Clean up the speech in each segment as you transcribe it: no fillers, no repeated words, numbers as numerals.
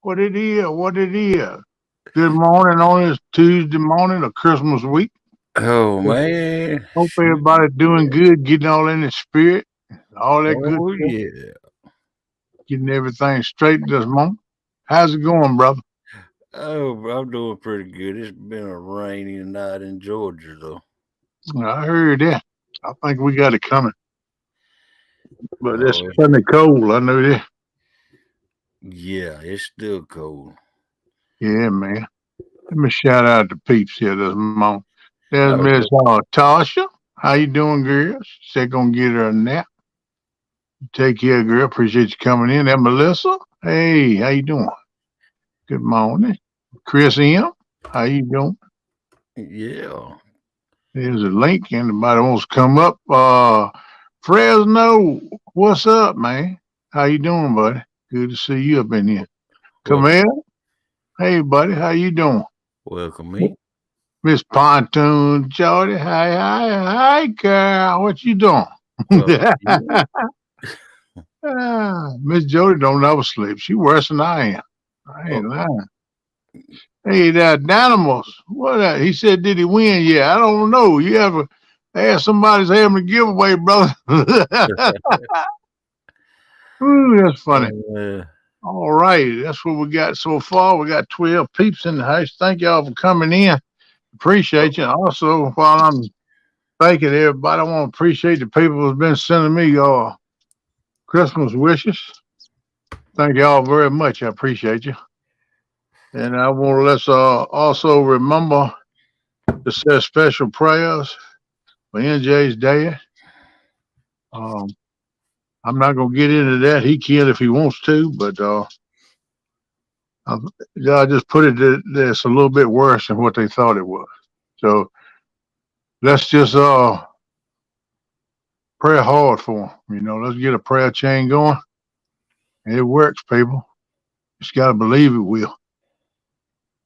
What it is, what it is. Good morning on this Tuesday morning of Christmas week. Oh man. Hope everybody doing good, getting all in the spirit, all that good Oh stuff, yeah. getting everything straight this morning. How's it going, brother? Oh, I'm doing pretty good. It's been a rainy night in Georgia though. I heard that. I think we got it coming, but it's Oh plenty cold. I know that. yeah, it's still cold. Yeah, man. Let me shout out the peeps here this morning. There's Oh, Miss Tasha. How you doing, girl? She said gonna get her a nap. Take care, girl. Appreciate you coming in. And Melissa. Hey, how you doing? Good morning. Chris M. How you doing? yeah. There's a link. Anybody wants to come up? Fresno, what's up, man? How you doing, buddy? Good to see you up in here. Welcome, Camille. Hey, buddy. How you doing? welcome me. Miss Pontoon Jody. Hi, girl. What you doing? Welcome you. Miss Jody don't never sleep. She worse than I am. I Oh, ain't lying. Hey, that Dynamos. What? He said, did he win? Yeah, I don't know. You ever ask somebody's having a giveaway, brother? Ooh, that's funny. uh, All right, that's what we got so far. We got 12 peeps in the house. Thank y'all for coming in. Appreciate you. Also, while I'm thanking everybody, I want to appreciate the people who've been sending me Christmas wishes. Thank y'all very much. I appreciate you. And I want to let's also remember to say special prayers for NJ's dad. Um, I'm not gonna get into that. He can if he wants to, but I, I just put it that it's a little bit worse than what they thought it was. So let's just pray hard for him. Let's get a prayer chain going. And it works, people. Just gotta believe it will.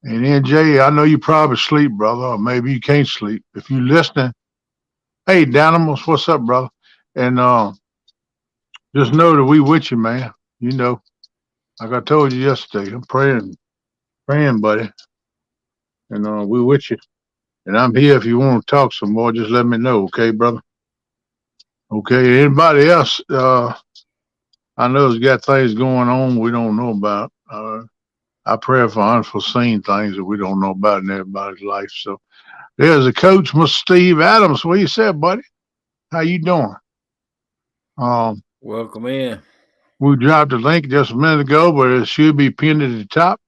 And then Jay, I know you probably sleep, brother, or maybe you can't sleep. If you listening, hey Danimals, what's up, brother? And just know that we with you, man. You know, like I told you yesterday, I'm praying, buddy. And we with you. And I'm here if you want to talk some more, just let me know, okay, brother? Okay. Anybody else I know has got things going on we don't know about. I pray for unforeseen things that we don't know about in everybody's life. So there's a coach, Mr. Steve Adams. What you said, buddy? How you doing? Um, welcome in. we dropped the link just a minute ago, but it should be pinned at the top.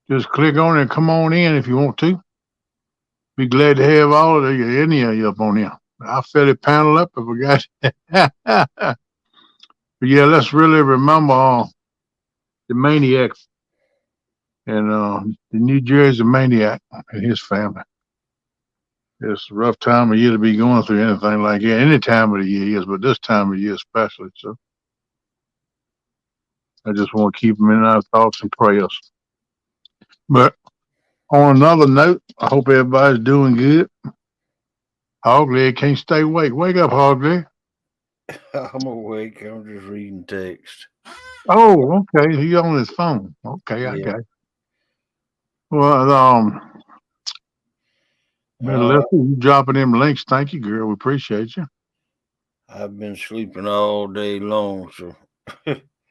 Just click on it and come on in if you want to. Be glad to have all of you, any of you up on here. I'll fill the panel up if we got but yeah, let's really remember the maniac and the New Jersey maniac and his family. It's a rough time of year to be going through anything like that. Any time of the year is, but this time of year especially. So I just want to keep them in our thoughts and prayers. But on another note, I hope everybody's doing good. Hogleg can't stay awake. Wake up, Hogleg. I'm awake. I'm just reading text. Oh, okay. He's on his phone. Okay, I Yeah. got it. Well, Uh, Melissa, you dropping them links. Thank you, girl. We appreciate you. I've been sleeping all day long, so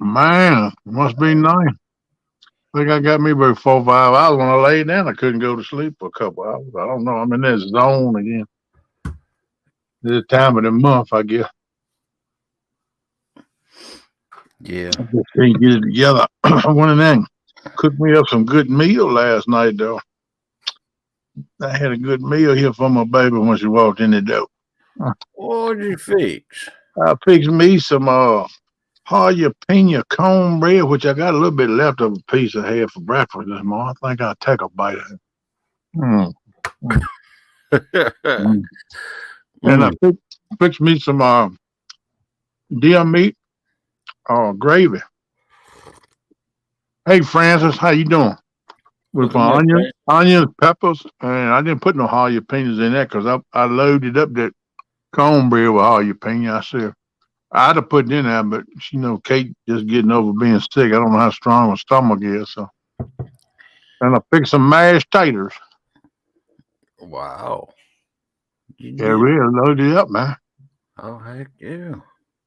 Man, must be nice. I think I got me about 4 or 5 hours when I laid down. I couldn't go to sleep for a couple hours. I don't know. I'm in that zone again. This time of the month, I guess. yeah. I just can't get it together. I went in there and cooked me up some good meal last night, though. I had a good meal here for my baby when she walked in the door. What did you fix? I fixed me some jalapeno cornbread, which I got a little bit left of a piece I had for breakfast this morning. I think I'll take a bite of it. Mm, mm, mm. And I Mm. fixed me some deer meat gravy. Hey, Francis, how you doing? With Welcome in, man. onions, peppers, and I didn't put no jalapenos in that because I loaded up that cornbread with jalapeno. I said I'd have put it in there, but Kate just getting over being sick. I don't know how strong her stomach is, so And I picked some mashed taters. Wow. You Yeah, did? really loaded it up, man. Oh, heck yeah.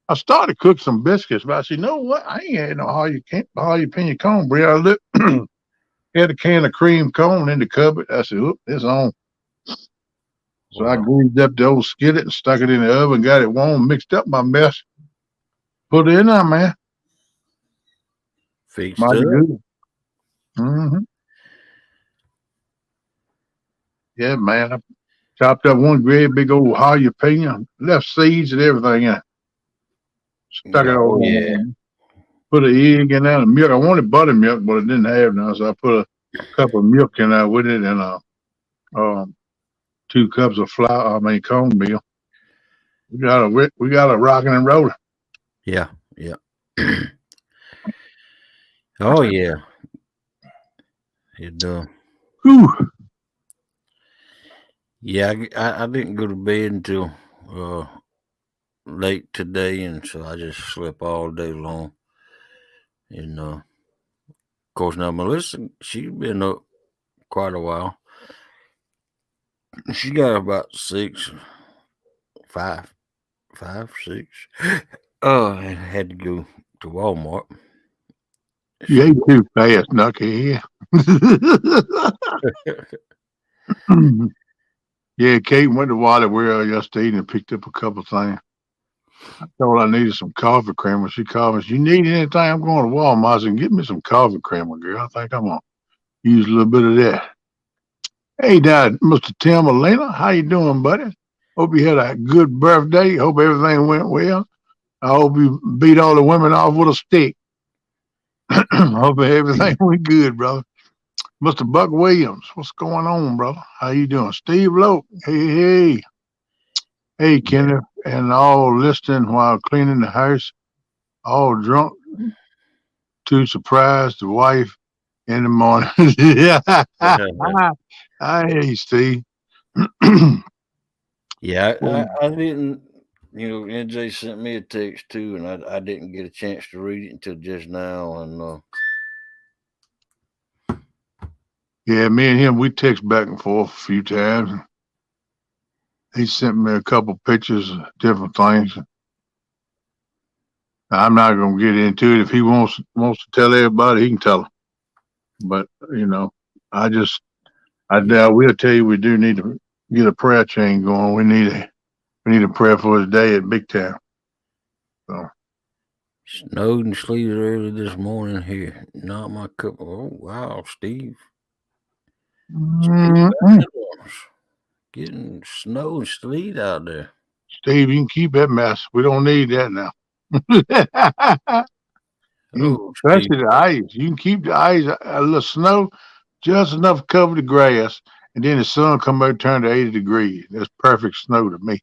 I started to cook some biscuits, but I said, you know what? I ain't had no jalapeno cornbread. I looked, had a can of cream corn in the cupboard. I said, oop, it's on. So I Wow. greased up the old skillet and stuck it in the oven, got it warm, mixed up my mess, put it in there, man. Fixed Mighty up. good. Mm-hmm. Yeah, man. I chopped up one great big old jalapeno, left seeds and everything in it. Stuck it Oh, all in yeah. there. Put an egg in there, and milk. I wanted buttermilk, but I didn't have none, so I put a cup of milk in there with it and um, 2 cups of flour. I mean cornmeal. We got a rocking and rolling. Yeah. Yeah. Oh, yeah. It Whew. Yeah, I didn't go to bed until uh, late today, and so I just slept all day long. And of course, now Melissa, she's been up quite a while. She got about 5, 6. I had to go to Walmart. You She, ate too fast, knucklehead. Yeah, Kate went to Wally World yesterday and picked up a couple things. I told her I needed some coffee creamer. She called me. You need anything? I'm going to Walmart. I said, get me some coffee creamer, girl. I think I'm gonna use a little bit of that. Hey, Dad, Mr. Tim Elena, how you doing, buddy? Hope you had a good birthday. Hope everything went well. I hope you beat all the women off with a stick. Hope everything went good, brother. Mr. Buck Williams, what's going on, brother? How you doing? Steve Loke, hey, yeah, Kenneth, and all listening while cleaning the house, all drunk, too surprised the wife in the morning. Yeah, I hear you, Steve. yeah. Well, I didn't. NJ sent me a text too, and I didn't get a chance to read it until just now. And yeah, me and him, we text back and forth a few times. He sent me a couple pictures of different things. I'm not gonna get into it. If he wants to tell everybody, he can tell them. But you know, I just I yeah, doubt we'll tell you we do need to get a prayer chain going. We need a prayer for his day at Big Town. So snowed and sleeted early this morning here. Not my cup. Oh wow, Steve. Steve mm Adams getting snow and sleet out there. Steve, you can keep that mess. We don't need that now. Oh, Steve. Especially the ice. You can keep the ice, a little snow, just enough to cover the grass, and then the sun come out and turn to 80 degrees. That's perfect snow to me.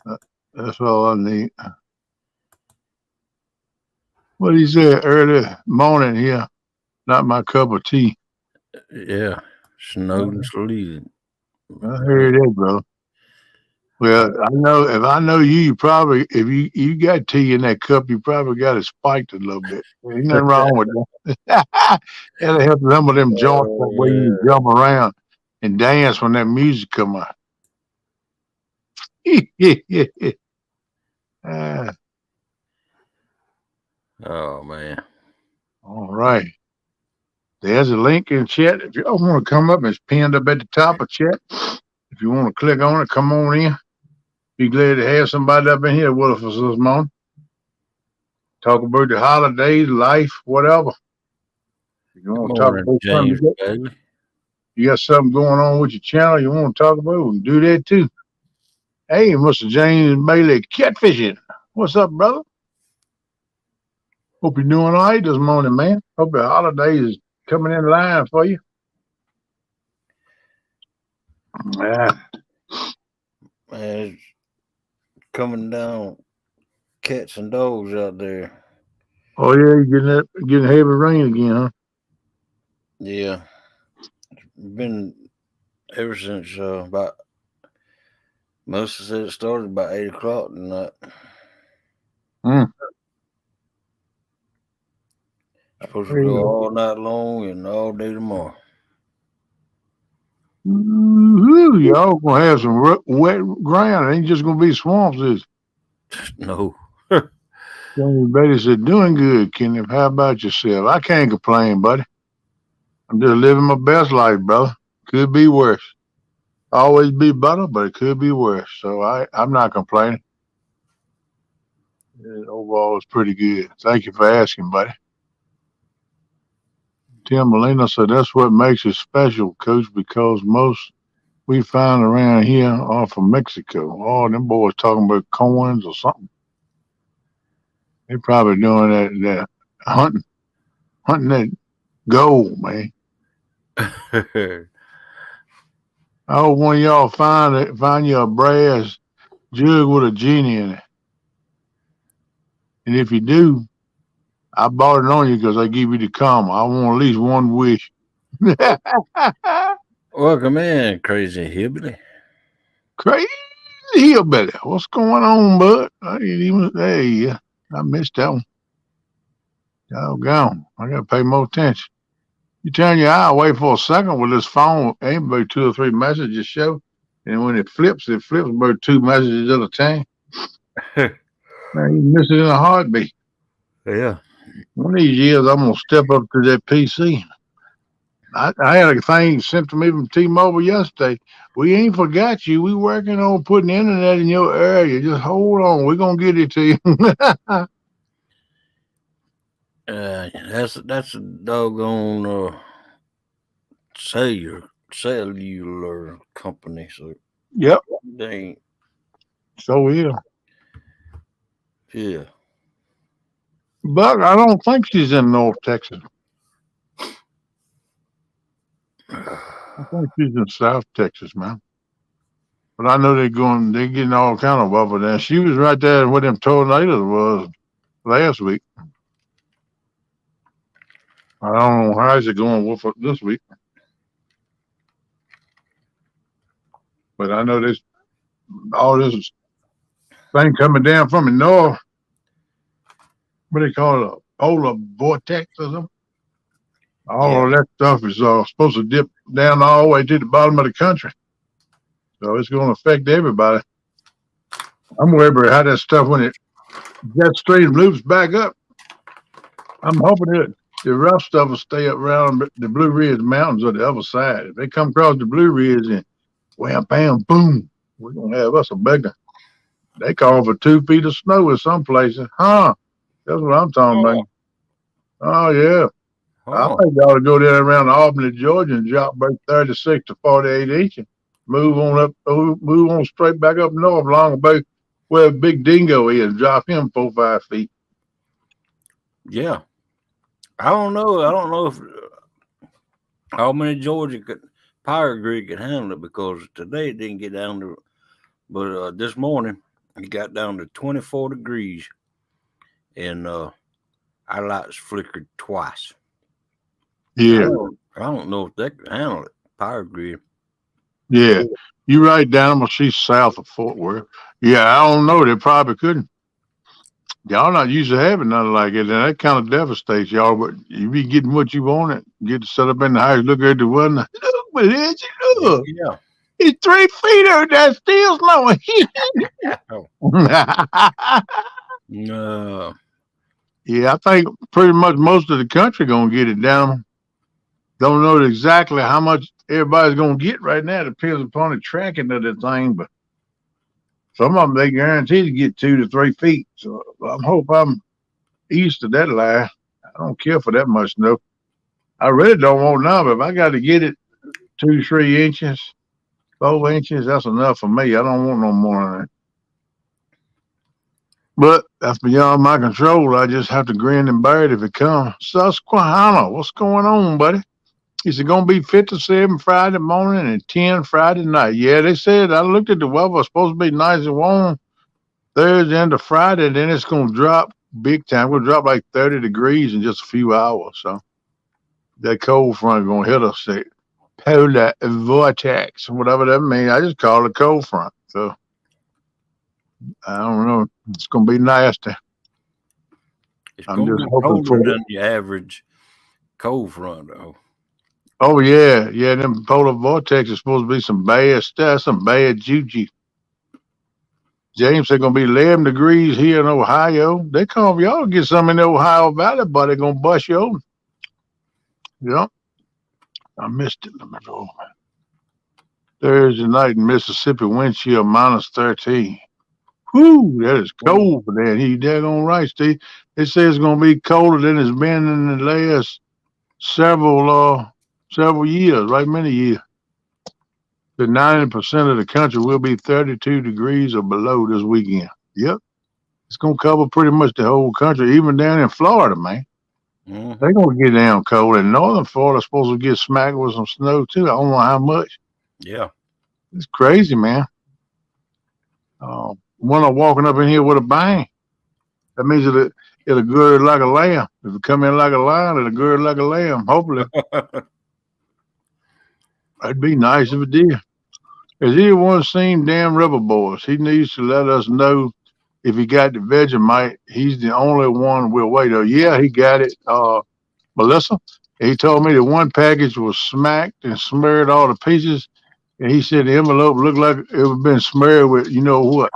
Uh, That's all I need. What he said early morning here, not my cup of tea. Yeah, snowed and sleeted. I heard that, brother. Well, I know if I know you, you probably if you got tea in that cup, you probably got it spiked a little bit. Ain't nothing wrong with that. It'll help some of them joints that way you can Yeah. jump around and dance when that music come on. Ah, Oh man. all right. There's a link in chat. If you want to come up, it's pinned up at the top of chat. If you want to click on it, come on in. Be glad to have somebody up in here with us this morning. Talk about the holidays, life, whatever. If you Good want to talk morning, about something, James Bailey. you got something going on with your channel you want to talk about, we can do that too. Hey, Mr. James Bailey, catfishing. What's up, brother? Hope you're doing all right this morning, man. Hope the holidays is coming in line for you. Yeah. Man, it's coming down cats and dogs out there. Oh yeah, you getting heavy rain again, huh? Yeah. Been ever since about most said it started about 8 o'clock tonight. Mm. Supposed to Hey, go all night long and all day tomorrow. woo-hoo, y'all gonna have some wet ground. It ain't just gonna be swamps. Is No. Betty said, doing good, Kenneth. How about yourself? I can't complain, buddy. I'm just living my best life, brother. Could be worse. Always be better, but it could be worse. So I'm not complaining. Overall, it's pretty good. Thank you for asking, buddy. Tim Molina said that's what makes it special, Coach, because most we find around here are from Mexico. All them boys talking about coins or something. They probably doing that hunting that gold, man. I hope one of y'all find you a brass jug with a genie in it. And if you do, I bought it on you because I give you the karma. I want at least one wish. Welcome in, crazy hillbilly. Crazy hillbilly. What's going on, bud? I ain't even hey, I missed that one. Doggone. I gotta pay more attention. You turn your eye away for a second with this phone, ain't about 2 or 3 messages show. And when it flips about 2 messages at a time. Man, you miss it in a heartbeat. Yeah. One of these years, I'm gonna step up to that PC. I had a thing sent to me from T-Mobile yesterday. We ain't forgot you. We working on putting internet in your area. Just hold on. We're gonna get it to you. That's a doggone cellular company. So Yep. they ain't. So yeah. Yeah. But I don't think she's in North Texas. I think she's in South Texas, man. But I know they're getting all kind of weather there. She was right there where them tornadoes was last week. I don't know how's it going with it this week. But I know this all this thing coming down from the north. What they call it, a polar vortex or something. All of that stuff is supposed to dip down all the way to the bottom of the country. So it's going to affect everybody. I'm worried about how that stuff, when it jet stream loops back up, I'm hoping that the rough stuff will stay up around the Blue Ridge Mountains on the other side. If they come across the Blue Ridge and wham, bam, boom, we're going to have us a bigger. They call for 2 feet of snow in some places. Huh? That's what I'm talking about. Oh, yeah. I think you ought to go down around Albany, Georgia, and drop about 36 to 48 inches. Move on straight back up north along about where Big Dingo is. Drop him 4 or 5 feet. Yeah. I don't know if Albany, Georgia power grid could handle it, because today it didn't get down to, but this morning it got down to 24 degrees, and our lights flickered twice. Yeah. I don't know if they could handle it. Power grid. Yeah. You right down, but she's south of Fort Worth. Yeah, I don't know. They probably couldn't. Y'all not used to having nothing like it, and that kind of devastates y'all. But you be getting what you want, it get to set up in the house, look at the weather. Look, but look. Yeah. It's 3 feet of that still snowing. No. Yeah, I think pretty much most of the country gonna get it down. Don't know exactly how much everybody's gonna get right now. It depends upon the tracking of the thing, but some of them they guarantee to get 2 to 3 feet. So I hope I'm east of that line. I don't care for that much snow. I really don't want none, but if I got to get it 2, 3 inches, 4 inches, that's enough for me. I don't want no more than that. But that's beyond my control. I just have to grin and bear it if it comes. Susquehanna, what's going on, buddy? Is it going to be 57 Friday morning and 10 Friday night? Yeah, they said, I looked at the weather. It's supposed to be nice and warm Thursday into Friday. Then it's going to drop big time. We'll drop like 30 degrees in just a few hours. So that cold front is going to hit us. That polar vortex, whatever that means. I just call it cold front. So I don't know. It's going to be nasty. It's I'm going to just be hoping colder for than the average cold front though. Oh yeah, yeah. Them polar vortex is supposed to be some bad stuff, some bad juju. James, they're gonna be 11 degrees here in Ohio. They come, y'all get some in the Ohio Valley, but they're gonna bust you open. Yep, I missed it. Let me go. Thursday night in Mississippi, wind chill -13. Whew, that is cold for that. He daggone right, Steve. They say it's gonna be colder than it's been in the last several years, right? Many years. The 90% of the country will be 32 degrees or below this weekend. Yep. It's gonna cover pretty much the whole country, even down in Florida, man. Mm-hmm. They're gonna get down cold. And northern Florida's supposed to get smacked with some snow too. I don't know how much. Yeah. It's crazy, man. One of walking up in here with a bang. That means it'll gird like a lamb. If it come in like a lion, it'll gird like a lamb. Hopefully, that'd be nice if it did. Has anyone seen Damn Rubber Boys? He needs to let us know if he got the Vegemite. He's the only one we'll wait. Oh, yeah, he got it. Melissa, he told me that one package was smacked and smeared all the pieces. And he said the envelope looked like it had been smeared with you know what.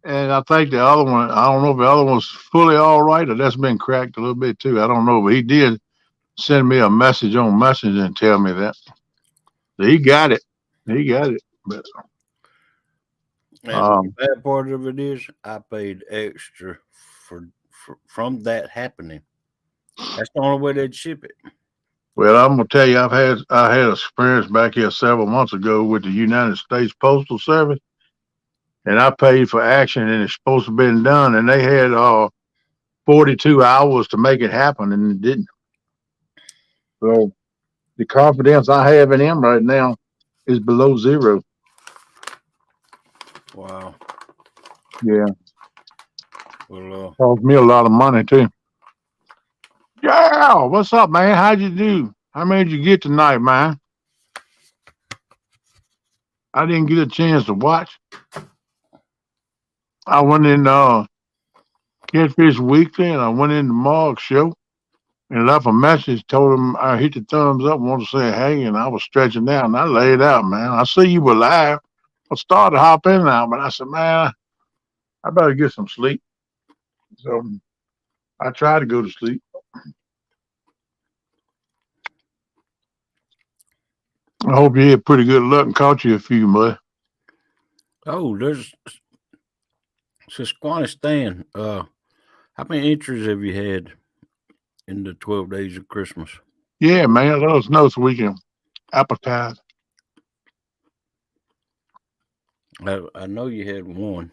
And I think the other one, I don't know if the other one's fully all right or that's been cracked a little bit too. I don't know, but he did send me a message on Messenger and tell me that. So he got it. He got it. But And the bad part of it is, I paid extra for from that happening. That's the only way they'd ship it. well, I'm gonna tell you, I had experience back here several months ago with the United States Postal Service, and I paid for action, and it's supposed to have been done, and they had 42 hours to make it happen, and it didn't. So the confidence I have in him right now is below zero. Wow. Yeah, Well, cost me a lot of money too. Yeah, what's up, man? How'd you do? How many did you get tonight, man? I didn't get a chance to watch. I went in Catfish Weekly and I went in the Mark show and left a message, told him I hit the thumbs up, wanted to say hey, and I was stretching out and I laid out, man. I see you were live. I started to hop in now, but I said, man, I better get some sleep. So I tried to go to sleep. I hope you had pretty good luck and caught you a few, bud. oh, there's Squanistan. How many entries have you had in the 12 days of Christmas? Yeah, man, let us know so we can appetize. I know you had one.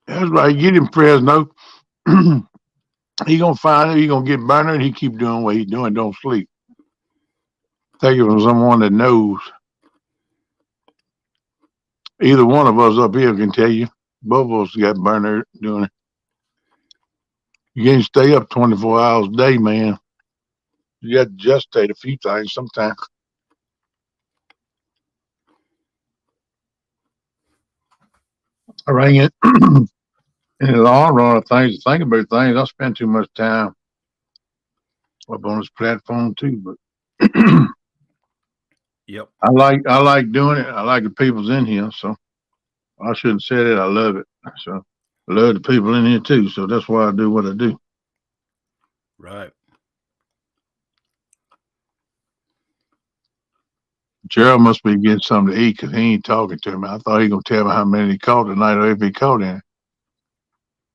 That's right. Get him Fresno. He gonna find it. He gonna get burned. He keep doing what he doing. Don't sleep. Take it from someone that knows. Either one of us up here can tell you. Both of us got burned doing it. You can't stay up 24 hours a day, man. You got to gestate a few things sometimes. I rang it. In the long run of things, to think about things, I spend too much time up on this platform too. But Yep. I like doing it. I like the people's in here, so I shouldn't say that. I love it. So I love the people in here too. So that's why I do what I do. Right. Gerald must be getting something to eat because he ain't talking to me. I thought he gonna tell me how many he caught tonight or if he caught any.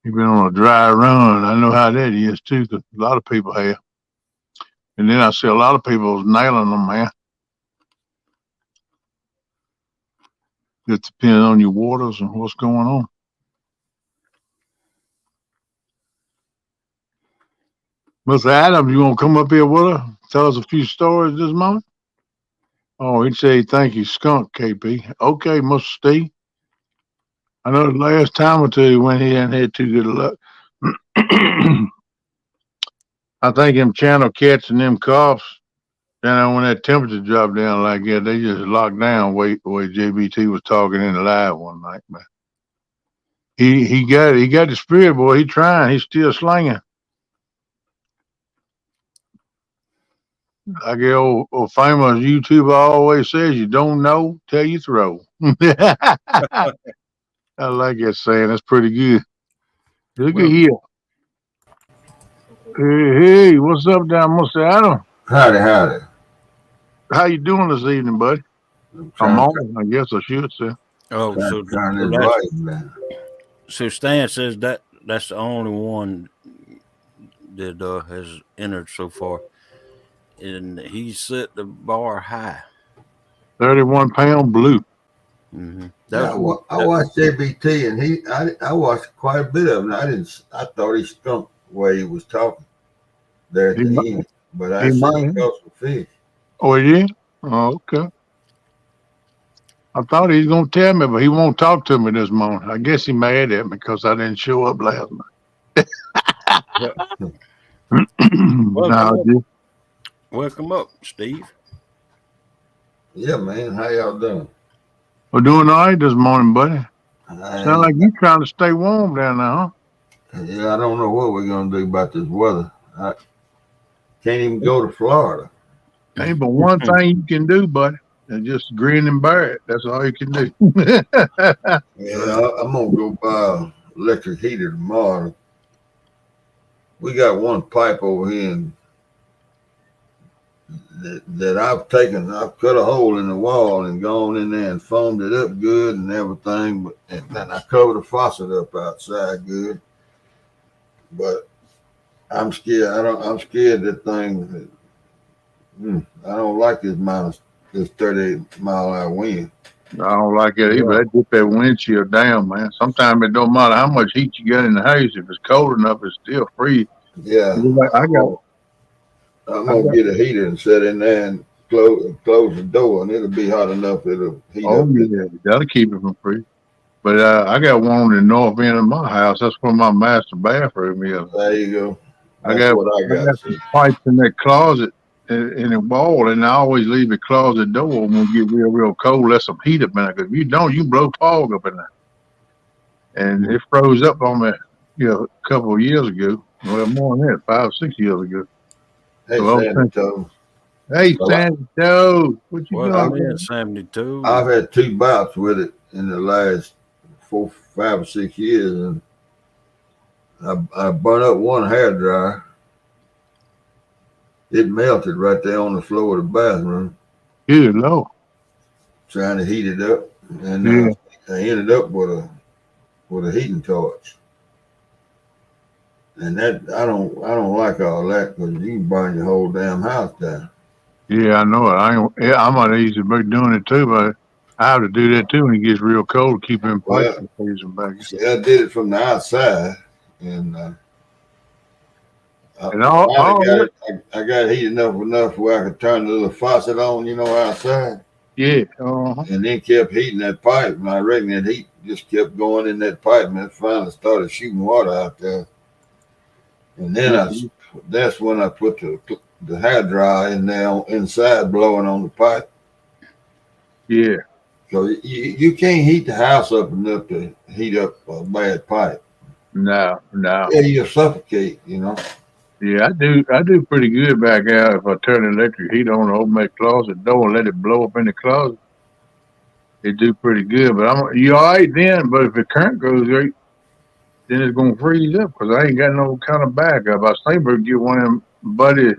He been on a dry run. I know how that is too, because a lot of people have. And then I see a lot of people was nailing them, man. Just depending on your waters and what's going on. Mr. Adams, you want to come up here with us? Tell us a few stories this morning? Oh, he'd say thank you, skunk, KP. Okay, Mr. Steve. I know the last time or two he went here and had too good of luck. I think them channel cats and them coughs, when that temperature dropped down like that, they just locked down. Wait, the way JBT was talking in the live one night, man. he got the spirit, boy. He trying. He's still slinging. Like the old famous YouTuber always says, you don't know till you throw. I like that saying. That's pretty good. Look at Well, here. Hey, what's up down, Mr. Adam? Howdy, howdy. How you doing this evening, buddy? I'm I'm trying to on, I guess I should say. oh, trying, so trying so this that's life, man. so Stan says that's the only one that has entered so far, and he set the bar high. 31-pound blue. That Yeah, was what I that. watched JBT and I watched quite a bit of him. I thought he stunk the way he was talking there at He, the mi- end, but I he see might he have. caught some fish. Oh, yeah? Oh, okay. I thought he was going to tell me, but he won't talk to me this morning. I guess he mad at me because I didn't show up last Yeah. night. Welcome No, up, just, welcome up, Steve. Yeah, man. How y'all doing? we're doing all right this morning, buddy. I Sound ain't, like you trying to stay warm down there, huh? yeah, I don't know what we're gonna do about this weather. I can't even go to Florida. Ain't but one thing you can do, buddy, and just grin and bear it. That's all you can do. Yeah, I'm gonna go buy an electric heater tomorrow. We got one pipe over here in that I've cut a hole in the wall and gone in there and foamed it up good and everything, but and then I covered the faucet up outside good. But I'm scared. I'm scared that thing. I don't like this 38-mile-an-hour wind. I don't like it either. Yeah. That get that windshield down, man. Sometimes it don't matter how much heat you got in the house. If it's cold enough, it's still free. Yeah, Like I'm I gonna got. get a heater and sit in there and close the door, and it'll be hot enough. It'll heat Oh up. yeah, that'll keep it from free. But I got one on the north end of my house. That's where my master bathroom is. There you go. I That's got what I I got. got See. some pipes in that closet in the wall, and I always leave the closet door when we get real cold. Let some heat up in there. Because if you don't, you blow fog up in there. And it froze up on me, a couple of years ago. Well, more than that, 5 or 6 years ago. Hey, So I was Sandy thinking, told me. hey, Well, Sandy Joe, what you Welcome I've, doing, in, man? 72. I've had two bouts with it in the last 5 or 6 years, and I burnt up one hair dryer. It melted right there on the floor of the bathroom, Good Lord. trying to heat it up, and Yeah, I ended up with a heating torch. And that I don't like all that because you can burn your whole damn house down. yeah, I know it. I'm uneasy about doing it too, but I have to do that too when it gets real cold. Keep them pipes Well, from freezing back. see, I did it from the outside, and I And finally all got that, it. I got it heated up enough where I could turn the little faucet on, outside, yeah, and then kept heating that pipe. And I reckon that heat just kept going in that pipe, and it finally started shooting water out there. And then yeah, that's when I put the hair dryer in there inside, blowing on the pipe. yeah. So you can't heat the house up enough to heat up a bad pipe. No, no. Yeah, you'll suffocate. Yeah, I do pretty good back out if I turn the electric heat on and open that closet door and let it blow up in the closet. It do pretty good, but you all right then. But if the current goes right, then it's gonna freeze up because I ain't got no kind of backup. I was thinking about get one of them buddy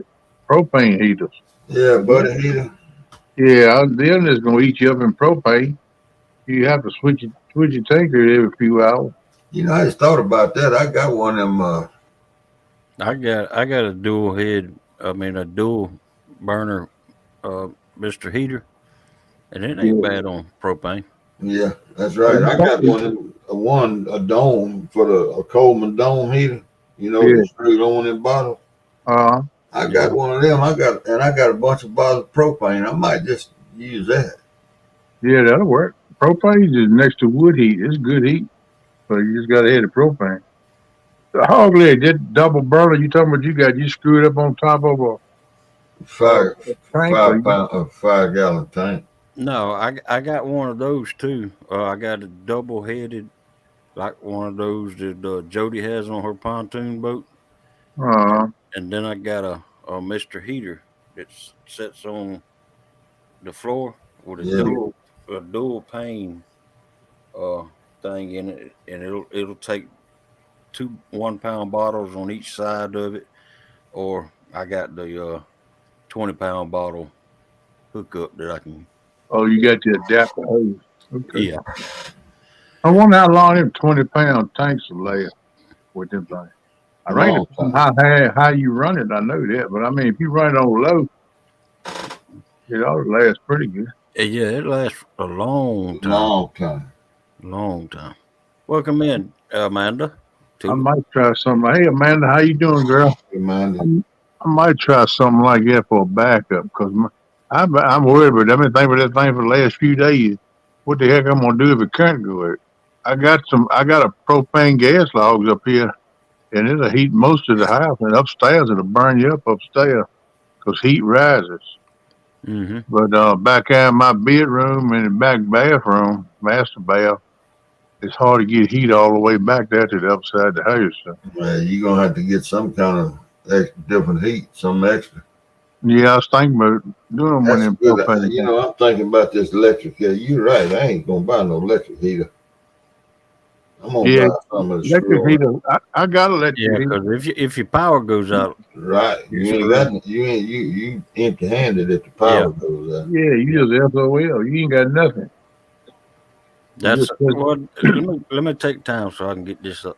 propane heaters. Yeah, But buddy heater. yeah, then it's gonna eat you up in propane. You have to switch your tanker every few hours. I just thought about that. I got one of them. I got a dual head. I mean a dual burner, Mr. Heater, and it ain't Yeah, bad on propane. Yeah, that's oh, right. you I talk- got one of them, a dome for a Coleman dome heater. yeah, The screwed on in bottle. uh, I got Yeah. one of them. I got a bunch of bottles of propane. I might just use that. yeah, that'll work. Propane is next to wood heat. It's good heat, but you just gotta hit the propane. The hog leg, that double burner you talking about, you screw it up on top of Five a tank, or five pound a 5 gallon tank. No, I got one of those too. I got a double headed like one of those that Jody has on her pontoon boat. Uh, And then I got a Mr. Heater that sits on the floor with a Yeah. dual pane uh thing in it, and it'll take 2 1 pound bottles on each side of it, or I got the 20 pound bottle hookup that I can. oh, you got the adapter hose. Okay. Yeah, I wonder how long them 20-pound tanks will last with them things. I think it Long depends time. how you run it. I know that, but I mean, if you run it on low, it ought to last pretty good. yeah, it lasts a long time, Long time. long time. Welcome in, Amanda. I Tulip. might try something. Hey, Amanda, how you doing, girl? Reminded. I might try something like that for a backup because I'm worried about it. I've been thinking about that thing for the last few days. What the heck I'm gonna do if it can't go out? I got a propane gas logs up here, and it'll heat most of the house, and upstairs it'll burn you up upstairs because heat rises. Mm-hmm. But back out in my bedroom and the back bathroom, master bath, it's hard to get heat all the way back there to the other side of the house. So, You're gonna have to get some kind of different heat, some extra. yeah, I was thinking about doing one That's of them good. propane You things. know, I'm thinking about this electric. Yeah, you're right. I ain't gonna buy no electric heater. I'm gonna Yeah, buy some of the electric screw on. heater. I got electric Yeah, heater. because if your power goes out, Right. You it's ain't got you empty handed if the yeah. power goes out. Yeah, you just SOL. You ain't got nothing. You That's just put, well. Let me take time so I can get this up.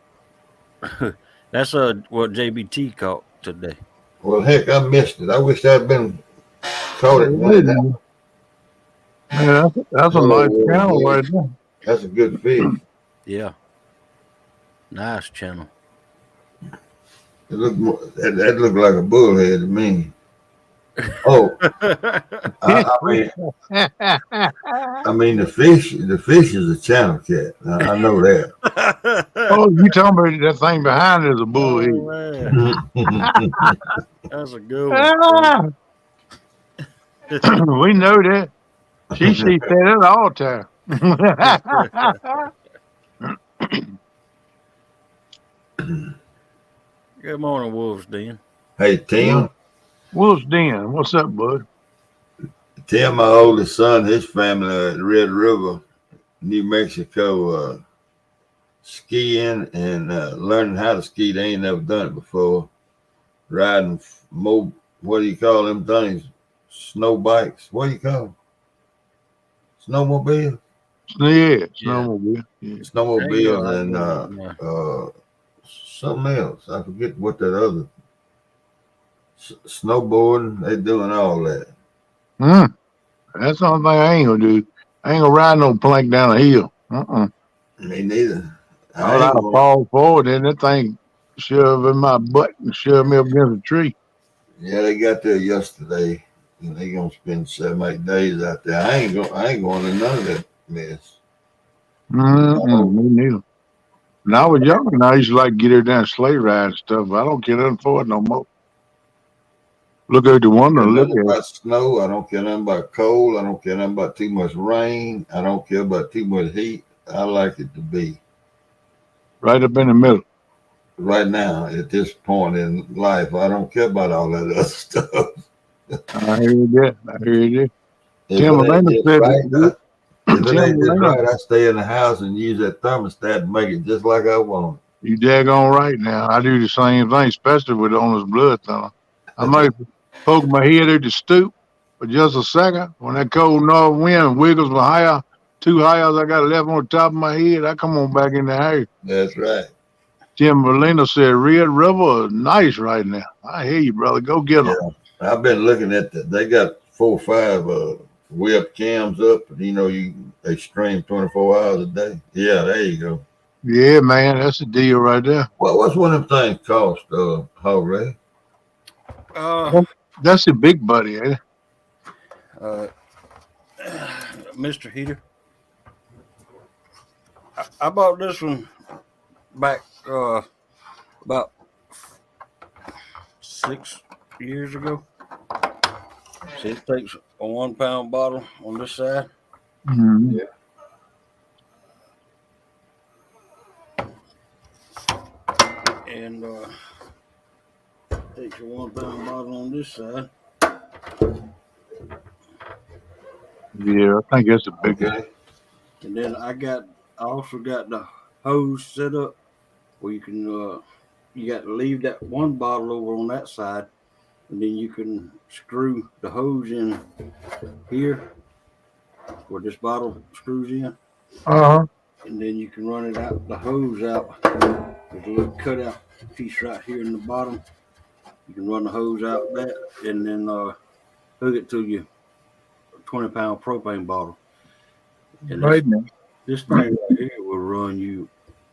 That's what JBT caught today. Well heck, I missed it. I wish I'd been caught it when oh, it happened. man, that's a nice Oh channel yeah. right there. That's a good fish. Yeah, nice channel. It looked more, that looked like a bullhead to me. Oh, I mean the fish is a channel cat. I know that. oh, you talking about that thing behind is a bullhead. Oh man, that's a good one. Ah, we know that. She said it all the time. Good morning, Wolves Den. Hey Tim, Wolf's Den, what's up, bud? my oldest son, his family at Red River, New Mexico, skiing and learning how to ski. They ain't never done it before. Riding what do you call them things? Snow bikes. What do you call them? Snowmobile? Yeah, Yeah, snowmobile. Yeah. Snowmobiles I and go. Yeah. something else. I forget what that other snowboarding. They doing all that. Mm, that's the only thing I ain't gonna do. I ain't gonna ride no plank down a hill. Me neither. I All ain't I'll going. fall forward and that thing shove in my butt and shove me up against a tree. Yeah, they got there yesterday, and they gonna spend 7 8 days out there. I ain't going to none of that mess. No. Me neither. When I was younger, I used to like get her down sleigh ride and stuff. But I don't care nothing for it no more. Look at the one Care and look nothing at it. about snow. I don't care nothing about cold. I don't care nothing about too much rain. I don't care about too much heat. I like it to be Right up in the middle. right now at this point in life. I don't care about all that other stuff. I hear that. I hear that. If Tim it ain't Elena just said right, that. if it Tim ain't just Elena, right, I stay in the house and use that thermostat and make it just like I want you daggone right now. I do the same thing, especially with on this blood thinner. I it. might poke my head at the stoop for just a second. When that cold north wind wiggles my hair, 2 hairs I got left on the top of my head, I come on back in the house. That's right. Tim Molina said, Red River is nice right now. I hear you, brother. Go get Yeah, them. I've been looking at that. They got 4 or 5 web cams up, and they stream 24 hours a day. Yeah, there you go. Yeah, man, that's the deal right there. What's one of them things cost, Ray? Uh, That's the big buddy, eh? uh, Mr. Heater. I bought this one back about 6 years ago. See, it takes a 1 pound bottle on this side. Mm-hmm. Yeah. And take your 1 pound bottle on this side. Yeah, I think that's a big one. Okay. And then I also got the hose set up where you can you got to leave that one bottle over on that side, and then you can screw the hose in here where this bottle screws in, Uh-huh. and then you can run it out the hose out. There's a little cutout piece right here in the bottom. You can run the hose out that, and then hook it to your 20-pound propane bottle. And Right now. this thing right here will run you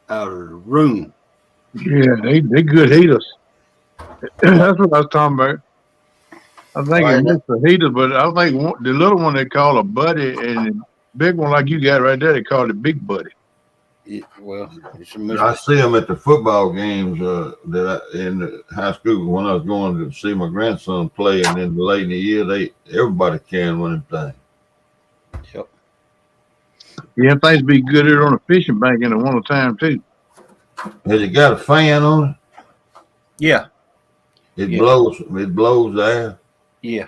out of the room. Yeah, they good heaters. That's what I was talking about. I think it Right. makes the heaters, but I think the little one they call a buddy, and the big one like you got right there, they call it big buddy. Well, it's a I mystery. see them at the football games in the high school when I was going to see my grandson play, and then late in the year, everybody carrying one of them things. Yep. Yeah, things be good here on the fishing bank in the winter time too. Has it got a fan on it? Yeah. It Yeah. blows. It blows the air. Yeah.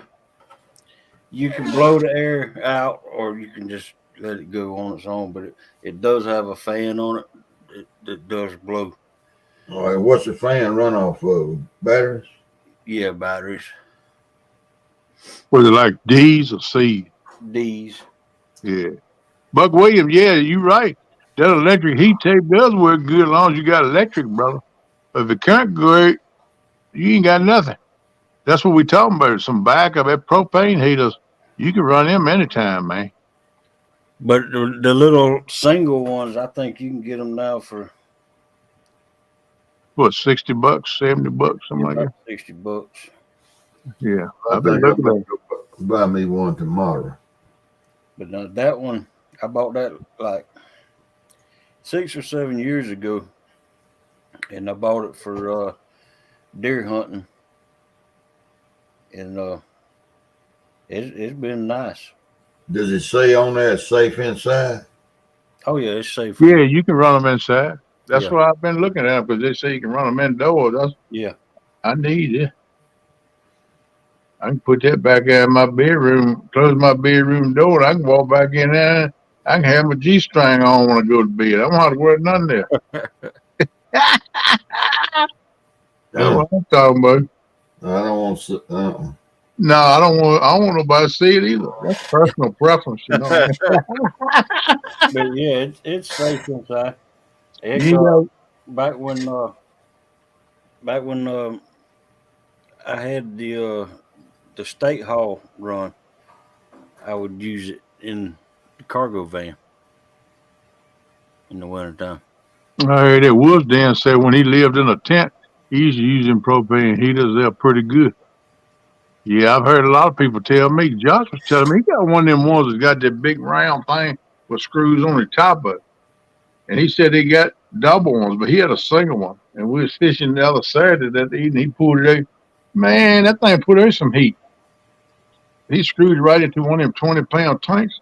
You can blow the air out, or you can just let it go on its own. But it does have a fan on it that does blow. All right. What's the fan run off of? Batteries? Yeah, batteries. Was it like D's or C's? D's. Yeah. Buck Williams, yeah, you right. That electric heat tape does work good as long as you got electric, brother. But if it can't go, you ain't got nothing. That's what we talking about. Some backup at propane heaters. You can run them anytime, man. But the little single ones, I think you can get them now for What, $60, $70, something like about that? $60. Yeah. I I've been think I'm looking gonna at go buy me one tomorrow. But now that one, I bought that like 6 or 7 years ago, and I bought it for deer hunting, and it's been nice. Does it say on there it's safe inside? Oh yeah, it's safe. Yeah, you can run them inside. That's Yeah. why I've been looking at them, because they say you can run them indoors. Yeah. I need it. I can put that back in my bedroom, close my bedroom door, and I can walk back in there. I can have my G-string on when I go to bed. I don't have to wear nothing there. That's what I'm talking about. I don't want to. No, I don't want nobody to see it either. That's personal preference, you know. But yeah, it's safe inside. It's, You know, back when I had the state hall run, I would use it in the cargo van in the wintertime. I heard that Woods Dan said when he lived in a tent, he used to use them propane heaters. They're pretty good. Yeah, I've heard a lot of people tell me. Josh was telling me he got one of them ones that's got that big round thing with screws on the top of it. And he said he got double ones, but he had a single one. And we was fishing the other Saturday that evening. He pulled it out. Man, that thing put out some heat. He screwed right into one of them 20-pound tanks.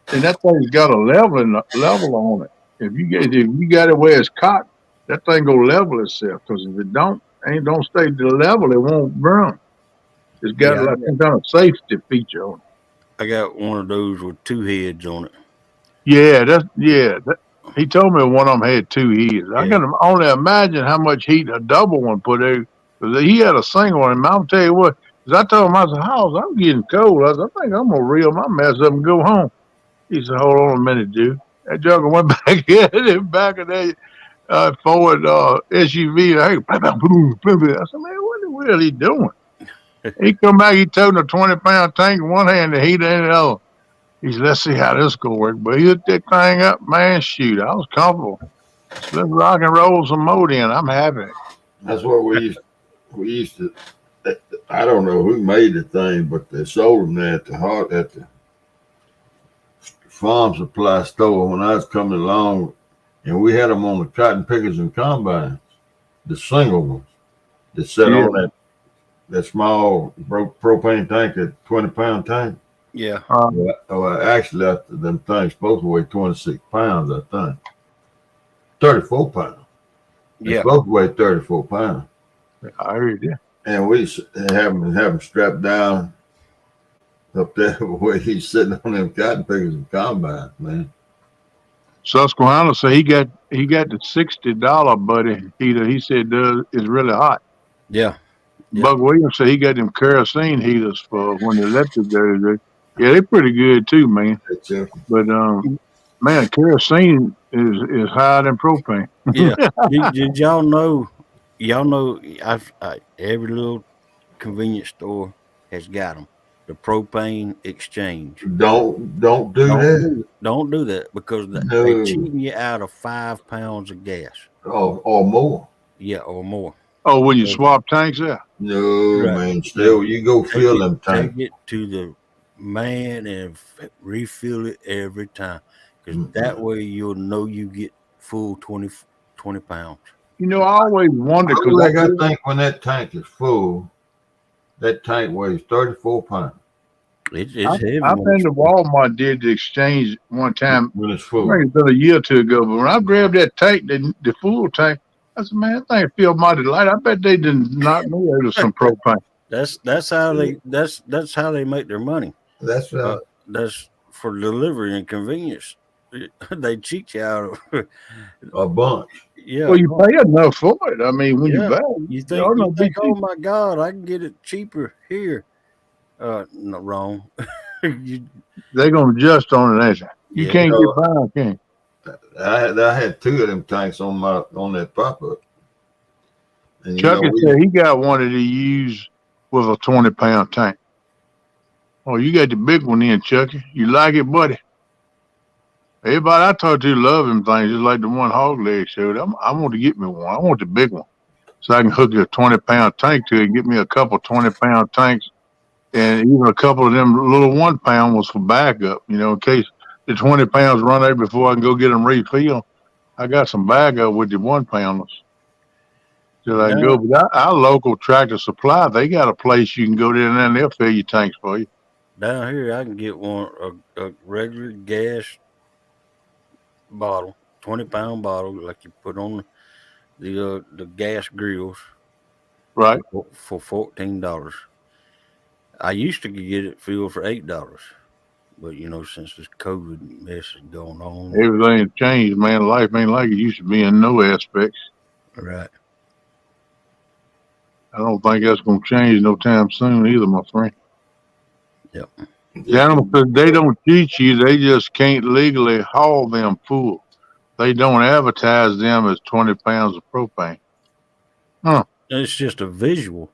And that thing's got a level on it. If you got it where it's cocked, that thing go level itself. Because if it don't stay to the level, it won't burn. It's got like some kind of safety feature on it. I got one of those with 2 heads on it. Yeah, he told me one of them had 2 heads. I can only imagine how much heat a double one put out. Because he had a single one. And I'll tell you what, because I told him, I said, House, I'm getting cold. I said, I think I'm going to reel my mess up and go home. He said, hold on a minute, dude. That jugger went back in back of that Ford SUV. Hey, I said, man, what the hell he doing? He come back, he toting a 20-pound tank in one hand, the heater in the other. He said, let's see how this going to work. But he hooked that thing up, man, shoot, I was comfortable. So let's rock and roll some more then. I'm happy. That's what we used to. I don't know who made the thing, but they sold them there at the farm supply store when I was coming along, and we had them on the cotton pickers and combines, the single ones that sat on that small propane tank, that 20-pound tank. Yeah. Actually, them things supposed to weigh 26 pounds, I think. 34 pounds. It's Yeah. supposed to weigh 34 pounds. I heard that. And we have him strapped down up there where he's sitting on them cotton pickers and combines, man. Susquehanna said he got the $60 buddy heater. He said is really hot. Yeah. Yeah. Buck Williams said he got them kerosene heaters for when the electric goes. Yeah, they're pretty good too, man. But man, kerosene is higher than propane. Yeah. Did y'all know? Y'all know, every little convenience store has got them. The propane exchange. Don't do that. Don't do that because they No. cheating you out of 5 pounds of gas. Or more. Yeah, or more. Oh, when you swap tanks out? No, Right. man. Still, you go fill them tanks. Take it to the man and refill it every time, because that way you'll know you get full 20 pounds. You know, I always wonder because I think when that tank is full, that tank weighs 34 pounds. It's heavy. I've been to Walmart, did the exchange one time. When it's full. I think it's been a year or two ago. But when I grabbed that tank, the full tank, I said, man, that thing feel mighty light. I bet they did not know it was some propane. That's how they make their money. That's right. That's for delivery and convenience. They cheat you out of A bunch. Yeah. Well, you pay enough for it. I mean, when you buy it, you think, oh my God, I can get it cheaper here. No, wrong. They're gonna adjust on it, ain't they? You can't get by, can you? I had 2 of them tanks on that pop-up. Chucky said he got one that he used with a 20-pound tank. Oh, you got the big one in, Chucky. You like it, buddy? Everybody I talk to love them things, just like the one Hog Leg showed. I want to get me one. I want the big one, so I can hook a 20-pound tank to it and get me a couple 20-pound tanks, and even a couple of them little 1-pound ones for backup. You know, in case the 20 pounds run out before I can go get them refilled. I got some backup with the 1-pounders. So I can go. But our local Tractor Supply, they got a place you can go there and they'll fill your tanks for you. Down here, I can get a regular gas bottle, 20-pound bottle, like you put on the gas grills, right? For $14. I used to get it filled for $8, but since this COVID mess is going on, everything changed, man. Life ain't like it used to be in no aspects. Right. I don't think that's gonna change no time soon either, my friend. Yep. Gentlemen, because they don't teach you, they just can't legally haul them full. They don't advertise them as 20 pounds of propane. Huh. It's just a visual.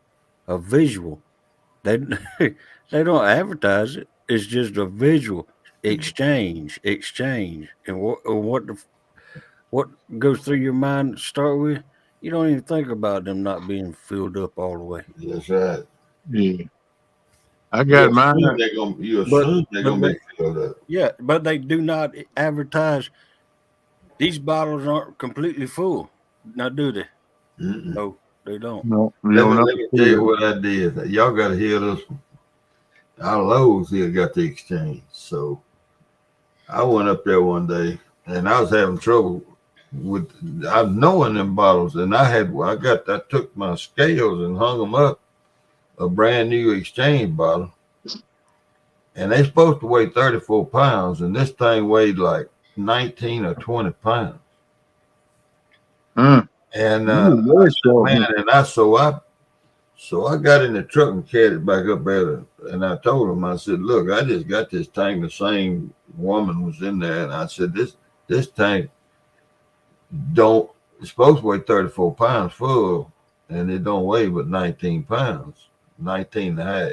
They don't advertise it. It's just a visual exchange. And what goes through your mind to start with? You don't even think about them not being filled up all the way. That's right. Yeah. I got mine. You assume they're going to be filled up. Yeah, but they do not advertise. These bottles aren't completely full. Now, do they? Mm-mm. No, they don't. No. Let me tell you what I did. Y'all got to hear this one. Our Lowe's here got the exchange. So I went up there one day, and I was having trouble with knowing them bottles. And I took my scales and hung them up, a brand new exchange bottle. And they're supposed to weigh 34 pounds, and this thing weighed like 19 or 20 pounds. And so I got in the truck and carried it back up there, and I told him, I said, look, I just got this tank. The same woman was in there, and I said, this tank it's supposed to weigh 34 pounds full, and it don't weigh but 19 pounds, 19 and a half.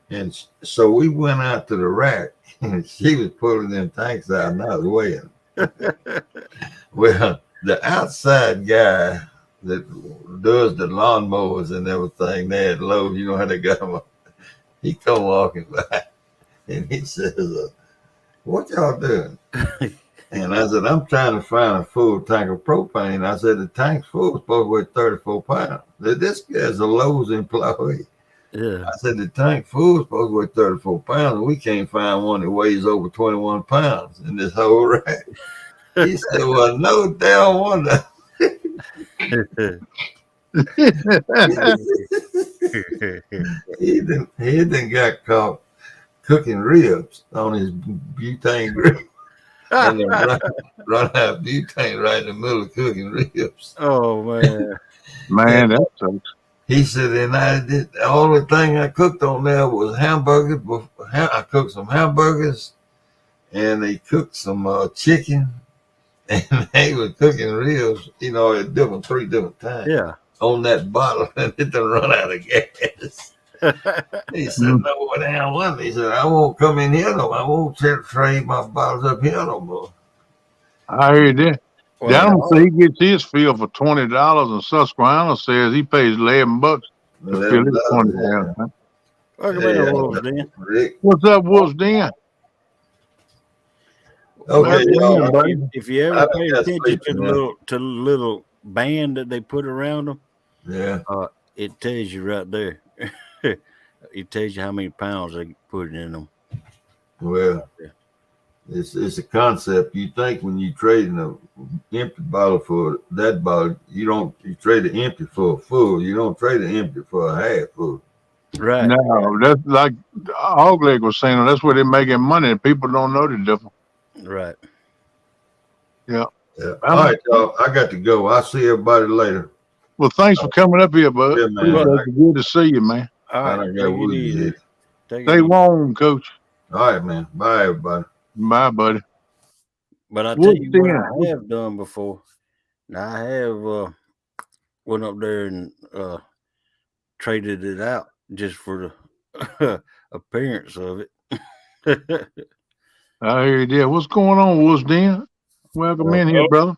And so we went out to the rack, and she was pulling them tanks out, and I was weighing. Well, the outside guy that does the lawnmowers and everything there at Lowe's, you know how they got them up? He come walking by, and he says, what y'all doing? And I said, I'm trying to find a full tank of propane. I said, the tank's full, supposed to weigh 34 pounds. This guy's a Lowe's employee. Yeah. I said, the tank full is supposed to weigh 34 pounds, and we can't find one that weighs over 21 pounds in this whole rack. He said, well, no damn wonder. He done got caught cooking ribs on his butane grill. And then run out butane right in the middle of cooking ribs. Oh man. Man, that sucks. He said, and the only thing I cooked on there was hamburgers. I cooked some hamburgers, and they cooked some chicken, and they were cooking ribs, at 3 different times. Yeah. On that bottle, and it done run out of gas. He said, no, damn one. He said, I won't come in here no more. I won't trade my bottles up here no more. I heard that. Well, Down say he gets his fill for $20, and Susquehanna says he pays $11 to fill his 20 gallons. welcome in, Wolves Den. Rick. What's up, Wolves Den? Okay, y'all. If you ever pay attention to the little band that they put around them, Yeah. It tells you right there. It tells you how many pounds they put in them. Well, it's a concept. You think when you trade an empty bottle for that bottle, you trade the empty for a full. You don't trade the empty for a half full. Right. No, that's like Hogleg was saying. That's where they're making money. People don't know the difference. Right. Yeah. Yeah. All right, y'all. I got to go. I'll see everybody later. Well, thanks for coming up here, bud. Yeah, man. Good to see you, man. All right. Take it easy. Stay warm, Coach. All right, man. Bye, everybody. Bye, buddy. But I tell you what I have done before. Now I have went up there and traded it out just for the appearance of it. I hear you did. What's going on, Wolves Den? Welcome in here, brother.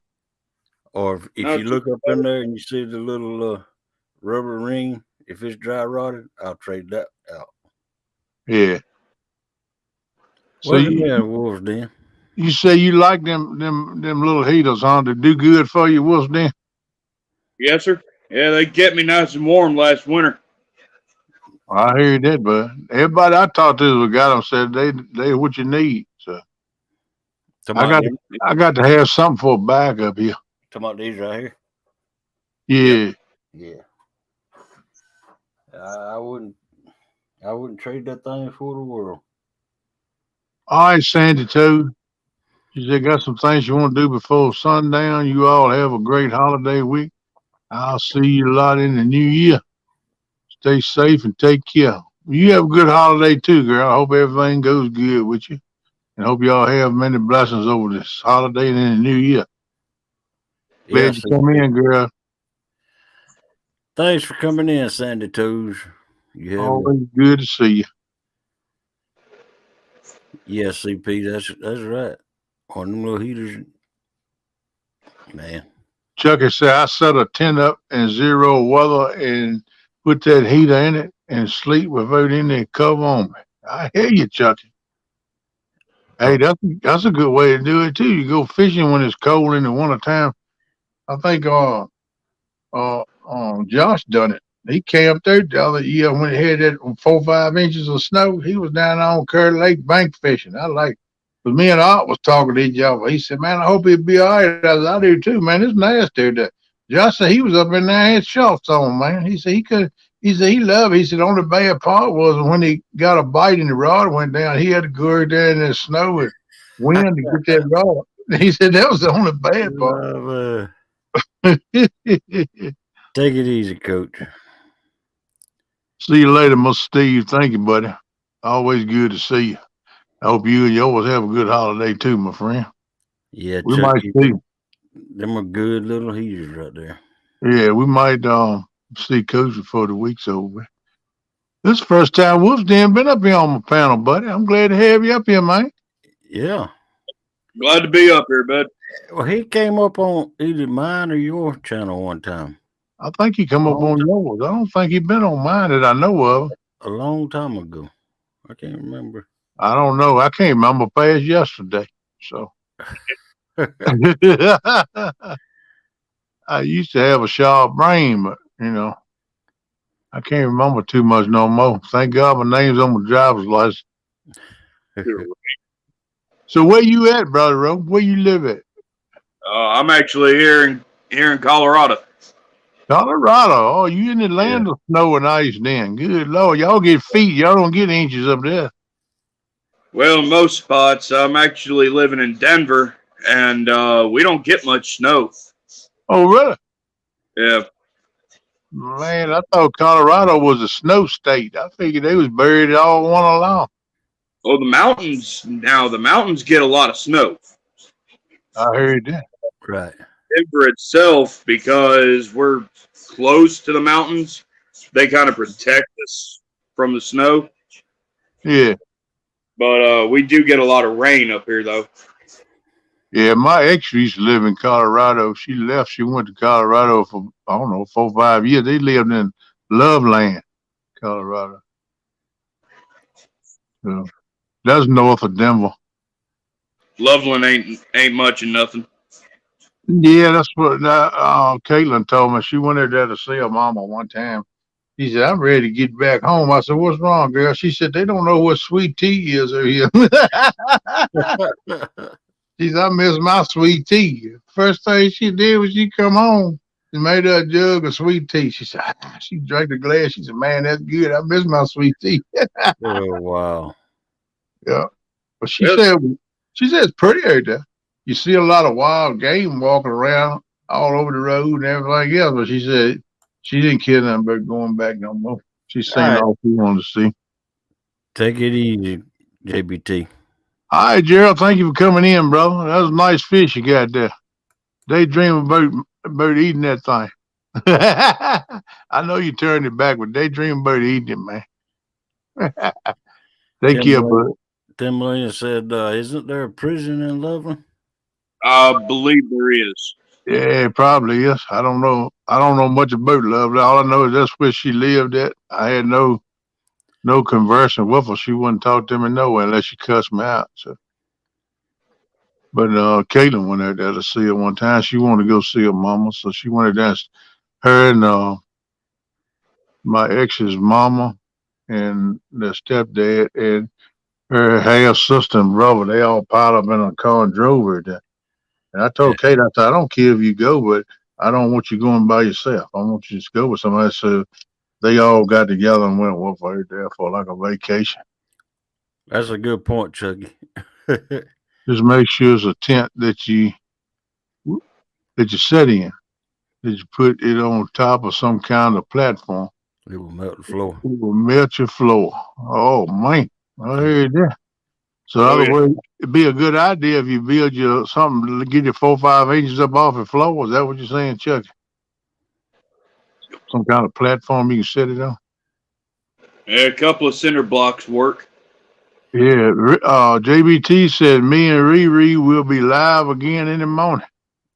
Or if you look up in there and you see the little rubber ring, if it's dry rotted, I'll trade that out. Yeah. So Wolves Den. You say you like them little heaters, huh? They do good for you, Wolves Den? Yes, sir. Yeah, they kept me nice and warm last winter. I hear you did, bud. Everybody I talked to got them said they what you need. So I got to have something for a bag up here. Talking about these right here. Yeah. Yeah. I wouldn't trade that thing for the world. All right, Sandy too. You said got some things you want to do before sundown. You all have a great holiday week. I'll see you a lot in the new year. Stay safe and take care. You have a good holiday too, girl. I hope everything goes good with you. And hope y'all have many blessings over this holiday and in the new year. Glad you come in, girl. Thanks for coming in, Sandy Toes. Always good to see you. Yeah, CP, that's right. On them little heaters, man. Chucky said I set a tent up in 0 weather and put that heater in it and sleep without any cover on me. I hear you, Chucky. Hey, that's a good way to do it too. You go fishing when it's cold in the wintertime. I think Josh done it. He camped there the other year when it had that 4 or 5 inches of snow. He was down on Curry Lake bank fishing. I like. But me and Art was talking to each other. He said, "Man, I hope he'll be all right." I do too, man. It's nasty. Josh said he was up in there, had shorts on, man. He said he could. He said he loved it. He said the only bad part was when he got a bite and the rod went down. He had to go there in the snow and wind to get that rod. He said that was the only bad part. Take it easy, Coach. See you later, Mr. Steve. Thank you, buddy. Always good to see you. I hope you and yours have a good holiday too, my friend. Yeah, we might see. Them are good little heaters right there. Yeah, we might see Coach before the week's over. This is the first time Wolf's Den been up here on my panel, buddy. I'm glad to have you up here, man. Yeah. Glad to be up here, bud. Well, he came up on either mine or your channel one time. I think he come up on yours. I don't think he been on mine that I know of. A long time ago. I can't remember. I don't know. I can't remember past yesterday. So I used to have a sharp brain, but I can't remember too much no more. Thank God my name's on my driver's license. So where you at, brother Ro? Where you live at? I'm actually here in Colorado. Colorado. Oh, you in the land of snow and ice then. Good Lord. Y'all get feet. Y'all don't get inches up there. Well, in most spots, I'm actually living in Denver, and we don't get much snow. Oh, really? Yeah. Man, I thought Colorado was a snow state. I figured they was buried all one along. Oh, the mountains get a lot of snow. I heard that. Right. Denver itself, because we're close to the mountains, they kind of protect us from the snow. Yeah. But we do get a lot of rain up here, though. Yeah, my ex used to live in Colorado. She left. She went to Colorado for, I don't know, 4 or 5 years. They lived in Loveland, Colorado. So that's north of Denver. Loveland ain't much of nothing. Yeah, that's what Caitlin told me. She went there to see her mama one time. She said, I'm ready to get back home. I said, what's wrong, girl? She said, they don't know what sweet tea is over here. She said, I miss my sweet tea. First thing she did was she come home and made her a jug of sweet tea. She said, she drank the glass. She said, man, that's good. I miss my sweet tea. Oh, wow. Yeah. But she Yes. said it's pretty out there. You see a lot of wild game walking around all over the road and everything else. But she said she didn't care nothing about going back no more. She's seen All right. all she wanted to see. Take it easy, JBT. All right, Gerald, thank you for coming in, brother. That was a nice fish you got there. Daydream about eating that thing. I know you turned it back, but daydream about eating it, man. Take care, bud. Tim Williams said, isn't there a prison in Loveland? I believe there is. Yeah, probably is. I don't know. I don't know much about Lovely. All I know is that's where she lived at. I had no conversing with her. She wouldn't talk to me nowhere unless she cussed me out. So, but Caitlin went out there to see her one time. She wanted to go see her mama, so she went down. Her and my ex's mama and their stepdad and her half sister and brother. They all piled up in a car and drove her there. And I told Kate, I said, I don't care if you go, but I don't want you going by yourself. I want you to go with somebody. So they all got together and went with her there for like a vacation. That's a good point, Chuggy. Just make sure it's a tent that you set in, that you put it on top of some kind of platform. It will melt the floor. It will melt your floor. Oh man, I heard that. So otherwise, it'd be a good idea if you build your something to get your 4 or 5 inches up off the floor. Is that what you're saying, Chuck? Some kind of platform you can set it on. Yeah, a couple of cinder blocks work. Yeah, JBT said me and Riri will be live again in the morning.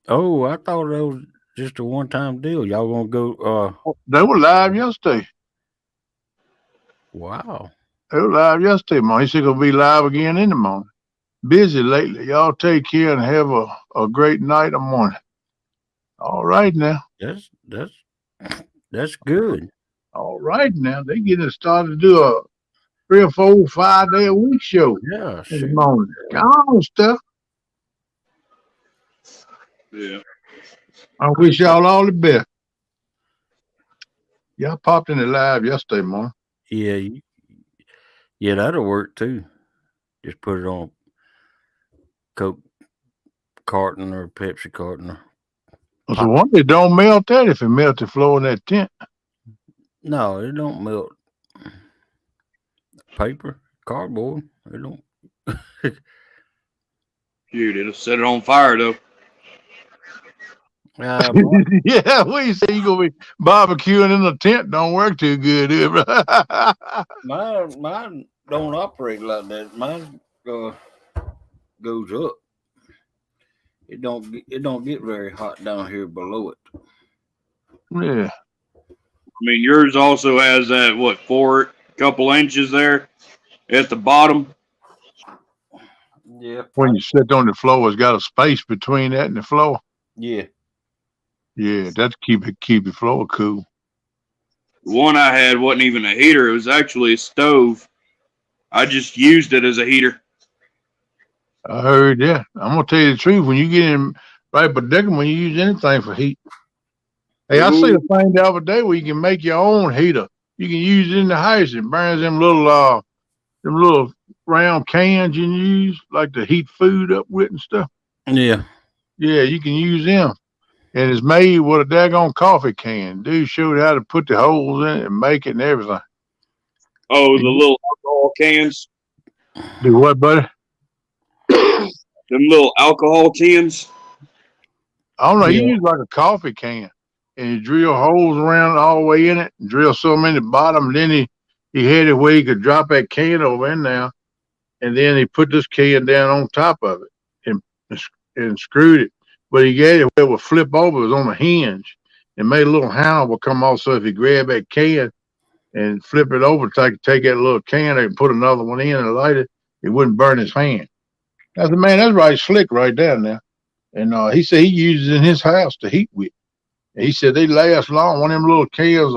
Oh, I thought that was just a one-time deal. Y'all gonna go? They were live yesterday. Wow. They were live yesterday morning. He said gonna be live again in the morning. Busy lately. Y'all take care and have a great night or morning. All right now. That's good. All right now. They getting started to do a 3 or 4, 5 day a week show. Yeah, in the sure. morning. Come on, stuff. Yeah. I wish y'all all the best. Y'all popped in the live yesterday morning. Yeah, yeah, that'll work too. Just put it on Coke carton or Pepsi carton. So one, it don't melt that if it melt the floor in that tent. No, it don't melt. Paper, cardboard, it don't. Shoot, it'll set it on fire though. Yeah, what you say you gonna be barbecuing in the tent? Don't work too good, bro. Mine don't operate like that. Mine goes up. It don't get very hot down here below it. Yeah. I mean, yours also has that couple inches there at the bottom. Yeah. When you sit on the floor, it's got a space between that and the floor. Yeah. Yeah, that's keep the floor cool. The one I had wasn't even a heater; it was actually a stove. I just used it as a heater. I heard that. I'm gonna tell you the truth. When you get in right predicament, you use anything for heat. Hey, I seen a thing the other day where you can make your own heater. You can use it in the house. It burns them little round cans you can use, like to heat food up with and stuff. Yeah. Yeah, you can use them. And it's made with a daggone coffee can. Dude showed how to put the holes in it and make it and everything. Oh, the little alcohol cans. Do what, buddy? Them little alcohol tins. I don't know. You Yeah. use like a coffee can, and you drill holes around all the way in it, and drill some in the bottom. And then he had it where he could drop that can over in there, and then he put this can down on top of it and screwed it. But he got it where it would flip over. It was on a hinge, and made a little handle would come off. So if you grab that can and flip it over, take that little can and put another one in and light it, it wouldn't burn his hand. I said, man, that's right slick right down there. And he said he uses it in his house to heat with. And he said they last long. One of them little cans,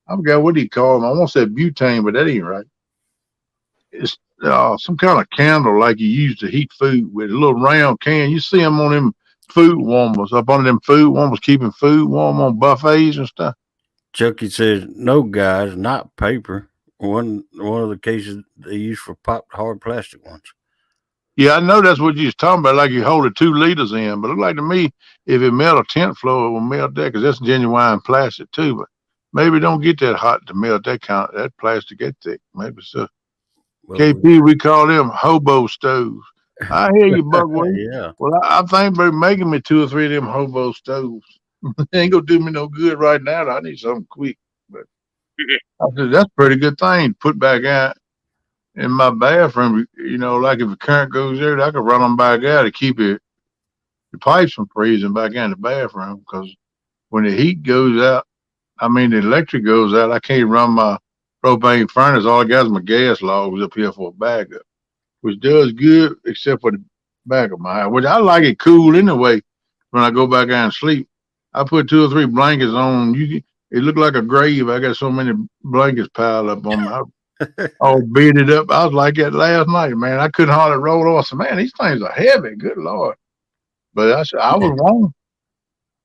I forgot what he called them. I want to say butane, but that ain't right. It's some kind of candle like you use to heat food with, a little round can. You see them on them food warmers, up on them food warmers, keeping food warm on buffets and stuff. Chucky says, no, guys, not paper. One of the cases they use for popped hard plastic ones. Yeah, I know that's what you was talking about, like you hold it 2 liters in. But it look like to me, if it melt a tent floor, it will melt that because that's genuine plastic too. But maybe it don't get that hot to melt that plastic that thick. Maybe so. Well, KP, we call them hobo stoves. I hear you, Buckway. yeah. Well, I think about making me 2 or 3 of them hobo stoves. They ain't gonna do me no good right now. I need something quick. But I said that's a pretty good thing to put back out in my bathroom. Like if the current goes there, I could run them back out to keep the pipes from freezing back in the bathroom. Because when the heat goes out, the electric goes out, I can't run my propane furnace. All I got is my gas logs up here for a backup, which does good except for the back of my house, which I like it cool anyway. When I go back out and sleep, I put 2 or 3 blankets on. It looked like a grave. I got so many blankets piled up on my all beaded up. I was like that last night, man. I couldn't hardly roll off. I said, man, these things are heavy. Good Lord. But I said, I was wrong.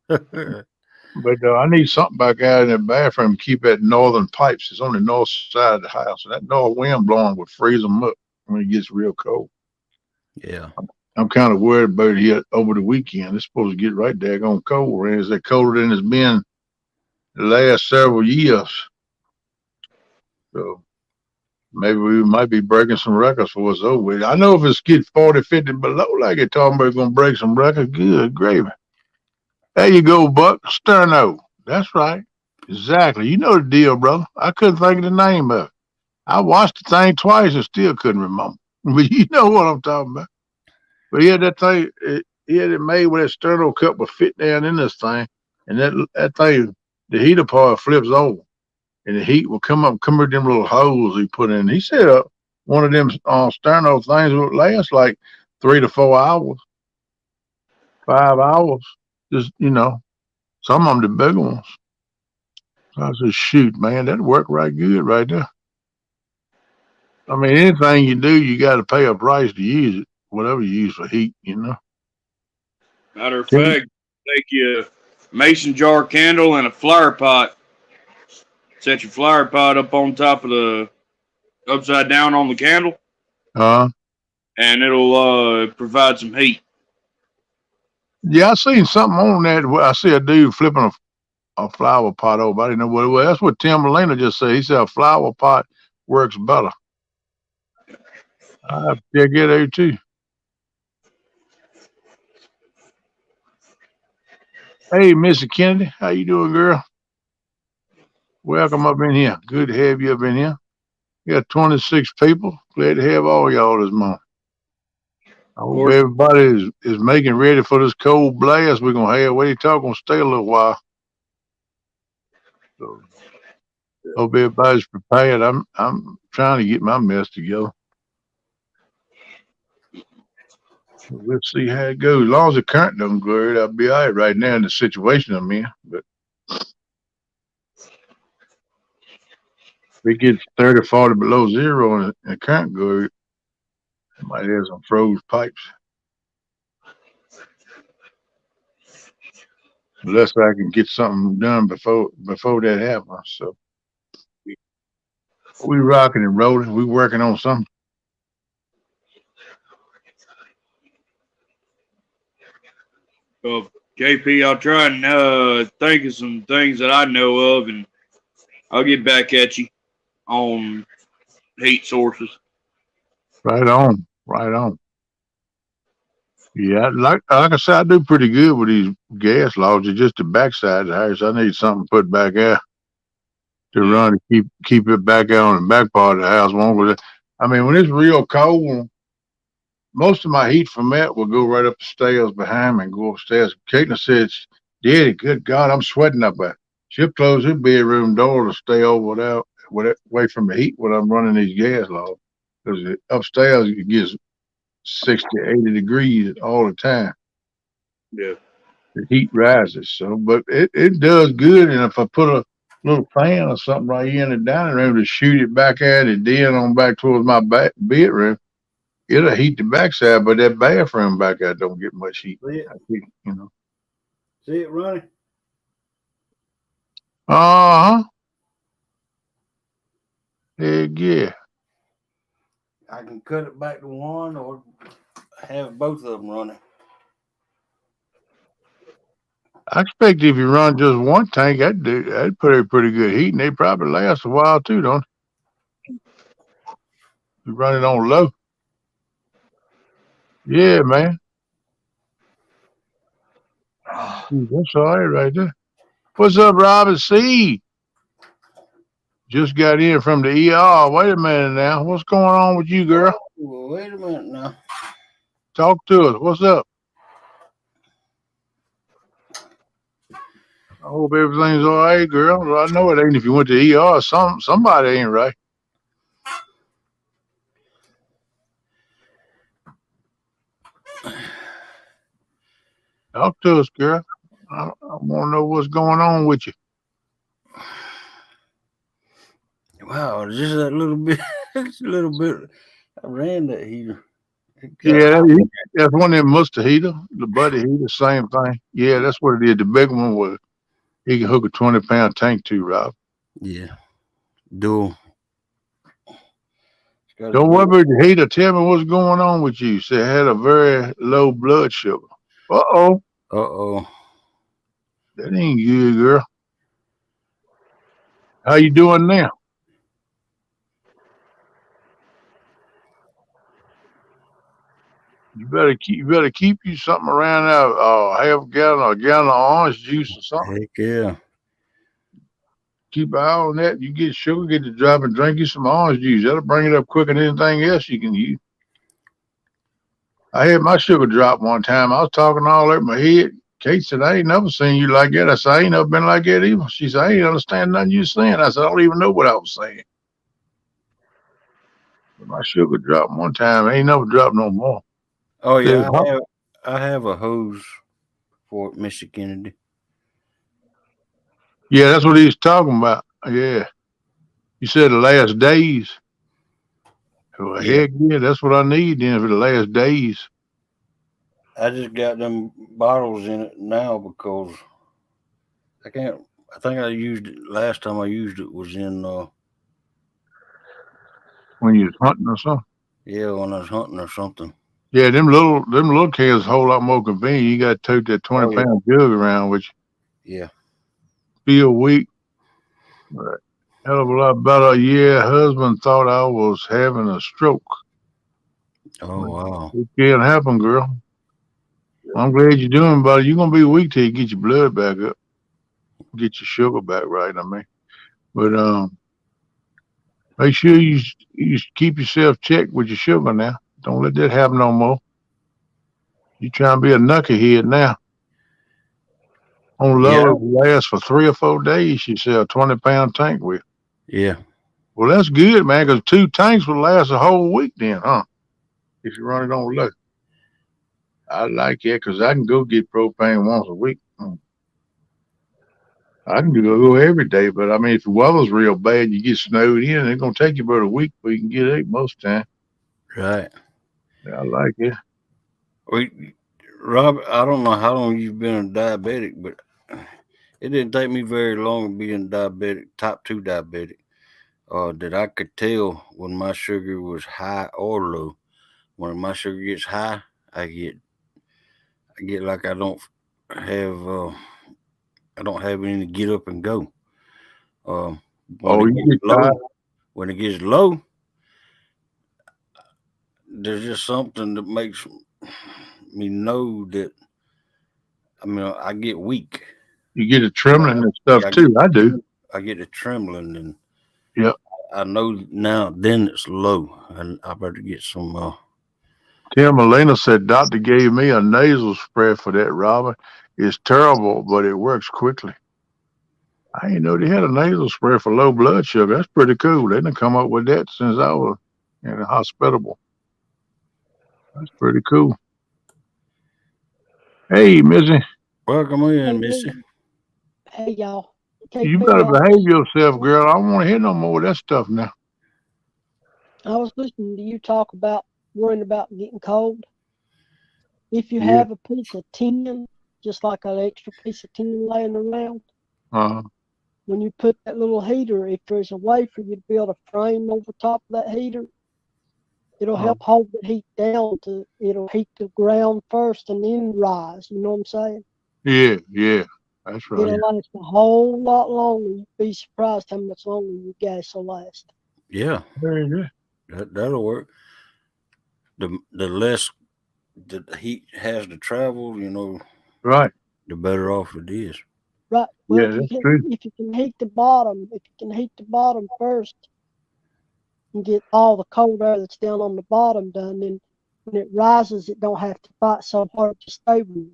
But I need something back out in the bathroom to keep that northern pipes. It's on the north side of the house. And that north wind blowing would freeze them up when it gets real cold. Yeah. I'm kind of worried about it here over the weekend. It's supposed to get right daggone cold. And it's colder than it's been the last several years. So maybe we might be breaking some records for what's over with. I know if it's get 40, 50 below, like it's talking about, going to break some records. Good gravy. There you go, Buck. Sterno. That's right. Exactly. You know the deal, brother. I couldn't think of the name of it. I watched the thing twice and still couldn't remember. But you know what I'm talking about. But he had that thing, he had it made where that sterno cup would fit down in this thing. And that thing, the heater part flips over. And the heat will come with them little holes he put in. He said one of them sterno things would last like 3 to 4 hours, 5 hours. Just, some of them the bigger ones. So I said, shoot, man, that'd work right good right there. Anything you do, you got to pay a price to use it, whatever you use for heat, Matter of fact, take your mason jar candle and a flower pot. Set your flower pot up on top of the upside down on the candle, and it'll provide some heat. Yeah, I seen something on that. I see a dude flipping a flower pot over. I didn't know what it was. That's what Tim Molina just said. He said a flower pot works better. I have to check it out too. Hey, Mr. Kennedy, how you doing, girl? Welcome up in here. Good to have you up in here. We got 26 people. Glad to have all y'all this morning. I hope everybody is making ready for this cold blast we're gonna have. What you talk gonna stay a little while. So hope everybody's prepared. I'm trying to get my mess together. We'll see how it goes. As long as the current don't go out, I'll be all right now in the situation I'm in. But if it gets 30, 40 below zero and the current goes, I might have some froze pipes. unless I can get something done before that happens. So we rocking and rolling. We working on something. KP, I'll try and think of some things that I know of, and I'll get back at you on heat sources. Right on. Right on. Yeah, like I said, I do pretty good with these gas logs. It's just the backside of the house. I need something put back out to run to keep it back out on the back part of the house. I mean, when it's real cold, most of my heat from that will go right up the stairs behind me and go upstairs. Caitlin says, Daddy, good God, I'm sweating up there. She'll close her bedroom door to stay away from the heat when I'm running these gas logs. Because upstairs it gets 60, 80 degrees all the time. Yeah. The heat rises. So, but it does good. And if I put a little fan or something right here in the dining room to shoot it back at it, then on back towards my bedroom, it'll heat the backside, but that bathroom back there don't get much heat. See it running? Uh-huh. Heck yeah. I can cut it back to one or have both of them running. I expect if you run just one tank, that'd put a pretty good heat, and they probably last a while too, don't they? You run it on low. Yeah, man. That's all right there. What's up, Robin C? Just got in from the ER. Wait a minute now. What's going on with you, girl? Well, wait a minute now. Talk to us. What's up? I hope everything's all right, girl. Well, I know it ain't if you went to ER. Somebody ain't right. Talk to us, girl. I want to know what's going on with you. Wow, just that little bit. Just a little bit. I ran that heater. Yeah, that's one of them muster heater, the buddy heater, same thing. Yeah, that's what it is. The big one was he can hook a 20-pound tank to, Rob. Yeah. Dual. Don't worry about the heater. Tell me what's going on with you. Say had a very low blood sugar. Uh-oh. Uh-oh. That ain't good, girl. How you doing now? You better keep you something around there, half a gallon or a gallon of orange juice or something. Heck yeah. Keep an eye on that. You get sugar, get to drop and drink you some orange juice. That'll bring it up quicker than anything else you can use. I had my sugar drop one time. I was talking all over my head. Kate said, I ain't never seen you like that. I said, I ain't never been like that either. She said, I ain't understand nothing you saying. I said, I don't even know what I was saying. But my sugar dropped one time. I ain't never dropped no more. Oh yeah, I have a hose for Mr. Kennedy. Yeah, that's what he was talking about. Yeah. You said the last days. Well, Yeah. heck yeah, that's what I need then for the last days. I just got them bottles in it now because I think I used it last time I used it was in When you was hunting or something. yeah, when I was hunting or something. Yeah, them little cans a whole lot more convenient. You got to tote that 20-pound jug around, which yeah, feel weak. But hell of a lot better. Yeah, husband thought I was having a stroke. Oh wow, it can't happen, girl. I'm glad you're doing better. You're gonna be weak till you get your blood back up, get your sugar back right. I mean, but make sure you keep yourself checked with your sugar now. Don't let that happen no more. You trying to be a knucklehead now. On low, it lasts for 3 or 4 days. She said a 20-pound tank with. yeah. Well, that's good, man, because 2 tanks would last a whole week then, huh? If you run it on low. I like it because I can go get propane once a week. I can go every day, but I mean, if the weather's real bad, you get snowed in, it's going to take you about a week before you can get it most of the time. Right. Yeah, I like it. Rob, I don't know how long you've been a diabetic, but it didn't take me very long being diabetic, type 2 diabetic, that I could tell when my sugar was high or low. When my sugar gets high, I get like have I don't have any to get up and go. When Oh, it you gets get low, tired. when it gets low, there's just something that makes me know that. I mean, I get weak. You get a trembling and stuff I too. I do. I get a trembling, and Yep. I know now. Then it's low, and I better get some. Tim Molina said doctor gave me a nasal spray for that, Robert. It's terrible, but it works quickly. I didn't know they had a nasal spray for low blood sugar. That's pretty cool. They didn't come up with that since I was in the hospital. That's pretty cool. Hey, Missy, Welcome in, Missy. Hey, y'all. you better behave yourself, girl. I don't want to hear no more of that stuff now. I was listening to you talk about worrying about getting cold. If you Yeah. have a piece of tin, just like an extra piece of tin laying around, when you put that little heater, if there's a way for you to build a frame over top of that heater, it'll help hold the heat down. It'll heat the ground first and then rise. You know what I'm saying? Yeah. That's right. It'll last a whole lot longer. You'd be surprised how much longer your gas will last. Yeah, Very good. that'll work. The less the heat has to travel, Right. the better off it is. Right. Well, Yeah, that's true. if you can heat the bottom first and get all the cold air that's down on the bottom done, then when it rises, it don't have to fight so hard to stay warm.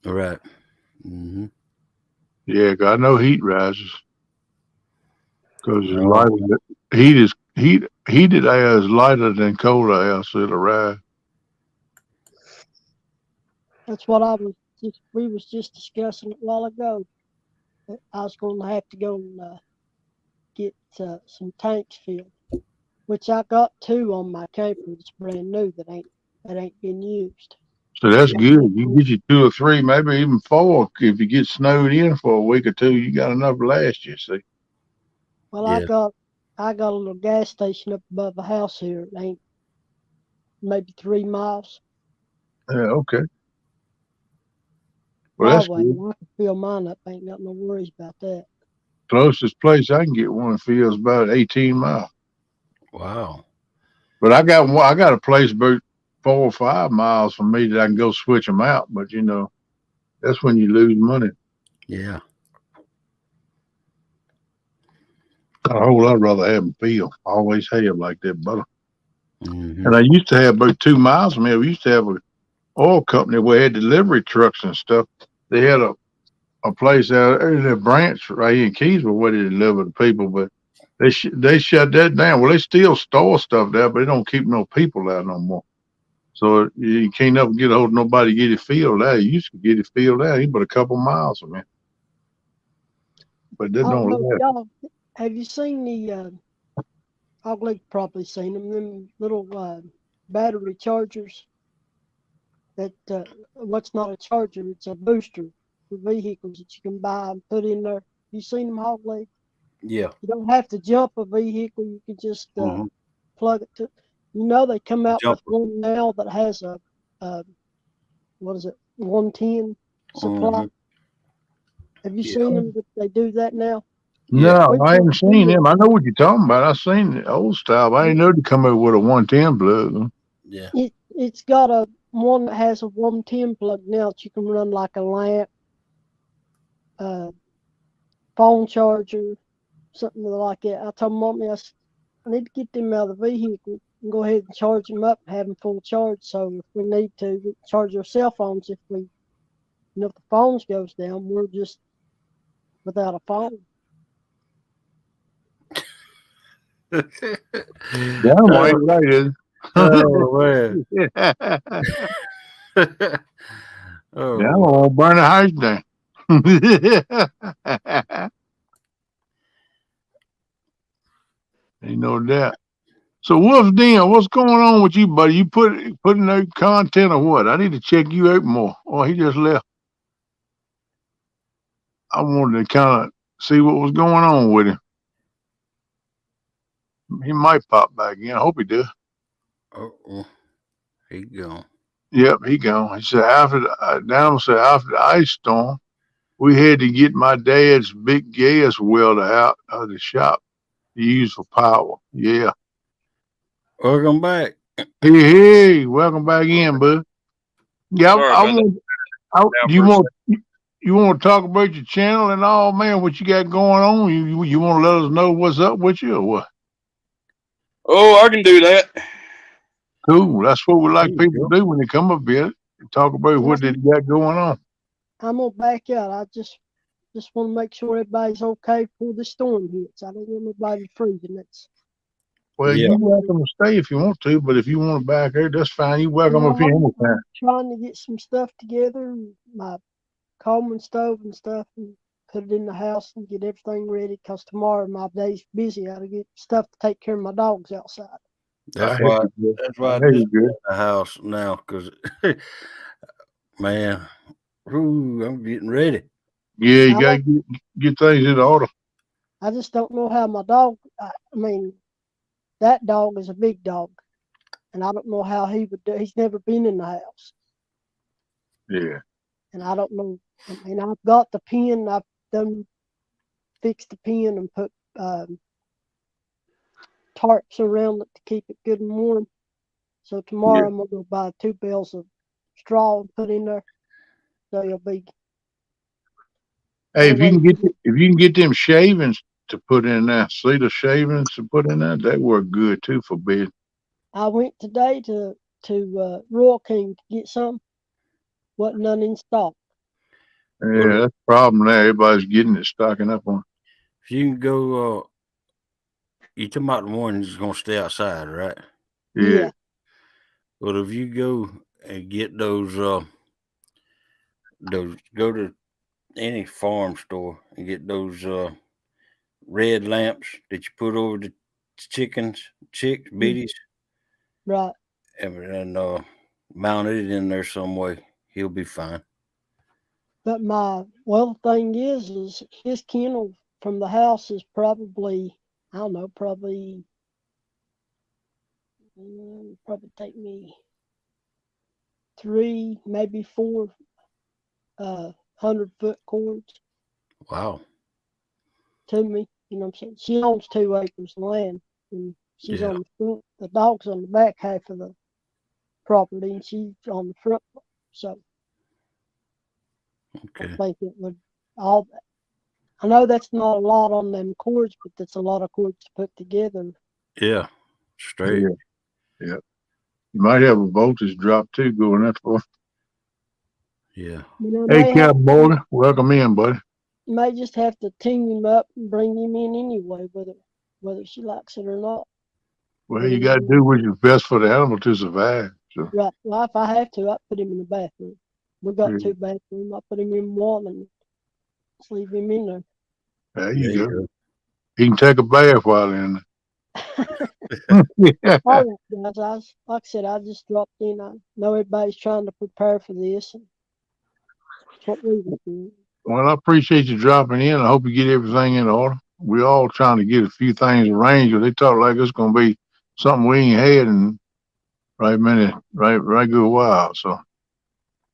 Right. Mm-hmm. Yeah, 'cause I know heat rises because it's No. lighter. Heated air is lighter than colder air, so it'll rise. That's what we was just discussing a while ago. That I was going to have to go and get some tanks filled, which I got 2 on my camper. It's brand new that ain't been used. So that's good. You get you 2 or 3, maybe even 4. If you get snowed in for a week or 2, you got enough to last you. See. Well, Yeah. I got a little gas station up above the house here. It ain't maybe 3 miles. Yeah. Okay. Well, that's Highway. good. I can fill mine up. Ain't got no worries about that. Closest place I can get one feels about 18 miles. Wow. But I got a place about 4 or 5 miles from me that I can go switch them out. But that's when you lose money. Yeah. A whole lot rather have them filled. I always have like that, brother. Mm-hmm. And I used to have about 2 miles from here. We used to have an oil company where they had delivery trucks and stuff. They had a place out there, their branch right here in Keysville where they deliver to people, but they shut that down. Well, they still store stuff there, but they don't keep no people there no more. So you can't ever get a hold of nobody to get it filled out. You used to get it filled out, but a couple miles from here. But that don't last. Y'all, have you seen the? I've probably seen them little battery chargers. That what's not a charger? It's a booster for vehicles that you can buy and put in there. You seen them, Hog Leg? Yeah. You don't have to jump a vehicle. You can just plug it to. They come out with one now that has a what is it, 110 supply. Have you seen them? That they do that now? No, I haven't seen them. I know what you're talking about. I've seen the old style. I didn't know to come up with a 110 plug. Yeah. It's got one that has a 110 plug now that you can run like a lamp, phone charger, something like that. I told Mommy, I need to get them out of the vehicle and go ahead and charge them up and have them full charge. So if we need to charge our cell phones, if the phones goes down, we're just without a phone. Yeah, right, is it? Oh man. Oh, yeah, I'm gonna burn the house down. Ain't no doubt. So Wolf Den, what's going on with you, buddy? You putting out content or what? I need to check you out more. Oh, he just left. I wanted to kind of see what was going on with him. He might pop back in. I hope he does. Oh, he gone. Yep, he gone. He said Daniel said after the ice storm, we had to get my dad's big gas welder out of the shop to use for power. Yeah. Welcome back. Hey, welcome back in, bud. Yeah, Sorry I about that. want. You want to talk about your channel and all, man? What you got going on? You want to let us know what's up with you or what? Oh, I can do that. Cool. That's what we like There you people go. to do when they come up here and talk about what they got going on. I'm gonna back out. I just want to make sure everybody's okay before the storm hits. I don't want nobody freezing. Well, Yeah. you're welcome to stay if you want to, but if you want to back here, that's fine. You're welcome up here anytime. Trying to get some stuff together, my Coleman stove and stuff, and put it in the house and get everything ready. Cause tomorrow my day's busy. I gotta get stuff to take care of my dogs outside. That's I why hear you, I I hear just you, got in the house now, because man, I'm getting ready. Yeah, you gotta get things in order. I just don't know how my dog. I mean, that dog is a big dog, and I don't know how he would do. He's never been in the house. Yeah. And I don't know. I mean, I've got the pen. I've fixed the pen and put tarps around it to keep it good and warm. So tomorrow I'm gonna go buy 2 bales of straw and put in there. So you'll be. Hey, if you can get them shavings to put in there, cedar shavings to put in there, that work good too for bed. I went today to Royal King to get some. Wasn't none in stock. Yeah, that's the problem there. Everybody's getting it, stocking up on. If you can go, you talking about the one that's gonna stay outside, right? Yeah. But if you go and get those go to any farm store and get those red lamps that you put over the chicks, bitties, Right. and mount it in there some way. He'll be fine. But the thing is his kennel from the house is probably, I don't know, probably take me 3, maybe 4 100-foot cords. Wow. To me, you know what I'm saying? She owns 2 acres of land, and she's on the front. The dog's on the back half of the property, and she's on the front. So okay. I think it would all. I know that's not a lot on them cords, but that's a lot of cords to put together. Yeah, straight. Yeah. You might have a voltage drop too going that far. Yeah. Hey, Cowboy, welcome in, buddy. You may just have to team him up and bring him in anyway, whether she likes it or not. Well, you got to do what's best for the animal to survive. So. Right. Well, if I have to, I put him in the bathroom. We've got 2 bathrooms. I put him in one and just leave him in there. There you go. He can take a bath while in there. All right, guys. Like I said, I just dropped in. I know everybody's trying to prepare for this. And that's what we were doing. Well, I appreciate you dropping in. I hope you get everything in order. We're all trying to get a few things arranged, but they talk like it's going to be something we ain't had in right good while. So.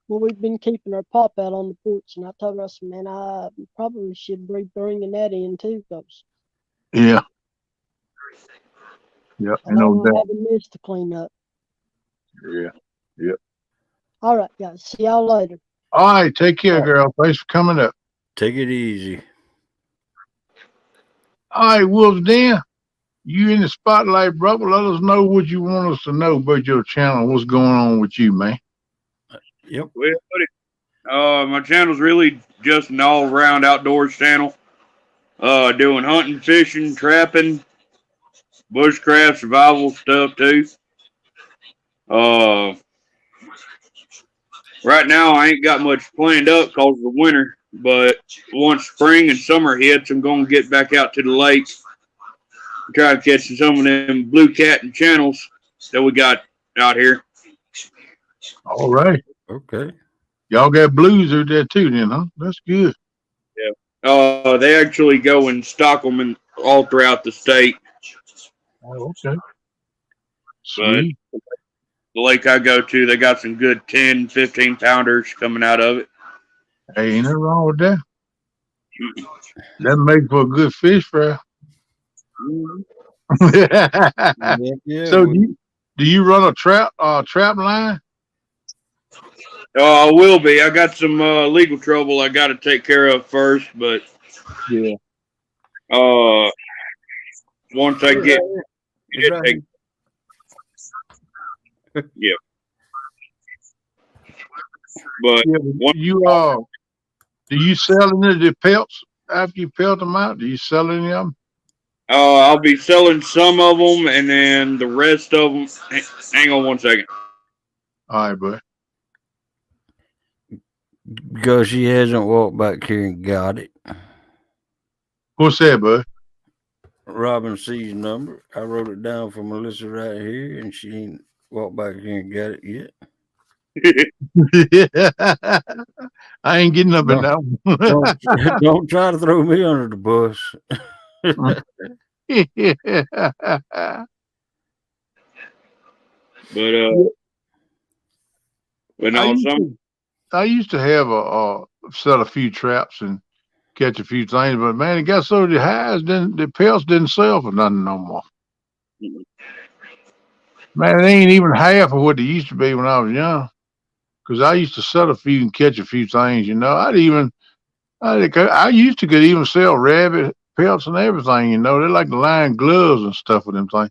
Well, we've been keeping our pop out on the porch, and I told her, I said, man, I probably should be bringing that in too, folks. Yeah. Yeah, I don't have a mess to clean up. Yeah. Yep. All right, guys. See y'all later. All right. Take care, girl. Thanks for coming up. Take it easy. All right, Wolf's Den. You in the spotlight, brother. Let us know what you want us to know about your channel. What's going on with you, man? Yep. Well, buddy, my channel's really just an all-around outdoors channel. Doing hunting, fishing, trapping, bushcraft, survival stuff too. Right now I ain't got much planned up because of the winter, but once spring and summer hits, I'm gonna get back out to the lake, try to catch some of them blue cat and channels that we got out here. All right. Okay. Y'all got blues out there too, then, huh? That's good. Yeah. They actually go and stock them all throughout the state. Oh, okay. But Sweet. the lake I go to, they got some good 10, 15 pounders coming out of it. Hey, ain't nothing wrong with that. That makes for a good fish fry. Yeah, So do you run a trap line? I will be. I got some legal trouble I got to take care of first, but Yeah. Once I get it's right here. yeah. But Yeah, do you sell any of the pelts after you pelt them out? Do you sell any of them? I'll be selling some of them, and then the rest of them. Hang on 1 second. All right, bud. Because she hasn't walked back here and got it. What's that, bud? Robin C's number. I wrote it down for Melissa right here, and she ain't walked back here and got it yet. I ain't getting up in that one. Don't try to throw me under the bus. But no, I used to have set a few traps and catch a few things, but man, it got so the pelts didn't sell for nothing no more. Man, it ain't even half of what they used to be when I was young. Because I used to set a few and catch a few things, you know. I used to could even sell rabbit pelts and everything, you know. They like to line gloves and stuff with them things.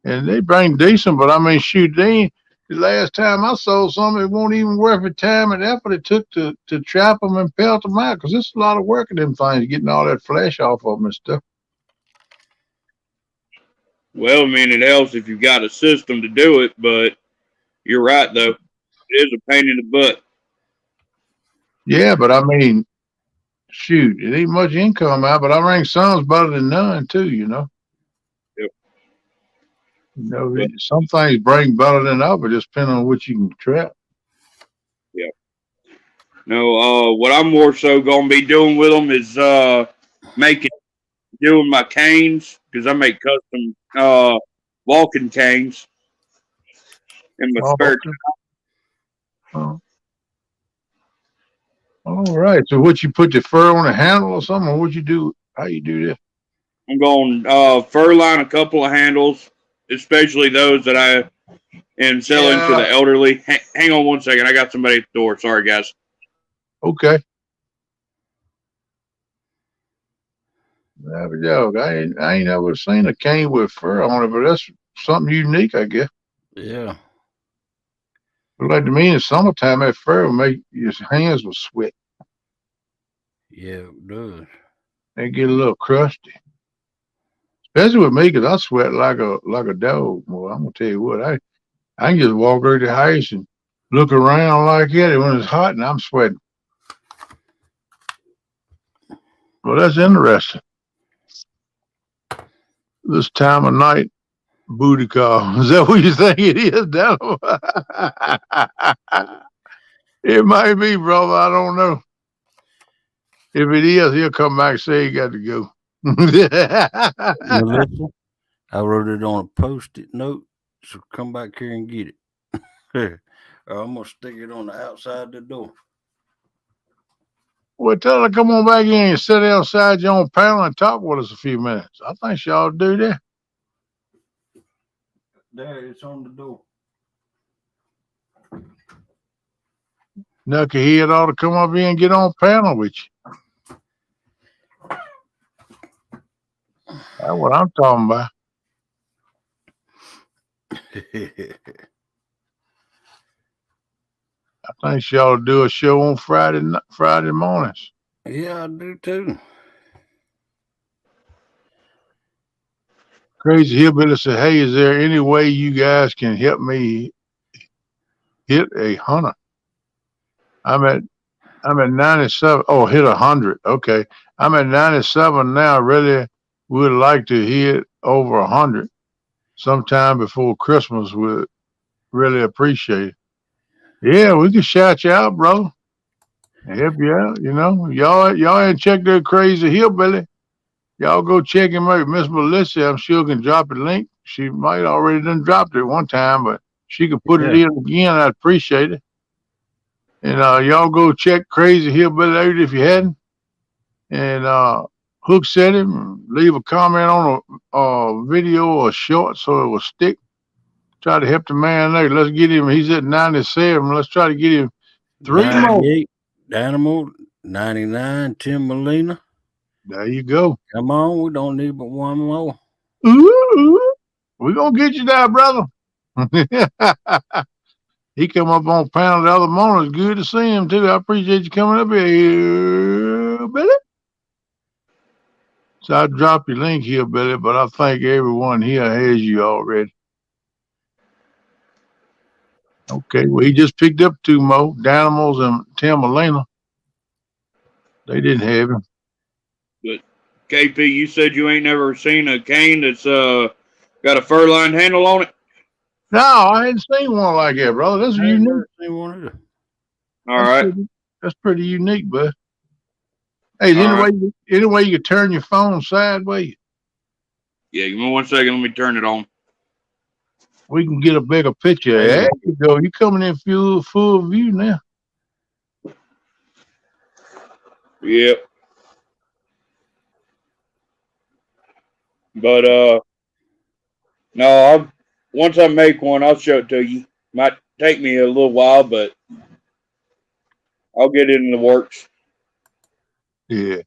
And they bring decent, but I mean, shoot, the last time I sold something, it won't even worth the time and effort it took to trap them and pelt them out, because it's a lot of work in them things, getting all that flesh off of them and stuff. Well, I mean, it helps if you've got a system to do it, but you're right, though. It is a pain in the butt. Yeah, but I mean, shoot, it ain't much income out, but I think some's better than none, too, you know. Yep. You know, some things bring better than others, just depending on what you can trap. Yeah. No, what I'm more so going to be doing with them is doing my canes, because I make custom walking canes in my spare time. Oh. All right. So what, you put the fur on the handle or something, or what you do? How you do this? I'm going fur line a couple of handles, especially those that I am selling to the elderly. Hang on 1 second. I got somebody at the door. Sorry, guys. Okay. I ain't never seen a cane with fur on it, but that's something unique, I guess. Yeah. But like to me, in the summertime, that fur will make your hands will sweat. Yeah, it does. They get a little crusty. Especially with me, because I sweat like a dog. Well, I'm gonna tell you what, I can just walk over the house and look around like that when it's hot and I'm sweating. Well, that's interesting. This time of night, booty call. Is that what you think it is, Dano? It might be, brother. I don't know. If it is, he'll come back and say he got to go. Melissa, I wrote it on a post-it note, so come back here and get it. I'm going to stick it on the outside the door. Well, tell her to come on back in and sit outside your own panel and talk with us a few minutes. I think she ought to do that. There, it's on the door. Knucklehead ought to come up here and get on panel with you. That's what I'm talking about. I think she ought to do a show on Friday mornings. Yeah, I do too. Crazy Hillbilly said, "Hey, is there any way you guys can help me hit a hunter? I'm at 97. Oh, hit 100. Okay, I'm at 97 now. Really would like to hit over 100 sometime before Christmas. Would really appreciate it. Yeah, we can shout you out, bro. Help you out, you know. Y'all ain't checked that crazy hillbilly. Y'all go check him out. Miss Melissa, I'm sure can drop a link. She might already done dropped it one time, but she could put it in again. I'd appreciate it. And y'all go check Crazy Hillbilly out if you hadn't. And Hook said him. Leave a comment on a video or short so it will stick. Try to help the man out. Let's get him. He's at 97. Let's try to get him 3 more. 98 Animal, 99 Tim Molina. There you go. Come on, we don't need but one more. Ooh, we're going to get you there, brother. He come up on panel the other morning. It's good to see him, too. I appreciate you coming up here, Billy. So I dropped your link here, Billy, but I think everyone here has you already. Okay, well, he just picked up 2 more, Danimals and Tim Molina. They didn't have him. But KP, you said you ain't never seen a cane that's got a fur-lined handle on it? No, I hadn't seen one like that, brother. That's unique. All right. That's pretty unique, bud. Hey, is any way you can turn your phone sideways? Yeah, give me 1 second. Let me turn it on. We can get a bigger picture. There you go. You're coming in full view now. Yep. But no, once I make one, I'll show it to you. Might take me a little while, but I'll get it in the works. Yeah.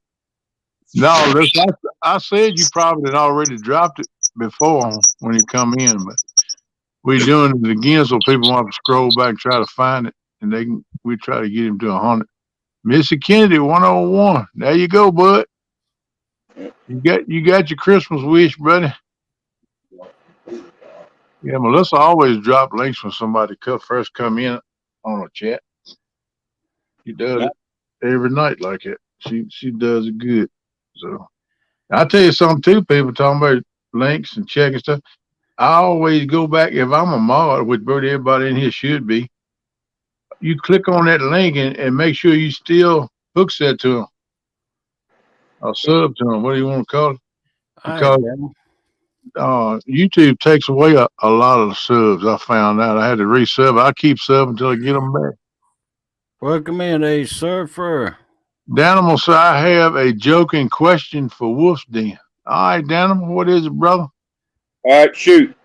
No, listen, I said you probably had already dropped it before when you come in, but we're doing it again so people want to scroll back and try to find it, and we try to get him to 100. Missy Kennedy 101. There you go, bud. You got your Christmas wish, buddy. Yeah, Melissa always drop links when somebody first come in on a chat. She does it every night like that. She does it good. So I'll tell you something too, people talking about links and checking stuff. I always go back if I'm a mod, which everybody in here should be. You click on that link and make sure you still hook set to them. Or sub to them, what do you want to call it? Because YouTube takes away a lot of the subs. I found out I had to resub. I keep subbing until I get them back. Welcome in, a surfer. Danimal said, I have a joking question for Wolf's Den. All right, Danimal, what is it, brother? All right, shoot.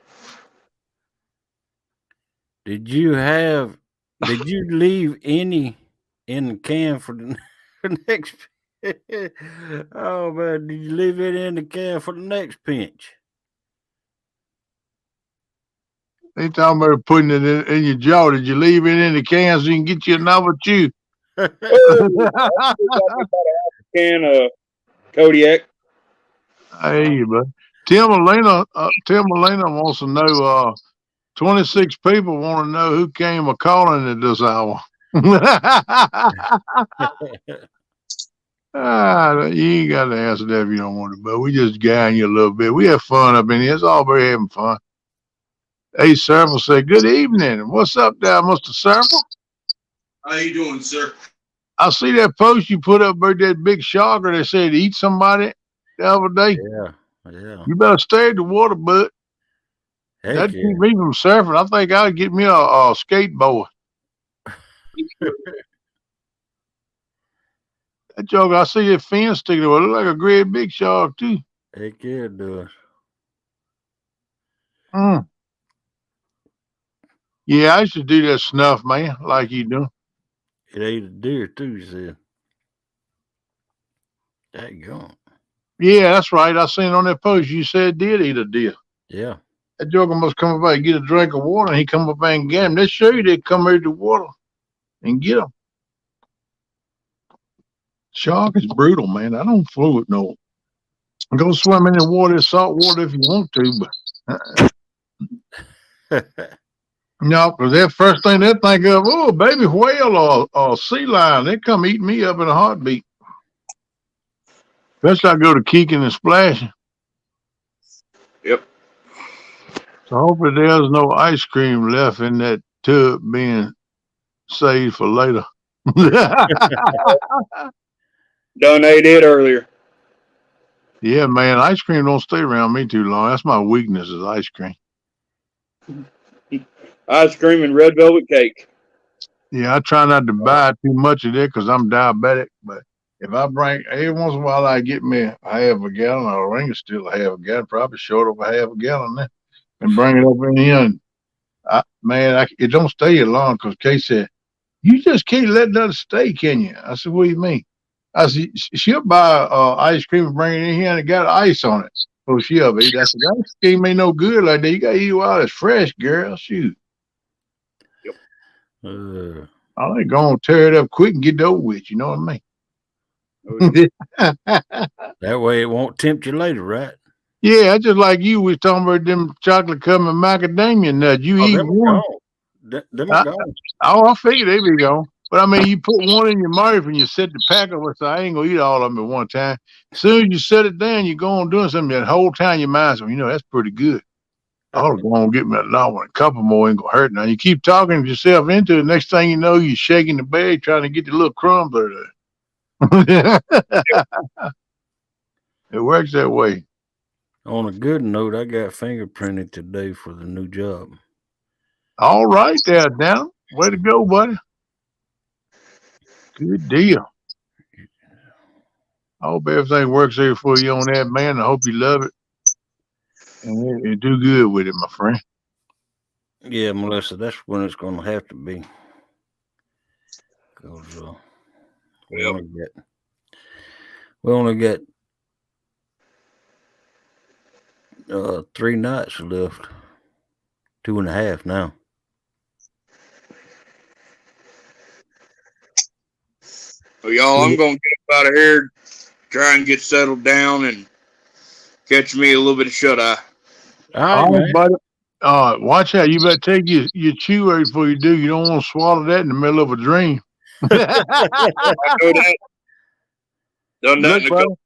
Did you leave any in the can for the next? Oh man, did you leave it in the can for the next pinch? They talking about putting it in your jaw. Did you leave it in the can so you can get you another chew? Can Kodiak. Hey, but Tim Molina wants to know. 26 people want to know who came a calling at this hour. You ain't got to answer that if you don't want to, but we just guiding you a little bit. We have fun up in here. It's all very having fun. Hey, Serval said, good evening. What's up there, Mr. Serval? How you doing, sir? I see that post you put up about that big sharker that said eat somebody the other day. Yeah. You better stay at the water, bud. That'd keep me from surfing. I think I'd get me a skateboard. That joke, I see that fin sticking there. It look like a great big shark, too. Heck yeah, it does. Yeah, I used to do that snuff, man, like you do. It ate a deer, too, you said. That gone. Yeah, that's right. I seen on that post you said did eat a deer. Yeah. That joker must come up and get a drink of water, and he come up and get him. They show you they come out of the water and get him. Shark is brutal, man. I don't fool with no. Go swim in the water, salt water if you want to, but no, because that first thing they think of, oh, baby whale or sea lion, they come eat me up in a heartbeat. Best I go to kicking and splashing. Yep. So hopefully there's no ice cream left in that tub being saved for later. Done ate it earlier. Yeah, man, ice cream don't stay around me too long. That's my weakness is ice cream. Ice cream and red velvet cake. Yeah, I try not to buy too much of that because I'm diabetic. But if I bring every once in a while, I get me a half a gallon or a ring is still a half a gallon, probably short of a half a gallon there, and bring it up in here. And it don't stay long because Kay said, "You just can't let that stay, can you?" I said, "What do you mean?" I said, "She'll buy ice cream and bring it in here and it got ice on it. So she'll eat." I said, "That ice cream ain't no good like that. You gotta eat it while it's fresh, girl. Shoot." I ain't gonna tear it up quick and get it over with. You know what I mean? That way it won't tempt you later, right? Yeah, just like you was talking about them chocolate covered macadamia nuts. You eat them one. Them are gone. I figured they be gone. But I mean, you put one in your mouth and you set the pack up. So I ain't gonna eat all of them at one time. As soon as you set it down, you go on doing something. That whole time your mind says, that's pretty good. I'll go on and get me another one. A couple more ain't gonna hurt. Now you keep talking yourself into it. Next thing you know, you're shaking the bag trying to get the little crumbs out of there. It works that way. On a good note, I got fingerprinted today for the new job. All right there, Dan. Way to go, buddy. Good deal. I hope everything works here for you on that, man. I hope you love it and do good with it, my friend. Yeah, Melissa, that's when it's going to have to be. Because we only got 3 nights left. 2.5 now. Well, y'all, I'm going to get up out of here, try and get settled down, and catch me a little bit of shut-eye. All right, buddy. Watch out. You better take your chew every before you do. You don't want to swallow that in the middle of a dream. I know that. Done that in a couple.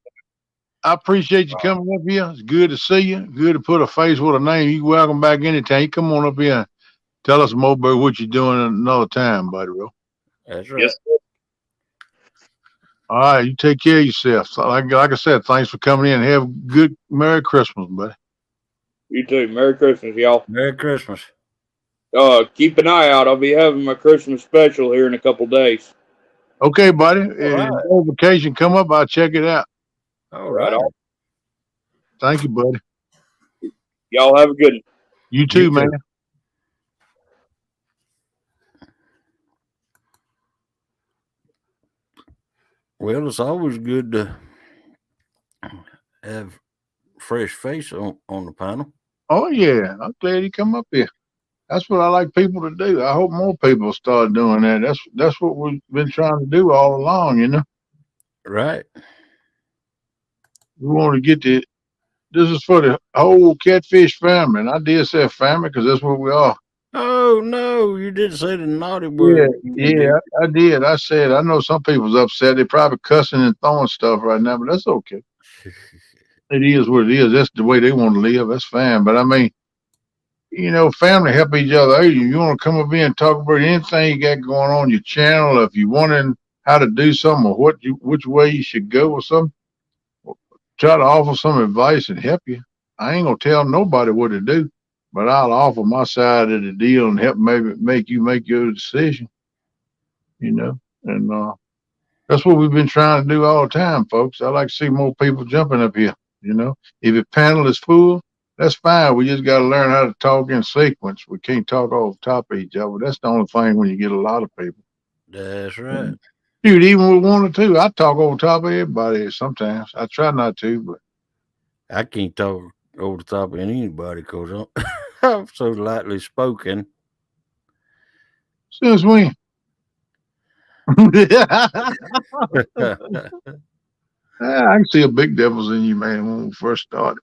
I appreciate you coming up here. It's good to see you. Good to put a face with a name. You welcome back anytime. You come on up here and tell us more about what you're doing another time, buddy, bro. That's right. Yes. All right, you take care of yourself. Like I said, thanks for coming in. Have a good Merry Christmas, buddy. You too. Merry Christmas, y'all. Merry Christmas. Keep an eye out. I'll be having my Christmas special here in a couple days. Okay, buddy. If notification come up, I'll check it out. All right. Thank you, buddy. Y'all have a good one. You too, man. Well, it's always good to have fresh face on the panel. Oh, yeah. I'm glad you come up here. That's what I like people to do. I hope more people start doing that. That's what we've been trying to do all along, Right. We want to get this is for the whole catfish family. And I did say family because that's what we are. Oh, no, you didn't say the naughty word. Yeah, I did. I said, I know some people's upset. They're probably cussing and throwing stuff right now, but that's okay. It is what it is. That's the way they want to live. That's fine. But I mean, family help each other. Hey, you want to come up here and talk about anything you got going on your channel, if you're wondering how to do something or which way you should go or something, try to offer some advice and help you. I ain't gonna tell nobody what to do, but I'll offer my side of the deal and help maybe make you make your decision. And that's what we've been trying to do all the time, folks. I like to see more people jumping up here. If your panel is full, that's fine. We just got to learn how to talk in sequence. We can't talk off the top of each other. That's the only thing when you get a lot of people. That's right. Dude, even with 1 or 2, I talk over top of everybody sometimes. I try not to, but I can't talk over the top of anybody because I'm so lightly spoken. Since when? I can see a big difference in you, man, when we first started.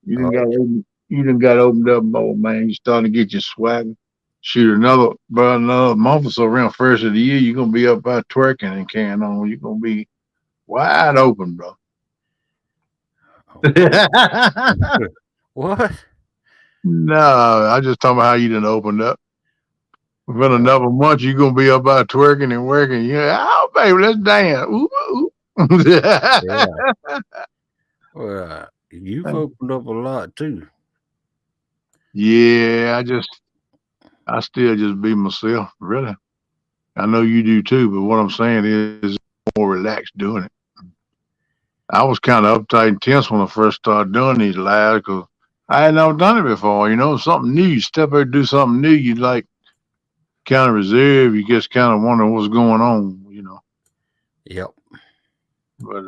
You done got opened up more, man. You starting to get your swag. Shoot, another month or so around first of the year, you're gonna be up by twerking and carrying on. You're gonna be wide open, bro. What? No, I just talking about how you done opened up. Within another month, you're gonna be up out twerking and working. Yeah, oh baby, let's dance. Ooh, ooh. Yeah. Well, you've opened up a lot too. Yeah, I still just be myself, really. I know you do too, but what I'm saying is more relaxed doing it. I was kind of uptight and tense when I first started doing these lives because I had never done it before. You know, something new. You step out and do something new, you like kind of reserve. You just kind of wonder what's going on, you know. Yep. But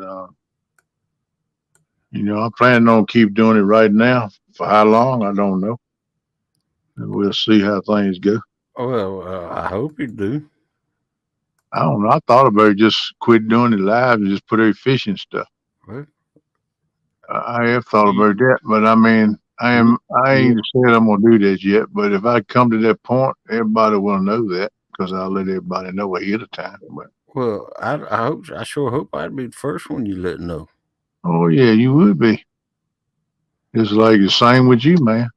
you know, I'm planning on keep doing it right now. For how long, I don't know. We'll see how things go. Well, I hope you do. I don't know. I thought about just quit doing it live and just put every fishing stuff. Well, I have thought about that, but I mean, I ain't said I'm gonna do this yet. But if I come to that point, everybody will know that because I'll let everybody know ahead of time. But well, I sure hope I'd be the first one you let know. oh yeah, you would be. It's like the same with you, man.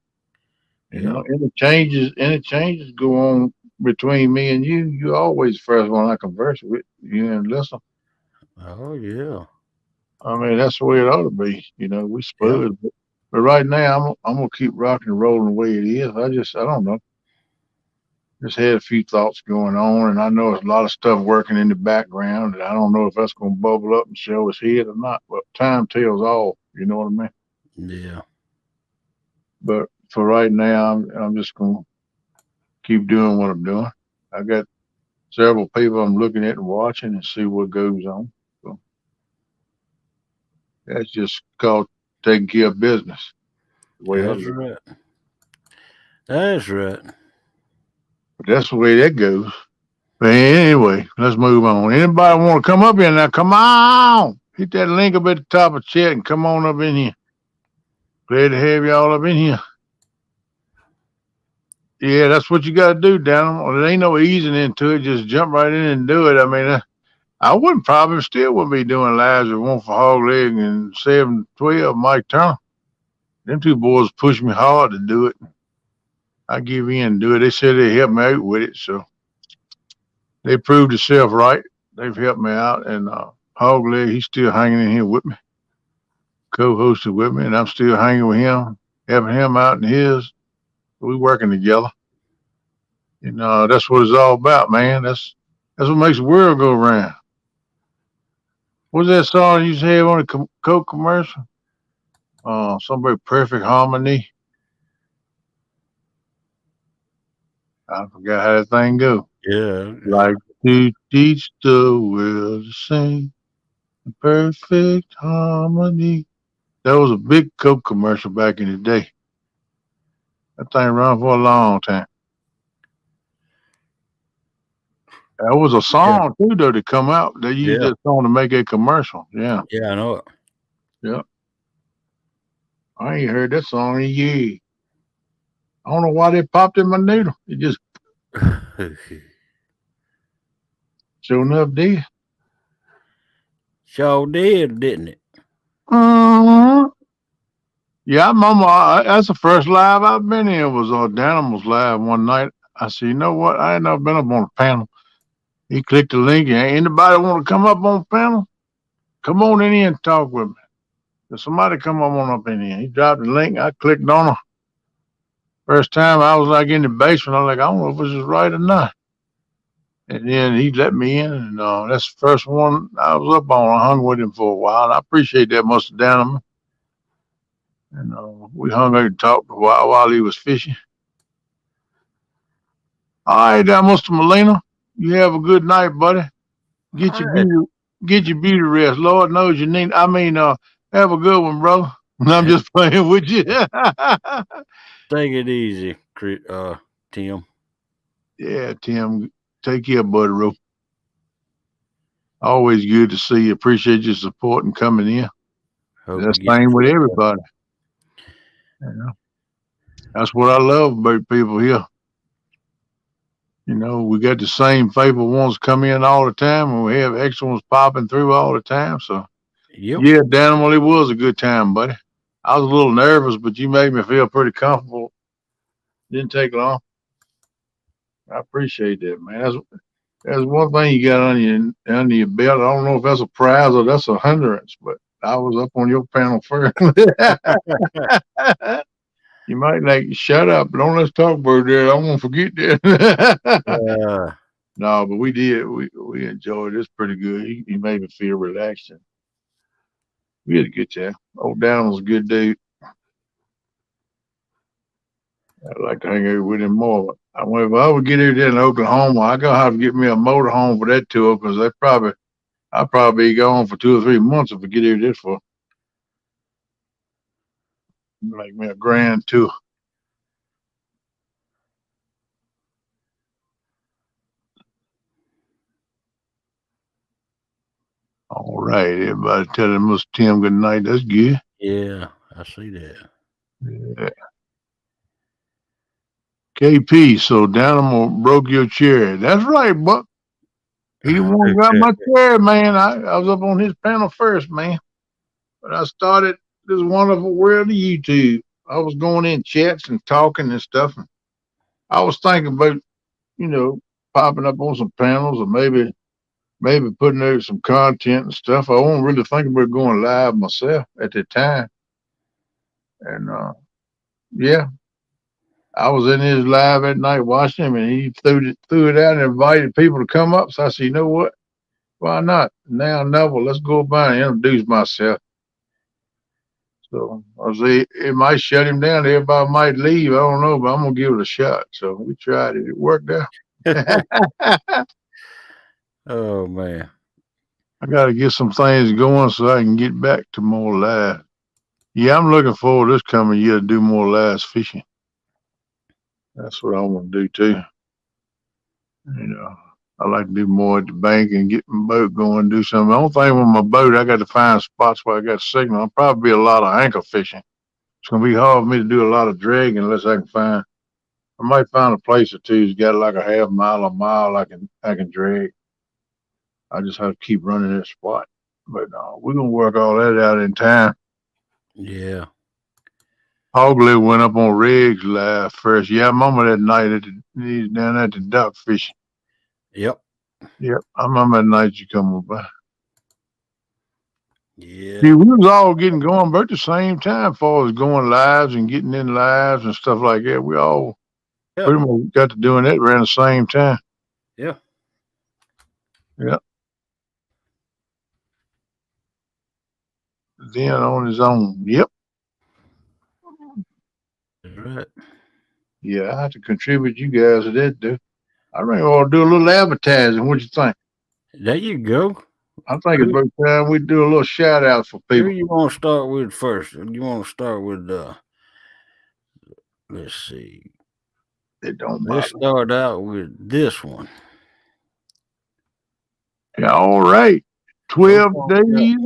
You know, any changes go on between me and you. You always the first one I converse with. You and listen. Oh yeah. I mean, that's the way it ought to be. You know, we Yep. spud, but right now I'm gonna keep rocking and rolling the way it is. I don't know. Just had a few thoughts going on, and I know there's a lot of stuff working in the background, and I don't know if that's gonna bubble up and show its head or not. But time tells all. You know what I mean? Yeah. But for right now, I'm just gonna keep doing what I'm doing. I got several people I'm looking at and watching and see what goes on. So that's just called taking care of business. The way I That's look. right. That's right. But that's the way that goes. But anyway, let's move on. Anybody want to come up here now? Come on. Hit that link up at the top of the chat and come on up in here. Glad to have y'all up in here. Yeah, that's what you got to do, Dan. There ain't no easing into it. Just jump right in and do it. I mean, I wouldn't probably still wouldn't be doing lives with One for Hog Leg and 712 Mike Turner. Them two boys pushed me hard to do it. I give in and do it. They said they helped me out with it, so they proved themselves right. They've helped me out, and Hog Leg, he's still hanging in here with me, co-hosted with me, and I'm still hanging with him, helping him out in his. We working together. You know, that's what it's all about, man. That's what makes the world go round. What's that song you have on the Coke commercial? Somebody Perfect Harmony. I forgot how that thing go. Yeah. Like to teach the world to sing perfect harmony. That was a big Coke commercial back in the day. That thing run for a long time. That was a song too, though, to come out. They used that song to make a commercial. Yeah. Yeah, I know it. Yeah. I ain't heard that song in years. I don't know why they popped in my noodle. It just sure enough did. Sure did, didn't it? Uh-huh. Yeah, I remember. That's the first live I've been in was Danimal's live one night. I said, you know what? I ain't never been up on a panel. He clicked the link. And anybody want to come up on the panel? Come on in here and talk with me. If somebody come on up in here. He dropped the link. I clicked on her. First time I was like in the basement. I was like, I don't know if this is right or not. And then he let me in, and that's the first one I was up on. I hung with him for a while. And I appreciate that, Mr. Danimal. And we hung out and talked a while he was fishing. All right, now, Mr. Molina, you have a good night, buddy. Get your beauty rest. Lord knows you need. I mean, have a good one, bro. I'm just playing with you. Take it easy, Tim. Yeah, Tim. Take care, buddy. Always good to see you. Appreciate your support and coming in. That's the same with everybody. You know, that's what I love about people here. You know, we got the same faithful ones come in all the time, and we have extra ones popping through all the time. So, yeah, Danimal, it was a good time, buddy. I was a little nervous, but you made me feel pretty comfortable. Didn't take long. I appreciate that, man. That's one thing you got under your belt. I don't know if that's a prize or that's a hindrance, but I was up on your panel first. You might like shut up. Don't let's talk about that. I won't forget that. No, but we did. We enjoyed it. It's pretty good. He made me feel relaxed. And we had a good time. Old Down was a good dude. I'd like to hang out with him more. If I would get here in Oklahoma, I gotta have to get me a motorhome for that tour because I'll probably be gone for 2 or 3 months if I get here this for like me a grand tour. All right, everybody tell Mr. Tim good night. That's good. Yeah, I see that. Yeah. KP, so Dynamo broke your chair. That's right, Buck. He the one who got my chair, man. I was up on his panel first, man. But I started this wonderful world of YouTube. I was going in chats and talking and stuff. And I was thinking about, popping up on some panels or maybe putting out some content and stuff. I wasn't really thinking about going live myself at the time. And yeah, I was in his live at night watching him, and he threw it out and invited people to come up. So I said, you know what? Why not? Now, Neville, let's go by and introduce myself. So I say it might shut him down. Everybody might leave. I don't know, but I'm gonna give it a shot. So we tried it. It worked out. Oh man. I got to get some things going so I can get back to more live. Yeah, I'm looking forward this coming year to do more live fishing. That's what I want to do too. I like to do more at the bank and get my boat going and do something. The only thing with my boat, I got to find spots where I got signal. I'll probably be a lot of anchor fishing. It's going to be hard for me to do a lot of dragging unless I might find a place or two that's got like a half mile, a mile I can drag. I just have to keep running that spot. But we're going to work all that out in time. Yeah. Hogley went up on Riggs live first. Yeah, I remember that night he's down at the duck fishing. Yep. I remember that night you come by. Yeah. See, we was all getting going about the same time as far as going lives and getting in lives and stuff like that. We all pretty much got to doing that around the same time. Yeah. Then on his own. Yep. That's right. Yeah, I have to contribute you guys to that, dude. I think I'll do a little advertising. What you think? There you go. I think it's about time we do a little shout out for people. Who you want to start with first? You want to start with let's see. It don't matter. Let's start out with this one. Yeah, all right. 12 days.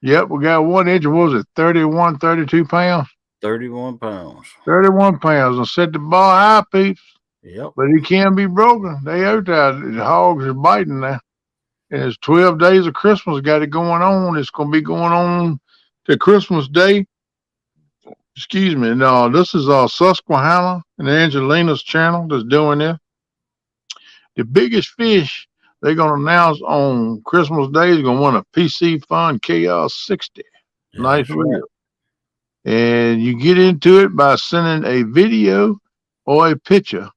Yep, we got 1 inch. What was it? 31, 32 pounds? 31 pounds. 31 pounds. And set the bar high, peeps. Yep. But it can be broken. They out there. The hogs are biting now. And it's 12 days of Christmas. Got it going on. It's going to be going on to Christmas Day. Excuse me. No, this is Susquehanna and Angelina's channel that's doing this. The biggest fish they're going to announce on Christmas Day is going to win a PC Fun Chaos 60. Yeah, nice reel. And you get into it by sending a video or a picture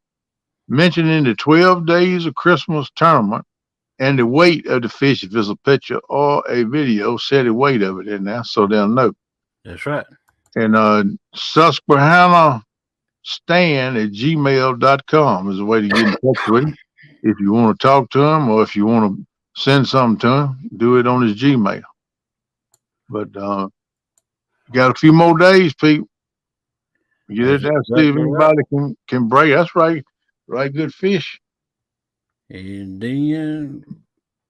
mentioning the 12 days of Christmas tournament and the weight of the fish. If it's a picture or a video, say the weight of it in there so they'll know. That's right. And Susquehanna Stan at gmail.com is the way to get in touch with him. If you want to talk to him or if you want to send something to him, do it on his Gmail. But got a few more days, people. Get it there, see if anybody can break. That's right. Right, good fish. And then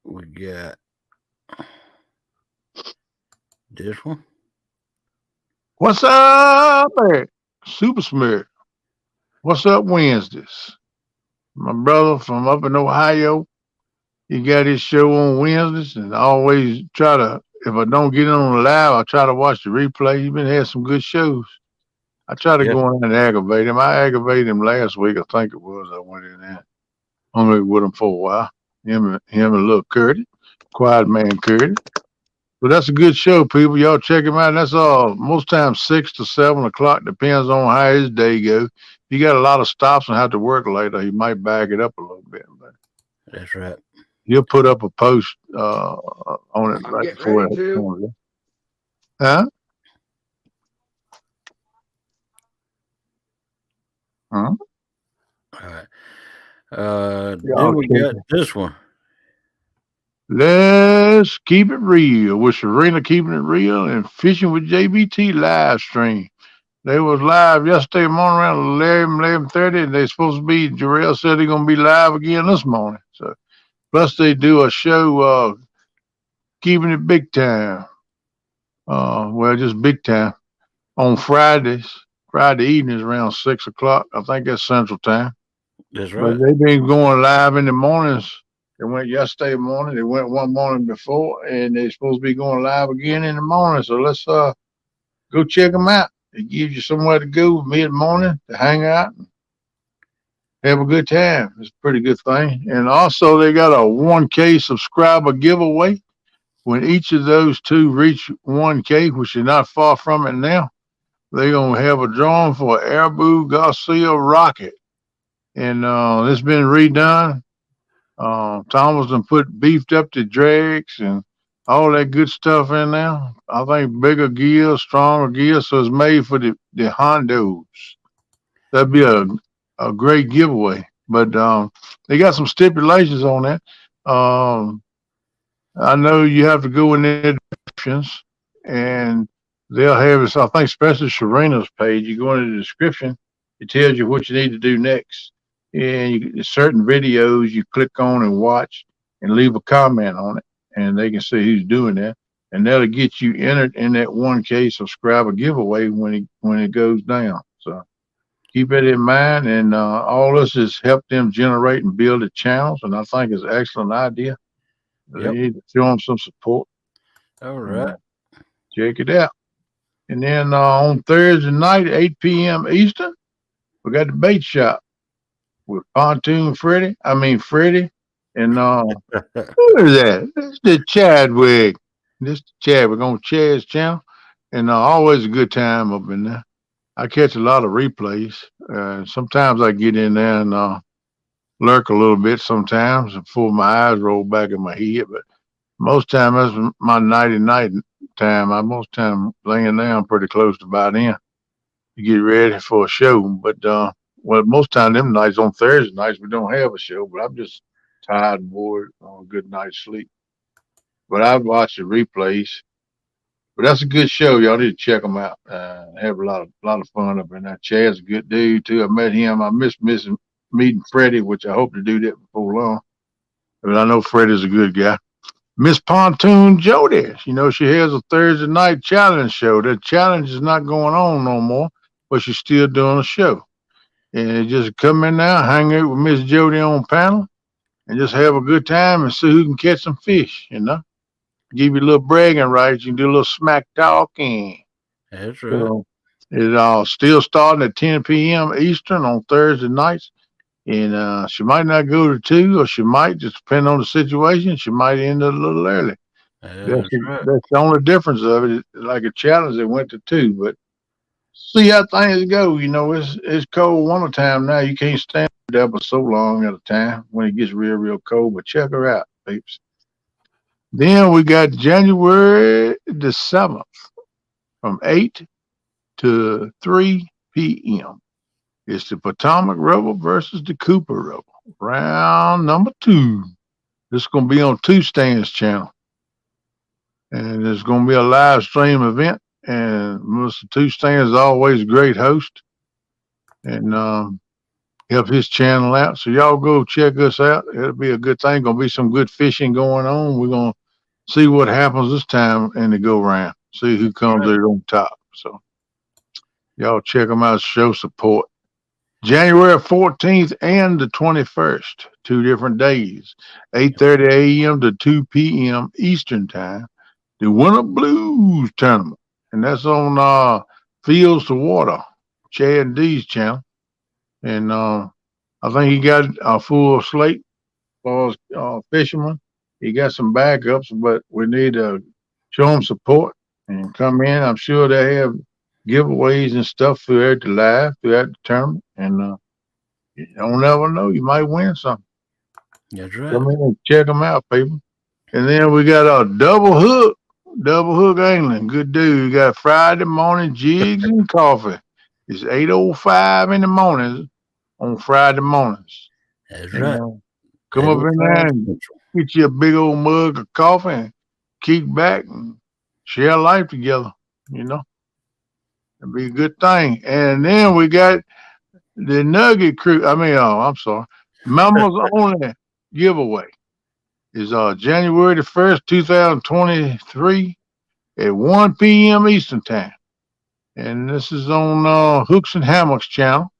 we got this one. What's up, Eric? Super Smear. What's up, Wednesdays? My brother from up in Ohio, he got his show on Wednesdays, and I always try to, if I don't get in on the live, I try to watch the replay. He's been had some good shows. I tried to go in and aggravate him. I aggravated him last week. I think it was. I went in there, hung with him for a while. Him and little Curdy, quiet man Curdy. But that's a good show, people. Y'all check him out. And that's all. Most times 6 to 7 o'clock. Depends on how his day goes. He got a lot of stops and have to work later. He might back it up a little bit. But that's right. he'll put up a post on it right before it. Huh? Huh? All right. Then we got this one. Let's keep it real with Serena keeping it real and fishing with JBT live stream. They was live yesterday morning around 11:30, and they supposed to be. Jarrell said they're gonna be live again this morning. So plus they do a show keeping it big time. Well, just big time on Friday evenings around 6 o'clock. I think that's Central Time. That's right. But they've been going live in the mornings. They went yesterday morning. They went one morning before, and they're supposed to be going live again in the morning. So let's go check them out. It gives you somewhere to go mid-morning to hang out and have a good time. It's a pretty good thing. And also, they got a 1K subscriber giveaway. When each of those two reach 1K, which is not far from it now, they're going to have a drawing for an Airbu Garcia rocket. And it's been redone. Thomas done beefed up the drags and all that good stuff in there. I think bigger gear, stronger gear, so it's made for the Hondos. That'd be a great giveaway. But they got some stipulations on that. I know you have to go in their descriptions, and they'll have it. I think especially Serena's page, you go into the description, it tells you what you need to do next. And certain videos you click on and watch and leave a comment on it, and they can see who's doing that, and that'll get you entered in that 1K subscriber giveaway when it goes down. So keep it in mind, and all this has helped them generate and build the channels, and I think it's an excellent idea. They need to show them some support. All right. Check it out. And then on Thursday night, 8 p.m. Eastern, we got the bait shop with Pontoon Freddie. And who is that? It's the Chadwick. This is Chadwick on Chad's channel. And always a good time up in there. I catch a lot of replays. Sometimes I get in there and lurk a little bit sometimes before my eyes roll back in my head. But most time that's my night time. I most time laying down pretty close to about in to get ready for a show. But most time them nights on Thursday nights we don't have a show. But I'm just tired and bored on a good night's sleep. But I watch the replays. But that's a good show. Y'all need to check them out. Have a lot of fun up in there. Chad's a good dude too. I met him. I miss meeting Freddie, which I hope to do that before long. But I know Freddie's a good guy. Miss Pontoon Jody, she has a Thursday night challenge show. That challenge is not going on no more, but she's still doing a show. And just come in now, hang out with Miss Jody on panel, and just have a good time and see who can catch some fish, Give you a little bragging rights. You can do a little smack talking. That's right. So it's still starting at 10 p.m. Eastern on Thursday nights. And she might not go to 2, or she might, just depend on the situation, she might end up a little early. That's the only difference of it. It's like a challenge that went to 2, but see how things go. It's cold winter time now. You can't stand there for so long at a time when it gets real, real cold. But check her out, peeps. Then we got January the 7th from 8 to 3 p.m. It's the Potomac River versus the Cooper River. Round number 2. This is going to be on Two Stands channel. And it's going to be a live stream event. And Mr. Two Stands is always a great host. And help his channel out. So y'all go check us out. It'll be a good thing. Going to be some good fishing going on. We're going to see what happens this time in the go round. See who comes there on top. So y'all check them out. Show support. January 14th and the 21st, 2 different days, 8:30 a.m. to 2 p.m. Eastern Time, the Winter Blues Tournament. And that's on Fields to Water Chad and D's channel, and I think he got a full slate for fishermen. He got some backups, but we need to show him support and come in. I'm sure they have giveaways and stuff throughout throughout the tournament, and you don't never know, you might win something. That's right. Come in and check them out, people. And then we got a double hook angling. Good dude. We got Friday morning jigs and coffee. It's 8:05 in the morning on Friday mornings. That's And, right. come up in there and get you a big old mug of coffee and kick back and share life together. It'd be a good thing. And then we got the Nugget Crew. I'm sorry. Members only giveaway is January the 1st, 2023 at 1 p.m. Eastern Time. And this is on Hooks and Hammocks channel.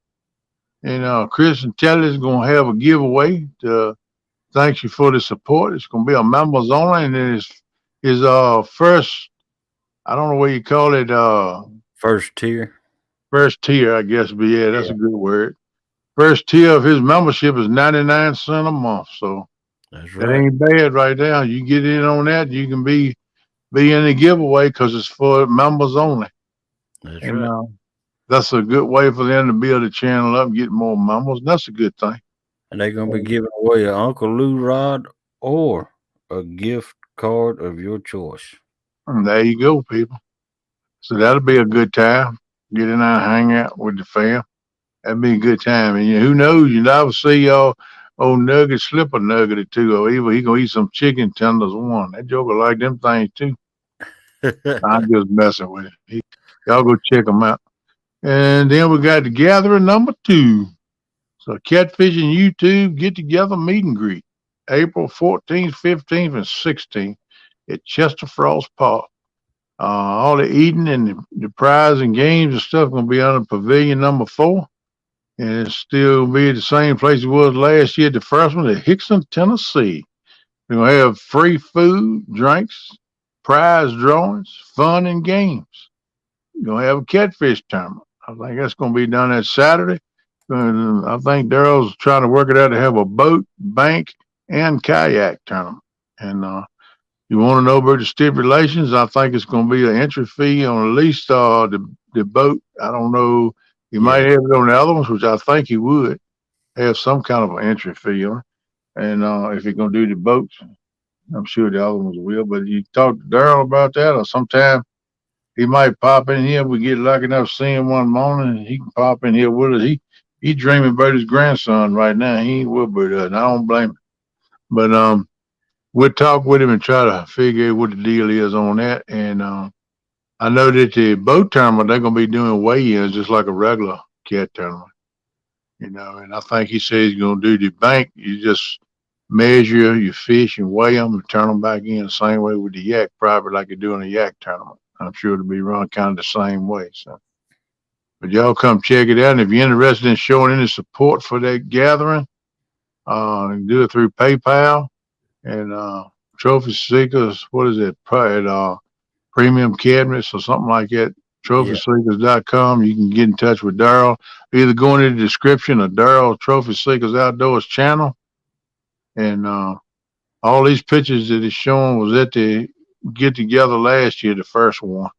And Chris and Telly is going to have a giveaway to thank you for the support. It's going to be a members only, and it's his first, I don't know what you call it, first tier, I guess, but yeah, that's a good word. First tier of his membership is 99 cents a month, so that's that right. ain't bad right now. You get in on that, you can be in the giveaway because it's for members only. That's and right. That's a good way for them to build the channel up, get more members. That's a good thing. And they're gonna be giving away an Uncle Lou rod or a gift card of your choice. And there you go, people. So that'll be a good time. Get in there and hang out with the fam. That'd be a good time. And who knows? You never see y'all old Nugget slip a nugget or two, or either he gonna eat some chicken tenders one. That joker like them things too. I'm just messing with it. Y'all go check him out. And then we got the gathering number 2. So Catfishing YouTube get together meet and greet. April 14th, 15th, and 16th at Chester Frost Park. All the eating and the prize and games and stuff gonna be on pavilion number 4. And it's still be the same place it was last year. The first one at Hickson, Tennessee. We're gonna have free food, drinks, prize drawings, fun, and games. We're gonna have a catfish tournament. I think that's gonna be done that Saturday. And I think Daryl's trying to work it out to have a boat, bank, and kayak tournament. And you want to know about the stipulations? I think it's going to be an entry fee on at least the boat. I don't know. He might have it on the other ones, which I think he would have some kind of an entry fee on. And if he's going to do the boats, I'm sure the other ones will. But you talk to Daryl about that, or sometime he might pop in here. We get lucky enough seeing one morning, and he can pop in here with us. He dreaming about his grandson right now. He ain't with us, and I don't blame him. But we'll talk with him and try to figure out what the deal is on that. And I know that the boat tournament, they're going to be doing weigh-ins just like a regular cat tournament. And I think he says he's going to do the bank. You just measure your fish and weigh them and turn them back in the same way with the yak, probably like you do in a yak tournament. I'm sure it'll be run kind of the same way. So, but y'all come check it out. And if you're interested in showing any support for that gathering, do it through PayPal. And Trophy Seekers, what is it? Premium Cabinets or something like that. TrophySeekers.com. You can get in touch with Daryl. Either go into the description of Daryl Trophy Seekers Outdoors channel. And all these pictures that he's showing was at the get together last year, the first one.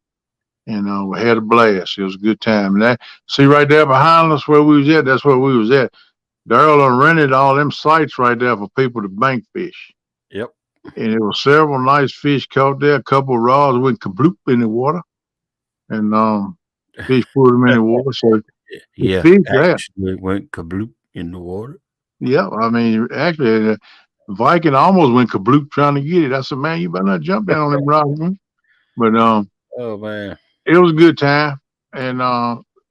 And we had a blast. It was a good time. And that, see right there behind us where we was at, that's where we was at. Daryl rented all them sites right there for people to bank fish. Yep. And there were several nice fish caught there. A couple of rods went kabloop in the water. And fish put them in the water. So yeah, fish actually went kabloop in the water. Yeah, I mean, actually, the Viking almost went kabloop trying to get it. I said, man, you better not jump down on them rocks. But oh man, it was a good time. And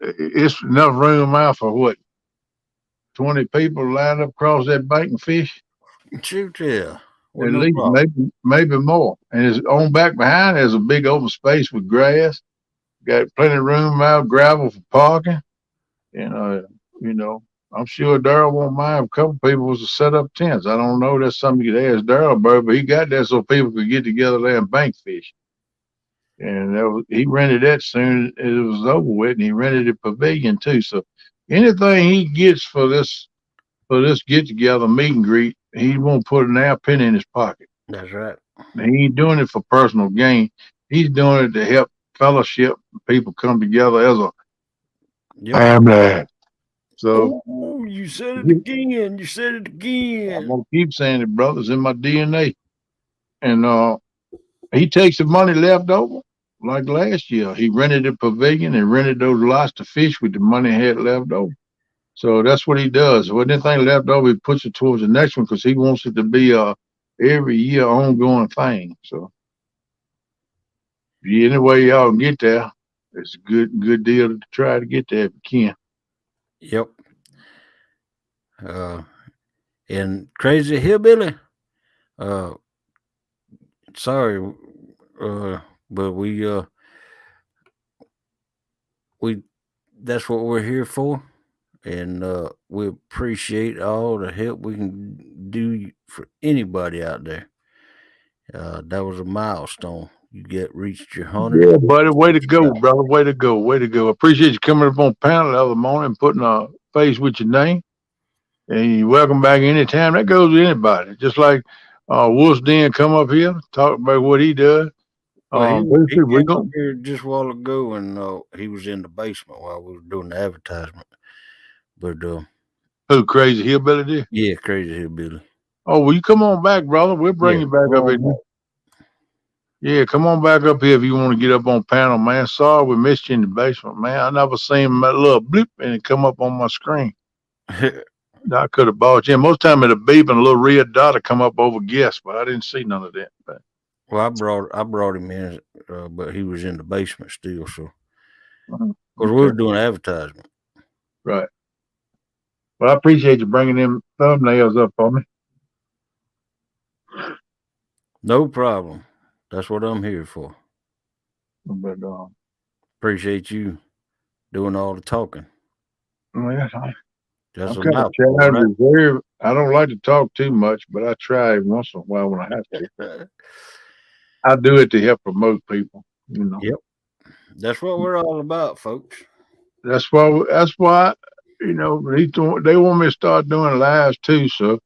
it's enough room out for what? 20 people lined up across that bank and fish? shoot, yeah. At least, maybe more. And it's on back behind, there's a big open space with grass. Got plenty of room out, gravel for parking. And, I'm sure Daryl won't mind if a couple people was to set up tents. I don't know. That's something you could ask Daryl about, but he got that so people could get together there and bank fish. And he rented that soon as it was over with, and he rented a pavilion too. So anything he gets for this get together meet and greet, he won't put an air penny in his pocket. That's right. He ain't doing it for personal gain. He's doing it to help fellowship. People come together as a family. So you said it again. You said it again. I'm gonna keep saying it, brothers, in my DNA. And he takes the money left over, like last year. He rented a pavilion and rented those lots to fish with the money he had left over. So that's what he does. When anything left over, he puts it towards the next one because he wants it to be a every year ongoing thing. So any way y'all can get there, it's a good deal to try to get there if you can. Yep. And Crazy Hillbilly, sorry, but we that's what we're here for, and we appreciate all the help we can do for anybody out there. That was a milestone. You reached your 100. Yeah, buddy, way to go, brother. Way to go. Way to go. Appreciate you coming up on panel the other morning and putting a face with your name. And you're welcome back anytime. That goes with anybody. Just like Wolf's Den come up here, talk about what he does. Well, he came up here just a while ago, and he was in the basement while we were doing the advertisement. But who, Crazy Hillbilly did? Yeah, Crazy Hillbilly. Oh, well, you come on back, brother. We'll bring you back up here. Yeah, come on back up here if you want to get up on panel, man. Sorry we missed you in the basement, man. I never seen that little bloop and it come up on my screen. I could have bought you. Most time it'll beep and a little red dot will come up over guests, but I didn't see none of that. But. Well, I brought him in, but he was in the basement still. So, because we were doing advertisement. Right. Well, I appreciate you bringing them thumbnails up for me. No problem. That's what I'm here for. But appreciate you doing all the talking. Well, That's I'm kind of shy and reserved. I don't like to talk too much, but I try once in a while when I have to. I do it to help promote people, you know. Yep. That's what we're all about, folks. That's why, you know, they want me to start doing lives too. So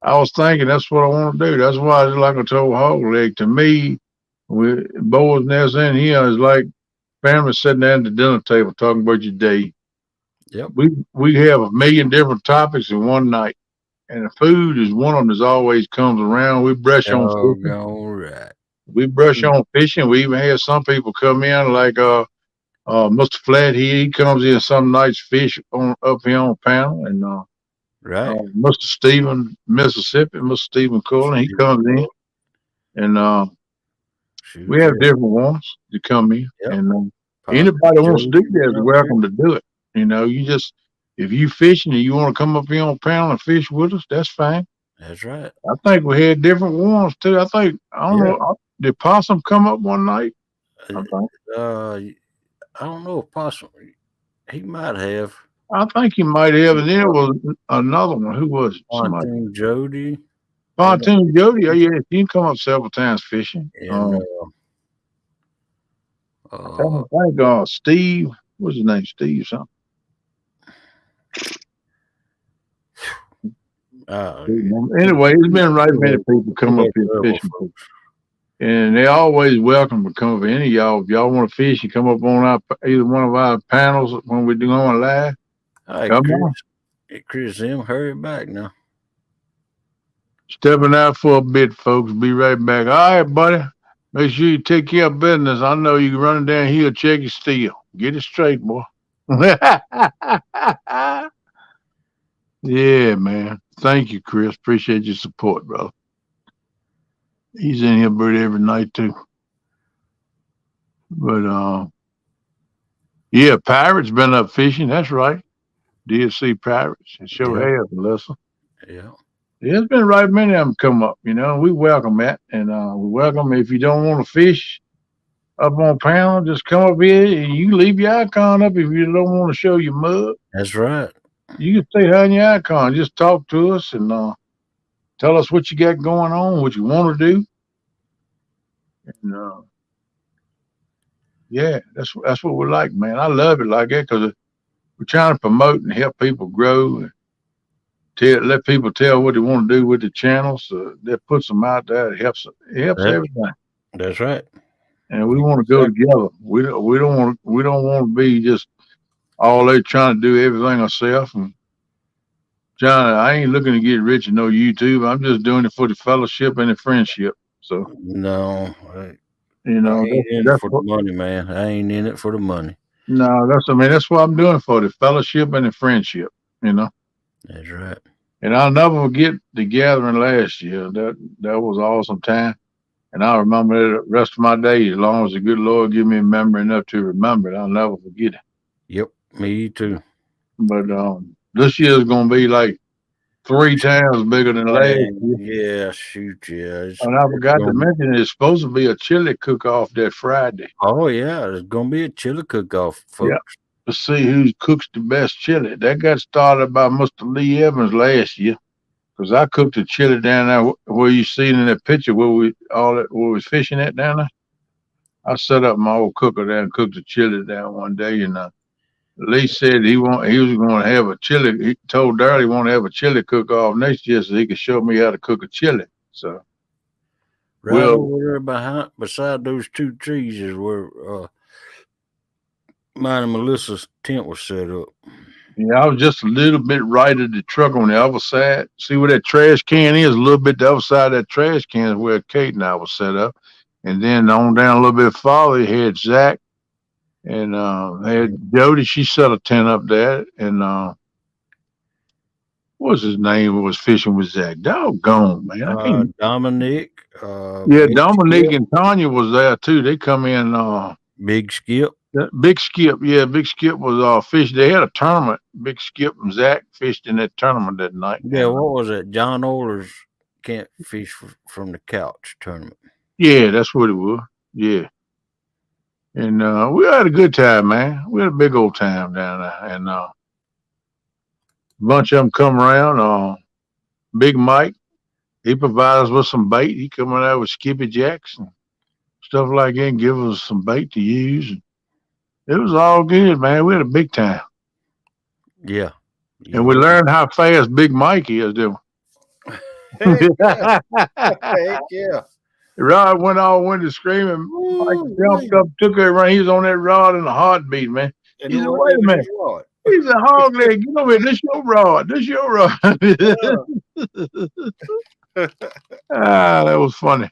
I was thinking that's what I want to do. That's why I just like I told Hog Leg, to me, with boys nest in here is like family sitting down at the dinner table talking about your day. Yep. We have 1 million different topics in one night. And the food is one of them that always comes around. We brush on fishing. All right. We brush on fishing. We even have some people come in like Mr. Flathead. He comes in some nights fish up here on panel, and right. Mr. Stephen, Mississippi, Mr. Stephen Cullen, he comes in, and we have different ones to come in, and anybody wants to do that is welcome to do it. You know, if you fishing and you want to come up here on panel and fish with us, that's fine. That's right. I think we had different ones too. I don't know. Did Possum come up one night? I don't know if Possum. He might have. I think he might have. And then it was another one. Who was it? Pontoon Jody. Pontoon Jody. Oh, yeah. He come up several times fishing. And, I think Steve. What's his name? Steve something. Anyway, it's been right many people come up here fishing. And they're always welcome to come up. Any of y'all, if y'all want to fish, you come up on either one of our panels when we're doing live. All right, come on. Chris, hurry back now. Stepping out for a bit, folks. Be right back. All right, buddy. Make sure you take care of business. I know you running down here, check your steel. Get it straight, boy. Yeah, man. Thank you, Chris. Appreciate your support, brother. He's in here every night too. But yeah, Pirates been up fishing. That's right. DSC Pirates. It sure has, Melissa. Yeah. There's been right many of them come up, you know. We welcome that. And we welcome if you don't want to fish up on panel, just come up here and you leave your icon up if you don't want to show your mug. That's right. You can stay behind your icon. Just talk to us and tell us what you got going on, what you want to do. And Yeah, that's what we like, man. I love it like that because we're trying to promote and help people grow and let people tell what they want to do with the channel. So that puts them out there. It helps. It helps That, everything. that's right. And we want to go together. We don't want to be just all they trying to do everything ourselves. And John, I ain't looking to get rich and no YouTube. I'm just doing it for the fellowship and the friendship. So No, you I know ain't in it that's for the what. money, man. I ain't in it for the money. No, that's what I'm doing for the fellowship and the friendship. You know. That's right. And I'll never forget the gathering last year. That was awesome time. And I'll remember it the rest of my days. As long as the good Lord give me memory enough to remember it, I'll never forget it. Yep, me too. But this year's gonna be like 3 times bigger than last Man, year. yeah, shoot, yeah. And I It's forgot to gonna, mention it's supposed to be a chili cook-off that Friday. oh yeah, it's gonna be a chili cook-off, Yeah. folks. To see who cooks the best chili. That got started by Mr. Lee Evans last year. Because I cooked the chili down there where you see it in that picture where we was fishing at down there. I set up my old cooker there and cooked the chili down one day, and Lee said he was going to have a chili. He told Darrell he wanted to have a chili cook off next year so he could show me how to cook a chili. So Right over there beside those 2 trees is where mine and Melissa's tent was set up. yeah, I was just a little bit right of the truck on the other side. See where that trash can is? A little bit the other side of that trash can is where Kate and I was set up. And then on down a little bit farther, you had Zach and had Jody. She set a tent up there. And what's his name was fishing with Zach? Doggone, man. I can't. Dominic, Yeah, Big Dominique Skip, and Tanya was there too. They come in. Big Skip. Big Skip, yeah, Big Skip was fishing. They had a tournament. Big Skip and Zach fished in that tournament that night. Yeah, what was that? John Oler's Can't Fish from the Couch tournament. Yeah, that's what it was. Yeah, and we had a good time, man. We had a big old time down there, and a bunch of them come around. Big Mike, he provided us with some bait. He come out with Skippy Jacks and stuff like that, and give us some bait to use. It was all good, man. We had a big time. Yeah. And we learned how fast Big Mike is, didn't Heck we? yeah. Heck yeah. Rod went to screaming. Mike jumped up, took it around. He was on that rod in a heartbeat, man. And He said, wait a minute. He's a hog leg. Get over here. This your rod. This your rod. That was funny.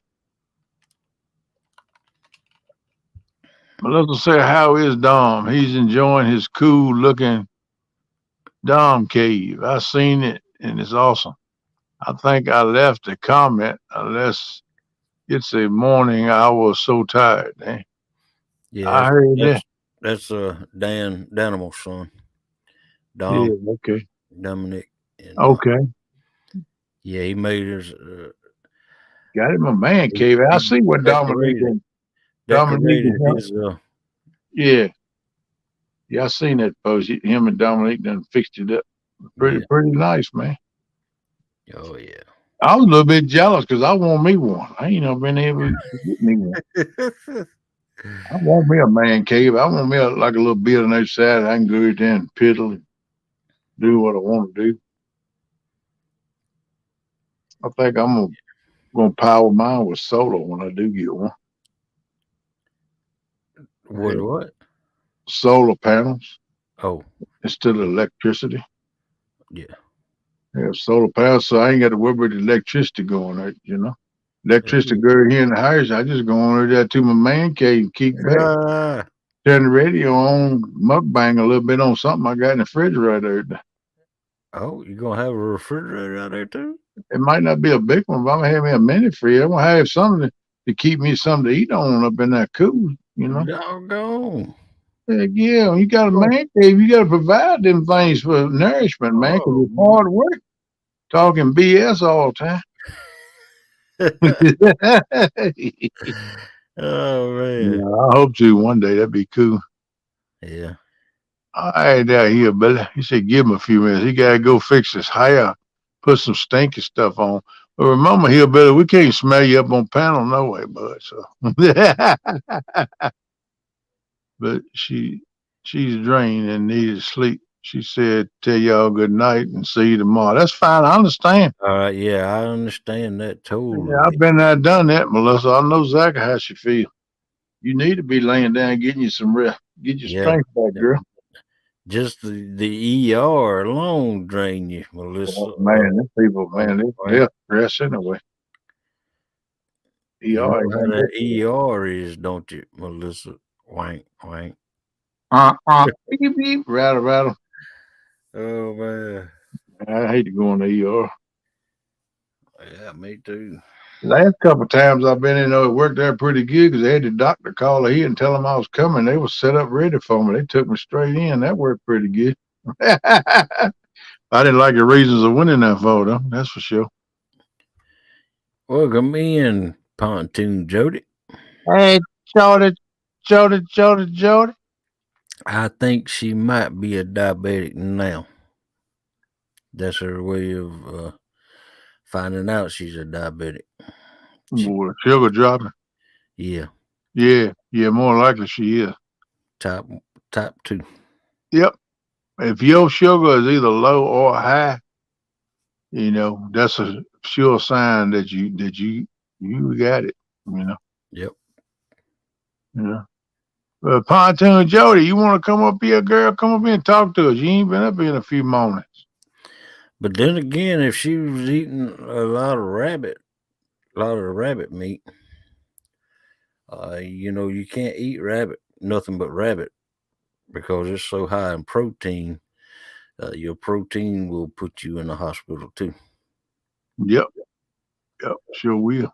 But let's say, how is Dom? He's enjoying his cool looking Dom cave. I've seen it and it's awesome. I think I left a comment unless it's a morning I was so tired. Eh? Yeah, I heard that. That's Dan Danimal's son. Dom. Yeah, okay. Dominic. And, okay. Yeah, he made his. Got him a man cave. I see what Dominic did. Decorated his. Yeah. Yeah, I seen that post. Him and Dominic done fixed it up. Pretty nice, man. Oh yeah. I was a little bit jealous because I want me one. I ain't never been able to get me one. I want me a man cave. I want me like a little bit on each side. I can go out there and piddle and do what I want to do. I think I'm gonna power mine with solar when I do get one. What? Solar panels. Oh. Instead of electricity. Yeah. Yeah, solar panels, so I ain't got to worry about the electricity going out, you know. Electricity go here in the house. I just go on there to my man cave and kick back. Turn the radio on, mukbang a little bit on something I got in the refrigerator. Oh, you gonna have a refrigerator out there too? It might not be a big one, but I'm gonna have me a mini fridge. I'm gonna have something to keep me something to eat on up in that cool, you know. Doggone. Heck yeah, when you got a man cave, you got to provide them things for nourishment, man, because it's hard work talking BS all the time. Oh man. Yeah, I hope to one day. That'd be cool. Yeah. All right, down here, Billy. He said, give him a few minutes. He got to go fix his hair, put some stinky stuff on. But remember here, Billy, we can't smell you up on panel no way, bud. So but she's drained and needed sleep. She said, "Tell y'all good night and see you tomorrow." That's fine. I understand. All right, yeah, I understand that totally. Yeah, I've been there, done that, Melissa. I know exactly how she feel. You need to be laying down, getting you some rest, get your Yeah, strength back, girl. just the ER alone drain you, Melissa. Oh, man, them people, man, they're stressed anyway. You know ER ain't how gonna that get you. ER is, don't you, Melissa? Wank, wank. Beep, beep, rattle, rattle. Oh man, I hate to go in the ER. yeah, me too. Last couple of times I've been in there, it worked out pretty good because they had the doctor call here and tell them I was coming. They was set up ready for me. They took me straight in. That worked pretty good. I didn't like the reasons of winning that vote, though. That's for sure. Welcome in, Pontoon Jody. Hey, Jody. I think she might be a diabetic now. That's her way of finding out she's a diabetic. Boy, sugar dropping. Yeah, Yeah, more likely she is. top 2. Yep. If your sugar is either low or high, that's a sure sign that you got it. Yep. Pontoon Jody, you want to come up here, girl? Come up here and talk to us. You ain't been up here in a few moments. But then again, if she was eating a lot of rabbit meat, you can't eat nothing but rabbit, because it's so high in protein. Your protein will put you in the hospital too. Yep, sure will.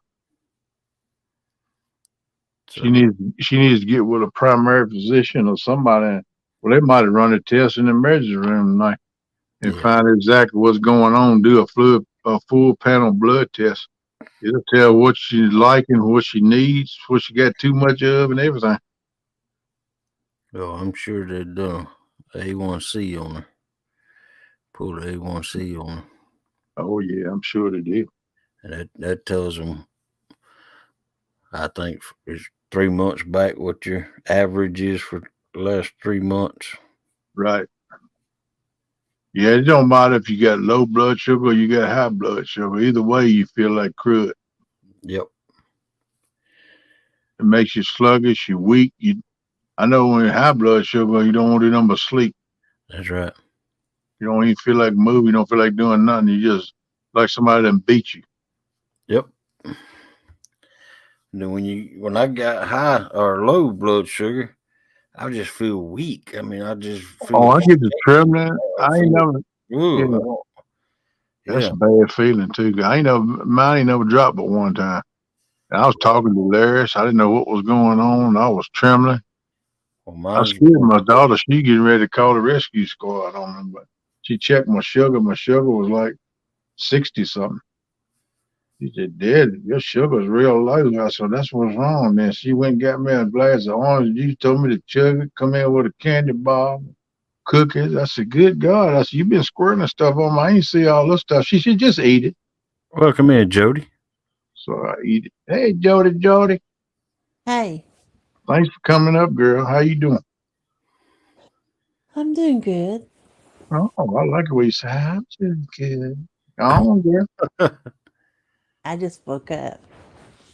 So, she needs to get with a primary physician or somebody. Well, they might have run a test in the emergency room tonight and find exactly what's going on. Do a full panel blood test. It'll tell what she's liking, what she needs, what she got too much of, and everything. oh, I'm sure they'd done A1C on her. Pull the A1C on her. Oh yeah, I'm sure they did. And that tells them, I think it's 3 months back, what your average is for the last 3 months. Right. Yeah, it don't matter if you got low blood sugar or you got high blood sugar. Either way, you feel like crud. Yep. It makes you sluggish, you weak. I know when you're high blood sugar, you don't want to do nothing but sleep. That's right. You don't even feel like moving. You don't feel like doing nothing. You just like somebody that beat you. Yep. And then when I got high or low blood sugar, I just feel weak. I mean, I just feel. Oh, I get the trembling. I ain't never. That's a bad feeling too. Mine ain't never dropped but one time. And I was talking to Larry. I didn't know what was going on. I was trembling. Well, I scared my daughter. She getting ready to call the rescue squad on me, but she checked my sugar. My sugar was like 60 something. She said, "Dad, your sugar's real low." I said, "That's what's wrong." Then she went and got me a glass of orange juice. Told me to chug it. Come in with a candy bar, cookies. I said, "Good God!" I said, "You been squirting stuff on me. I ain't see all this stuff." She said, "Just eat it." Welcome in, Jody. So I eat it. Hey, Jody. Hey. Thanks for coming up, girl. How you doing? I'm doing good. Oh, I like the way you say, "I'm doing good." Oh, girl. I just woke up.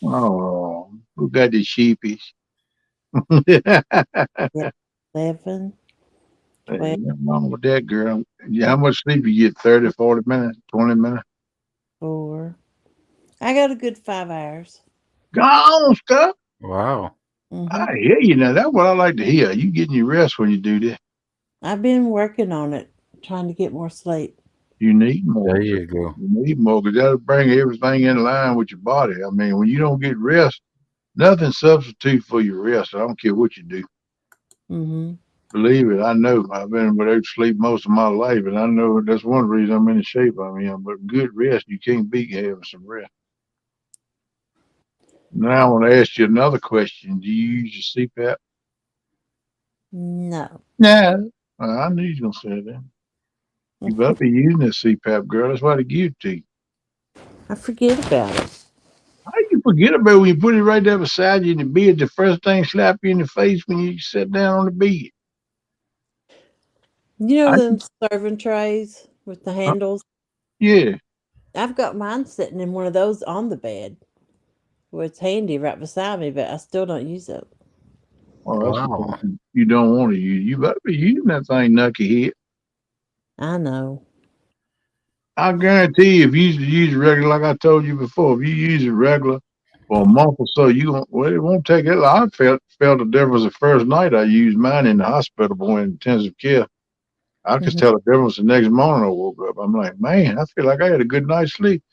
Oh, who got the sheepies? 11, 12, Nothing wrong with that, girl. Yeah, how much sleep you get? 30, 40 minutes, 20 minutes? 4. I got a good 5 hours. Go on, stuff. Wow. I hear you now. That's what I like to hear. You getting your rest when you do that. I've been working on it, trying to get more sleep. You need more. There you go. You need more because that'll bring everything in line with your body. I mean, when you don't get rest, nothing substitutes for your rest. I don't care what you do. Believe it, I know. I've been without sleep most of my life, and I know that's one reason I'm in the shape I'm in. But good rest, you can't beat having some rest. Now I want to ask you another question. Do you use your CPAP? No. No. I knew you was going to say that. You better be using this CPAP, girl. That's why they give it to you. I forget about it. How you forget about when you put it right there beside you in the bed? The first thing slap you in the face when you sit down on the bed. You know I, them serving trays with the handles? yeah. I've got mine sitting in one of those on the bed. Well, it's handy right beside me, but I still don't use it. Well, that's Wow. you don't want to use. You better be using that thing, knucklehead. Head. I know. I guarantee you, if you used to use it regular, like I told you before, if you use it regular for a month or so, you won't. Well, it won't take it. I felt the difference the first night I used mine in the hospital, boy, in intensive care. I could Mhm. tell the difference the next morning I woke up. I'm like, man, I feel like I had a good night's sleep.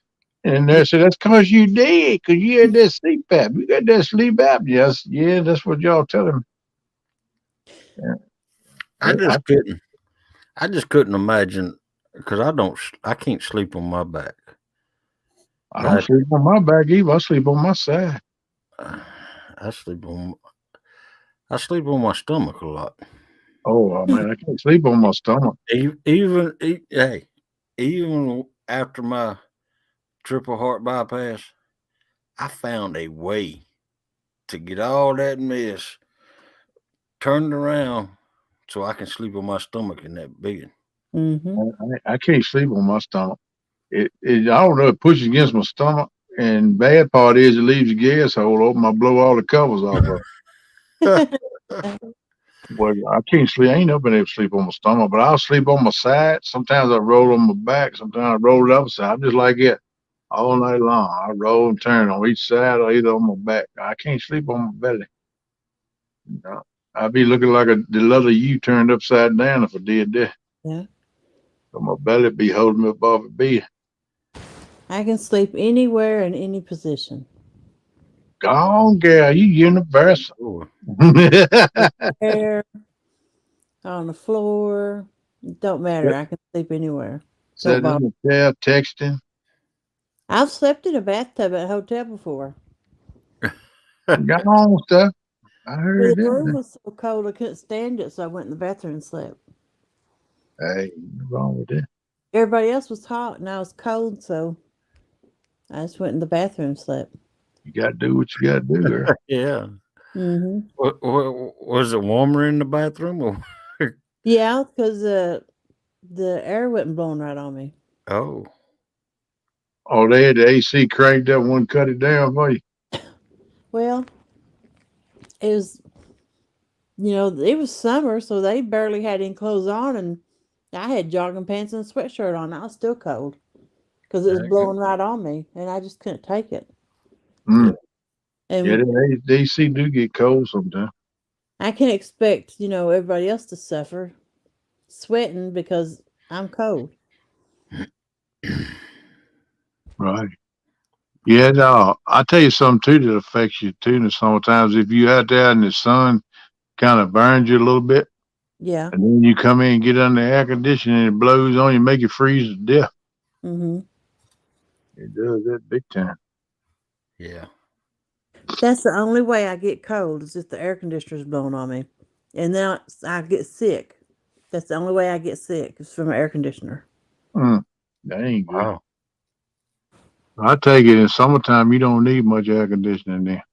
And Yeah. they said, that's because you did, because you had that sleep apnea. You got that sleep apnea. Yes, yeah, that's what y'all telling me. Yeah. I just couldn't. I just couldn't imagine because I can't sleep on my back. I don't sleep on my back either. I sleep on my side. I sleep on. I sleep on my stomach a lot. Oh, man, I can't sleep on my stomach. Hey, even after my triple heart bypass, I found a way to get all that mess turned around so I can sleep on my stomach in that bed. Mm-hmm. I can't sleep on my stomach. I don't know, it pushes against my stomach. And bad part is it leaves the gas hole open. I blow all the covers off of it. Well, I can't sleep. I ain't never been able to sleep on my stomach, but I'll sleep on my side. Sometimes I roll on my back. Sometimes I roll it up side. I'm just like it all night long. I roll and turn on each side or either on my back. I can't sleep on my belly. No. I'd be looking like the leather U turned upside down if I did that. Yeah. So my belly be holding me above the bed. I can sleep anywhere in any position. Go on, girl. You universal. Oh, Air, on the floor. It don't matter. I can sleep anywhere. Don't Sitting bother. in the chair, texting. I've slept in a bathtub at a hotel before. Go on, stuff. I Well, heard the room that. was so cold I couldn't stand it, so I went in the bathroom and slept. Hey, what's wrong with that? Everybody else was hot and I was cold, so I just went in the bathroom and slept. You got to do what you got to do, girl. yeah. Mm-hmm. Was it warmer in the bathroom? Or? Yeah, because the air wasn't blowing right on me. Oh, Oh, they had the AC cranked up, wouldn't cut it down for you. Well, it was, it was summer, so they barely had any clothes on, and I had jogging pants and a sweatshirt on. I was still cold because it was blowing right on me, and I just couldn't take it. Mm. Yeah, And the AC do get cold sometimes. I can't expect, everybody else to suffer sweating because I'm cold. Right. Yeah, no, I tell you something too that affects you too. And sometimes if you out there and the sun kind of burns you a little bit, Yeah. and then you come in and get under the air conditioning and it blows on you, make you freeze to death. Mm-hmm. It does that big time. yeah. That's the only way I get cold is if the air conditioner's blowing on me. And then I get sick. That's the only way I get sick is from an air conditioner. Mm. That ain't good. Wow. I take it in summertime, you don't need much air conditioning there.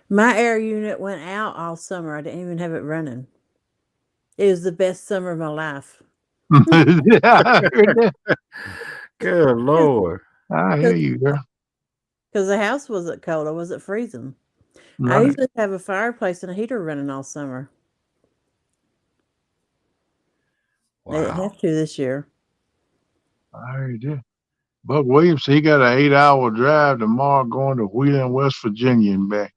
My air unit went out all summer. I didn't even have it running. It was the best summer of my life. Yeah, I heard that. Good Lord. I hear you, girl. Because the house wasn't cold. I wasn't freezing. I Right. usually have a fireplace and a heater running all summer. They didn't Wow. have to this year. I heard that. Buck Williams, he got an 8-hour drive tomorrow going to Wheeling, West Virginia and back.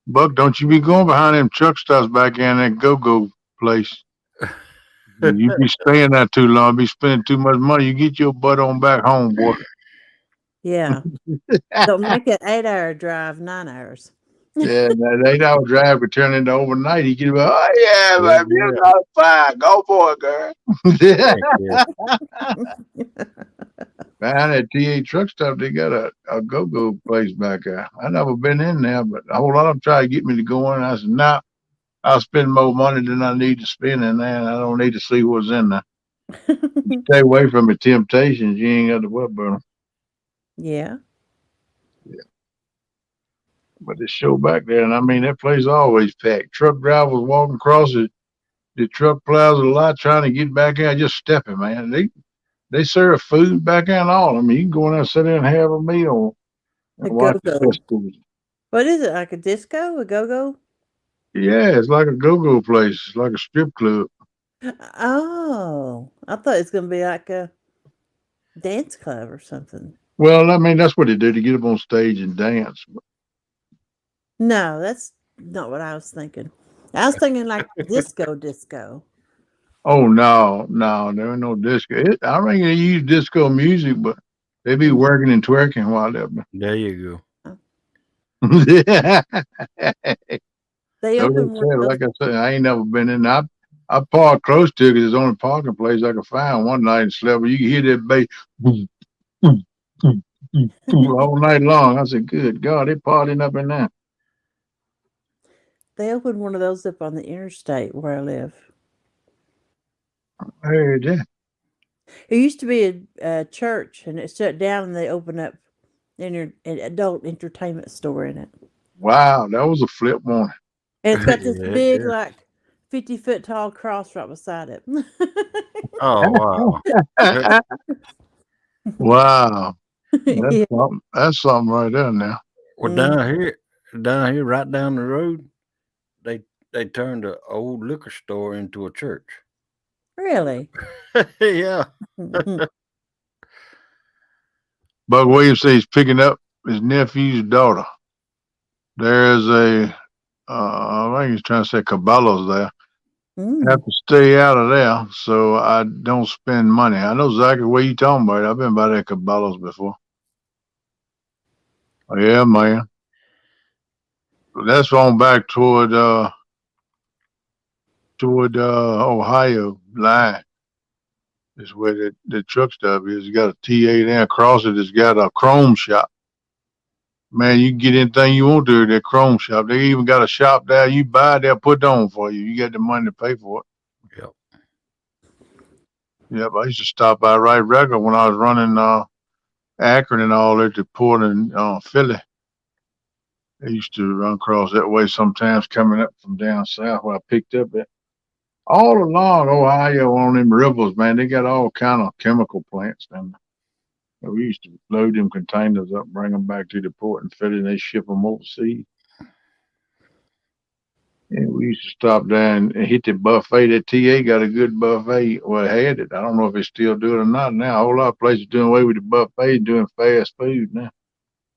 Buck, don't you be going behind them truck stops back in that go-go place. You be staying there too long, be spending too much money. You get your butt on back home, boy. Yeah. Don't make it 8-hour drive, 9 hours. Yeah, that 8-hour drive could turn into overnight. He could be, oh yeah, Yeah, baby, you got fine. Go for it, girl. Heck yeah. Behind that TA truck stop, they got a go-go place back there. I never been in there, but a whole lot of them try to get me to go in. I said, nah, I'll spend more money than I need to spend in there, and I don't need to see what's in there. Stay away from the temptations. You ain't got to worry about them. Yeah. But the show back there, and I mean that place always packed. Truck drivers walking across it. The truck plows a lot trying to get back out, just stepping, man. They serve food back there and all. I mean, you can go in there and sit there and have a meal A and watch the go-go. festival. What is it? Like a disco? A go-go? Yeah, it's like a go-go place. It's like a strip club. Oh, I thought it was gonna be like a dance club or something. Well, I mean, that's what they do to get up on stage and dance. No, that's not what I was thinking. I was thinking like disco. Oh no, there ain't no disco. I reckon they use disco music, but they be working and twerking while they're. There you go. Yeah. They So open one of those. like I said, I ain't never been in. I parked close to it because it's the only parking place I could find one night and slept. You can hear that bass boom, boom, boom, boom, boom, all night long. I said, "Good God, they partying up in there." They opened one of those up on the interstate where I live. Hey, yeah. It used to be a church, and it shut down, and they opened up an adult entertainment store in it. Wow, that was a flip one. And it's got this Yeah, big, yeah. like 50-foot tall cross right beside it. Oh wow. Wow, Yeah. that's something right there now. Well, down here, right down the road, they turned an old liquor store into a church. Really? Yeah. Buck Williams says he's picking up his nephew's daughter. There's I think he's trying to say Caballos there. Have to stay out of there so I don't spend money. I know exactly what you're talking about. I've been by that Caballos before. Oh, yeah, man. That's on back toward Ohio line. Is where the truck stop is. You got a TA there across it. It's got a chrome shop. Man, you can get anything you want to at that chrome shop. They even got a shop there. You buy it, they'll put it on for you. You get the money to pay for it. Yep. Yep, I used to stop by right regular when I was running Akron and all that to Port and Philly. I used to run across that way sometimes coming up from down south where I picked up at. All along Ohio on them rivers, man, they got all kind of chemical plants down there. We used to load them containers up, bring them back to the port and Philly, and they ship them overseas. And we used to stop down and hit the buffet. That TA got a good buffet. Well, had it. I don't know if they still do it or not now. A whole lot of places doing away with the buffet, doing fast food now.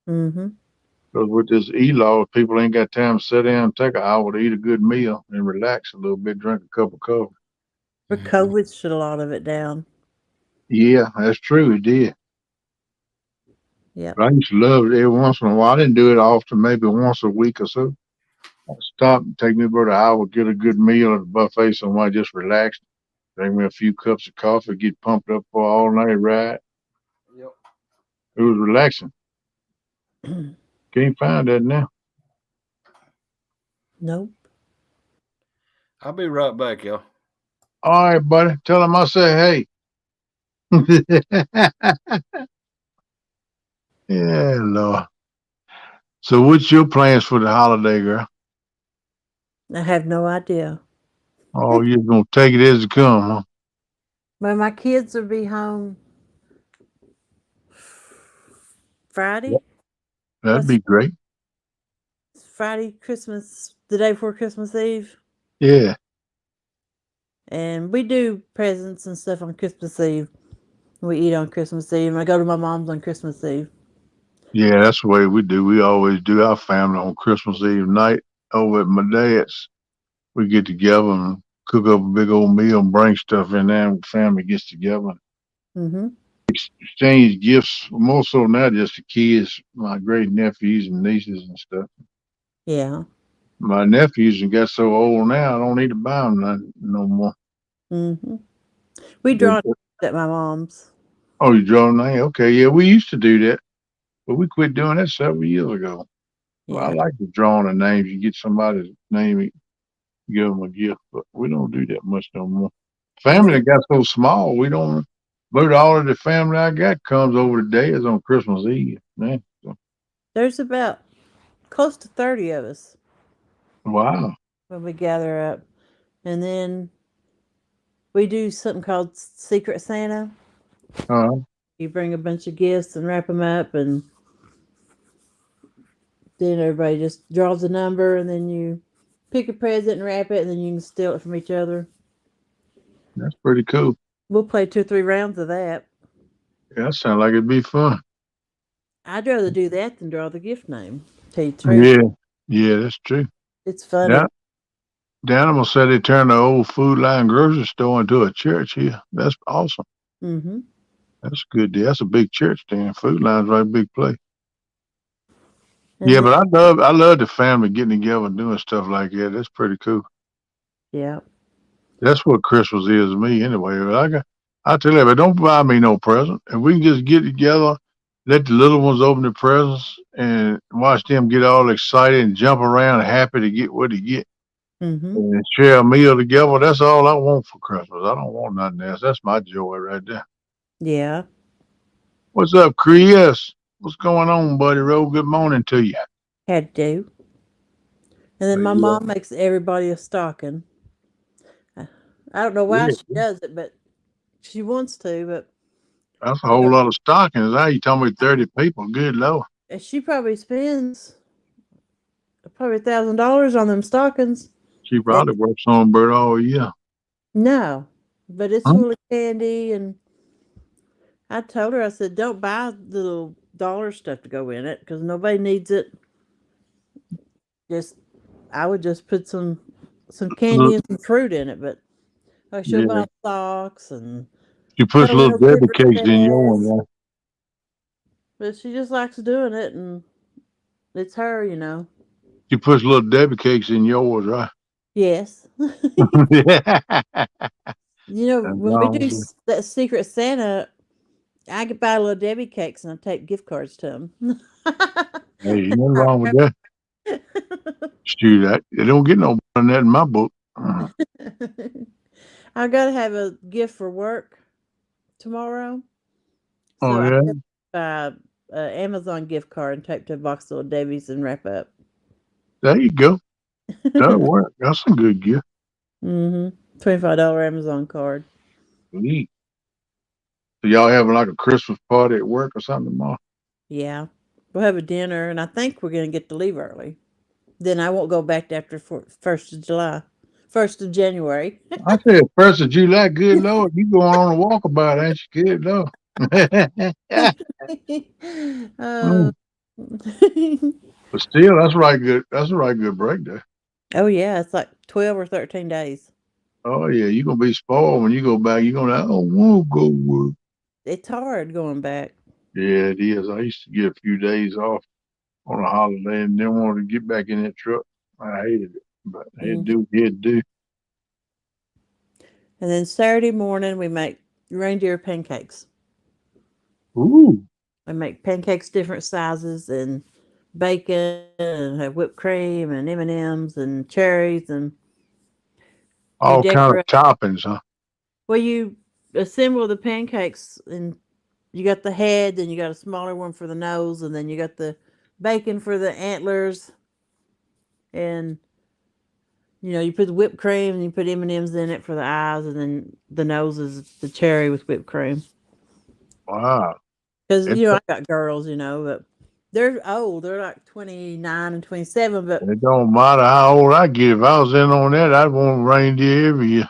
Mm-hmm. Because with this e-law, people ain't got time to sit down and take an hour to eat a good meal and relax a little bit, drink a cup of coffee. But COVID shut a lot of it down. Yeah, that's true. It did. Yeah. But I used to love it every once in a while. I didn't do it often, maybe once a week or so. I'd stop and take me about an hour, get a good meal at the buffet somewhere, just relax, drink me a few cups of coffee, get pumped up for an all-night ride. Yep. It was relaxing. Can't find that now. Nope. I'll be right back, y'all. All right, buddy. Tell him I say hey. Yeah, Lord. So what's your plans for the holiday, girl? I have no idea. Oh, you're going to take it as it comes, huh? But my kids will be home Friday. Yep. That'd be great. Friday, Christmas, the day before Christmas Eve. Yeah. And we do presents and stuff on Christmas Eve. We eat on Christmas Eve. And I go to my mom's on Christmas Eve. Yeah, that's the way we do. We always do our family on Christmas Eve night over at my dad's. We get together and cook up a big old meal and bring stuff in there, and the family gets together. Mm-hmm. Exchange gifts, more so now just the kids, my great nephews and nieces and stuff. Yeah. My nephews got so old now, I don't need to buy them none no more. Mm-hmm. We draw at my mom's. Oh, you draw a name? Okay, yeah, we used to do that, but we quit doing that several years ago. Yeah. Well, I like the drawing of names. You get somebody's name, you give them a gift, but we don't do that much no more. Family got so small, we don't. But all of the family I got comes over the days on Christmas Eve. Man. So. There's about close to 30 of us Wow. when we gather up. And then we do something called Secret Santa. You bring a bunch of gifts and wrap them up, and then everybody just draws a number, and then you pick a present and wrap it, and then you can steal it from each other. That's pretty cool. We'll play 2 or 3 rounds of that. Yeah, that sounds like it'd be fun. I'd rather do that than draw the gift name. Tell you the truth. Yeah. Yeah, that's true. It's funny. Yeah. The animal said they turned the old Food Line grocery store into a church here. That's awesome. Mm-hmm. That's a good deal. That's a big church then. Food Line's right big place. And Yeah, then, but I love the family getting together and doing stuff like that. That's pretty cool. yeah. That's what Christmas is to me anyway. I tell you, but don't buy me no present. If we can just get together, let the little ones open the presents and watch them get all excited and jump around happy to get what they get. Mm-hmm. And share a meal together. That's all I want for Christmas. I don't want nothing else. That's my joy right there. Yeah. What's up, Chris? What's going on, buddy? Roll. Good morning to you. Had to. And then my mom makes everybody a stocking. I don't know why she does it, but she wants to. But that's a whole lot of stockings. Now you told me 30 people. Good Lord. She probably spends $1,000 on them stockings. She probably works on bird all year. No, but it's full of candy, and I told her, I said, don't buy little dollar stuff to go in it because nobody needs it. I would just put some candy and some fruit in it, but she'll buy socks and she puts little Debbie cakes in your one, right? But she just likes doing it, and it's her, you know. She puts little Debbie cakes in yours, right? Yes. Yeah. You know, when we do that Secret Santa, I could buy little Debbie cakes and I take gift cards to them. Hey, nothing wrong with that. Shoot, they don't get no better than that in my book. I got to have a gift for work tomorrow. So oh, yeah? I buy an Amazon gift card and take to a box of little Debbie's and wrap up. There you go. That'll work. That's a good gift. Mm-hmm. $25 Amazon card. Neat. So y'all having like a Christmas party at work or something tomorrow? Yeah. We'll have a dinner, and I think we're going to get to leave early. Then I won't go back after 1st of July. 1st of January. I said 1st of July. Good Lord. You going on a walkabout, ain't you? Good Lord. But still, that's right good. That's a right good break there. Oh, yeah. It's like 12 or 13 days. Oh, yeah. You're going to be spoiled when you go back. You're going to, I don't want to go work. It's hard going back. Yeah, it is. I used to get a few days off on a holiday and then wanted to get back in that truck. I hated it, but it'd do. And then Saturday morning, we make reindeer pancakes. Ooh. We make pancakes different sizes and bacon and have whipped cream and M&Ms and cherries and all kind of toppings, huh? Well, you assemble the pancakes and you got the head, then you got a smaller one for the nose, and then you got the bacon for the antlers. And you put the whipped cream and you put M&Ms in it for the eyes, and then the nose is the cherry with whipped cream. Wow. Because I got girls, but they're old. They're like 29 and 27. But it don't matter how old I get. If I was in on that, I'd want reindeer every year.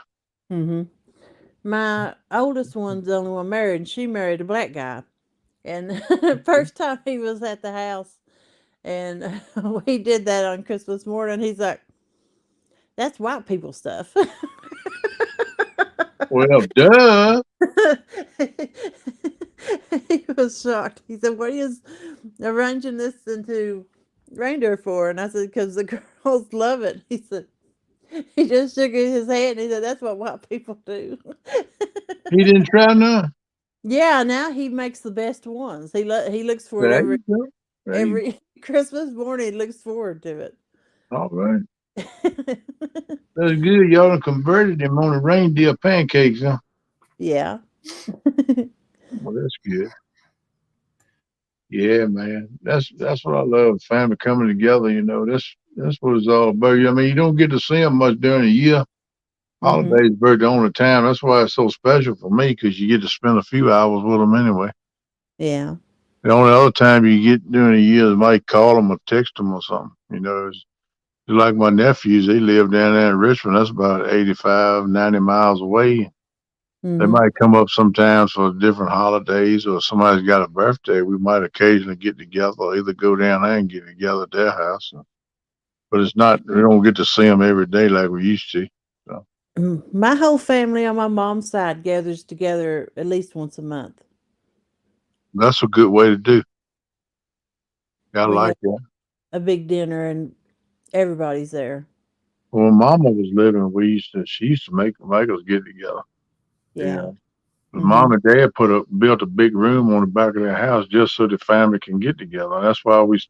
Mm-hmm. My oldest one's the only one married, and she married a black guy. And first time he was at the house, and we did that on Christmas morning, he's like, "That's white people stuff." Well, duh. He was shocked. He said, "What are you arranging this into reindeer for?" And I said, "Because the girls love it." He said, he just shook his head and he said, "That's what white people do." He didn't try none. Yeah, now he makes the best ones. He looks for it every Christmas morning. He looks forward to it. All right. That's good. Y'all done converted him on the reindeer pancakes, huh? Yeah. Well, that's good. Yeah, man. That's what I love. Family coming together. You know, that's what it's all about. I mean, you don't get to see them much during the year. Holidays are the only time. That's why it's so special for me because you get to spend a few hours with them anyway. Yeah. The only other time you get during the year is might call them or text them or something. You know, it's like my nephews. They live down there in Richmond. That's about 85, 90 miles away. They Mm-hmm. might come up sometimes for different holidays or somebody's got a birthday. We might occasionally get together or either go down there and get together at their house. But it's not, we don't get to see them every day like we used to. So My whole family on my mom's side gathers together at least once a month. that's a good way to do. I We like have that. a big dinner and everybody's there. When Mama was living, she used to make us get together. You Yeah. know, Mom and Dad built a big room on the back of their house just so the family can get together. That's why we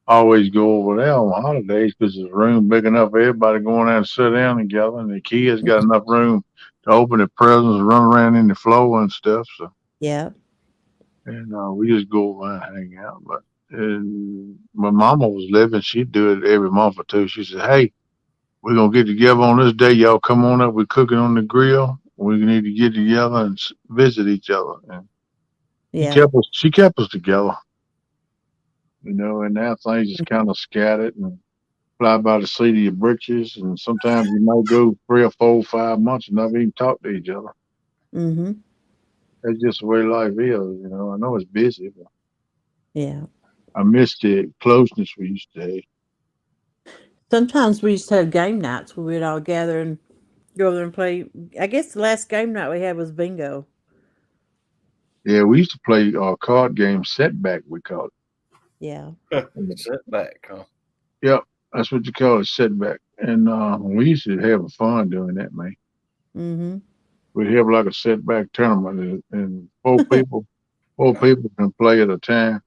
always go over there on holidays because there's a room big enough for everybody going out and sit down together, and the kids got enough room to open their presents, run around in the floor and stuff. So, Yeah. and we just go over and hang out. But when Mama was living, she'd do it every month or two. She said, "Hey, we're gonna get together on this day. Y'all come on up. We're cooking on the grill. We need to get together and visit each other." And Yeah. she kept us together, you know. And now things just kind of scattered and fly by the seat of your britches. And sometimes you might go 3 or 4, 5 months and never even talk to each other. Mm-hmm. That's just the way life is, you know. I know it's busy, but Yeah. I miss the closeness we used to have. Sometimes we used to have game nights where we'd all gather and go over there and play. I guess the last game night we had was bingo. Yeah, we used to play card game setback, we call Yeah. it. Setback, huh? Yep, that's what you call it, setback. And we used to have fun doing that, man. Mm-hmm. We'd have like a setback tournament, and four people can play at a time.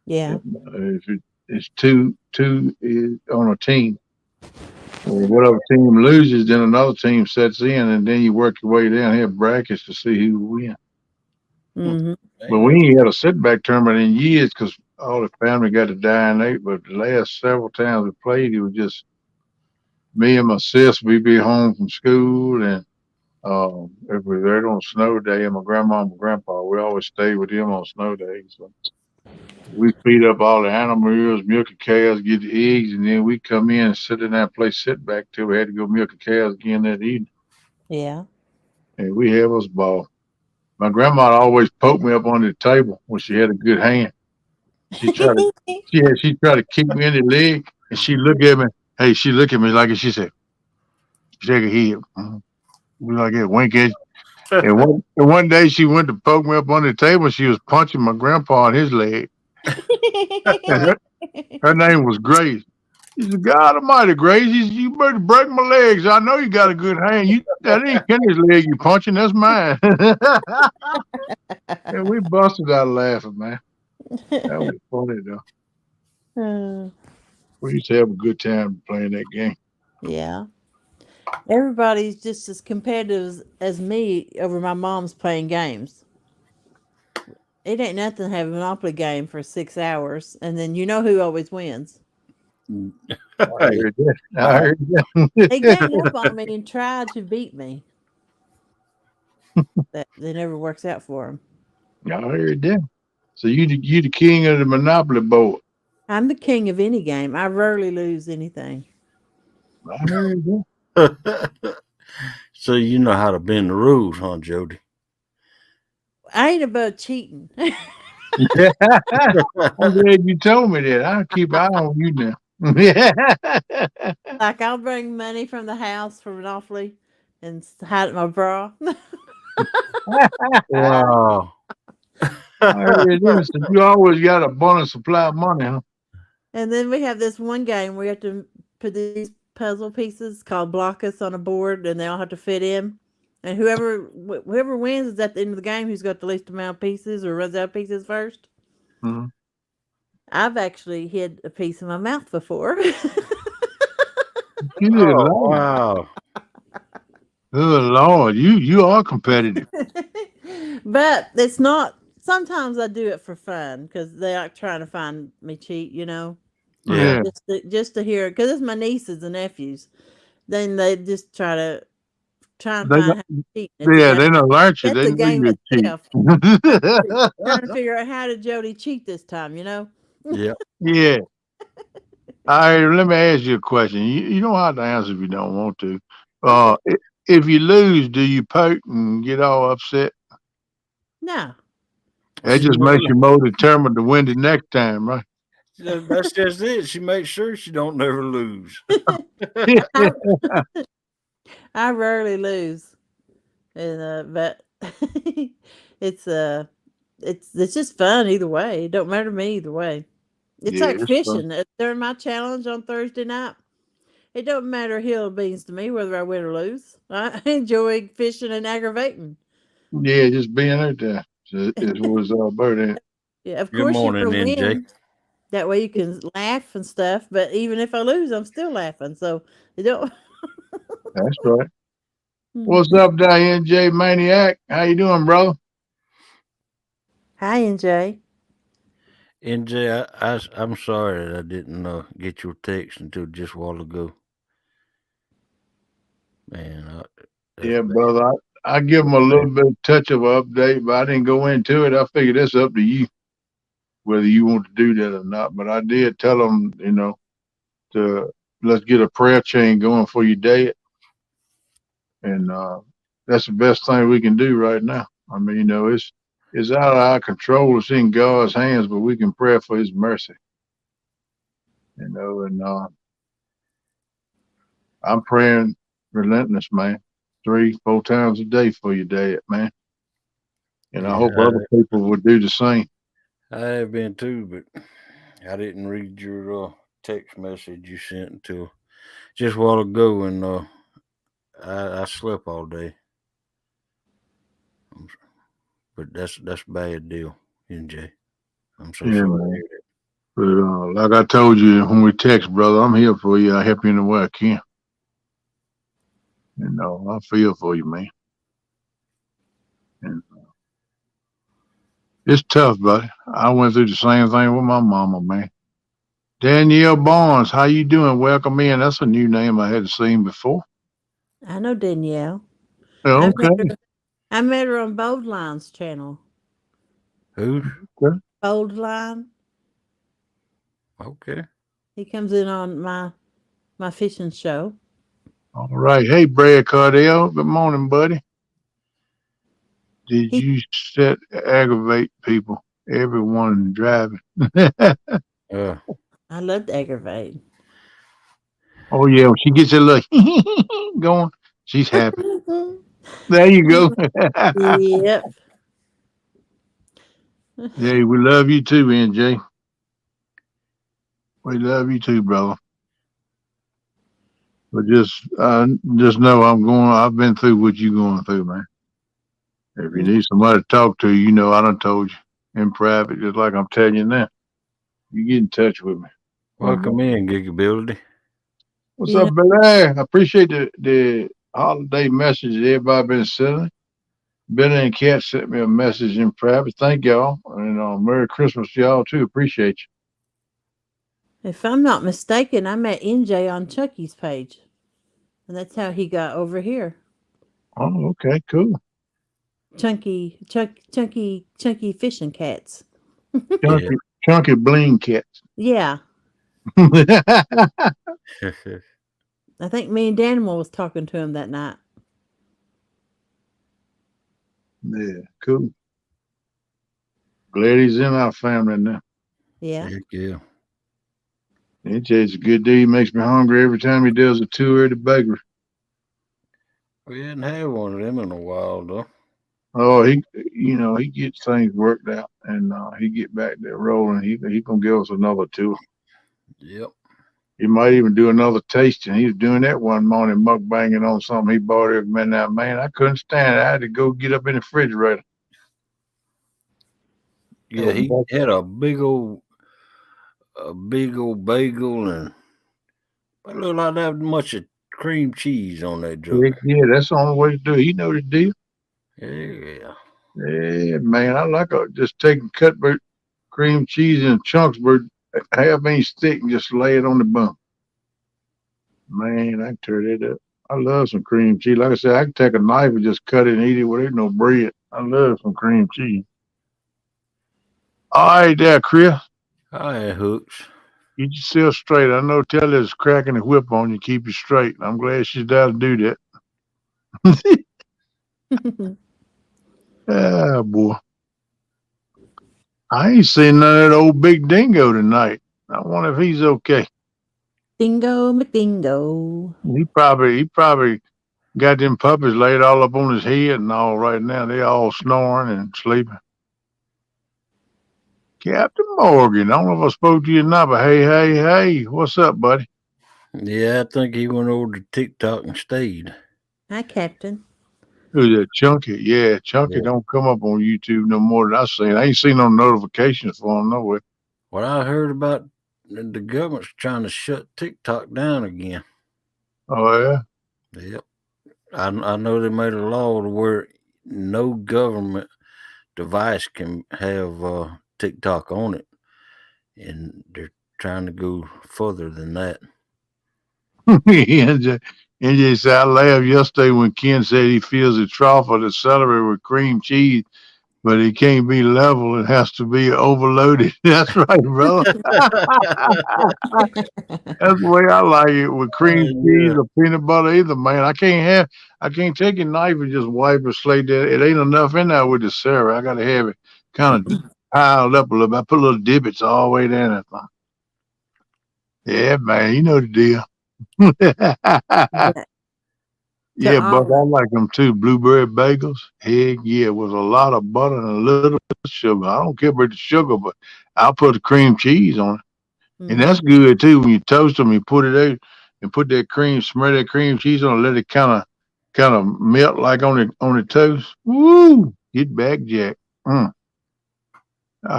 Yeah. And, it's two is on a team. Well, whatever team loses, then another team sets in, and then you work your way down here brackets to see who wins. Mm-hmm. But we ain't had a setback tournament in years because all the family got to die and ate. But the last several times we played, it was just me and my sis. We'd be home from school, and if we were there on a snow day, and my grandma and my grandpa, we always stayed with them on snow days. So we feed up all the animals, milk the cows, get the eggs, and then we come in and sit in there and play sit back till we had to go milk the cows again that evening. Yeah. And we have us ball. My grandma always poked me up under the table when she had a good hand. She tried to she tried to kick me in the leg, and she look at me. Hey, she look at me like she said, shake her head. We like that wink at. And one day she went to poke me up under the table. She was punching my grandpa in his leg. And her name was Grace. She said, "God Almighty, Grace, you better break my legs. I know you got a good hand. That ain't Kenny's leg you punching. That's mine." And we busted out laughing, man. That was funny though. We used to have a good time playing that game. Yeah. Everybody's just as competitive as me over my mom's playing games. It ain't nothing to have a Monopoly game for 6 hours, and then you know who always wins. I heard that. I heard They that. gang up on me and try to beat me. That never works out for them. I heard that. So you the king of the Monopoly board. I'm the king of any game. I rarely lose anything. I heard that. So you know how to bend the rules, huh, Jody? I ain't about cheating. I'm glad you told me that. I'll keep an eye on you now. Like I'll bring money from the house for Monopoly and hide it in my bra. Wow. I heard that. So you always got a abundant supply of money, huh? And then we have this one game where you have to put these puzzle pieces called blockers on a board, and they all have to fit in. And whoever wins is at the end of the game who's got the least amount of pieces or runs out of pieces first. Mm-hmm. I've actually hid a piece in my mouth before. Good Lord. Wow. Good Lord. You are competitive. But it's not sometimes I do it for fun because they like trying to find me cheat, you know. Yeah. Just to hear, because it's my nieces and nephews. Then they just try and They find don't, how to cheat. yeah, they don't learn you. That's They a know game you're cheap. itself. Trying to figure out how did Jody cheat this time, you know? Yep. Yeah. All right, let me ask you a question. You don't have to answer if you don't want to. If you lose, do you pout and get all upset? No. That She just never, makes you more determined to win the next time, right? that's just it. She makes sure she don't never lose. I, I rarely lose. And but it's it's just fun either way. It don't matter to me either way. It's Yeah, like it's fun. fishing. During my challenge on Thursday night, it don't matter hill of beans to me whether I win or lose. I enjoy fishing and aggravating. Yeah, just being out there. So it was about that. Yeah, of Good course you morning, want to NJ. win. That way you can laugh and stuff. But even if I lose, I'm still laughing. So you don't. That's right. What's up, Diane J Maniac? How you doing, brother? Hi, NJ. NJ, I'm sorry that I didn't get your text until just a while ago. Man, that's Yeah, bad. brother. I give them a little bit of touch of an update, but I didn't go into it. I figured that's up to you whether you want to do that or not. But I did tell them, to let's get a prayer chain going for your dad, and that's the best thing we can do right now. I mean, it's out of our control. It's in God's hands, but we can pray for His mercy. And I'm praying relentless, man, 3-4 times a day for your dad, man. And I Yeah, hope other people would do the same. I have been too, but I didn't read your text message you sent until just a while ago, and I slept all day. But that's a bad deal, NJ. I'm so Yeah, sorry to man. hear that. But like I told you when we text, brother, I'm here for you. I help you in the way I can. I feel for you, man. And it's tough, buddy. I went through the same thing with my mama, man. Danielle Barnes, how you doing? Welcome in. That's a new name I hadn't seen before. I know Danielle. I met Okay. her. I met her on Bold Line's channel. Who? Okay. Bold Line. Okay. He comes in on my fishing show. All right. Hey, Brad Cardell. Good morning, buddy. Did He you set aggravate people? Everyone driving. Uh, I love to aggravate. Oh yeah, when she gets a little going, she's happy. There you go. Yep. Hey, we love you too, NJ. We love you too, brother. But just know I've been through what you going through, man. If you need somebody to talk to, I done told you in private, just like I'm telling you now. You get in touch with me. welcome in, Gigability. What's You know, up, Billy? I appreciate the holiday message everybody been sending. Billy and Kat sent me a message in private. Thank y'all. And Merry Christmas to y'all too. Appreciate you. if I'm not mistaken, I met NJ on Chucky's page, and that's how he got over here. Oh, okay, cool. Chunky fishing cats. Yeah. Chunky bling cats. Yeah, Yeah, I think me and Daniel was talking to him that night. cool. Glad he's in our family now. Yeah. Heck yeah. It's a good dude. He makes me hungry every time he does a tour at the bakery. We hadn't had one of them in a while, though. Oh, he gets things worked out, and he get back there rolling. He gonna give us another tour. Yep. He might even do another tasting. He was doing that one morning, mukbanging on something he bought every midnight. Man, I couldn't stand it. I had to go get up in the refrigerator. Yeah, he had a big old bagel, and it looked like that much of cream cheese on that joke. Yeah, that's the only way to do it. You know the deal. Yeah. Yeah, man, I like just taking cut cream cheese in chunks, but half inch thick, and just lay it on the bun. Man, I can tear that up. I love some cream cheese. Like I said, I can take a knife and just cut it and eat it with no bread. I love some cream cheese. All right, there, Chris. Hi, Hooks. Keep yourself straight. I know Telly's cracking the whip on you. Keep you straight. I'm glad she's down to do that. Ah, boy. I ain't seen none of that old big dingo tonight. I wonder if he's okay. Dingo McDingo. He probably got them puppies laid all up on his head and all right now. They all snoring and sleeping. Captain Morgan, I don't know if I spoke to you or not, but hey, what's up, buddy? Yeah, I think he went over to TikTok and stayed. Hi, Captain. Who's that? Chunky? Yeah, Chunky Yeah. don't come up on YouTube no more than I seen. I ain't seen no notifications for him nowhere. What I heard about the government's trying to shut TikTok down again. Oh yeah. Yep. I know they made a law to where no government device can have TikTok on it, and they're trying to go further than that. NJ said I laughed yesterday when Ken said he feels a trough of the celery with cream cheese, but it can't be level. It has to be overloaded. That's right, brother. That's the way I like it with cream cheese Yeah. or peanut butter either, man. I can't take a knife and just wipe it slate that. It ain't enough in there with the celery. I gotta have it kind of piled up a little bit. I put little divots all the way down that thing. Yeah, man, you know the deal. Yeah, but I like them too. Blueberry bagels. Heck yeah, with a lot of butter and a little bit of sugar. I don't care about the sugar, but I'll put the cream cheese on it. And that's good too. When you toast them, you put it out and put that cream, smear that cream cheese on it, let it kind of melt like on the toast. Woo! Get back, Jack. I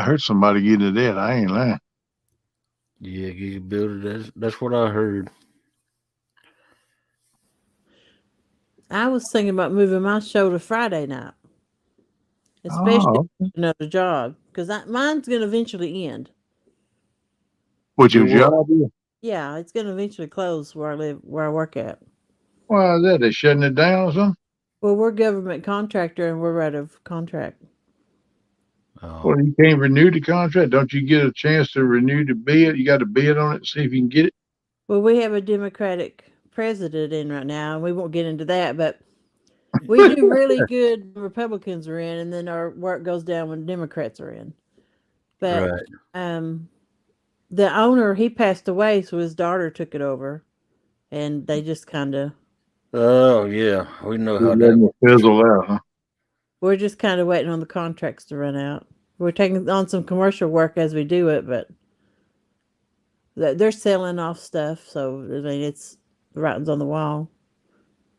heard somebody get into that. I ain't lying. Yeah, you can build it. That's what I heard. I was thinking about moving my show to Friday night, especially Oh, another job, because mine's going to eventually end. what your Your job is? Yeah, it's going to eventually close where I live, where I work at. Why is that? They shutting it down or something? Well, we're government contractor and we're out of contract. Well, you can't renew the contract. Don't you get a chance to renew the bid? You got to bid on it and see if you can get it. Well, we have a Democratic president in right now, and we won't get into that, but we do really good when Republicans are in, and then our work goes down when Democrats are in. But Right. The owner, he passed away, so his daughter took it over, and they just kind of, Oh yeah, we know Just how that letting it works. fizzle out, huh? we're just kind of waiting on the contracts to run out. We're taking on some commercial work as we do it, but they're selling off stuff, so I mean, it's the writing's on the wall.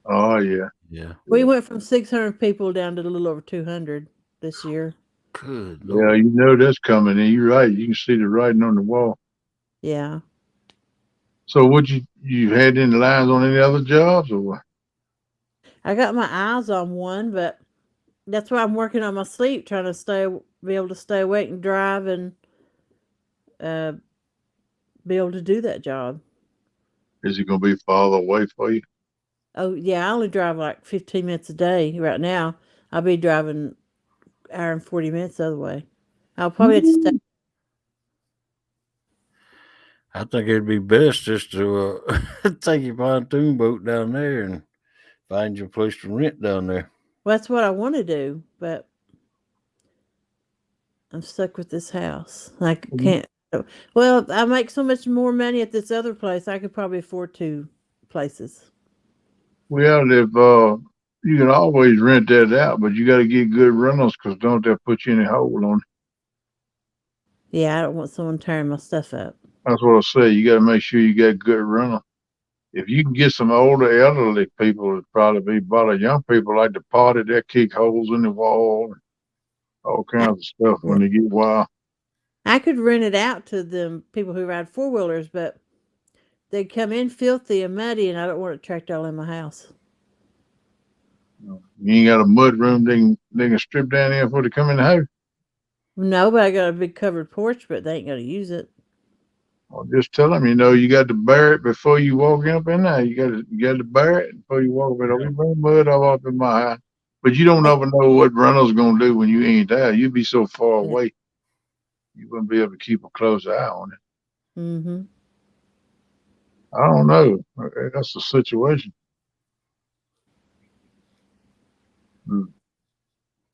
Oh yeah. Yeah. We went from 600 people down to a little over 200 this year. Good Yeah, Lord. you know that's coming, and you're right. You can see the writing on the wall. Yeah. So, what you had any lines on any other jobs or what? I got my eyes on one, but that's why I'm working on my sleep, trying to be able to stay awake and drive and uh, be able to do that job. Is it gonna be farther away for you? Oh, yeah, I only drive like 15 minutes a day right now. I'll be driving an hour and 40 minutes the other way. I'll probably have to stay. I think it'd be best just to take your pontoon boat down there and find your place to rent down there. Well, that's what I want to do, but I'm stuck with this house. I can't. Well, I make so much more money at this other place. I could probably afford two places. Well, if you can always rent that out, but you got to get good rentals because don't that put you in a hole on it? Yeah, I don't want someone tearing my stuff up. That's what I say. You got to make sure you got good rental. If you can get some older elderly people, it'd probably be better. Young people like to party, they kick holes in the wall, and all kinds of stuff when they get wild. I could rent it out to them people who ride four wheelers, but they come in filthy and muddy, and I don't want it tracked all in my house. You ain't got a mud room they can strip down there before they come in the house. No, but I got a big covered porch, but they ain't gonna use it. Well, just tell them, you got to bury it before you walk up in there. You got to bury it before you walk up in there. We bring mud all up in my house. But you don't ever know what Reynolds going to do when you ain't there. You'd be so far away. You wouldn't be able to keep a close eye on it. Mm-hmm. I don't know. That's the situation.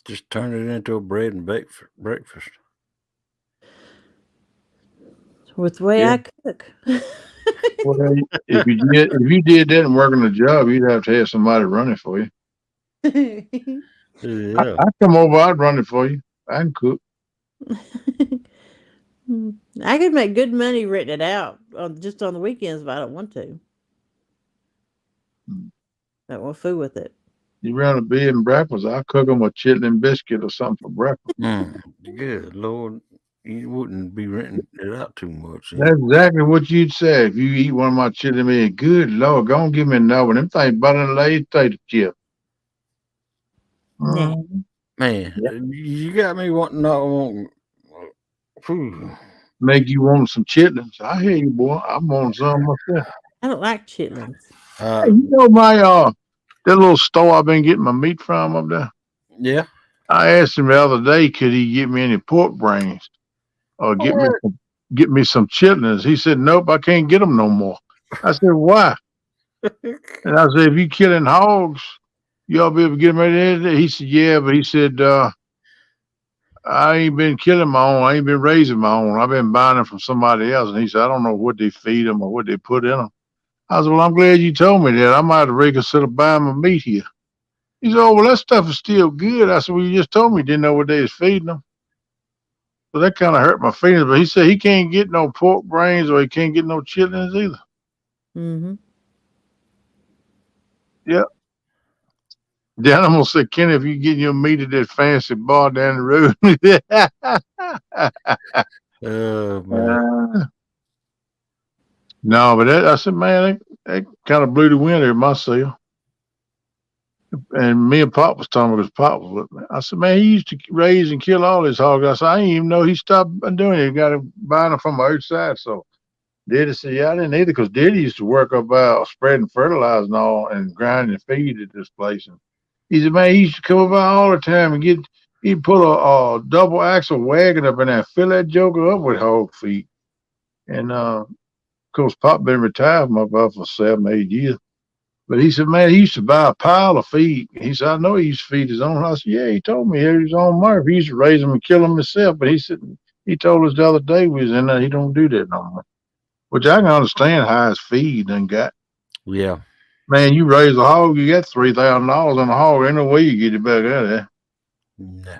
Just turn it into a bread and bake breakfast. With the way I cook. Well, if you did that and working a job, you'd have to have somebody run it for you. Yeah. I come over, I'd run it for you. I can cook. I could make good money renting it out just on the weekends if I don't want to. I want food with it. You run a bed and breakfast, I'll cook them a chitlin biscuit or something for breakfast. Good Lord. You wouldn't be renting it out too much. That's exactly what you'd say if you eat one of my chitlin biscuits. Good Lord, go and give me another one. Them things better than Lay's potato chip. Yeah. Man, you got me wanting. Make you want some chitlins. I hear you, boy. I'm wanting some myself. I don't like chitlins. Hey, my that little store I've been getting my meat from up there. Yeah. I asked him the other day, could he get me any pork brains or get me some chitlins? He said, nope, I can't get them no more. I said, why? And I said, if you killing hogs, you ought to be able to get them right there. He said, yeah, but he said, I ain't been killing my own. I ain't been raising my own. I've been buying them from somebody else. And he said, I don't know what they feed them or what they put in them. I said, well, I'm glad you told me that. I might have to reconsider buying my meat here. He said, oh, well, that stuff is still good. I said, well, you just told me you didn't know what they was feeding them. So that kind of hurt my feelings. But he said he can't get no pork brains or he can't get no chitlins either. Mm-hmm. Yeah. The animal said, Kenny, if you get your meat at that fancy bar down the road. Oh, man. No, but I said, man, that kind of blew the wind out of my sail. And me and Pop was talking because Pop was with me. I said, man, he used to raise and kill all his hogs. I said, I didn't even know he stopped doing it. He got him buying them from outside. So Diddy said, yeah, I didn't either because Diddy used to work about spreading fertilizer and all and grinding feed at this place. And he said, man, he used to come by all the time and he'd put a double axle wagon up in there, fill that joker up with hog feed. And of course, Pop been retired from about for 7-8 years. But he said, man, he used to buy a pile of feed. He said, I know he used to feed his own. I said, yeah, he told me he had his own murph. He used to raise them and kill them himself. But he said, he told us the other day we was in there, he don't do that no more. Which I can understand how his feed done got. Yeah. Man, you raise a hog, you got $3,000 on a hog. Ain't no way you get it back out of there. Nah.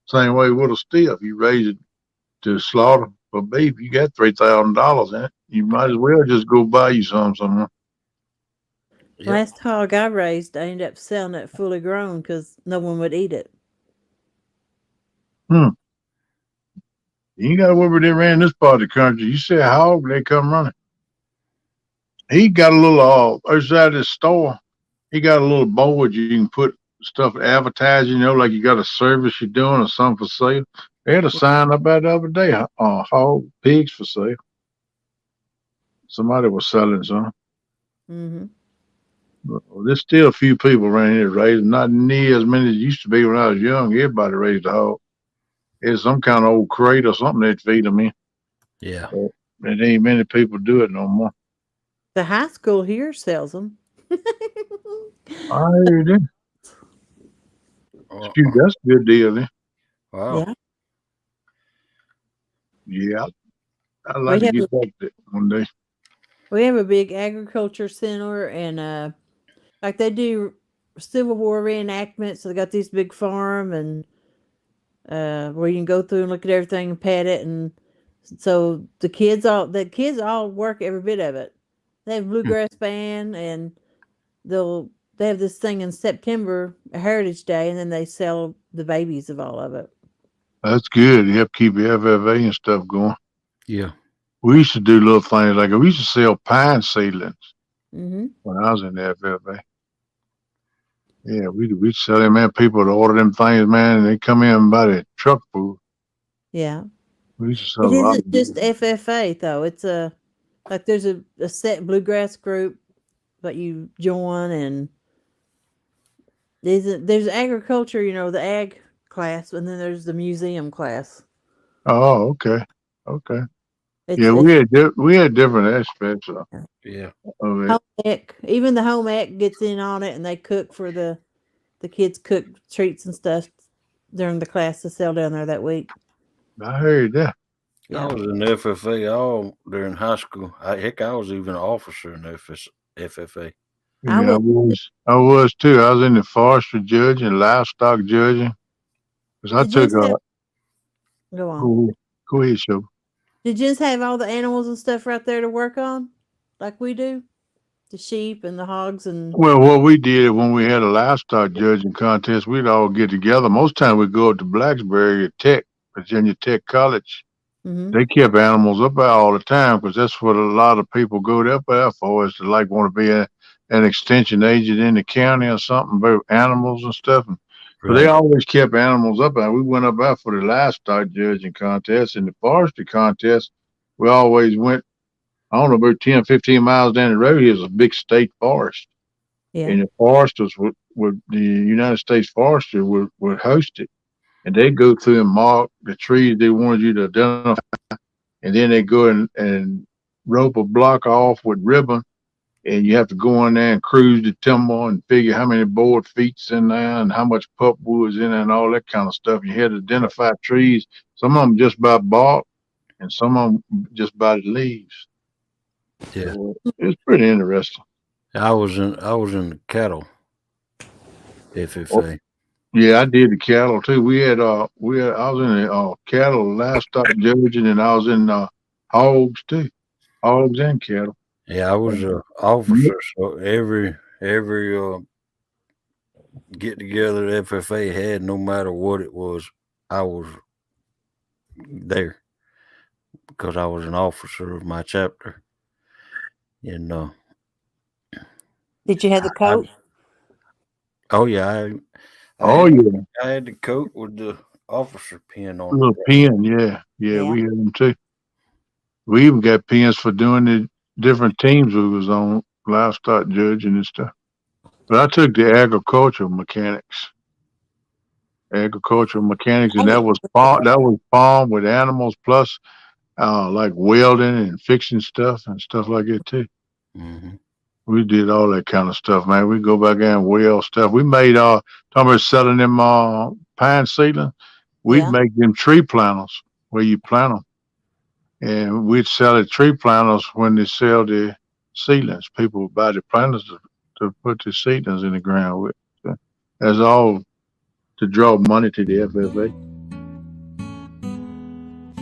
Same way with a stiff. You raise it to slaughter for beef, you got $3,000 in it. You might as well just go buy you some somewhere. Yep. Last hog I raised, I ended up selling it fully grown because no one would eat it. You ain't got to worry about they ran this part of the country. You say a hog, they come running. He got a little outside his store. He got a little board you can put stuff advertising, like you got a service you're doing or something for sale. They had a sign up out the other day, hog pigs for sale. Somebody was selling some. Mm-hmm. There's still a few people around here raising, not near as many as used to be when I was young. Everybody raised a hog. It's some kind of old crate or something they'd feed them in. Yeah. But there ain't many people do it no more. The high school here sells them. I hear you. Shoot, that's a good deal then. Wow. Yeah. I'd like to get back to it one day. We have a big agriculture center, and like they do Civil War reenactments. So they got this big farm, and where you can go through and look at everything and pet it. And so the kids all work every bit of it. They have bluegrass band, and they have this thing in September, Heritage Day, and then they sell the babies of all of it. That's good. You have to keep your FFA and stuff going. Yeah. We used to do little things like we used to sell pine seedlings when I was in the FFA. Yeah, we sell them, man. People to order them things, man, and they come in and buy that truck food. Yeah. We used to sell It a lot isn't of just FFA though. It's like there's a set bluegrass group that you join, and there's agriculture, the ag class, and then there's the museum class. Oh, okay. Okay. It's Yeah, it's we had different aspects Yeah. of it. home ec. Even the home ec gets in on it, and they cook for the kids, cook treats and stuff during the class to sell down there that week. I heard that. I Yeah. was in FFA all during high school. I was even an officer in FFA. I Yeah, went. I was too. I was in the forestry judging, livestock judging. Cause I Did you took just have go on? go ahead, show. Did you just have all the animals and stuff right there to work on, like we do? The sheep and the hogs and. Well, what we did when we had a livestock judging contest, we'd all get together. Most time we'd go up to Blacksburg at Tech, Virginia Tech College. Mm-hmm. They kept animals up there all the time because that's what a lot of people go up there for, is to like want to be an extension agent in the county or something about animals and stuff. And so they Right. always kept animals up there. We went up there for the livestock judging contest and the forestry contest. We always went, I don't know, about 10, 15 miles down the road. Here's a big state forest. Yeah. And the foresters would the United States Forester would host it. And they go through and mark the trees they wanted you to identify. And then they go and rope a block off with ribbon. And you have to go in there and cruise the timber and figure how many board feet's in there and how much pulpwood's in there and all that kind of stuff. You had to identify trees. Some of them just by bark and some of them just by the leaves. Yeah. So it's pretty interesting. I was in the cattle FFA. Yeah, I did the cattle too. I was in the cattle livestock judging, and I was in hogs too, hogs and cattle. Yeah, I was an officer, so every get together FFA had, no matter what it was, I was there because I was an officer of my chapter. And Did you have the coat? oh yeah, Oh yeah, I had the coat with the officer pin on little it. pen. Yeah, we had them too. We even got pens for doing the different teams we was on, livestock judging and stuff. But I took the agricultural mechanics, and that was farm with animals plus like welding and fixing stuff and stuff like that too. Mm-hmm. We did all that kind of stuff, man. We go back there and weld stuff. We made talking about selling them pine seedlings. We'd make them tree planters where you plant them, and we'd sell the tree planters when they sell the seedlings. People would buy the planters to put the seedlings in the ground with. So that's all to draw money to the FFA.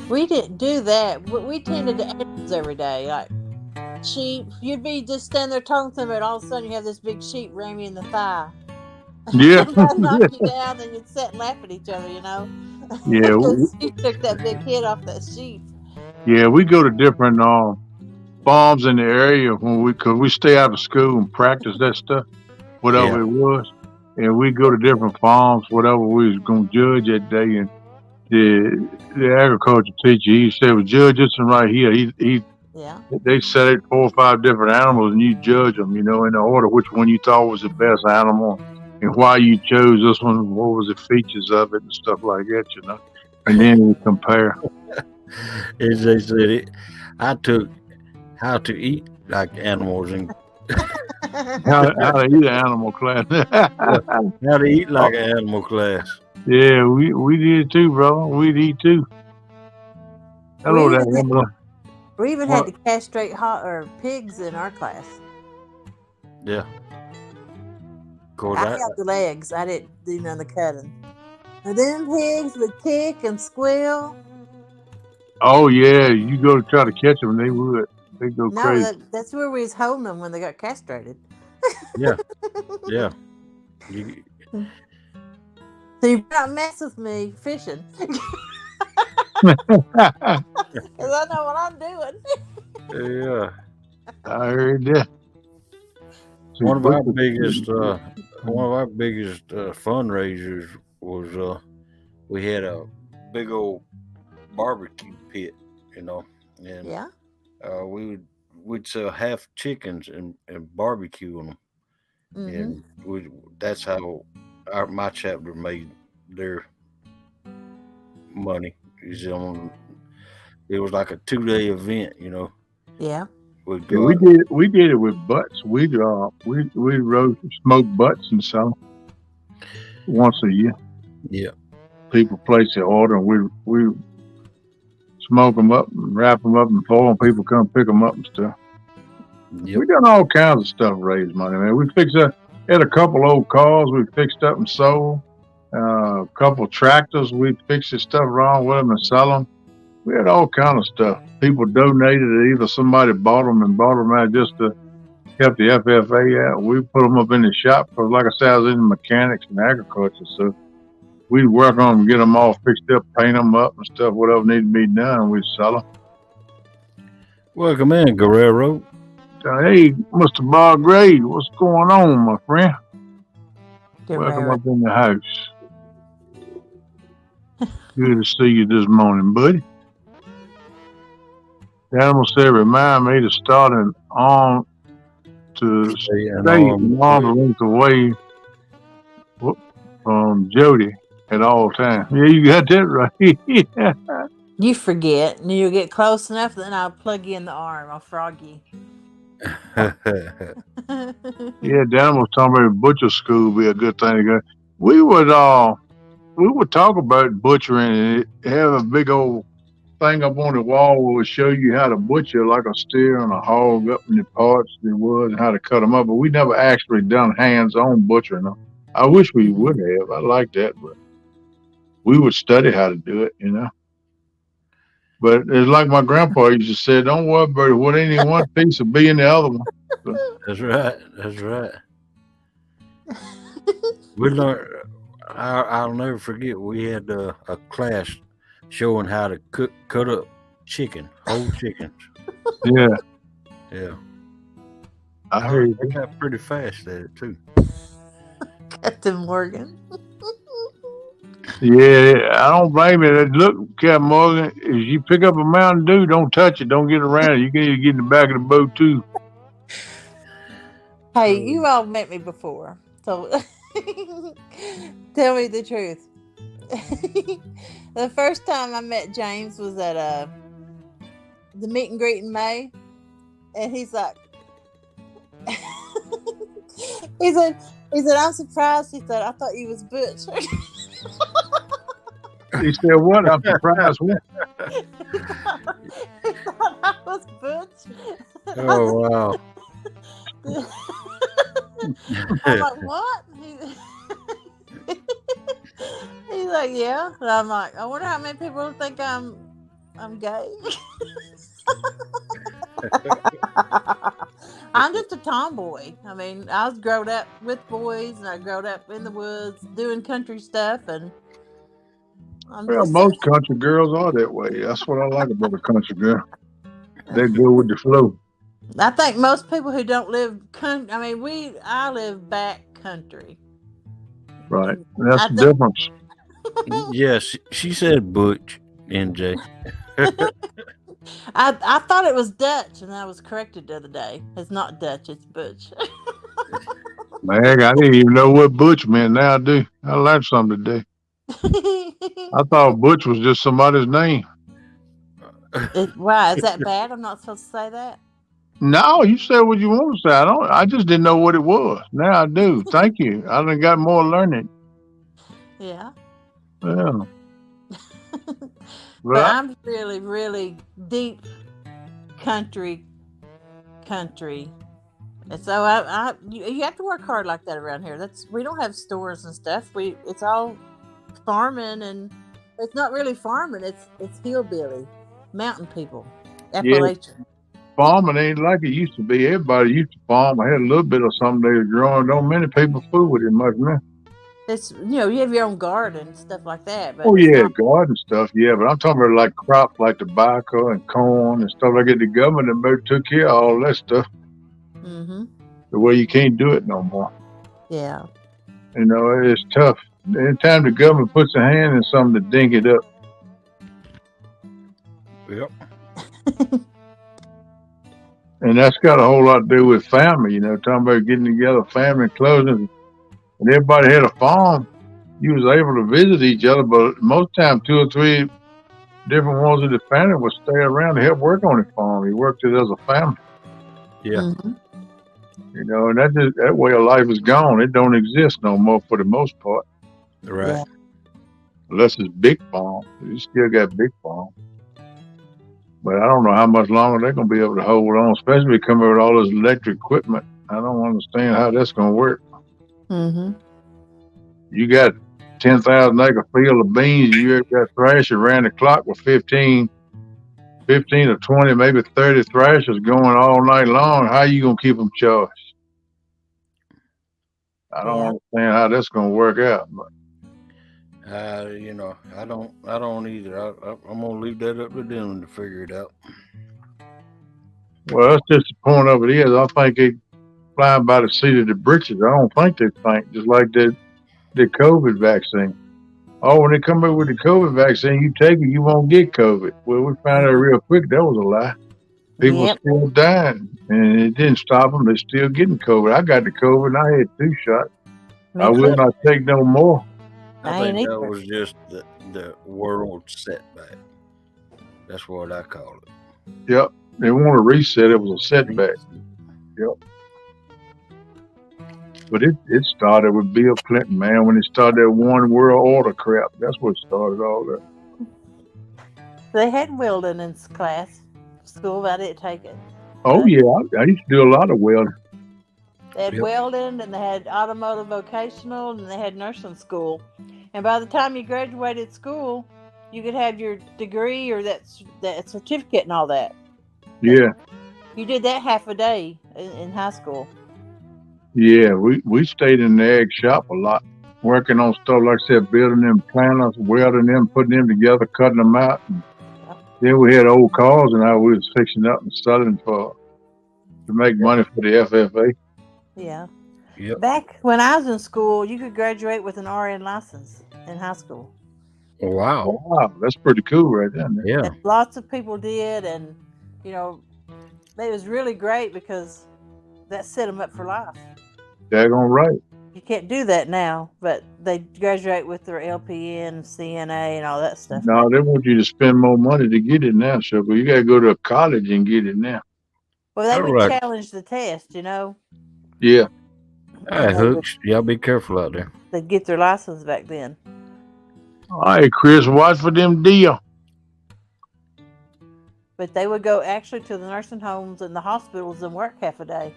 We didn't do that. We tended to animals every day, like sheep. You'd be just standing there talking to them, and all of a sudden you have this big sheep ram you in the thigh. Yeah, They'd knock you down, and you'd sit and laugh at each other, yeah, because you took that big hit off that sheep. yeah. We go to different farms in the area cause we stay out of school and practice that stuff, whatever it was. And we go to different farms, whatever we was gonna judge that day. And the agriculture teacher, he said, "Well, judge this one right here." They set 4 or 5 different animals, and you judge them, in the order which one you thought was the best animal, and why you chose this one. What was the features of it and stuff like that, And then we compare. As they said, I took how to eat like animals and How to eat an animal class. how to eat like an animal class. Yeah, we did too, brother. We'd eat too. Hello there. We even had to castrate pigs in our class. Yeah. Of course, I held the legs. I didn't do none of the cutting. And then pigs would kick and squeal. Oh yeah, you go to try to catch them, they would. They go crazy. No, that's where we was holding them when they got castrated. Yeah. Yeah. So you better not mess with me fishing. Because I know what I'm doing. Yeah. I heard that. One of our biggest fundraisers was we had a big old barbecue pit, and Yeah. we'd sell half chickens and barbecue them, and that's how my chapter made their money. It was like a 2-day event, Yeah. We'd Yeah, go we did it with butts. We roast smoked butts and so once a year. Yeah. People place their order and we smoke them up and wrap them up and foil them. People come pick them up and stuff. Yep. We done all kinds of stuff to raise money, man. We had a couple old cars we fixed up and sold. A couple tractors, we fixed the stuff wrong with them and sell them. We had all kind of stuff. People donated it. Either somebody bought them out just to help the FFA out. We put them up in the shop because, like I said, I was in mechanics and agriculture, so we'd work on them, get them all fixed up, paint them up and stuff, whatever needed to be done, and we'd sell them. Welcome in, Guerrero. Hey, Mr. Bob Gray, what's going on, my friend? Guerrero. Welcome up in the house. Good to see you this morning, buddy. The animal said, remind me to start on to stay a long length away from Jody at all times. Yeah, you got that right. Yeah. You forget, and you'll get close enough, then I'll plug you in the arm. I'll frog you. Yeah, Dan was talking about butcher school would be a good thing to go. We would talk about butchering and have a big old thing up on the wall where would show you how to butcher like a steer and a hog up in the parts there was and how to cut them up. But we never actually done hands-on butchering them. I wish we would have. I like that, but we would study how to do it, But it's like my grandpa used to say, don't worry about it. What ain't in one piece will be in the other one. So, That's right. We learned. I'll never forget. We had a class showing how to cut up whole chickens. Yeah. I heard they got pretty fast at it too. Captain Morgan. Yeah, I don't blame you. Look, Captain Morgan, if you pick up a Mountain Dew, don't touch it. Don't get around it. You can either get in the back of the boat too. Hey, you all met me before, so tell me the truth. The first time I met James was at the meet and greet in May, and he's like, he said, I'm surprised. He said, I thought you was Butch. He said, what? I'm surprised. What? He thought I was Butch. Oh, wow. I'm like, what? He's like, yeah. And I'm like, I wonder how many people think I'm gay. I'm just a tomboy. I mean, I was growing up with boys, and I growed up in the woods doing country stuff, and most country girls are that way. That's what I like about a country girl. They go with the flow. I think most people who don't live country, I mean, I live back country. Right. That's the difference. Yes, she said Butch, NJ. I thought it was Dutch, and I was corrected the other day. It's not Dutch, it's Butch. Man, I didn't even know what Butch meant. Now I do. I learned something today. I thought Butch was just somebody's name. Why? Is that bad? I'm not supposed to say that? No, you said what you want to say. I just didn't know what it was. Now I do. Thank you. I done got more learning. Yeah. Yeah. But I'm really, really deep country. And so you have to work hard like that around here. We don't have stores and stuff. It's all farming, and it's not really farming. It's hillbilly, mountain people, Appalachian. Yeah. Farming ain't like it used to be. Everybody used to farm. I had a little bit of something they were growing. Don't many people fool with it much, man. It's you have your own garden and stuff like that. But garden stuff. Yeah, but I'm talking about like crops like tobacco and corn and stuff like that. The government about took care of all that stuff. Mm-hmm. the way you can't do it no more. Yeah. You know, it's tough. Anytime the government puts a hand in something to dink it up. Yep. And that's got a whole lot to do with family, you know, talking about getting together, family, closing. And everybody had a farm. You was able to visit each other, but most time 2 or 3 different ones of the family would stay around to help work on the farm. You worked it as a family. Yeah. Mm-hmm. You know, and that way of life is gone. It don't exist no more for the most part. Right. Yeah. Unless it's big farm. You still got big farm. But I don't know how much longer they're going to be able to hold on, especially coming with all this electric equipment. I don't understand how that's going to work. Mm-hmm. You got 10,000 acre field of beans. You got thrashers around the clock with 15 or 20, maybe 30 thrashers going all night long. How you going to keep them charged? I don't understand how that's going to work out. But You know, I don't either. I'm gonna leave that up to them to figure it out. well, that's just the point of it is. I think they flying by the seat of the britches. I don't think they think just like the COVID vaccine. Oh, when they come up with the COVID vaccine, you take it, you won't get COVID. Well, we found out real quick that was a lie. People still dying, and it didn't stop them. They're still getting COVID. I got the COVID, and I had 2 shots. I will not take no more. I think that was just the world setback. That's what I call it. Yep. They want to reset. It was a setback. Yep. But it started with Bill Clinton, man, when it started that one world order crap. That's what started all that. They had welding in class, school, but I didn't take it. Oh, yeah. I used to do a lot of welding. They had welding, and they had automotive vocational, and they had nursing school. And by the time you graduated school, you could have your degree or that certificate and all that. Yeah. You did that half a day in high school. Yeah, we stayed in the ag shop a lot, working on stuff, like I said, building them planters, welding them, putting them together, cutting them out. And then we had old cars, and we was fixing up and selling to make money for the FFA. Yeah. Yep. Back when I was in school, you could graduate with an RN license in high school. Wow. Wow, that's pretty cool right there. Yeah. And lots of people did, and you know, it was really great because that set them up for life. Daggone right. You can't do that now, but they graduate with their LPN, CNA, and all that stuff. No, they want you to spend more money to get it now, Sugar. You got to go to a college and get it now. Well, they would challenge the test, you know. Yeah. Hey, Hooks, y'all be careful out there. They'd get their license back then. All right, Chris, watch for them deal. But they would go actually to the nursing homes and the hospitals and work half a day.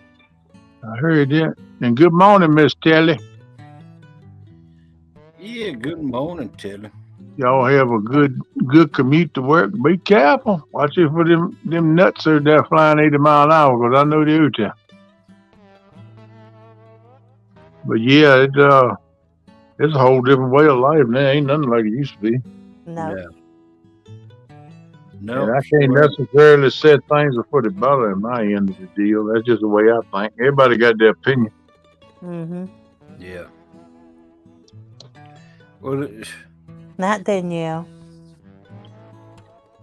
I heard that. And good morning, Miss Telly. Yeah, good morning, Telly. Y'all have a good commute to work. Be careful. Watch it for them nuts out there flying 80 miles an hour, because I know they out there. But yeah, it's a whole different way of life now. Ain't nothing like it used to be. No. Yeah. No, and I can't necessarily set things for the better in my end of the deal. That's just the way I think. Everybody got their opinion. Mm-hmm. Yeah. Well, Not Danielle.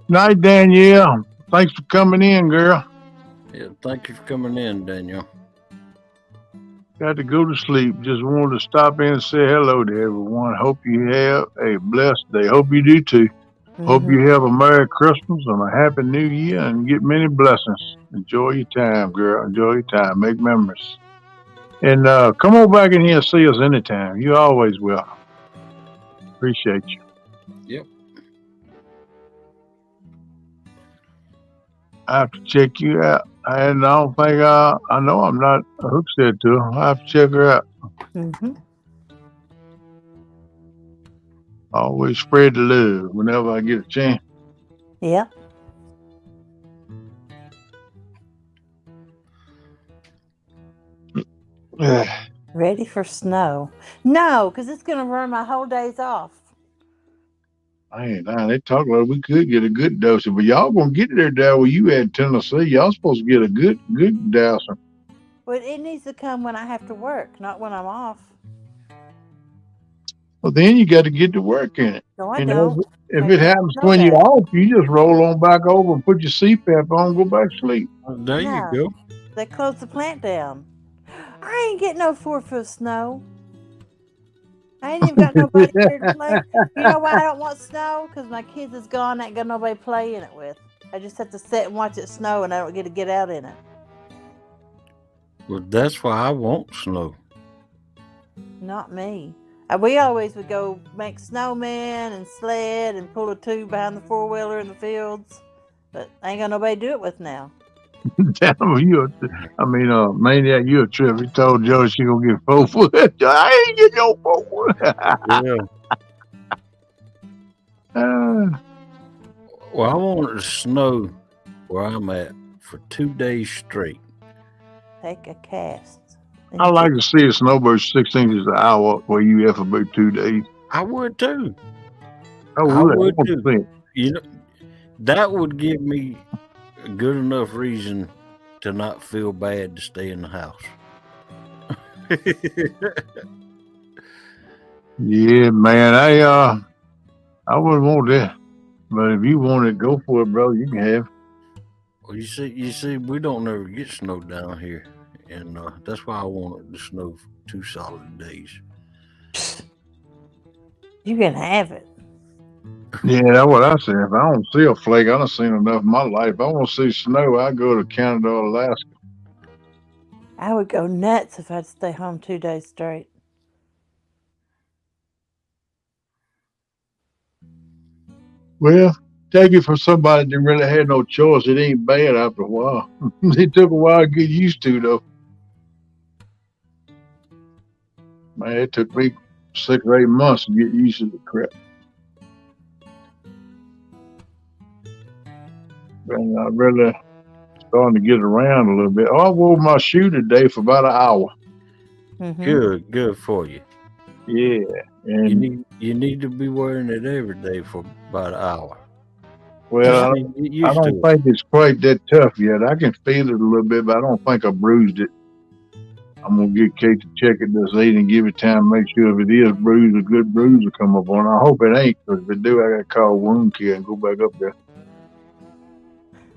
Night, Danielle. Thanks for coming in, girl. Yeah, thank you for coming in, Danielle. Got to go to sleep. Just wanted to stop in and say hello to everyone. Hope you have a blessed day. Hope you do too. Hope you have a Merry Christmas and a Happy New Year and get many blessings. Enjoy your time, girl. Enjoy your time. Make memories. And come on back in here and see us anytime. You always will. Appreciate you. Yep. I have to check you out. And I don't think I know I'm not hooked to her. I have to check her out. Mm-hmm. Always spread the love whenever I get a chance. Yeah. Ready for snow? No, because it's going to ruin my whole days off. Man, they talk like we could get a good dosing, but y'all gonna get there down where you at in Tennessee. Y'all supposed to get a good dosing. Well, it needs to come when I have to work, not when I'm off. Well, then you got to get to work in it. No, I You know, don't. if I it can't happens know when you're that. off, you just roll on back over and put your CPAP on and go back to sleep. There you Yeah. go. They closed the plant down. I ain't getting no 4 foot of snow. I ain't even got nobody here to play. You know why I don't want snow? Because my kids is gone. I ain't got nobody to play in it with. I just have to sit and watch it snow, and I don't get to get out in it. Well, that's why I want snow. Not me. We always would go make snowmen and sled and pull a tube behind the 4-wheeler in the fields. But I ain't got nobody to do it with now. Damn, Maniac, you a trip. He told Joe she gonna get 4 foot. I ain't getting no 4 foot. Yeah. Ah, Well, I want it to snow where I'm at for 2 days straight. Take a cast. I like to see a snowbird 6 inches an hour where you have for about 2 days. I would too. I would too. You know, that would give me a good enough reason to not feel bad to stay in the house. Yeah, man. I wouldn't want that. But if you want it, go for it, bro. You can have. Well, you see, we don't ever get snow down here, and that's why I want it to snow for 2 solid days. You can have it. Yeah, that's what I said. If I don't see a flake, I done seen enough in my life. If I want to see snow, I go to Canada or Alaska. I would go nuts if I'd stay home 2 days straight. Well, take it from somebody that really had no choice. It ain't bad after a while. It took a while to get used to, though. Man, it took me 6 or 8 months to get used to the crap. And I really starting to get around a little bit. Oh, I wore my shoe today for about an hour. Mm-hmm. Good for you. Yeah, and you need to be wearing it every day for about an hour. Well, I don't think it's quite that tough yet. I can feel it a little bit, but I don't think I bruised it. I'm gonna get Kate to check it this evening and give it time, make sure if it is bruised, a good bruise will come up on it. I hope it ain't, because if it do, I gotta call wound care and go back up there.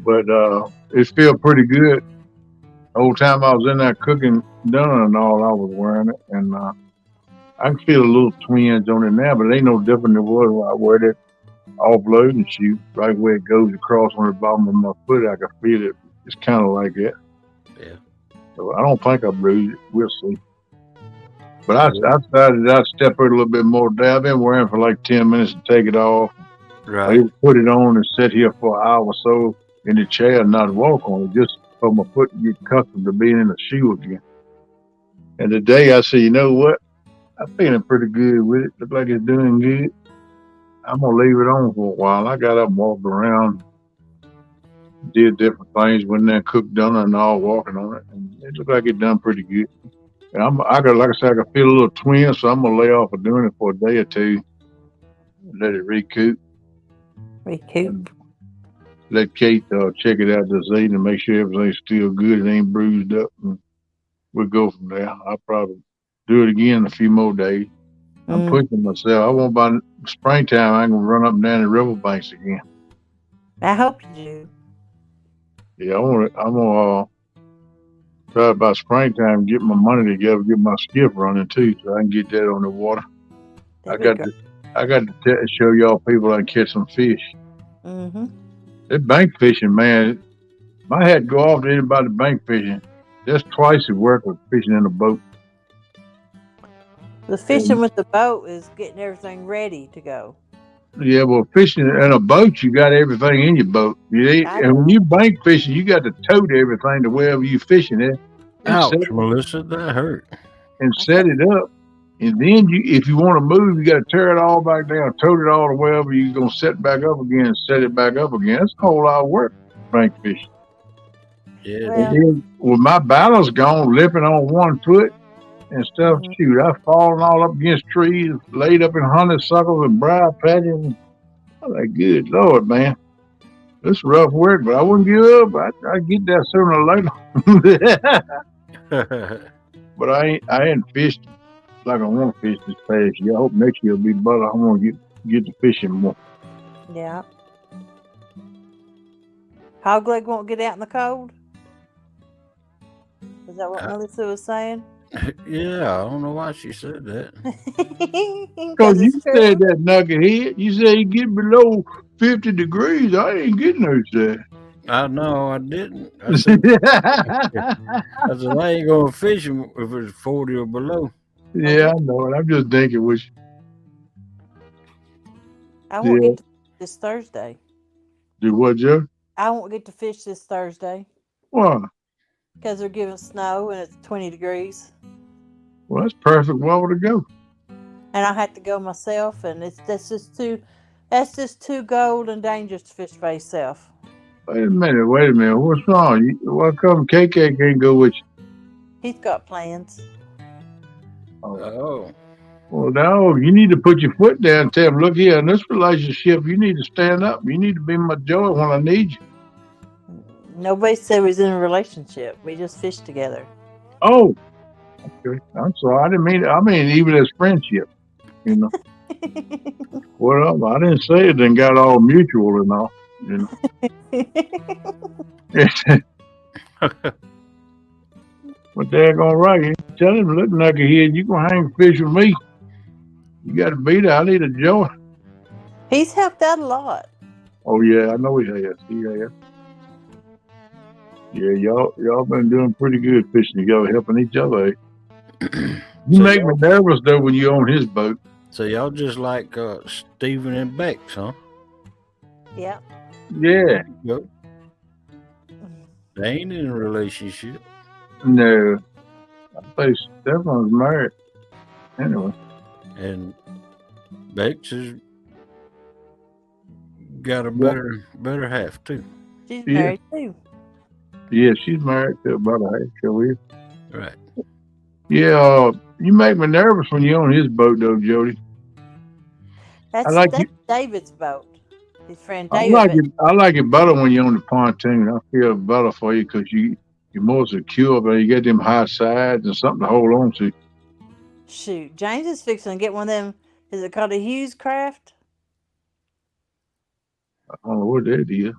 But it feels pretty good. The whole time I was in there cooking dinner and all, I was wearing it, and I can feel a little twinge on it now, but it ain't no different than what I wear that offloading shoe, right where it goes across on the bottom of my foot. I can feel it. It's kind of like that. Yeah. So I don't think I bruised it. We'll see. But I decided I'd step it a little bit more down. I've been wearing it for like 10 minutes to take it off. Right. I put it on and sit here for an hour or so in the chair and not walk on it, just for my foot to get accustomed to being in the shoe again. And today I said, you know what? I'm feeling pretty good with it. Look like it's doing good. I'm going to leave it on for a while. I got up and walked around, did different things, went in there and cooked dinner and all, walking on it. And it looked like it done pretty good. And like I said, I can feel a little twinge, so I'm going to lay off of doing it for a day or two. Let it recoup. And let Kate check it out this evening and make sure everything's still good. It ain't bruised up. And we'll go from there. I'll probably do it again in a few more days. I'm pushing myself. I want by springtime, I'm going to run up and down the riverbanks again. I hope you do. Yeah, I'm going to try by springtime, get my money together, get my skiff running too, so I can get that on the water. I got to show y'all people I can catch some fish. Mm-hmm. That bank fishing, man, my hat go off to anybody bank fishing. That's twice the work of fishing in a boat. The fishing with the boat is getting everything ready to go. Yeah, well, fishing in a boat, you got everything in your boat. And when you bank fishing, you got to tote everything to wherever you fishing at. Ouch, Melissa, that hurt. And set it up. And then if you want to move, you got to tear it all back down, tote it all to wherever you're going to set it back up again and set it back up again. That's a whole lot of work, bank fishing. Yeah. And then with my balance gone, limping on one foot and stuff, shoot, I've fallen all up against trees, laid up in honeysuckles and briar patches. I'm like, good Lord, man. It's rough work, but I wouldn't give up. I'd get that sooner or later. But I ain't fished like I want to fish this past year. I hope next year will be better. I want to get to fishing more. Yeah. Hogleg won't get out in the cold? Is that what Melissa was saying? Yeah, I don't know why she said that. Because you it's true. said that knucklehead. You said you get below 50 degrees. I ain't getting no that. I know I didn't. I said I ain't gonna fish 'em if it's 40 or below. Yeah, I know it. I'm just thinking which. I won't get to fish this Thursday. Do what, Joe? I won't get to fish this Thursday. Why? Because they're giving snow and it's 20 degrees. Well, that's perfect weather to go. And I had to go myself, and that's just too cold and dangerous to fish by yourself. Wait a minute. What's wrong? Why come KK can't go with you? He's got plans. Oh. Well, no, you need to put your foot down and tell him, look here, in this relationship, you need to stand up. You need to be my joy when I need you. Nobody said we was in a relationship. We just fished together. Oh, okay. I'm sorry. I didn't mean it. I mean, even as friendship, you know. Well, I didn't say it then got all mutual and all, you know. But they're going right. Tell him, look, knucklehead, you going to hang fish with me. You got to be there. I need a joy. He's helped out a lot. Oh, yeah, I know he has. He has. Yeah, y'all been doing pretty good fishing together, helping each other. You So make me nervous, though, when you're on his boat. So y'all just like Stephen and Bex, huh? Yeah. Yeah. Yep. They ain't in a relationship. No. I think Stefan's married. Anyway. And Bex has got a better half, too. She's married, too. Yeah, she's married to about a half career. Right. Yeah, you make me nervous when you're on his boat, though, Jody. That's David's boat. His friend David. I like it better when you're on the pontoon. I feel better for you because you're more secure, but you get them high sides and something to hold on to. Shoot, James is fixing to get one of them. Is it called a Hughes craft? I don't know what that is.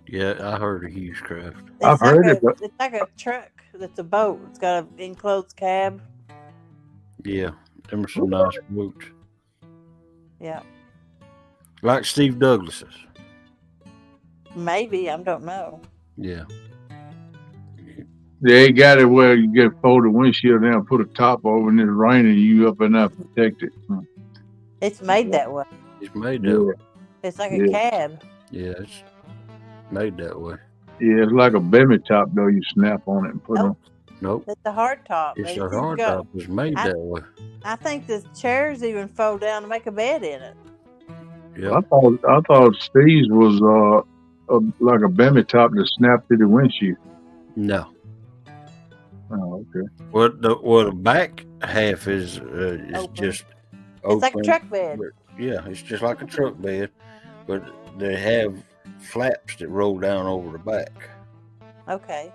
Yeah, I heard of Hughes craft. I've heard it, but it's like a truck that's a boat. It's got an enclosed cab. Yeah, them are some nice boats. Yeah. Like Steve Douglas's. Maybe, I don't know. Yeah. They got it where you get fold the windshield down, put a top over, and it's raining, you up and up protected. It's made that way. It's made that way. It's like a cab. Yeah, it's made that way. Yeah, it's like a bevy top, though. You snap on it and put it on. Nope. It's a hard top. It's a hard top. It's made that way. I think the chairs even fold down to make a bed in it. Yeah. I thought Steve's was like a bevy top that snapped to the windshield. No. Oh, okay. Well, the back half is just open. It's like a truck bed. Yeah, it's just like a truck bed, but they have flaps that roll down over the back. Okay.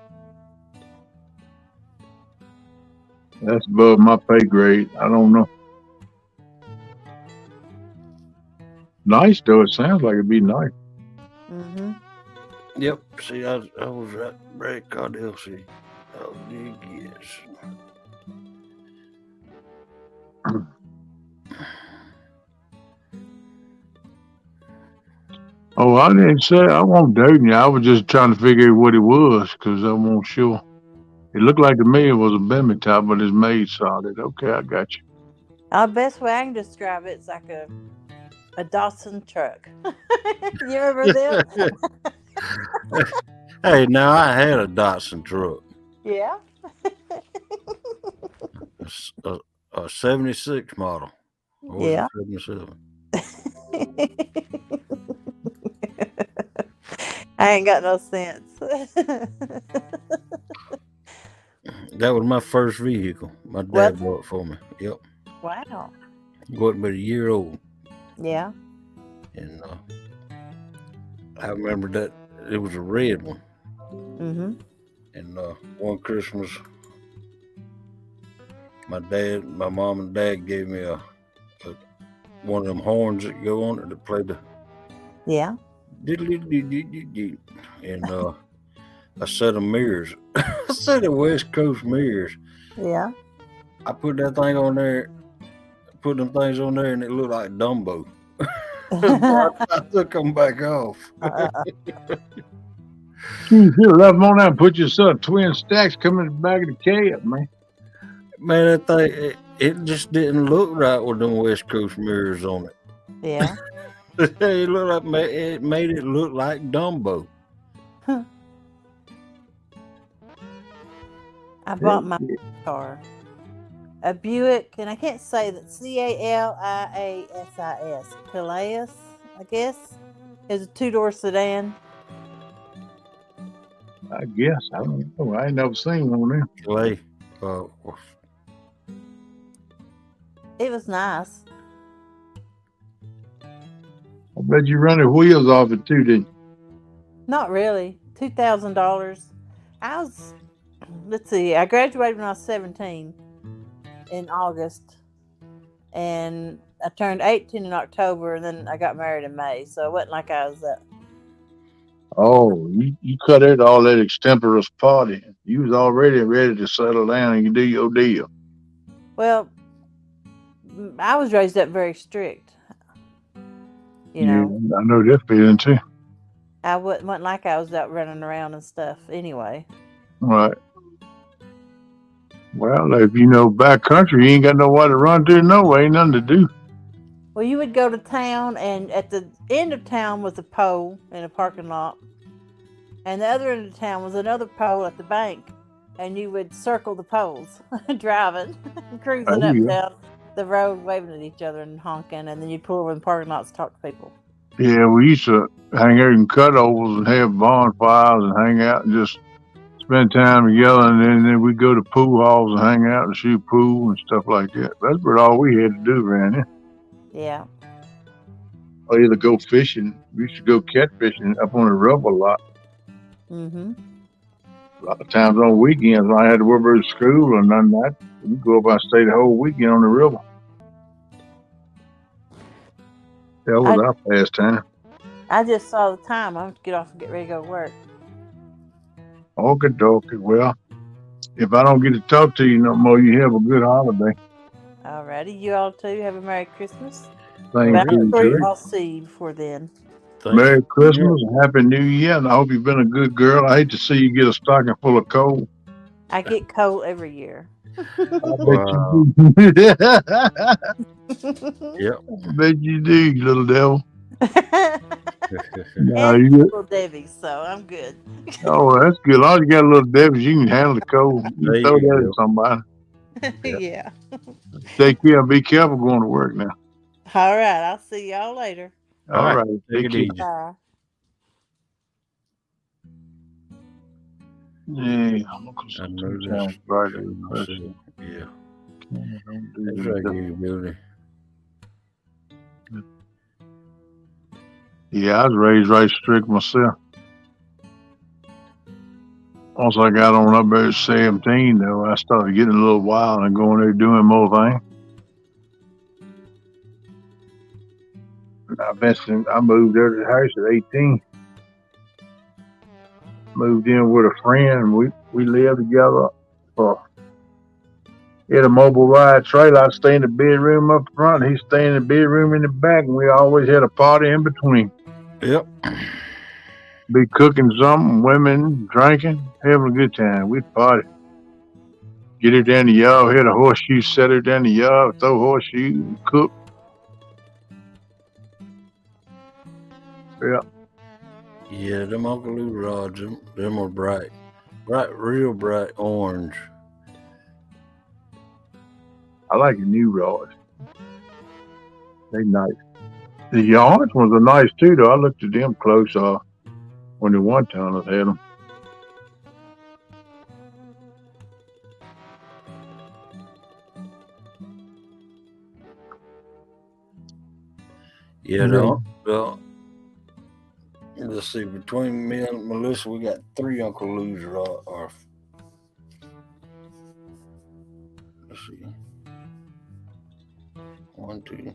That's above my pay grade. I don't know. Nice, though. It sounds like it'd be nice. Mm-hmm. Yep. See, I was right. Brad Cardell, see. Oh, yes. Oh, I didn't say I won't date you. I was just trying to figure out what it was because I wasn't sure. It looked like to me it was a bevy top, but it's made solid. Okay, I got you. The best way I can describe it's like a Dawson truck. You remember them? Hey, now I had a Datsun truck. Yeah. A 76 model. Or Yeah. 77. I ain't got no sense. That was my first vehicle. My dad bought it for me. Yep. Wow. Wasn't but a year old. Yeah. And I remember that it was a red one. Mm-hmm. And one Christmas, my mom and dad gave me a one of them horns that go on it that play the Yeah. and a set of mirrors, a set of West Coast mirrors. Yeah. I put that thing on there, put them things on there, and it looked like Dumbo. I took them back off. You should have left them on there and put yourself twin stacks coming in the back of the cab, man. Man, that thing, it just didn't look right with them West Coast mirrors on it. Yeah. It looked like it made it look like Dumbo. I bought my car, a Buick, and I can't say that. Caliasis, Calias, I guess, is a 2-door sedan. I guess. I don't know. I ain't never seen one of them. Clay. It was nice. I bet you run the wheels off it too, didn't you? Not really. $2,000. Let's see, I graduated when I was 17 in August, and I turned 18 in October, and then I got married in May, so it wasn't like I was Oh, you cut it all that extemporaneous party. You was already ready to settle down and you do your deal. well, I was raised up very strict. You know, Yeah, I know that feeling too. I wasn't like I was out running around and stuff anyway. Right. Well, if you know backcountry, you ain't got nowhere to run to, no way, ain't nothing to do. Well, you would go to town, and at the end of town was a pole in a parking lot, and the other end of town was another pole at the bank, and you would circle the poles, driving, cruising up and down the road, waving at each other and honking, and then you'd pull over in the parking lots to talk to people. Yeah, we used to hang out in cutovers and have bonfires and hang out and just spend time together, and then we'd go to pool halls and hang out and shoot pool and stuff like that. That's about all we had to do around here. Yeah. Or either go fishing. We used to go catfishing up on the river a lot. Mm-hmm. A lot of times on weekends when I had to work at school or none of that, we'd go up and stay the whole weekend on the river. That was our pastime. I just saw the time. I'm going to get off and get ready to go to work. Okay, dokie. Well, if I don't get to talk to you no more, you have a good holiday. Alrighty, you all too. Have a Merry Christmas. Thank you. I'll see you before then. Merry Christmas and Happy New Year, and I hope you've been a good girl. I hate to see you get a stocking full of coal. I get coal every year. I bet you do. Yep. I bet you do, you little devil. No, and little Debbie, so I'm good. Oh, that's good. As long as you got a little Debbie, you can handle the coal. You can throw that at somebody. Yeah. Take care and be careful going to work now. All right. I'll see y'all later. All right. Take it easy. Bye. Yeah, I know that's brighter. Yeah. Don't do That's that. right here, Billy. Yeah, I was raised right strict myself. Once I got on up there at 17, though, I started getting a little wild and going there doing more things. I moved there to the house at 18. Moved in with a friend, and we lived together. He had a mobile ride trailer. I'd stay in the bedroom up front, he'd stay in the bedroom in the back, and we always had a party in between. Yep. Be cooking something, women, drinking, having a good time. We'd party. Get her down the yard, hit a horseshoe, set her down the yard, throw horseshoes, and cook. Yeah. Yeah, them Uncle Lou rods, them are bright, real bright orange. I like the new rods. They nice. The orange ones are nice too, though. I looked at them close when the one time I had them. Yeah, let's see, between me and Melissa, we got 3 Uncle Lou's rods. Let's see. 1, 2, 3,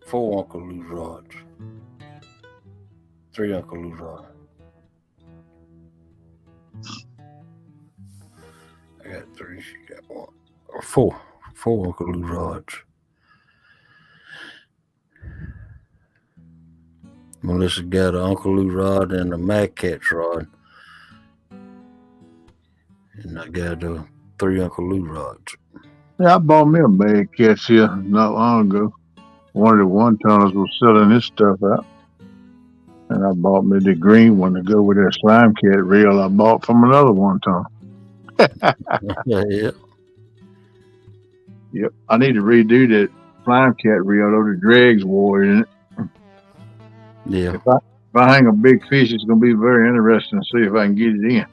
4 Uncle Lou rods. 3 Uncle Lou rods. I got 3. She got 1. Or 4. 4 Uncle Lou rods. Melissa got an Uncle Lou rod and a Mad Cat's rod. And I got 3 Uncle Lou rods. Yeah, I bought me a Mad Cat's here not long ago. One of the one-tonners was selling this stuff out. And I bought me the green one to go with that slime cat reel I bought from another one-ton. Yeah. Yep. I need to redo that slime cat reel, though. The dregs wore in it. Yeah. If I hang a big fish, it's going to be very interesting to see if I can get it in.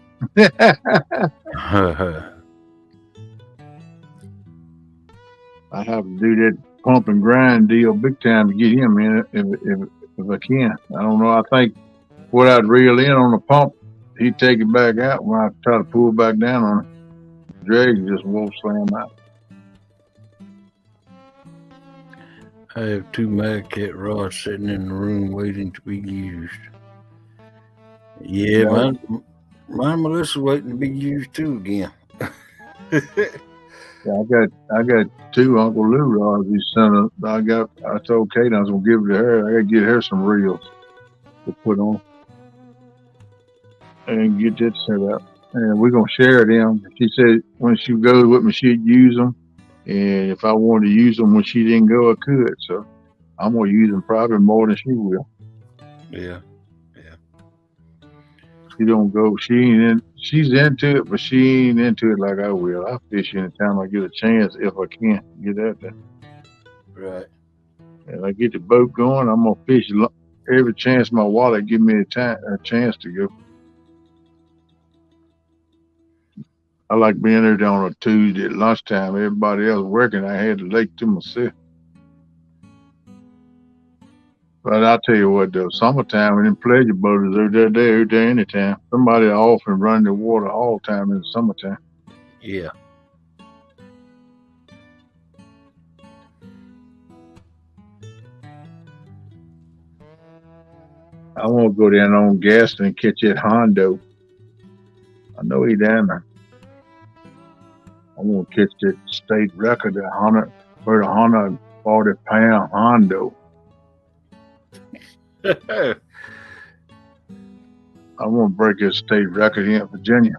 I have to do that pump and grind deal big time to get him in it if I can. I don't know. I think what I'd reel in on the pump, he'd take it back out when I try to pull back down on it. The drag just won't slam out. I have 2 Mad Cat rods sitting in the room waiting to be used. Yeah, mine Melissa's waiting to be used too again. Yeah, I got 2 Uncle Lou rods. I told Kate I was gonna give it to her. I gotta get her some reels to put on and get that set up. And we're gonna share them. She said when she goes with me, she'd use them. And if I wanted to use them when she didn't go, I could. So I'm gonna use them probably more than she will. Yeah. She don't go. She's into it, but she ain't into it like I will. I fish anytime I get a chance if I can get out there. Right. And I get the boat going, I'm gonna fish every chance my wallet give me a chance to go. I like being there on a Tuesday at lunchtime. Everybody else working, I had the lake to myself. But I'll tell you what, though, summertime and them pleasure boaters, they're there anytime. Somebody off and running the water all the time in the summertime. Yeah. I want to go down on Gaston and catch that Hondo. I know he down there. I want to catch that state record, that 140-pound Hondo. I want to break his state record here in Virginia.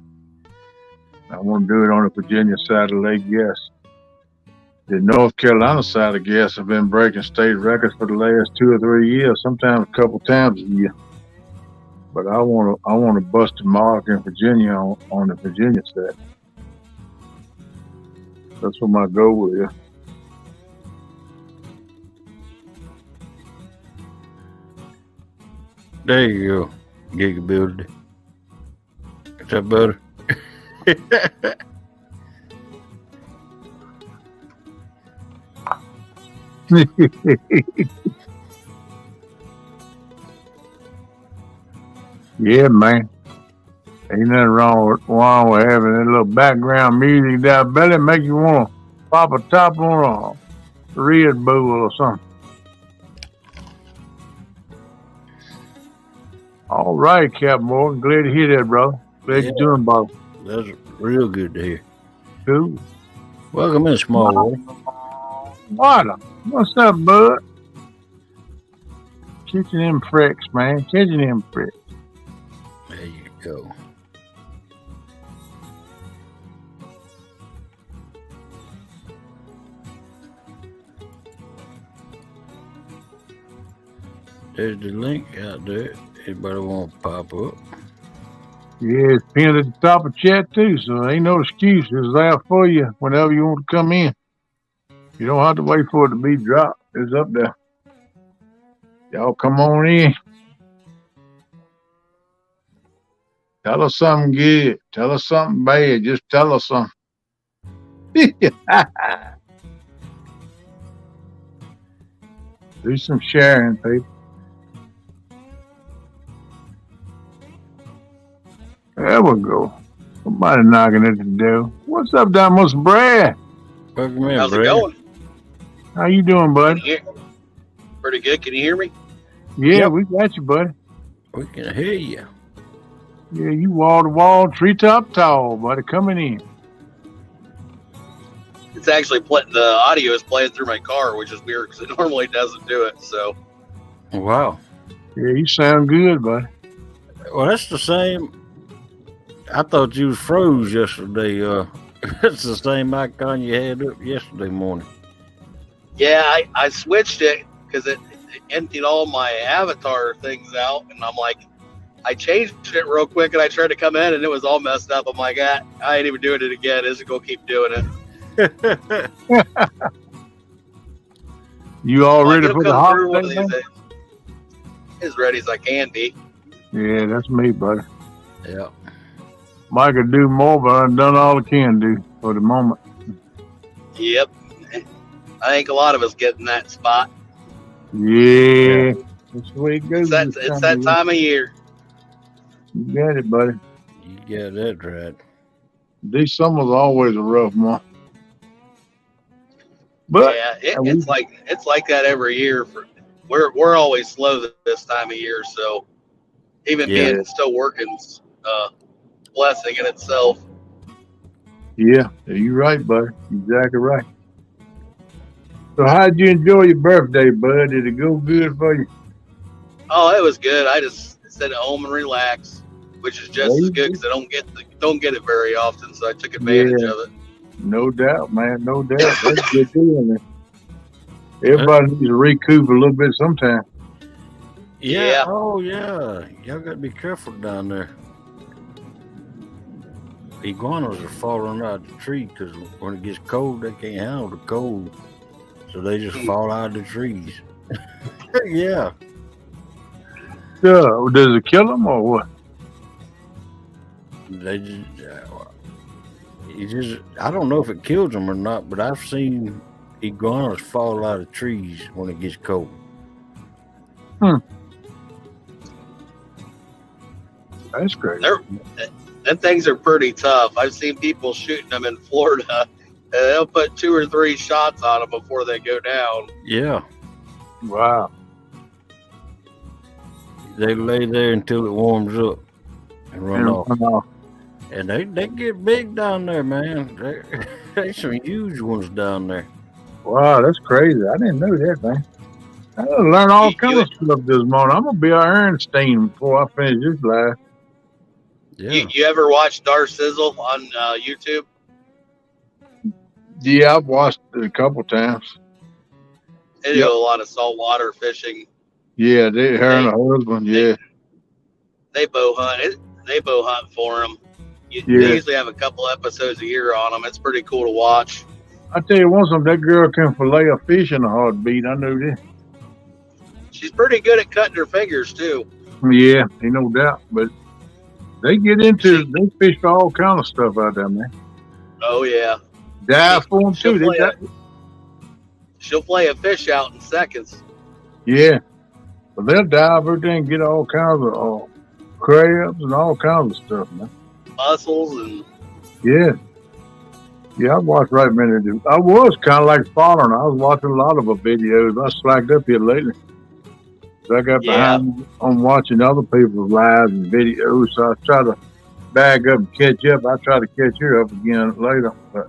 I want to do it on the Virginia side of Lake Gas. The North Carolina side of Gas have been breaking state records for the last 2 or 3 years, sometimes a couple times a year. But I want to bust a mark in Virginia on the Virginia side. That's what my goal is. There you go, Gigability. Is that better? Yeah, man. Ain't nothing wrong with having a little background music down belly, make you want to pop a top on a Red Bull or something. All right, Captain Morgan. Glad to hear that, brother. Glad you're doing, brother. That's real good to hear. Cool. Welcome in, Small Water. Water. What's up, bud? Catching them fricks, man. Catching them fricks. There you go. There's the link out there. Anybody want to pop up? Yeah, it's pinned at the top of chat too, so ain't no excuse. It's there for you whenever you want to come in. You don't have to wait for it to be dropped. It's up there. Y'all come on in. Tell us something good. Tell us something bad. Just tell us something. Do some sharing, people. There we go. Somebody knocking at the door. What's up, Mr. Brad? Welcome in, How's it Brad. going? How you doing, bud? Pretty good. Can you hear me? Yeah, Yep. we got you, buddy. We can hear you. Yeah, you wall to wall, treetop tall, buddy, coming in. It's actually the audio is playing through my car, which is weird because it normally doesn't do it. So Wow. Yeah, you sound good, buddy. Well, that's the same. I thought you was froze yesterday. It's the same icon you had up yesterday morning. yeah, I switched it because it emptied all my avatar things out, and I'm like, I changed it real quick, and I tried to come in, and it was all messed up. I'm like, I ain't even doing it again. It's gonna keep doing it. You all ready for the through one of holiday? these days. As ready as I can be. Yeah, that's me, buddy. Yeah. Mike could do more, but I've done all I can do for the moment. Yep. I think a lot of us get in that spot. Yeah, that's the way it goes. It's that time of year. You got it, buddy. You got that right. These summers are always a rough month. But Yeah, it's like that every year. We're always slow this time of year, so even being still working's blessing in itself. yeah, you're right, buddy. Exactly right. So how'd you enjoy your birthday, bud? Did it go good for you? Oh, it was good. I just stayed at home and relaxed, which is just as good because I don't get it very often, so I took advantage of it. No doubt, man. No doubt. That's good doing it. Everybody needs to recoup a little bit sometime. Yeah. Oh, yeah. Y'all got to be careful down there. Iguanas are falling out of the tree because when it gets cold, they can't handle the cold. So they just fall out of the trees. Yeah. So, does it kill them or what? They just, I don't know if it kills them or not, but I've seen iguanas fall out of trees when it gets cold. That's crazy. Them things are pretty tough. I've seen people shooting them in Florida. They'll put 2 or 3 shots on them before they go down. Yeah. Wow. They lay there until it warms up and run off. And they get big down there, man. There's some huge ones down there. Wow, that's crazy. I didn't know that, man. I learned all kinds of stuff this morning. I'm going to be our Ernstine before I finish this live. Yeah. You ever watch Dar Sizzle on YouTube? Yeah, I've watched it a couple times. They do a lot of saltwater fishing. Yeah, her and her husband, yeah. They bow hunt. They bow hunt for them. They usually have a couple episodes a year on them. It's pretty cool to watch. I tell you one, that girl can fillet a fish in a heartbeat. I know that. She's pretty good at cutting her fingers too. Yeah, ain't no doubt. But they they fish for all kind of stuff out there, man. Oh yeah. Dive for them too. She'll play a fish out in seconds. Yeah, but they'll dive over there and get all kinds of crabs and all kinds of stuff, man. Mussels and yeah, I watched right minute. I was kind of like following. I was watching a lot of her videos. I slacked up here lately. So I got behind on watching other people's lives and videos. So I try to bag up and catch up. I try to catch her up again later. But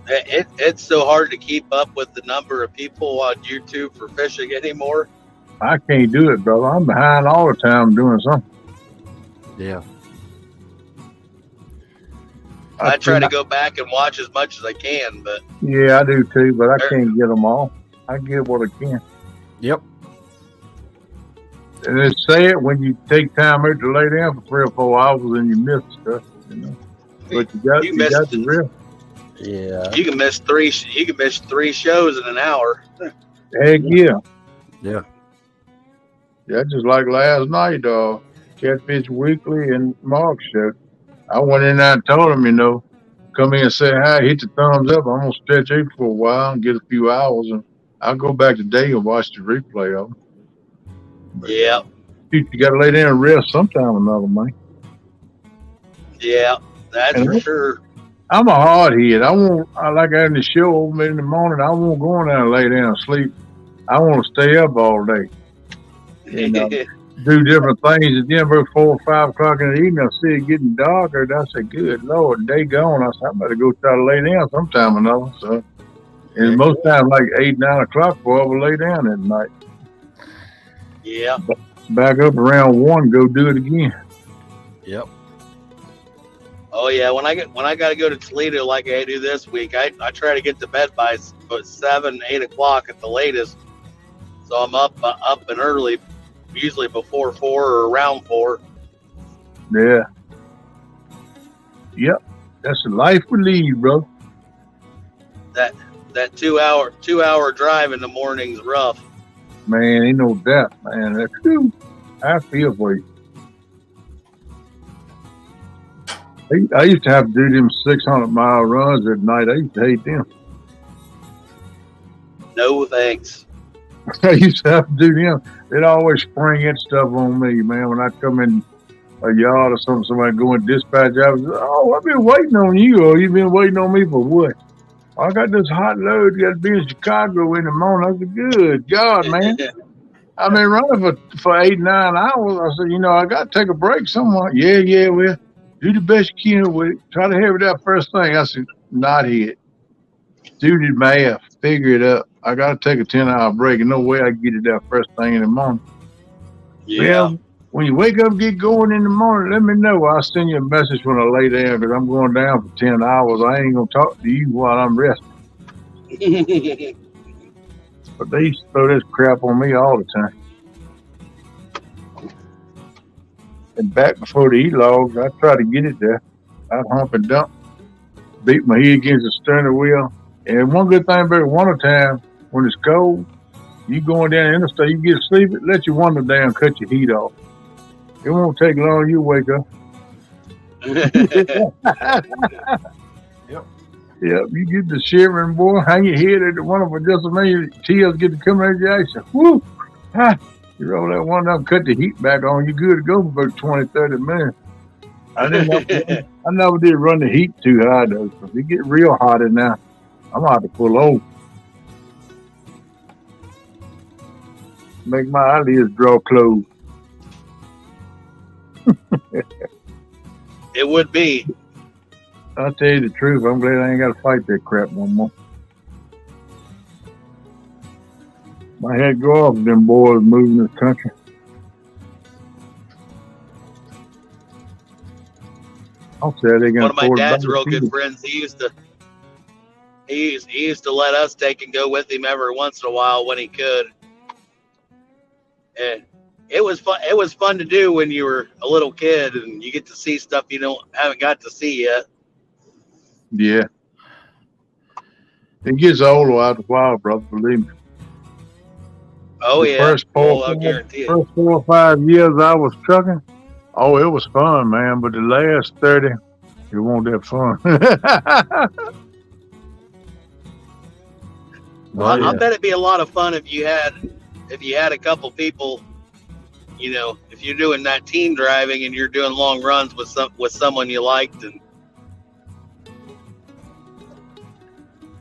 it's so hard to keep up with the number of people on YouTube for fishing anymore. I can't do it, brother. I'm behind all the time doing something. Yeah. I try to go back and watch as much as I can, but yeah, I do too. But I can't get them all. I get what I can. Yep. And it's sad when you take time out to lay down for 3 or 4 hours and you miss stuff, you know. But you got the real. Yeah. You can miss 3 shows in an hour. Heck yeah. Yeah. Yeah, just like last night, Catfish Weekly and Mark's show. I went in there and told him, come in and say hi, hit the thumbs up. I'm going to stretch out for a while and get a few hours, and I'll go back today and watch the replay of them. But, yeah. You got to lay down and rest sometime or another, man. Yeah, that's for sure. I'm a hard head. I like having the show open in the morning. I won't go in there and lay down and sleep. I want to stay up all day. You know, do different things. And then about 4 or 5 o'clock in the evening, I see it getting darker. And I say, good Lord, day gone. I said, I better go try to lay down sometime or another. So, and most times, like 8, 9 o'clock before I will lay down at night. Yeah. Back up around 1, go do it again. Yep. Oh yeah. When I got to go to Toledo like I do this week, I try to get to bed by 7, 8 o'clock at the latest. So I'm up and early, usually before 4 or around 4. Yeah. Yep. That's the life we lead, bro. That 2-hour drive in the morning's rough. Man, ain't no doubt, man. That's true. I feel for you. I used to have to do them 600-mile runs at night. I used to hate them. No thanks. I used to have to do them. They'd always spring that stuff on me, man. When I come in a yard or something, somebody go and dispatch, I was, I've been waiting on you, or you been waiting on me for what? I got this hot load. You got to be in Chicago in the morning. I said, good God, man. I've been running for 8, 9 hours. I said, I got to take a break somewhere. Yeah, well, do the best you can with it. Try to have it out first thing. I said, not it. Do the math. Figure it up. I got to take a 10-hour break, and no way I can get it out first thing in the morning. Yeah. Well, when you wake up, get going in the morning, let me know. I'll send you a message when I lay down, because I'm going down for 10 hours. I ain't going to talk to you while I'm resting. But they used to throw this crap on me all the time. And back before the E-logs, I tried to get it there. I'd hump and dump, beat my head against the steering wheel. And one good thing about winter time, when it's cold, you going down the interstate, you get sleepy, let your window down, cut your heat off. It won't take long, you wake up. Yep, you get the shivering, boy, hang your head at the window for just a minute, tears get to come out your eyes. Whoo! You roll that one up, cut the heat back on, you good to go for about 20, 30 minutes. I never did run the heat too high, though, because it get real hot in there. I'm going to have to pull over. Make my eyelids draw close. It would be. I'll tell you the truth. I'm glad I ain't got to fight that crap no more. My head go off with them boys moving this country. I'll say they One of my dad's real good friends. He used to let us take and go with him every once in a while when he could. And it was fun. It was fun to do when you were a little kid and you get to see stuff you haven't got to see yet. Yeah. It gets old after a while, brother, believe me. Oh, the yeah. First 4 or 5 years I was trucking, it was fun, man. But the last 30, it wasn't that fun. Well, I bet it'd be a lot of fun if you had a couple people, if you're doing that team driving and you're doing long runs with someone you liked. And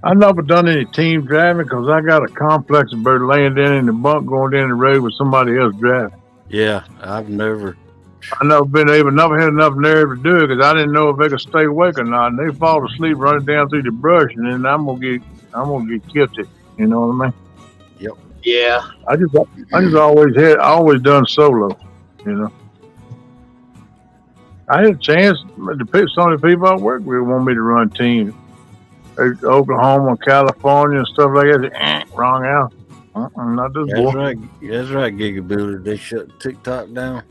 I've never done any team driving because I got a complex about laying down in the bunk going down the road with somebody else driving. Yeah, I've never never had enough nerve to do it because I didn't know if they could stay awake or not. And they fall asleep running down through the brush, and then I'm gonna get killed. You know what I mean? Yep. Yeah. I always done solo. I had a chance. Some of the people I work with want me to run teams. Oklahoma, California, and stuff like that. Wrong out. Not this boy. That's right, Gigabilly. They shut TikTok down.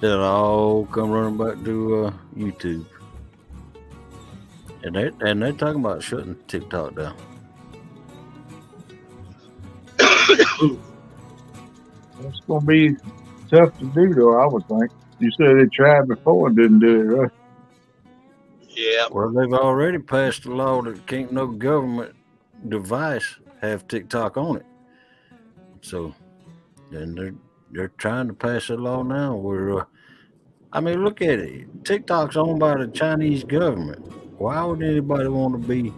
They'll all come running back to YouTube. And they're talking about shutting TikTok down. It's going to be tough to do, though, I would think. You said they tried before and didn't do it, right? Yeah. Well, they've already passed a law that can't no government device have TikTok on it. So, and they're trying to pass a law now where I mean, look at it. TikTok's owned by the Chinese government. Why would anybody want to be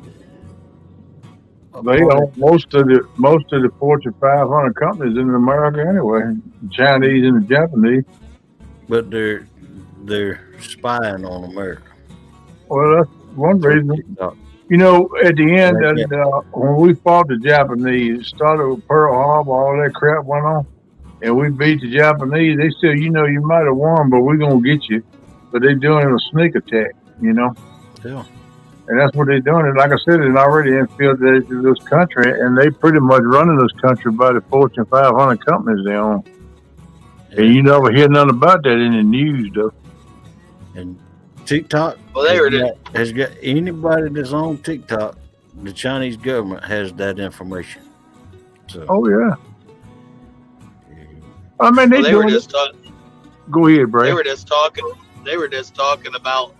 a They part own of most of the Fortune 500 companies in America anyway. The Chinese and the Japanese. but they're spying on America. Well, that's one through reason. TikTok. You know, at the end, And they when we fought the Japanese, it started with Pearl Harbor, all that crap went on, and we beat the Japanese. They said, you know, you might have won, but we're going to get you. But they're doing a sneak attack, you know. Yeah. And that's what they're doing. And like I said, it's already infiltrated this country, and they pretty much running this country by the Fortune 500 companies they own. Yeah. And you never hear nothing about that in the news, though. And TikTok has got anybody that's on TikTok, the Chinese government has that information. So, oh, yeah. I mean, they were just talking. Go ahead, Brad. They were just talking about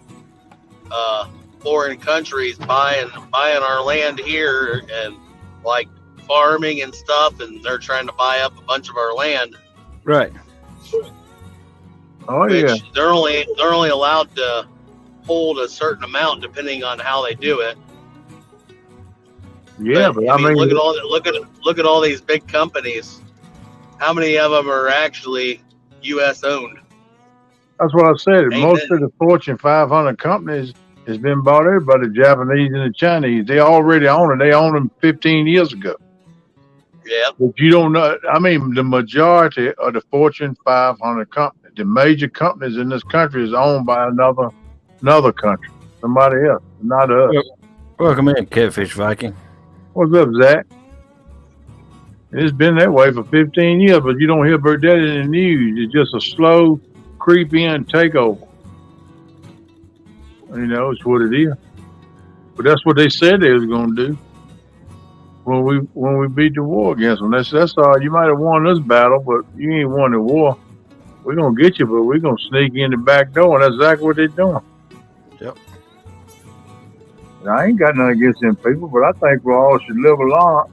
foreign countries buying our land here and like farming and stuff, and they're trying to buy up a bunch of our land. Right. Oh yeah. They're only allowed to hold a certain amount depending on how they do it. Yeah, but I mean, look at all these big companies. How many of them are actually U.S. owned? That's what I said. Most of the Fortune 500 companies has been bought out by the Japanese and the Chinese. They already own it. They owned them 15 years ago. Yeah. But you don't know. I mean, the majority of the Fortune 500 companies, the major companies in this country, is owned by another country, somebody else, not us. Welcome in, Catfish Viking. What's up, Zach? It's been that way for 15 years, but you don't hear about that in the news. It's just a slow creep in takeover. You know, it's what it is. But that's what they said they was gonna do when we beat the war against them. That's all. You might have won this battle, but you ain't won the war. We're gonna get you, but we're gonna sneak in the back door, and that's exactly what they're doing. Yep. And I ain't got nothing against them people, but I think we all should live along,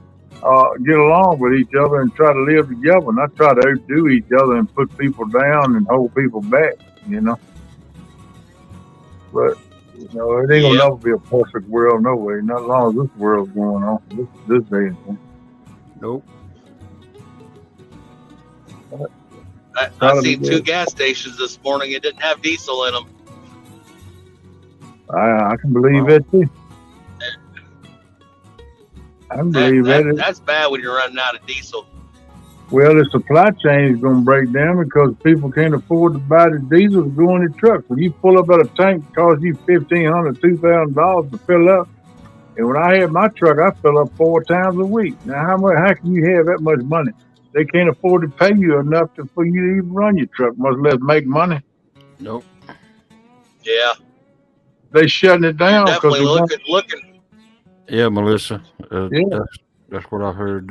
get along with each other and try to live together, not try to outdo each other and put people down and hold people back, you know. But you know, it ain't gonna never be a perfect world, no way. Not as long as this world's going on, this day and time. Nope. I seen 2 gas stations this morning. It didn't have diesel in them. I can believe that too. I can believe that. That's bad when you're running out of diesel. Well, the supply chain is going to break down because people can't afford to buy the diesel to go in the truck. When you pull up at a tank, it costs you $1,500, $2,000 to fill up. And when I had my truck, I fill up 4 times a week. Now, how can you have that much money? They can't afford to pay you enough for you to even run your truck, much less make money. Nope. Yeah. They shutting it down. Definitely looking. Yeah, Melissa. Yeah. That's what I heard.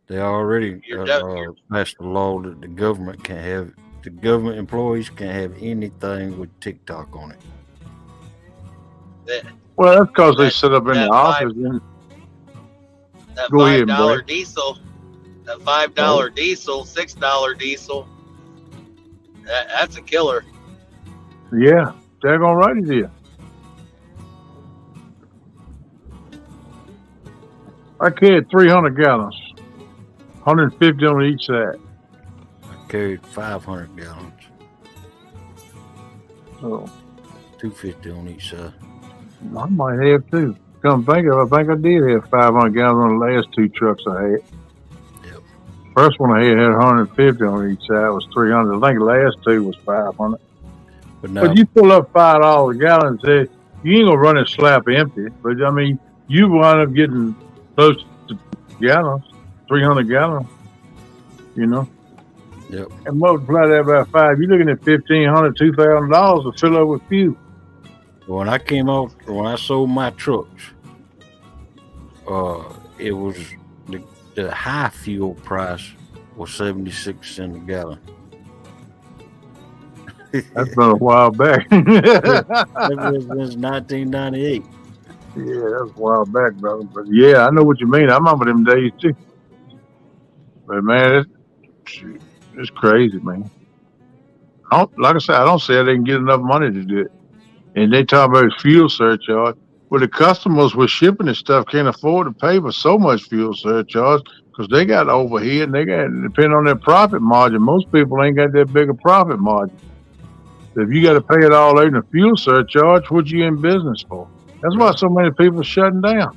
They already passed a law that the government employees can't have anything with TikTok on it. Well, that's because they sit up in the office. That Go ahead, $5 diesel, that $5 diesel, $6 diesel, that's a killer. Yeah, daggone right it is. I carried 300 gallons, 150 on each side. I carried 500 gallons. So 250 on each side. I might have too. Come think of it, I think I did have 500 gallons on the last 2 trucks I had. Yep. First one I had 150 on each side, was 300. I think the last 2 was 500. But you pull up $5 a gallon and say, you ain't gonna run it slap empty. But I mean, you wind up getting close to gallons, 300 gallons, you know? Yep. And multiply that by 5, you're looking at $1,500, $2,000 to fill up with fuel. When I sold my trucks, it was the high fuel price was 76 cents a gallon. That's been a while back. That was 1998. Yeah, that's a while back, brother. But yeah, I know what you mean. I remember them days too. But man, it's crazy, man. Like I said, I don't say they can get enough money to do it. And they talk about fuel surcharge. Well, the customers with shipping and stuff can't afford to pay for so much fuel surcharge because they got overhead and they got, depending on their profit margin, most people ain't got that big a profit margin. So if you got to pay it all in the fuel surcharge, what you in business for? That's why so many people are shutting down.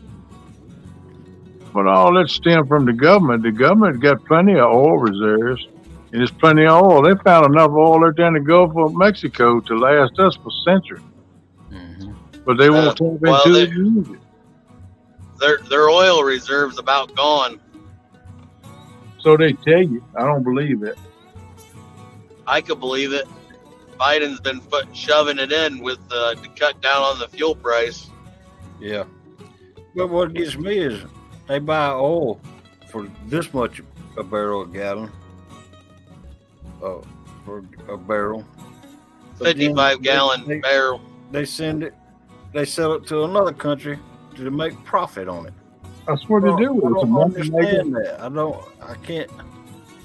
But all that stem from the government. The government got plenty of oil reserves, and there's plenty of oil. They found enough oil there down the Gulf of Mexico to last us for centuries. Mm-hmm. But they won't tap into it and use it. Their oil reserves about gone. So they tell you. I don't believe it. I could believe it. Biden's been shoving it in with to cut down on the fuel price. Yeah. But what gets me is they buy oil for this much a barrel a gallon. For a barrel. 55-gallon barrel. They sell it to another country to make profit on it. That's what they do. I It's a don't understand that. I can't.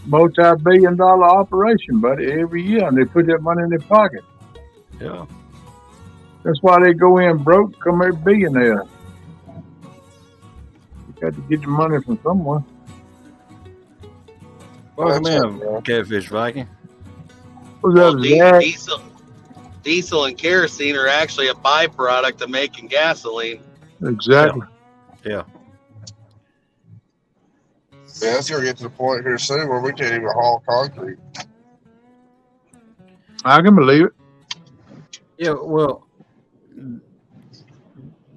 Multi-billion-dollar operation, buddy, every year, and they put that money in their pocket. Yeah. That's why they go in broke, come out billionaire. You got to get your money from someone. Welcome in, Catfish Viking. What's Well, diesel and kerosene are actually a byproduct of making gasoline. Exactly. Yeah. Yeah, it's gonna get to the point here soon where we can't even haul concrete. I can believe it. Yeah, well,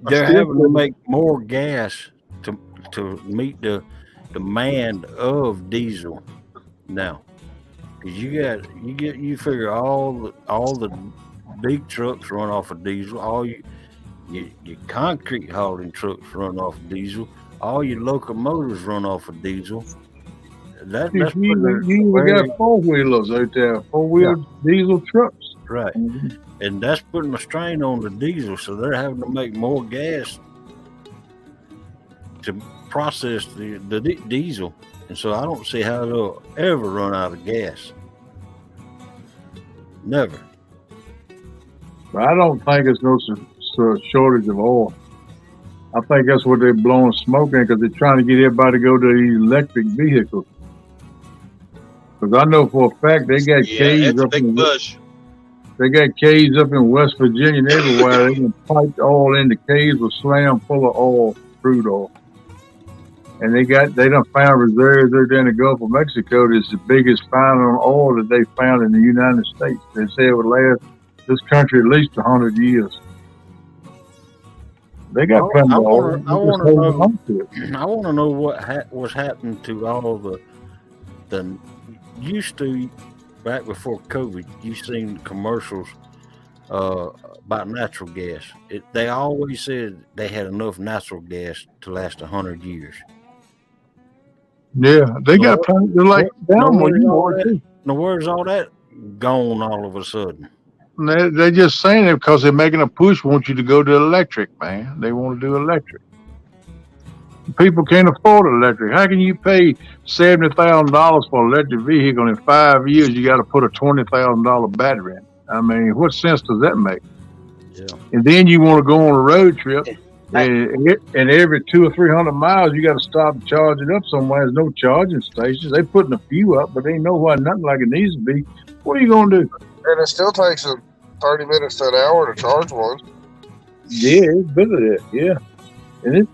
they're having to make more gas to meet the demand of diesel now. Because you figure all the big trucks run off of diesel. All your concrete hauling trucks run off of diesel. All your locomotives run off of diesel. That's you got four-wheelers out there, four-wheel diesel trucks. Right. Mm-hmm. And that's putting a strain on the diesel, so they're having to make more gas to process the diesel. And so I don't see how they'll ever run out of gas. Never. But I don't think it's no shortage of oil. I think that's what they're blowing smoke in because they're trying to get everybody to go to these electric vehicles. Because I know for a fact they got caves up in push. They got caves up in West Virginia and everywhere. They can pipe oil in the caves with slam full of oil, crude oil. And they done found reserves there in the Gulf of Mexico that's the biggest find on oil that they found in the United States. They say it would last this country at least 100 years. They got plenty of oil. I want to know what's happened to all the used to back before COVID. You seen commercials about natural gas. They always said they had enough natural gas to last 100 years. Yeah, they got plenty. They're like down when you want to. Now where's all that gone all of a sudden? They're just saying it because they're making a push. Want you to go to electric, man. They want to do electric. People can't afford electric. How can you pay $70,000 for an electric vehicle in 5 years? You got to put a $20,000 battery in. I mean, what sense does that make? Yeah. And then you want to go on a road trip, and every 200 or 300 miles you got to stop and charge it up somewhere. There's no charging stations. They putting a few up, but they know why nothing like it needs to be. What are you gonna do? And it still takes them 30 minutes to an hour to charge one. Yeah, it's bit of that. Yeah, and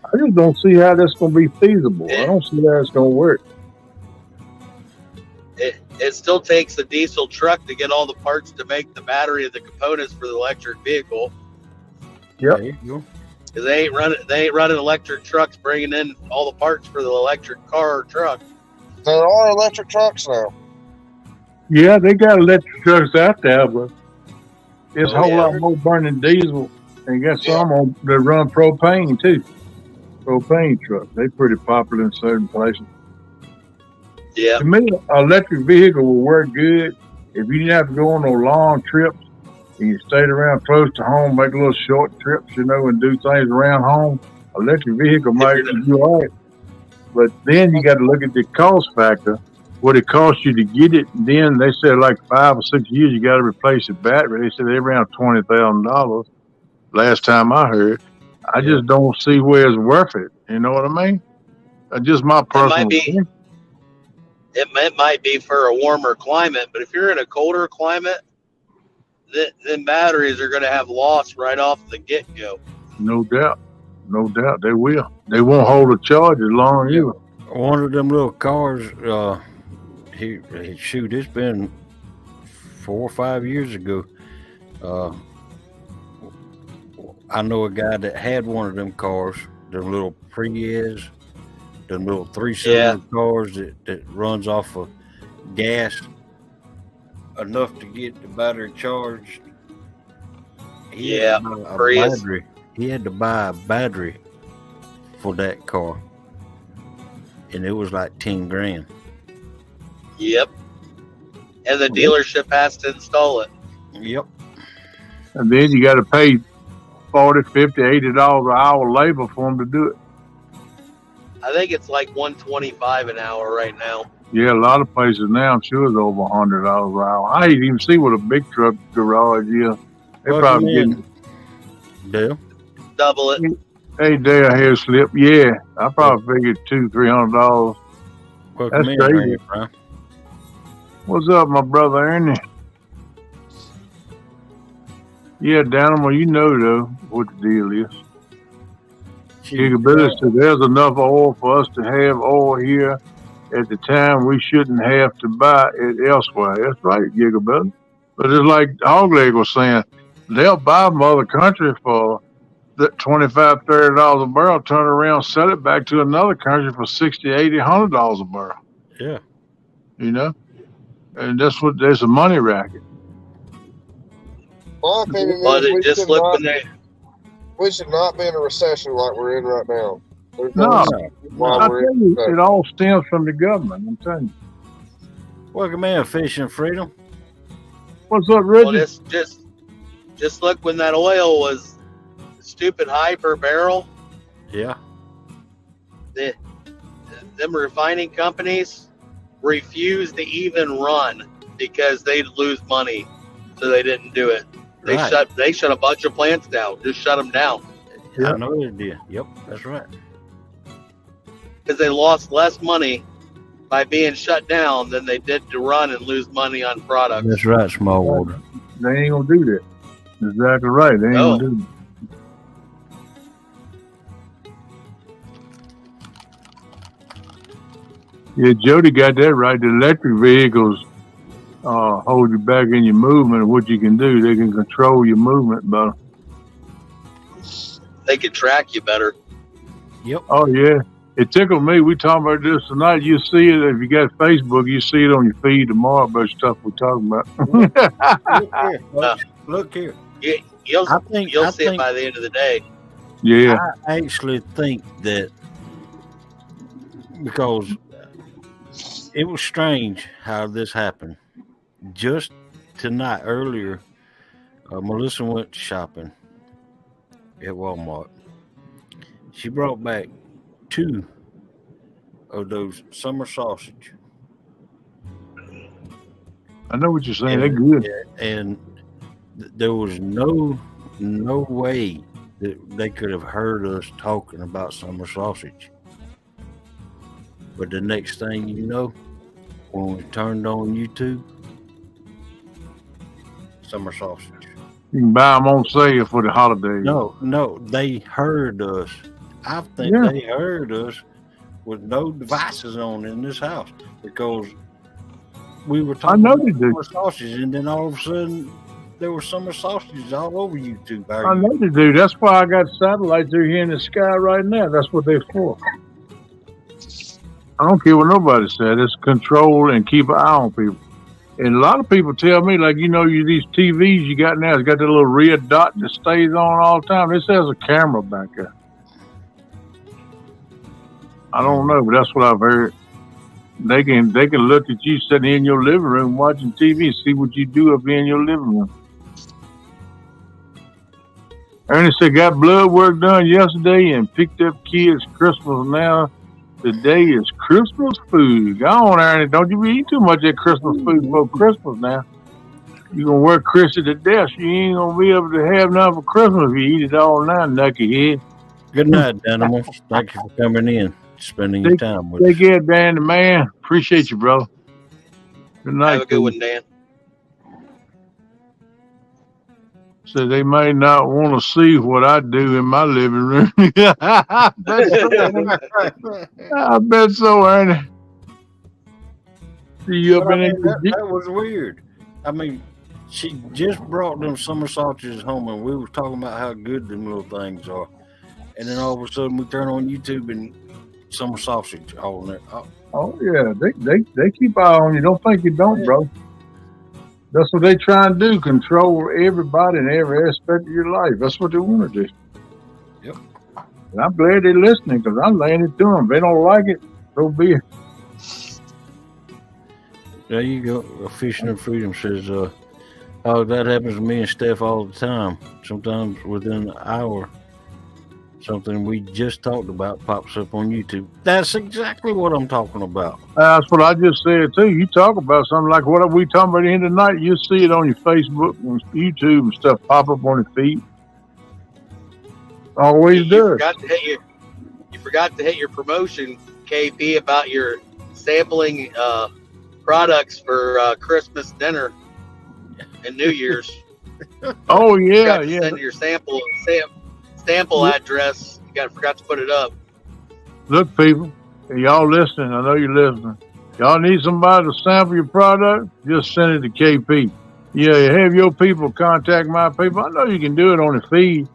I just don't see how that's going to be feasible. I don't see how it's going to work. It still takes the diesel truck to get all the parts to make the battery and the components for the electric vehicle. Yep. Because they ain't running electric trucks bringing in all the parts for the electric car or truck. There are electric trucks now. Yeah, they got electric trucks out there, but it's a whole lot more burning diesel. And you got some that run propane too. Propane trucks. They're pretty popular in certain places. Yeah. To me, an electric vehicle will work good if you didn't have to go on no long trips and you stayed around close to home, make little short trips, and do things around home. Electric vehicle might do all right. But then you got to look at the cost factor. what it costs you to get it. And then they said like 5 or 6 years you got to replace the battery. They said they're around $20,000. Last time I heard, I just don't see where it's worth it. You know what I mean? Just my personal opinion. It might be for a warmer climate, but if you're in a colder climate, then batteries are going to have loss right off the get-go. No doubt. No doubt they will. They won't hold a charge as long as you. One of them little cars, shoot, it's been 4 or 5 years ago. I know a guy that had one of them cars, them little Prius, them little 3-cylinder cars that runs off of gas enough to get the battery charged. He had to buy a battery for that car, and it was like $10,000. Yep. And the dealership has to install it. Yep. And then you got to pay $40, $50, $80 an hour labor for them to do it. I think it's like $125 an hour right now. Yeah, a lot of places now, I'm sure it's over $100 an hour. I didn't even see what a big truck garage is. They're probably getting Dale. Double it. Hey, Dale, hair slip. Yeah, I probably figured $200-$300. That's crazy. What's up, my brother Ernie? Yeah, Danimal, you know though what the deal is. Gigability said there's enough oil for us to have oil here at the time. We shouldn't have to buy it elsewhere. That's right, Gigability. But it's like Hogleg was saying, they'll buy from other country for $25, $30 a barrel, turn around, sell it back to another country for $60, $80, $100 a barrel. Yeah. You know? And there's a money racket. My opinion But is it just looked when they. we should not be in a recession like we're in right now. There's No, I why tell we're in a you, recession. it all stems from the government. I'm telling you. Welcome in, Fishing Freedom. What's up, Reggie? Well, just look when that oil was stupid high per barrel. Yeah. Them refining companies refused to even run because they'd lose money, so they didn't do it. They shut a bunch of plants down. Just shut them down. I know they did. Yep, that's right. Because they lost less money by being shut down than they did to run and lose money on products. That's right, small water. They ain't gonna do that. Exactly right. They ain't gonna do that. Yeah, Jody got that right. The electric vehicles hold you back in your movement. And what you can do, they can control your movement better. They can track you better. Yep. Oh yeah, it tickled me. We talking about this tonight. You see it if you got Facebook. You see it on your feed tomorrow about stuff we're talking about. Look here. You'll see it by the end of the day. Yeah. I actually think that because it was strange how this happened. Just tonight, earlier, Melissa went shopping at Walmart. She brought back 2 of those summer sausage. I know what you're saying. They're good. And there was no way that they could have heard us talking about summer sausage. But the next thing you know, when we turned on YouTube, summer sausage. You can buy them on sale for the holidays. No, they heard us. I think they heard us with no devices on in this house because we were talking about summer sausages, and then all of a sudden there were summer sausages all over YouTube. I know they do. That's why I got satellites they're here in the sky right now. That's what they're for. I don't care what nobody said. It's control and keep an eye on people. And a lot of people tell me, like, these TVs you got now, it's got that little red dot that stays on all the time. This has a camera back there. I don't know, but that's what I've heard. They can look at you sitting in your living room watching TV and see what you do up in your living room. Ernie said, got blood work done yesterday and picked up kids Christmas now. Today is Christmas food. Go on, Ernie. Don't you eat too much of that Christmas food before Christmas now. You're going to work Chrissy to death. You ain't going to be able to have none for Christmas if you eat it all now, knucklehead. Good night, animals. Thank you for coming in, spending your time with us. Take care, Dan the man. Appreciate you, brother. Good night. Have a good one, Dan. So they may not want to see what I do in my living room. I bet so, Ernie. See you up in that was weird. I mean, she just brought them summer sausages home, and we were talking about how good them little things are. And then all of a sudden, we turn on YouTube and summer sausage all in there. Oh yeah, they keep eye on you. Don't think you don't, bro. That's what they try and do, control everybody in every aspect of your life. That's what they want to do. Yep. And I'm glad they're listening because I'm laying it to them. If they don't like it, so be it. There you go. Fishing and Freedom says, oh, that happens to me and Steph all the time. Sometimes within an hour, something we just talked about pops up on YouTube. That's exactly what I'm talking about. That's what I just said, too. You talk about something like what we talking about here tonight, you see it on your Facebook and YouTube and stuff pop up on your feed. Always does. You forgot to hit your promotion, KP, about your sampling products for Christmas dinner and New Year's. Oh, yeah, yeah. Send your sample address. You forgot to put it up. Look, people, y'all listening. I know you're listening. Y'all need somebody to sample your product? Just send it to KP. Yeah, have your people contact my people. I know you can do it on the feed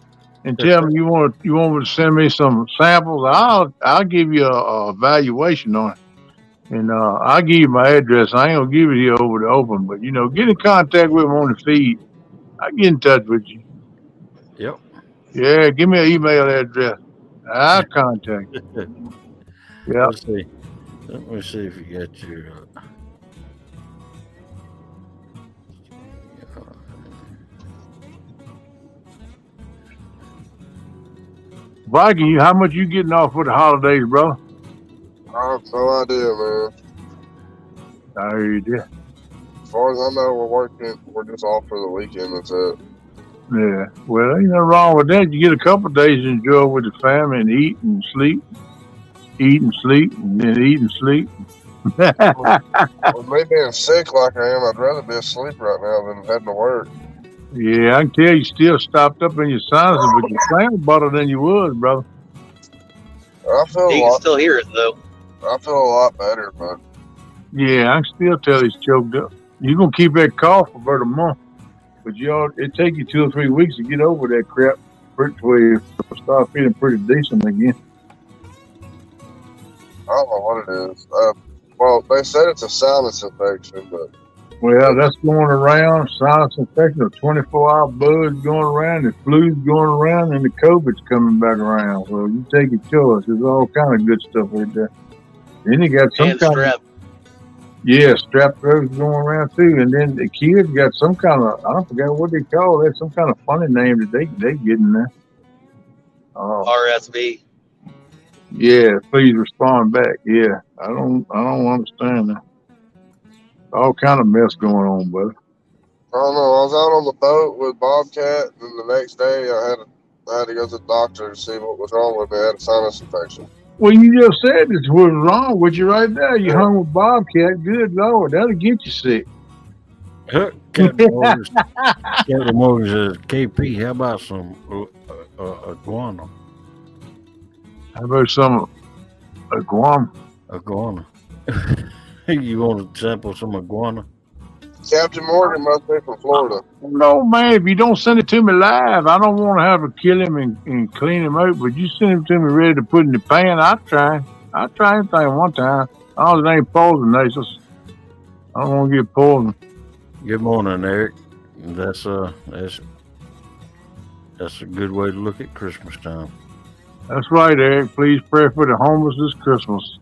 and tell me you want me to send me some samples. I'll give you a evaluation on it. And I'll give you my address. I ain't gonna give it here over the open, but get in contact with them on the feed. I'll get in touch with you. Yep. Yeah, give me an email address. I'll contact you. Yeah. Let's see. Let me see if you got your. Viking, how much you getting off for the holidays, bro? I have no idea, man. I heard you. As far as I know, we're just off for the weekend. That's it. Yeah. Well, ain't nothing wrong with that. You get a couple of days to enjoy with the family and eat and sleep. Eat and sleep, and then eat and sleep. With me being sick like I am, I'd rather be asleep right now than heading to work. Yeah, I can tell you still stopped up in your sinuses, but you sound better than you was, brother. I feel You can still hear it, though. I feel a lot better, but yeah, I can still tell he's choked up. You're gonna keep that cough for about a month, but it take you 2 or 3 weeks to get over that crap. Before you start feeling pretty decent again. I don't know what it is. Well, they said it's a sinus infection, but well, that's going around. Sinus infection, a 24-hour buzz going around, the flu's going around, and the COVID's coming back around. So you take your choice. There's all kind of good stuff right there. Then you got some kind strep. Strep throat's going around too. And then the kids got some kind of, I forgot what they call it, some kind of funny name that they get in there. RSV. Yeah, please respond back. Yeah, I don't understand that. All kind of mess going on, brother. I don't know. I was out on the boat with Bobcat, and the next day I had to go to the doctor to see what was wrong with me. I had a sinus infection. Well, you just said this was wrong with you right there. You hung with Bobcat. Good Lord, that'll get you sick. Captain Morgan says, KP, how about some iguana? How about some iguana? Iguana. You want to sample some iguana? Captain Morgan must be from Florida. No, man, if you don't send it to me live, I don't want to have to kill him and clean him out, but you send him to me ready to put in the pan, I'll try anything one time. All it ain't poisonous. I don't want to get poisoned. Good morning, Eric. That's a good way to look at Christmas time. That's right, Eric. Please pray for the homeless this Christmas.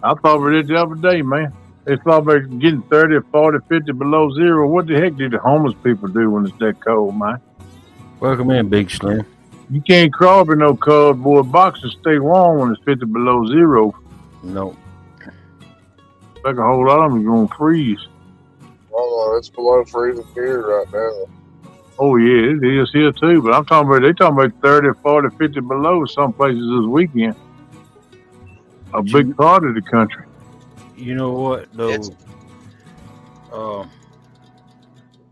I thought we did the other day, man. They thought about getting 30, 40, 50 below zero. What the heck do the homeless people do when it's that cold, man? Welcome in, Big Slim. You can't crawl up in no cardboard box and stay warm when it's 50 below zero. No. Like a whole lot of them are going to freeze. Oh, it's below freezing here right now. Oh, yeah, it is here too. But they're talking about 30, 40, 50 below some places this weekend. A big part of the country. You know what, though?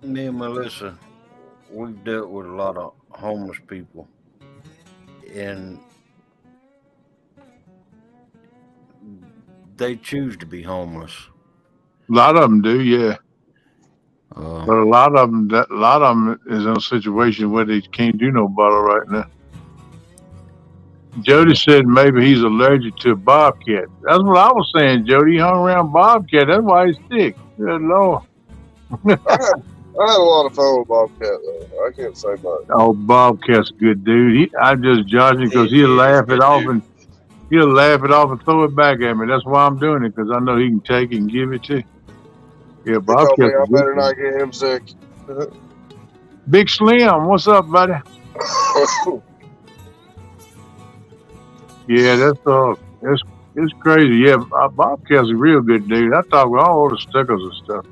Me and Melissa, we've dealt with a lot of homeless people. And they choose to be homeless. A lot of them do, yeah. But a lot of them is in a situation where they can't do no better right now. Jody said maybe he's allergic to bobcat. That's what I was saying, Jody. He hung around bobcat. That's why he's sick. Good Lord. I had a lot of fun with Bobcat, though. I can't say much. Oh, Bobcat's a good dude. I'm just judging because he'll laugh it off and throw it back at me. That's why I'm doing it, because I know he can take it and give it to you. Yeah, Bobcat. I better not get him sick. Big Slim, what's up, buddy? Yeah, it's crazy. Yeah, Bobcat's a real good dude. I talk with all the stickers and stuff.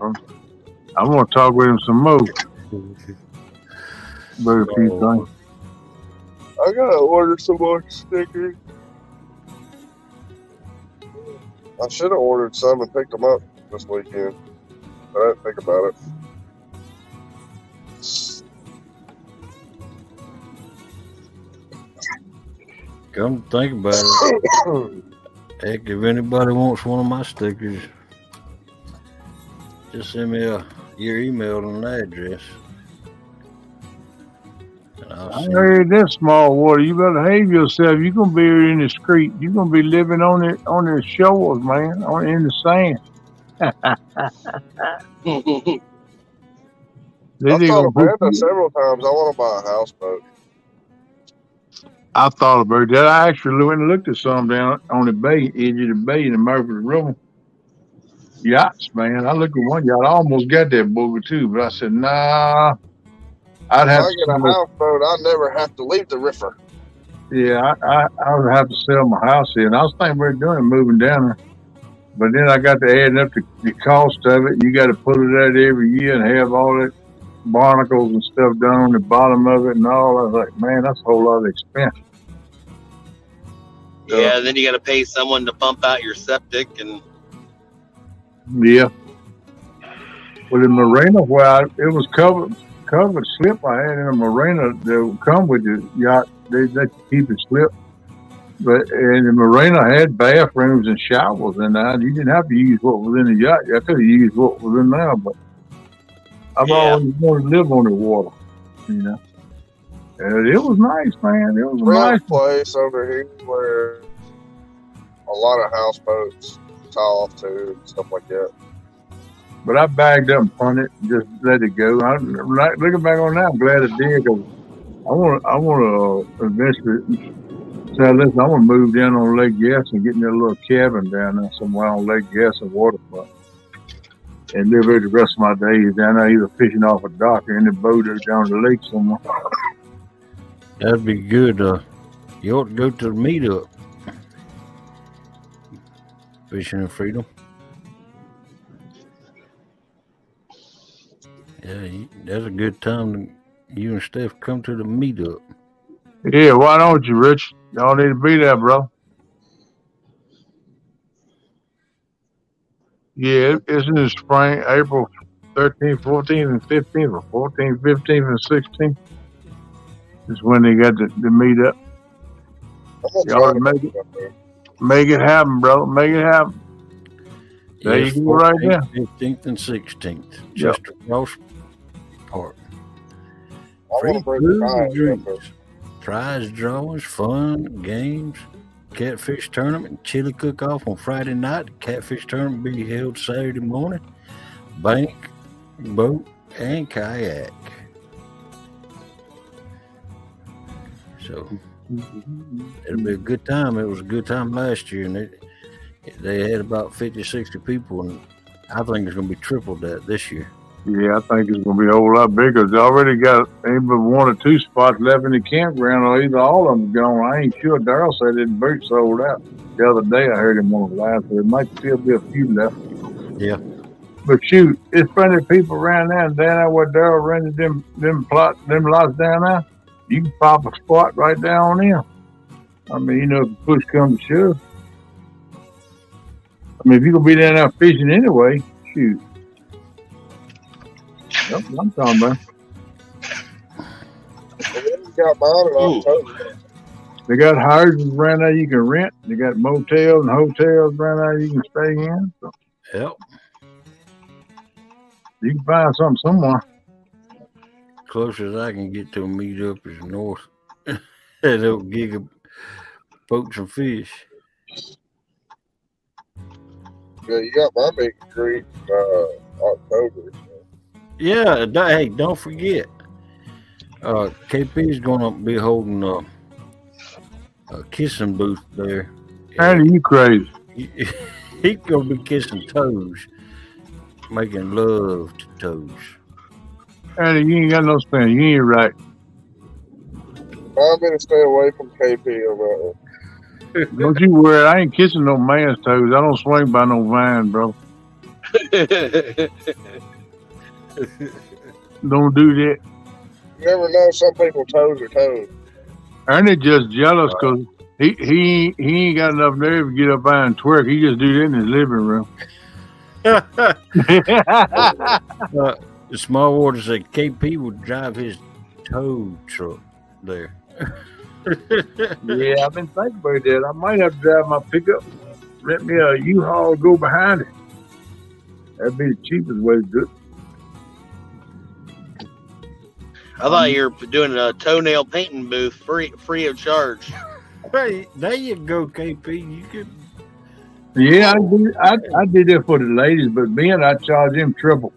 I'm gonna talk with him some more. But a few things. I gotta order some more stickers. I should have ordered some and picked them up this weekend, but I didn't think about it. Come to think about it. Heck, if anybody wants one of my stickers, just send me your email and address. And I heard this small water. You better behave yourself. You're gonna be in the street. You're gonna be living on the shores, man, in the sand. I've thought about that several times. I want to buy a houseboat. I thought about that. I actually went and looked at some down on the bay, edge of the bay in the Murphy River. Yachts, man. I looked at one yacht. I almost got that booger too, but I said, nah. I'd have to get a houseboat. I'd never have to leave the river. Yeah, I would have to sell my house here. And I was thinking about doing it, moving down there. But then I got to adding up the cost of it. You got to put it out every year and have all that barnacles and stuff done on the bottom of it and all. I was like, man, that's a whole lot of expense. Yeah, then you got to pay someone to pump out your septic and. Yeah. Well, in marina, where it was covered slip I had in a marina that would come with the yacht. They let you keep it slip. But in the marina, I had bathrooms and showers in there. You didn't have to use what was in the yacht. I could have used what was in there, but I've always wanted to live on the water, you know. And it was nice, man. It was a nice place over here where a lot of houseboats tie off to and stuff like that. But I bagged up and punted and just let it go. Looking back on that, I'm glad I did, because I want to eventually say, listen, I want to move down on Lake Gas and get me a little cabin down there somewhere on Lake Gas and waterfront, and live there the rest of my days down there, either fishing off a dock or in the boat or down the lake somewhere. That'd be good. You ought to go to the meetup. Fishing and Freedom. Yeah, that's a good time to you and Steph come to the meetup. Yeah, why don't you, Rich? Y'all need to be there, bro. Yeah, it's in the spring, April 13th, 14th, and 15th, or 14th, 15th, and 16th. Is when they got the meetup. Y'all make it happen, bro. Make it happen. There you go, right there. 15th and 16th, just across park. Free food and drinks, prize drawings, fun, games, catfish tournament, chili cook-off on Friday night. The catfish tournament will be held Saturday morning. Bank, boat, and kayak. So it'll be a good time. It was a good time last year, and they had about 50, 60 people, and I think it's going to be triple that this year. Yeah, I think it's going to be a whole lot bigger. They already got maybe 1 or 2 spots left in the campground, or either all of them gone. I ain't sure. Darryl said the boat sold out. The other day I heard him on the live, so there might still be a few left. Yeah. But shoot, it's plenty of people around there, and down there where Daryl rented them lots down there. You can pop a spot right down there. I mean, you know, if push comes to shove. I mean, if you gonna be down there fishing anyway, shoot. That's what I'm talking about. Got mine in October. They got houses around there you can rent. They got motels and hotels around there you can stay in. So Yep. you can find something somewhere. Closest I can get to a meetup is north. That old gig of boats and fish. Yeah, you got my big creek October. Yeah, hey, don't forget. KP is going to be holding a kissing booth there. Andy, you crazy. He's going to be kissing toes, making love to toes. Andy, you ain't got no sense. You ain't right. I'm gonna stay away from KP on that one. Don't you worry. I ain't kissing no man's toes. I don't swing by no vine, bro. Don't do that. You never know, some people's toes are toes. Ernie just jealous because he ain't got enough nerve to get up there and twerk. He just do that in his living room. The small water said KP would drive his tow truck there. Yeah, I've been thinking about that. I might have to drive my pickup. Let me a U-Haul go behind it. That'd be the cheapest way to do it. I thought you were doing a toenail painting booth free of charge. Hey, there you go, KP. You could. Yeah, I did that for the ladies, but Ben, I charge him triple.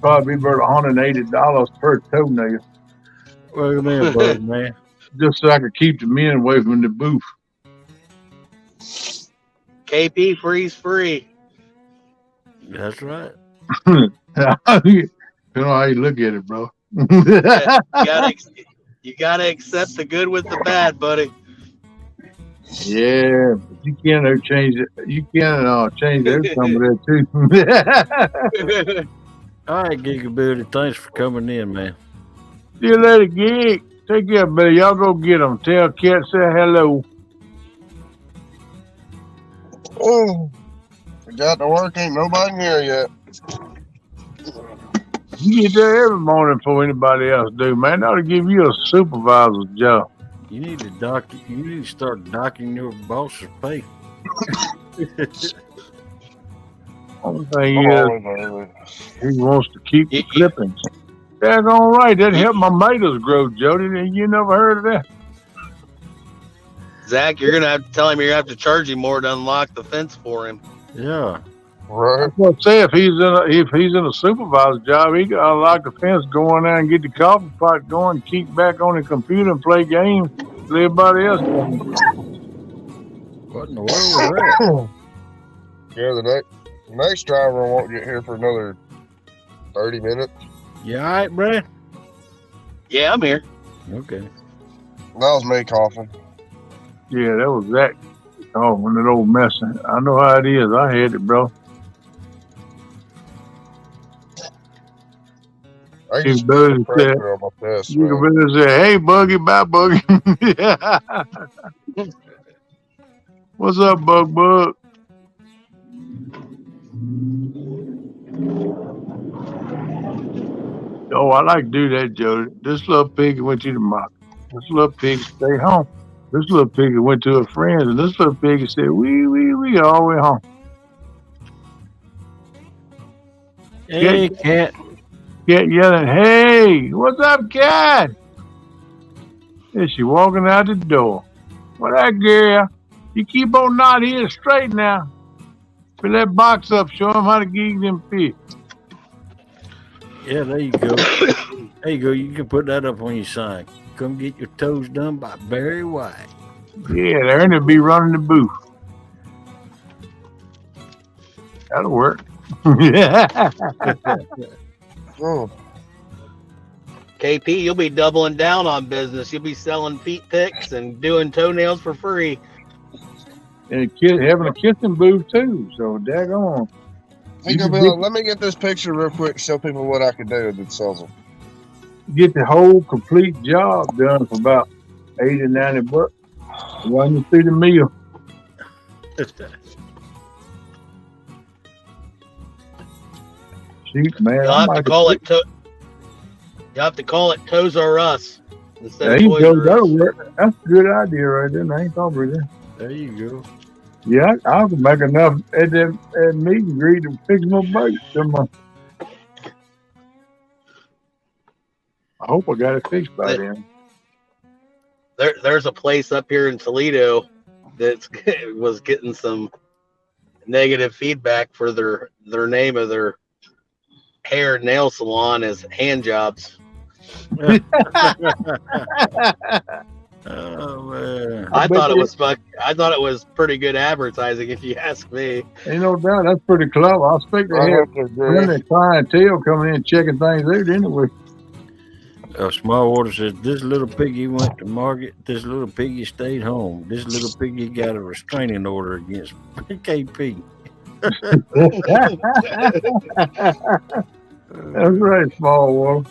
Probably about $180 per toenail. Look at that, bud, man. Just so I could keep the men away from the booth. KP freeze free. That's right. You know how you look at it, bro. You gotta accept the good with the bad, buddy. Yeah, but you can't change it. You can't change the outcome of that too. All right, Gigability. Thanks for coming in, man. See you later, Gig. Take care, buddy. Y'all go get them. Tell Cat say hello. Oh, we got to work. Ain't nobody here yet. You get there every morning before anybody else do, man. That ought to give you a supervisor's job. You need to start docking your boss's pay. Only thing is, he wants to keep the clippings. That's all right. That helped my tomatoes grow, Jody. You never heard of that? Zach, you're gonna have to tell him you're gonna have to charge him more to unlock the fence for him. Yeah. Right. I was say if he's in a supervisor job, he got to lock the fence, go in there and get the coffee pot going, keep back on the computer and play games. Let everybody else. What in the world was that? Yeah, the next driver won't get here for another 30 minutes. You all right, Brad? Yeah, I'm here. Okay. That was me coughing. Yeah, that was Zach. Oh, when that old mess. I know how it is. I had it, bro. I His used to brother put pressure on my chest, You man. can really say, hey, Buggy, bye, Buggy. What's up, Bug? Oh, I like to do that, Jody. This little pig went to the market. This little pig stayed home. This little pig went to her friends, and this little pig said, we all the way home. Hey, Cat. Cat yelling, hey, what's up, Cat? And she walking out the door. Well, that girl, you keep on not here straight now. Fill that box up, show him how to gig them fish. Yeah, there you go. There you go. You can put that up on your sign. Come get your toes done by Barry White. Yeah, Ernie be running the booth. That'll work. Yeah. Mm. KP, you'll be doubling down on business. You'll be selling feet picks and doing toenails for free. And having a kissing booth too. So daggone. Hey, go Bill, let me get this picture real quick to show people what I can do that sells them. Get the whole complete job done for about $80, $90 when you see the meal. Shoot, man. You'll have to call it Toes R Us instead There of you Toys go. R Us. That'll work. That's a good idea right there. I ain't thought about that. There you go. Yeah, I can make enough at meet and greet to fix my bike. I hope I got it fixed by then. There's a place up here in Toledo that was getting some negative feedback for their name of their hair and nail salon as Hand Jobs. Oh man! I thought it was pretty good advertising, if you ask me. Ain't no doubt, that's pretty clever. I expect to have plenty of clientele coming in checking things out anyway. Small Water says, this little piggy went to market. This little piggy stayed home. This little piggy got a restraining order against KP. That's right, Small Water.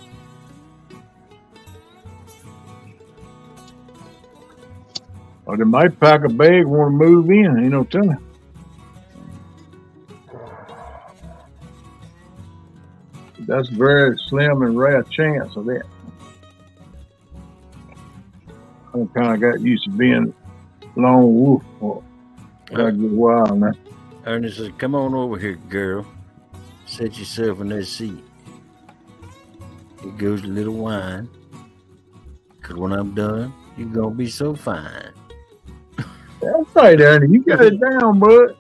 Or they might pack a bag, want to move in. Ain't no telling. That's a very slim and rare chance of that. I kind of got used to being lone wolf for a good while now. Ernest says, come on over here, girl. Set yourself in that seat. Here goes a little wine. Because when I'm done, you're going to be so fine. That's right, Ernie. You got it down, bud.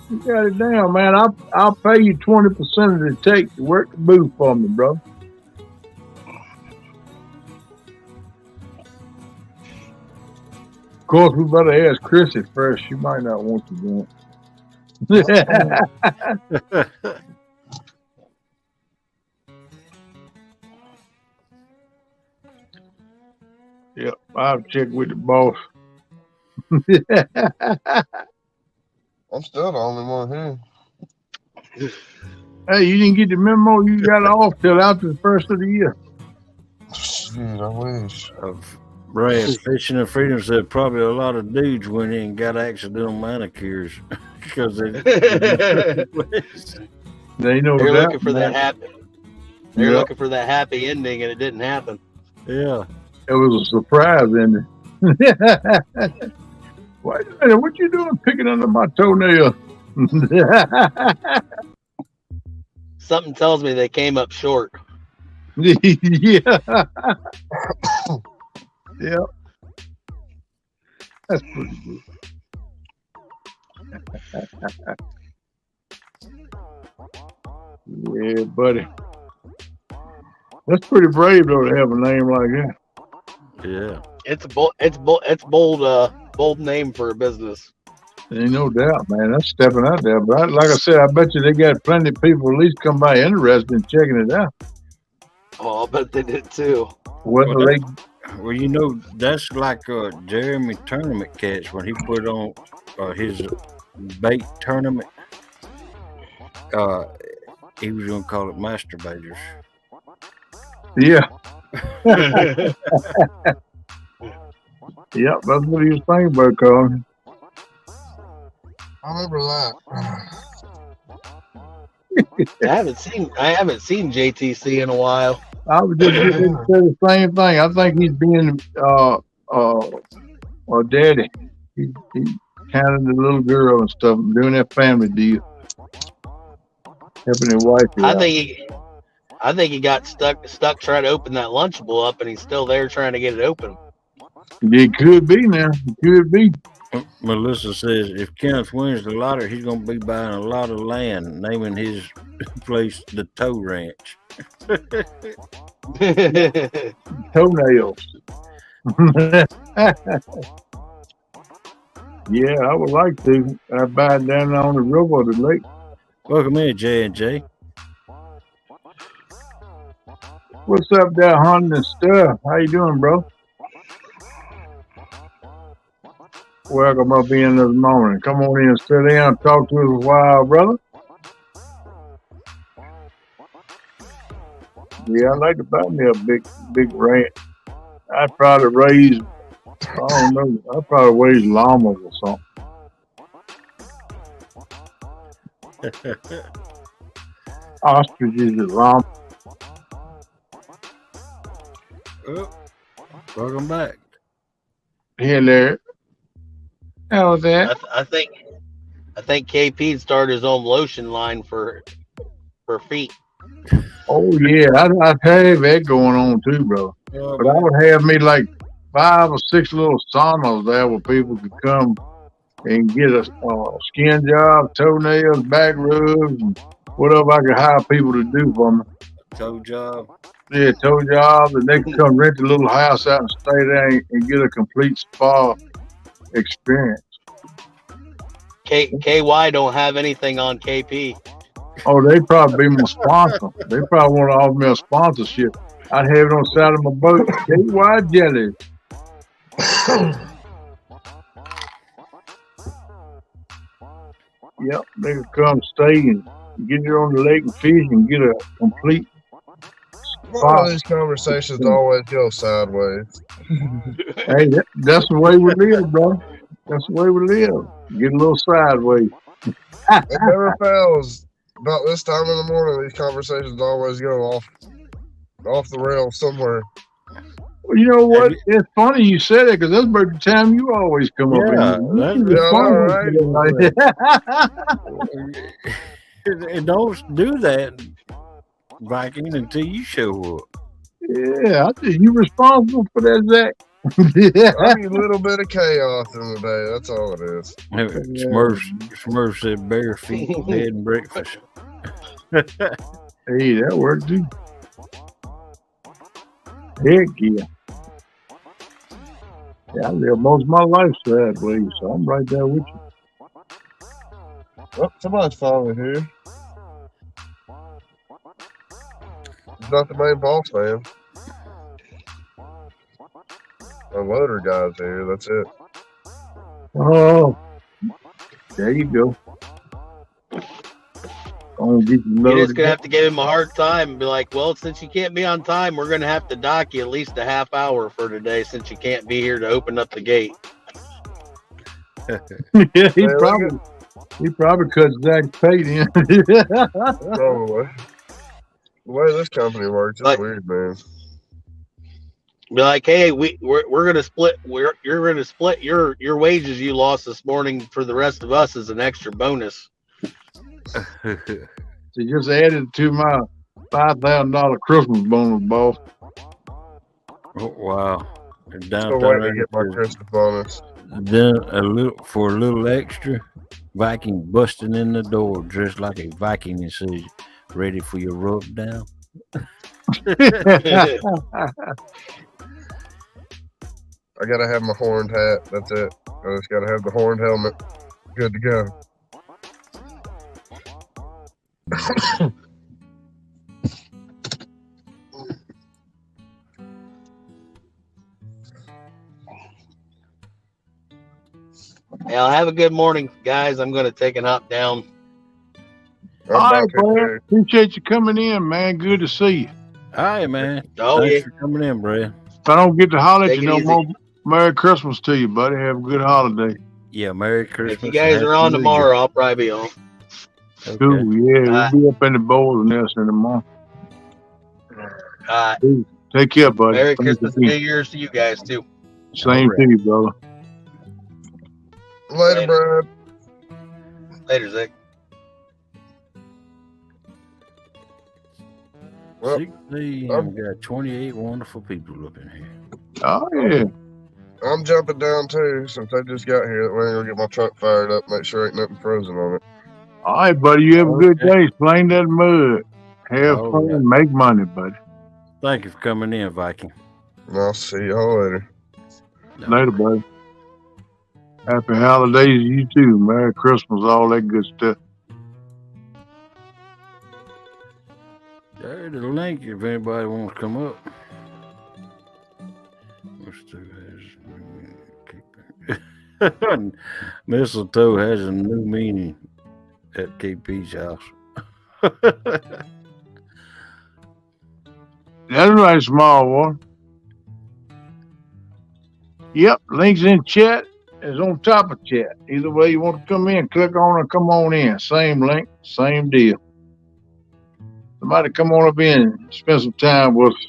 You got it down, man. I'll pay you 20% of the take to work the booth for me, bro. Of course, we better ask Chrissy first. She might not want to do it. Yep, I'll check with the boss. I'm still the only one here. Hey, you didn't get the memo? You got off till after the first of the year. Shoot, I wish. Brad, Fishing and Freedom said probably a lot of dudes went in and got accidental manicures because they know They're that, looking for man. that happy. They're looking for that happy ending, and it didn't happen. Yeah. It was a surprise ending. Wait a minute, what you doing picking under my toenail? Something tells me they came up short. Yeah. Yeah. That's pretty good. Yeah, buddy. That's pretty brave though to have a name like that. Yeah. It's bold name for a business. Ain't no doubt, man. That's stepping out there. But like I said, I bet you they got plenty of people at least come by interested in checking it out. Oh, I bet they did too. Well, you know, that's like Jeremy Tournament Catch when he put on his bait tournament. He was going to call it Masturbators. Yeah. Yep, that's what he was thinking about calling. I remember that. I haven't seen JTC in a while. I was just going to say the same thing. I think he's being daddy. He counted the little girl and stuff, doing that family deal, helping his wife out. I think he got stuck trying to open that Lunchable up, and he's still there trying to get it open. It could be now. It could be. Melissa says if Kenneth wins the lottery, he's going to be buying a lot of land, naming his place the Toe Ranch. Toenails. Yeah, I would like to. I buy it down on the river or the lake. Welcome in, J&J. What's up there, hunting and stuff? How you doing, bro? Welcome up in this morning. Come on in and sit down and talk to us a while, brother. Yeah, I'd like to buy me a big ranch. I'd probably raise, I don't know, I'd probably raise llamas or something. Ostriches and llamas. Oh, welcome back. Here, Larry. How was that? I think KP'd started his own lotion line for feet. Oh yeah, I'd have that going on too, bro. But I would have me like 5 or 6 little saunas there where people could come and get a skin job, toenails, back rubs, and whatever I could hire people to do for me. Toe job. Yeah, toe jobs, and they can come rent a little house out and stay there and get a complete spa experience. KY don't have anything on KP. Oh, they probably be my sponsor. They probably want to offer me a sponsorship. I'd have it on the side of my boat. KY jelly. Yep, they could come stay and get you on the lake and fish and get a complete All these conversations always go sideways. Hey, that's the way we live, bro. That's the way we live. Get a little sideways. It never fails. About this time in the morning, these conversations always go off the rails somewhere. Well, you know what? It's funny you said it because that's about the time you always come up in. And don't do that, Viking, until you show up. Yeah, I think you're responsible for that, Zach. I need a little bit of chaos in the day. That's all it is. Smurf said bare feet, bed and breakfast. Hey, that worked too. Heck yeah. Yeah, I live most of my life sideways, so I'm right there with you. Oh, somebody's finally here. He's not the main boss, man. The loader guy's here. That's it. Oh, there you go. You're just gonna have to give him a hard time and be like, well, since you can't be on time, we're gonna have to dock you at least a half hour for today since you can't be here to open up the gate. Yeah, he probably cut Zach's pay in. Probably. The way this company works is weird, man. Be like, hey, we're gonna split. You're gonna split your wages you lost this morning for the rest of us as an extra bonus. She just added to my $5,000 Christmas bonus, boss. Oh, wow! Still waiting to get my Christmas bonus. Then a little extra, Viking busting in the door dressed like a Viking and says, "Ready for your rub down?" I gotta have my horned hat. That's it. I just gotta have the horned helmet. Good to go. Yeah, have a good morning, guys. I'm gonna take a hop down. All right, Brad. Appreciate you coming in, man. Good to see you. All right, man. Oh, Thanks for coming in, Brad. If I don't get to holler at you no easy. more, Merry Christmas to you, buddy. Have a good holiday. Yeah, Merry Christmas. If you guys are on tomorrow, I'll probably be on. Okay. Cool, yeah. We'll be up in the bowl nest in the morning. Take care, buddy. Merry Christmas and New Year's to you guys, too. Same to you, brother. Later, Brad. Later, Zach. Well, 16, we got 28 wonderful people up in here. Oh, yeah. I'm jumping down, too, since I just got here. That way I'm going to get my truck fired up, make sure ain't nothing frozen on it. All right, buddy. You have a good day. Playing that mud. Have fun and make money, buddy. Thank you for coming in, Viking. And I'll see y'all later. Later, buddy. Happy holidays to you, too. Merry Christmas, all that good stuff. There's the link if anybody wants to come up. Mistletoe has a new meaning at KP's house. That's right, small one. Yep, links in chat is on top of chat. Either way you want to come in, click on it, come on in. Same link, same deal. Somebody come on up in and spend some time with us.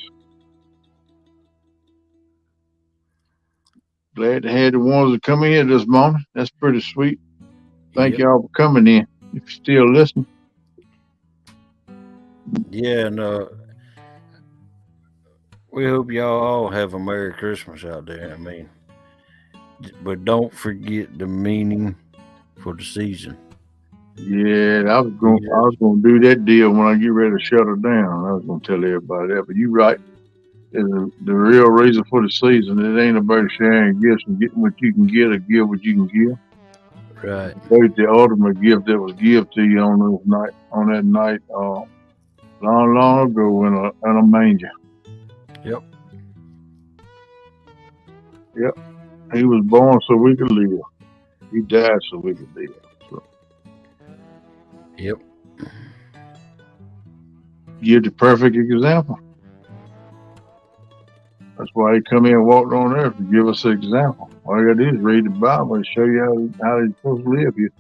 Glad to have the ones that come in this morning. That's pretty sweet. Thank y'all for coming in. If you're still listening. Yeah, and we hope y'all all have a Merry Christmas out there. I mean, but don't forget the meaning for the season. Yeah, I was gonna do that deal when I get ready to shut her down. I was gonna tell everybody that, but you're right. The real reason for the season, it ain't about sharing gifts and getting what you can get or give what you can give. Right. It's the ultimate gift that was given to you on that night, long ago in a manger. Yep. Yep. He was born so we could live. He died so we could live. So. Yep. Give the perfect example. That's why he come in and walked on earth to give us an example. All you gotta do is read the Bible and show you how you're supposed to live here.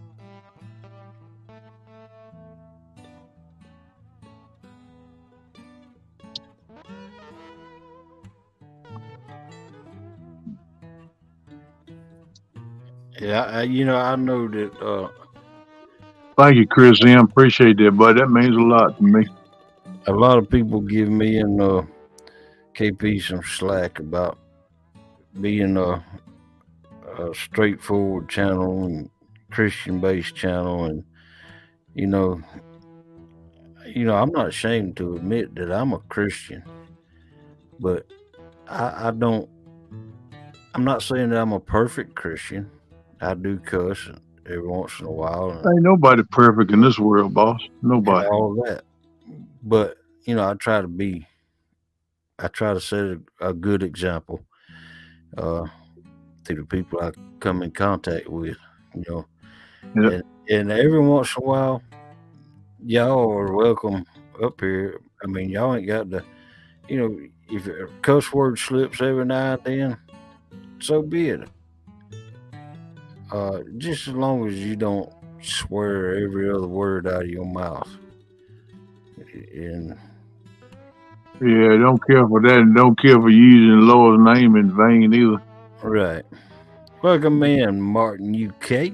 Yeah, I know that. Thank you, Chris M. Appreciate that, buddy. That means a lot to me. A lot of people give me and KP some slack about being a straightforward channel and Christian-based channel, and I'm not ashamed to admit that I'm a Christian, but I'm not saying that I'm a perfect Christian. I do cuss every once in a while. Ain't nobody perfect in this world, boss. Nobody. All of that. But, I try to set a good example to the people I come in contact with, Yep. And every once in a while, y'all are welcome up here. I mean, y'all ain't got to, if a cuss word slips every now and then, so be it. Just as long as you don't swear every other word out of your mouth. And yeah, don't care for that, and don't care for using the Lord's name in vain either. Right. Welcome in, Martin UK.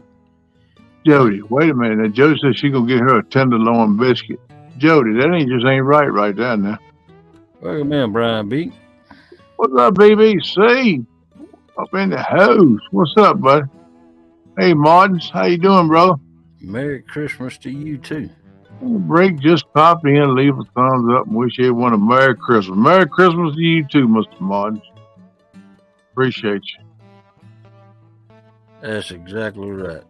Jody, wait a minute. Now, Jody said she gonna get her a tenderloin biscuit. Jody, that ain't right there now. Welcome in, Brian B. What's up, BBC? Up in the house. What's up, buddy? Hey, Martins, how you doing, brother? Merry Christmas to you too. Break, just pop in, leave a thumbs up, and wish everyone a Merry Christmas. Merry Christmas to you too, Mr. Martins. Appreciate you. That's exactly right.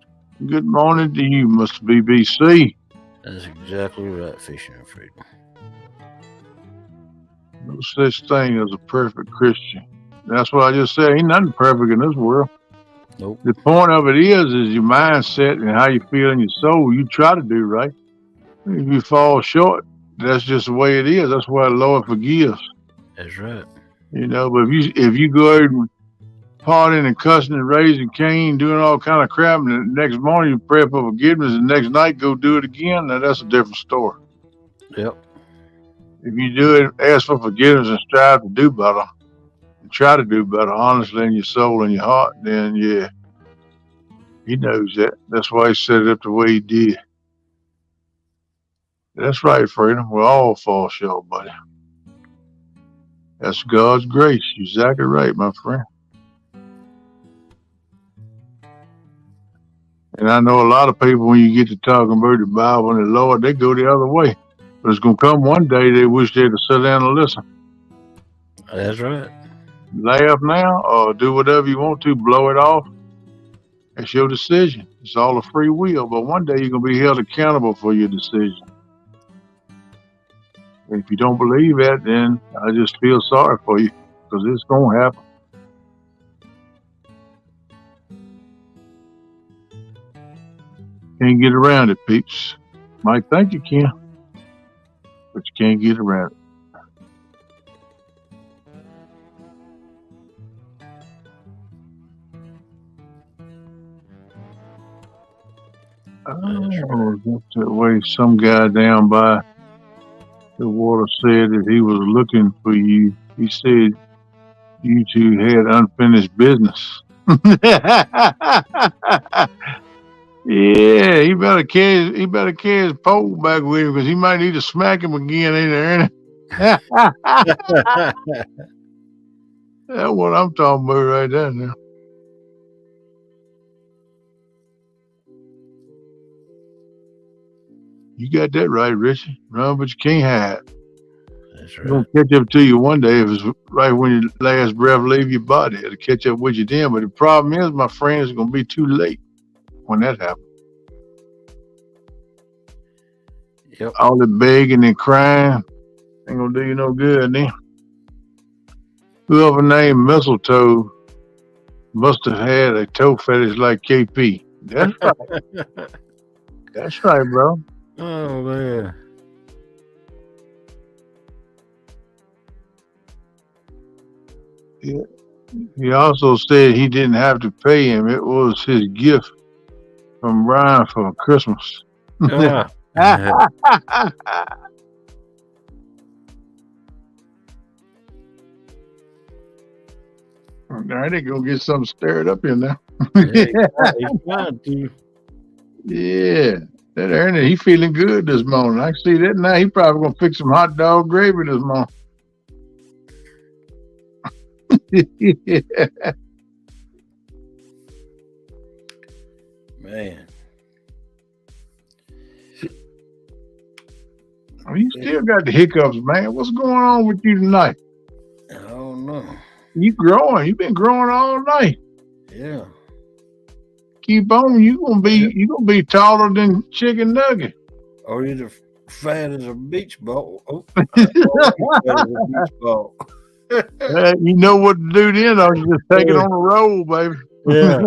Good morning to you, Mr. BBC. That's exactly right, Fishing and Freedom. No such thing as a perfect Christian. That's what I just said. Ain't nothing perfect in this world. Nope. The point of it is your mindset and how you feel in your soul. You try to do right. If you fall short, that's just the way it is. That's why the Lord forgives. That's right. But if you go out and partying and cussing and raising Cain, doing all kind of crap, and the next morning you pray for forgiveness, and the next night go do it again, now that's a different story. Yep. If you do it, ask for forgiveness and strive to do better, and try to do better, honestly, in your soul and your heart, then yeah, he knows that. That's why he set it up the way he did. That's right, Freedom. We all fall short, buddy. That's God's grace. You're exactly right, my friend. And I know a lot of people, when you get to talking about the Bible and the Lord, they go the other way. But it's going to come one day they wish they could sit down and listen. That's right. Laugh now or do whatever you want to, blow it off. It's your decision. It's all a free will. But one day you're going to be held accountable for your decision. If you don't believe that, then I just feel sorry for you because it's going to happen. Can't get around it, peeps. Might think you can, but you can't get around it. That way, some guy down by the water said that he was looking for you. He said you two had unfinished business. Yeah, he better carry his pole back with him because he might need to smack him again in there. That's what I'm talking about right there now. You got that right, Richie. Run, but you can't hide. That's It's right. gonna catch up to you one day if it's right when your last breath leave your body. It'll catch up with you then. But the problem is, my friend, it's gonna be too late when that happens. Yep. All the begging and crying ain't gonna do you no good then. Whoever named Mistletoe must have had a toe fetish like KP. That's right. That's right, bro. Oh man. Yeah. He also said he didn't have to pay him. It was his gift from Brian for Christmas. Ah. Now they gonna get something stirred up in there. He's trying to. Yeah, that Ernie, he feeling good this morning. I can see that now. He probably gonna fix some hot dog gravy this morning. Man. Oh, you still got the hiccups, man. What's going on with you tonight? I don't know. You growing. You been growing all night. Yeah. Keep on. You gonna be taller than Chicken Nugget. Oh, you're the fat as a beach ball. Oh, fat as a beach ball. You know what to do then, though. You just take it on the roll, baby. Yeah.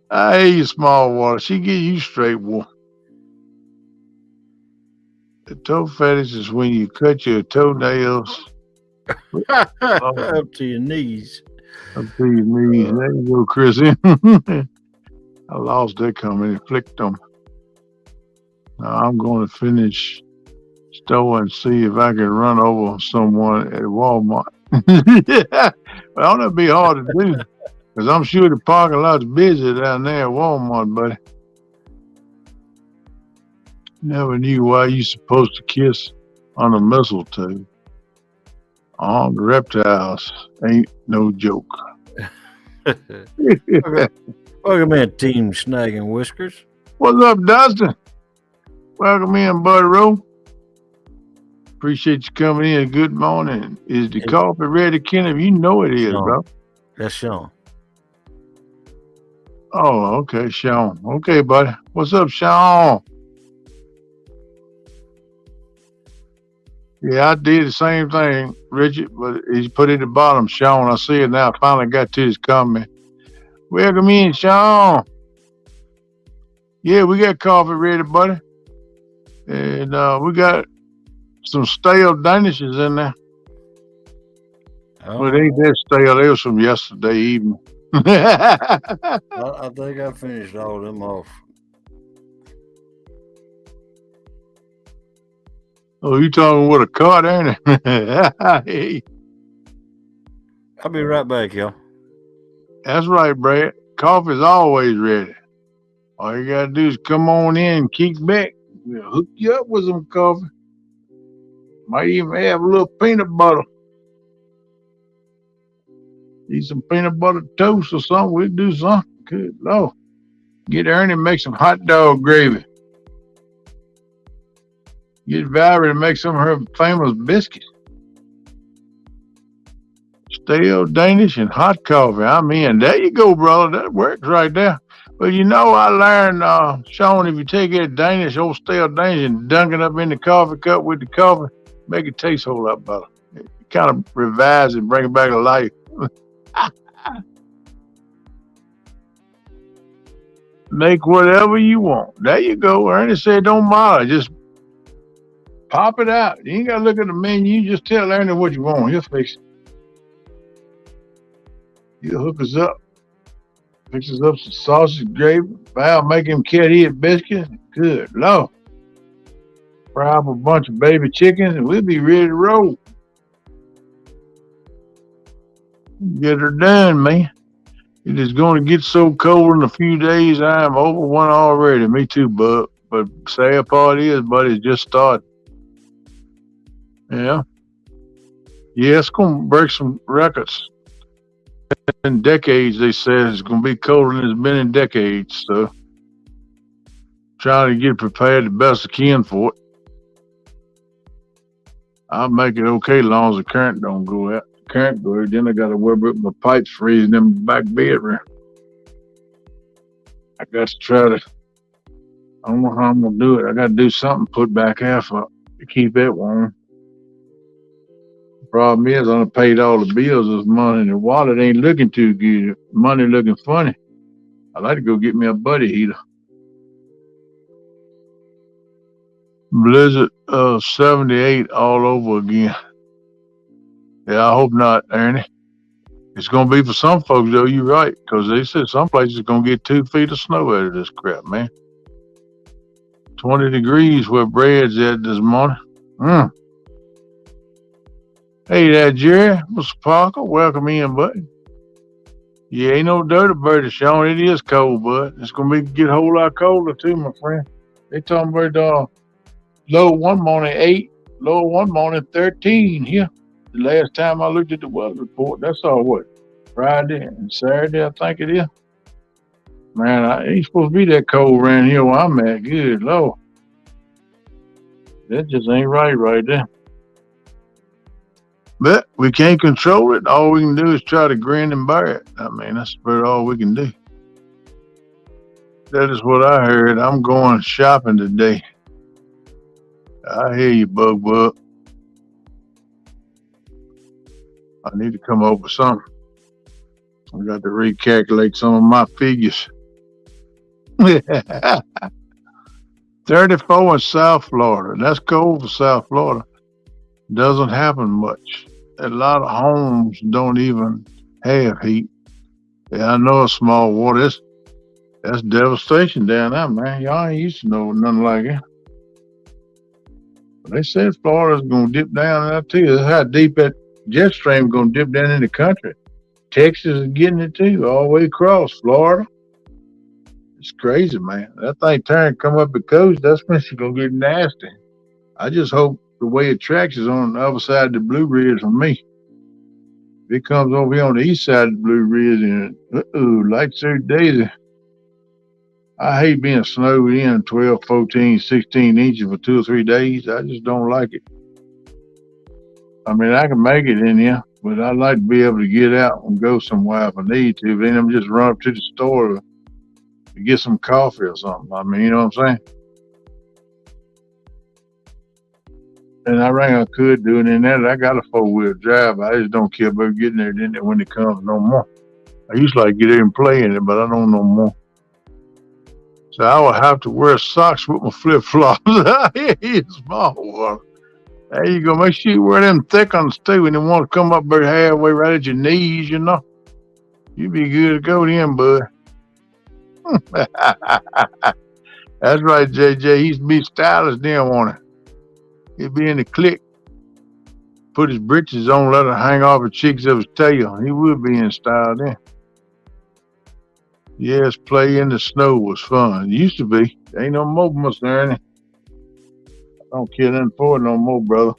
I hate you, small water. She get you straight, boy. The toe fetish is when you cut your toenails up to your knees. Up to your knees. There you go, Chrissy. I lost that comment. It flicked on me. Now I'm going to finish store and see if I can run over someone at Walmart. Well, that'd be hard to do because I'm sure the parking lot's busy down there at Walmart, buddy. Never knew why you supposed to kiss on a mistletoe. On the reptiles ain't no joke. Welcome in, Team Snagging Whiskers. What's up, Dustin? Welcome in, Buddy Rowe. Appreciate you coming in. Good morning. Is the coffee ready, Kenneth? You know it is, bro. That's Sean. Oh, okay, Sean. Okay, buddy. What's up, Sean? Yeah, I did the same thing, Richard, but he's put it at the bottom, Sean. I see it now. I finally got to his comment. Welcome in, Sean. Yeah, we got coffee ready, buddy. And we got some stale danishes in there. Oh, But ain't that stale? They was from yesterday evening. I think I finished all them off. Oh, you talking with a cart, ain't it? I'll be right back, y'all. That's right, Brad. Coffee's always ready. All you gotta do is come on in, kick back. We'll hook you up with some coffee. Might even have a little peanut butter. Eat some peanut butter toast or something. We'll do something. Good Lord. Get Ernie and make some hot dog gravy. Get Valerie to make some of her famous biscuits. stale Danish and hot coffee. I mean, there you go, brother. That works right there. But you know, I learned, Sean, if you take that Danish, old stale Danish, and dunk it up in the coffee cup with the coffee, make it taste a whole lot better. It kind of revives it, bring it back to life. Make whatever you want. There you go. Ernie said, don't matter. Just pop it out. You ain't got to look at the menu. Just tell Ernie what you want. He'll fix it. He'll hook us up. Fix us up some sausage gravy. Val make him cat-eared biscuits. Good Lord. Fry up a bunch of baby chickens and we'll be ready to roll. Get her done, man. It is going to get so cold in a few days. I am over one already. Me too, bud. But sad part is, buddy, it's just started. Yeah. Yeah, it's going to break some records. In decades, they said it's going to be colder than it's been in decades. So, trying to get prepared the best I can for it. I'll make it okay as long as the current don't go out. Current go out, then I got to worry about my pipes freezing in my back bedroom. I got to try to, I don't know how I'm going to do it. I got to do something, put back half up to keep it warm. The problem is, I done paid all the bills this month and the wallet ain't looking too good. Money looking funny. I'd like to go get me a buddy heater. Blizzard 78 all over again. Yeah, I hope not, Ernie. It's going to be for some folks, though. You're right, because they said some places are going to get 2 feet of snow out of this crap, man. 20 degrees where Brad's at this morning. Hey there, Jerry. Mr. Parker, welcome in, buddy. Yeah, ain't no dirty birdie, Sean. It is cold, bud. It's going to get a whole lot colder, too, my friend. They talking about low one morning 8, low one morning 13 here. The last time I looked at the weather report, that's all what? Friday and Saturday, I think it is. Man, it ain't supposed to be that cold around here where I'm at. Good Lord. That just ain't right there. But we can't control it. All we can do is try to grin and bear it. I mean, that's about all we can do. That is what I heard. I'm going shopping today. I hear you, Bug. I need to come up with something. I got to recalculate some of my figures. 34 in South Florida. That's cold for South Florida. Doesn't happen much. A lot of homes don't even have heat. Yeah, I know a small water. That's devastation down there, man. Y'all ain't used to know nothing like it. But they said Florida's going to dip down there too. That's how deep that jet stream going to dip down in the country. Texas is getting it too, all the way across Florida. It's crazy, man. That thing come up the coast, that's when she's going to get nasty. I just hope the way it tracks is on the other side of the Blue Ridge from me. If it comes over here on the east side of the Blue Ridge and, like Sir Daisy, I hate being snowed in 12, 14, 16 inches for 2 or 3 days. I just don't like it. I mean, I can make it in here, but I'd like to be able to get out and go somewhere if I need to. But then I'm just run up to the store to get some coffee or something. I mean, you know what I'm saying? And I reckon I could do it in that. I got a 4-wheel drive. I just don't care about getting there when it comes no more. I used to like get there and play in it, but I don't no more. So I would have to wear socks with my flip-flops. Small water. There you go. Make sure you wear them thick ones too, and they want to come up about halfway right at your knees, you know. You be good to go then, bud. That's right, JJ. He used to be stylish then, wasn't he? He'd be in the clique. Put his britches on, let her hang off the cheeks of his tail. He would be in style then. Yes, play in the snow was fun. It used to be. Ain't no more, Mr. Ernie. I don't care nothing for it no more, brother.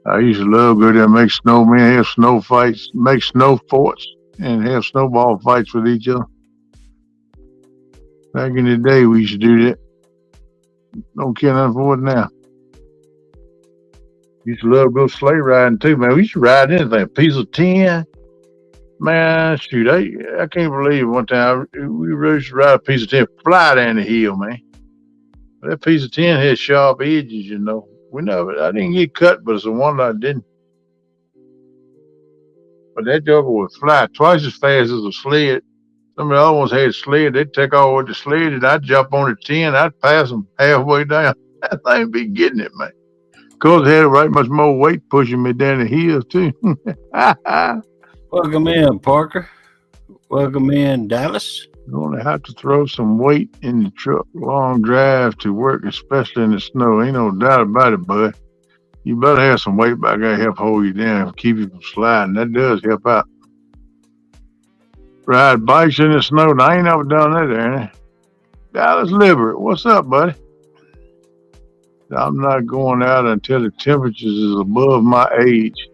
I used to love go there and make snowmen, have snow fights, make snow forts, and have snowball fights with each other. Back in the day, we used to do that. Don't care nothing for it now. Used to love to go sleigh riding too, man. We used to ride anything. A piece of tin. Man, shoot, I can't believe one time we used to ride a piece of tin, fly down the hill, man. That piece of tin had sharp edges, you know. I didn't get cut, but it's the one I didn't. But that joker would fly twice as fast as a sled. Some of the other ones had a sled. They'd take off with the sled, and I'd jump on the tin. I'd pass them halfway down. That thing be getting it, man. Of course, it had right much more weight pushing me down the hill, too. Welcome in, Parker. Welcome in, Dallas. You're going to have to throw some weight in the truck. Long drive to work, especially in the snow. Ain't no doubt about it, bud. You better have some weight back there to help hold you down, keep you from sliding. That does help out. Ride bikes in the snow. Now, I ain't never done that there. Dallas Liberty, what's up, buddy? I'm not going out until the temperatures is above my age.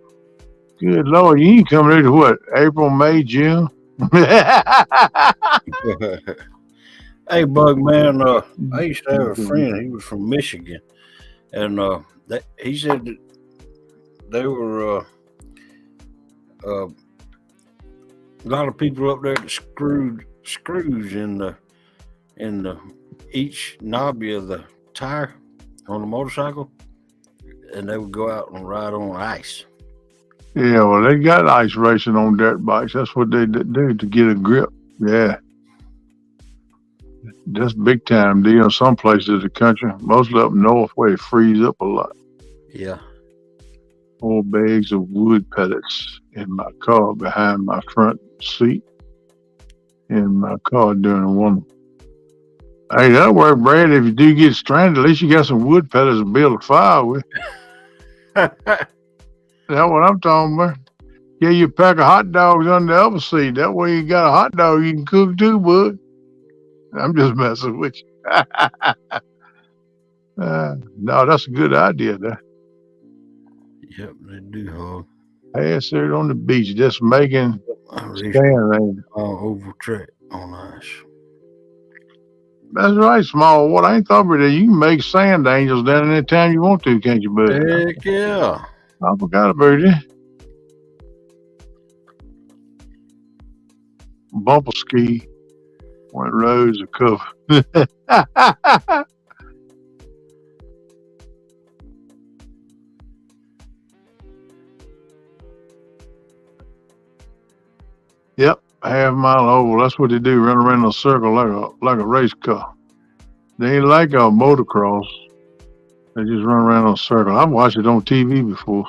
Good Lord, you ain't coming here to what? April, May, June? Hey, Bug Man, I used to have a friend. He was from Michigan, and he said that there were a lot of people up there that screwed screws in the each knobby of the tire on the motorcycle, and they would go out and ride on ice. Yeah, well, they got ice racing on dirt bikes. That's what they do to get a grip. Yeah. That's big time deal. Some places in the country, mostly up north where it freeze up a lot. Yeah. 4 bags of wood pellets in my car behind my front seat in my car during the winter. Hey, that'll work, Brad. If you do get stranded, at least you got some wood pellets to build a fire with. That's what I'm talking about. Yeah, you pack of hot dogs under the other seat. That way you got a hot dog you can cook too, bud. I'm just messing with you. No, that's a good idea there. Yep, they do, huh? Pass it on the beach, just making stand over track on ice. That's right, small water. I ain't thought about that. You can make sand angels down any time you want to, can't you, bud? Heck yeah. I forgot about it. Bumper ski when roads are covered. Yep, half-mile oval. That's what they do. Run around in a circle like a race car. They ain't like a motocross. They just run around in a circle. I've watched it on TV before.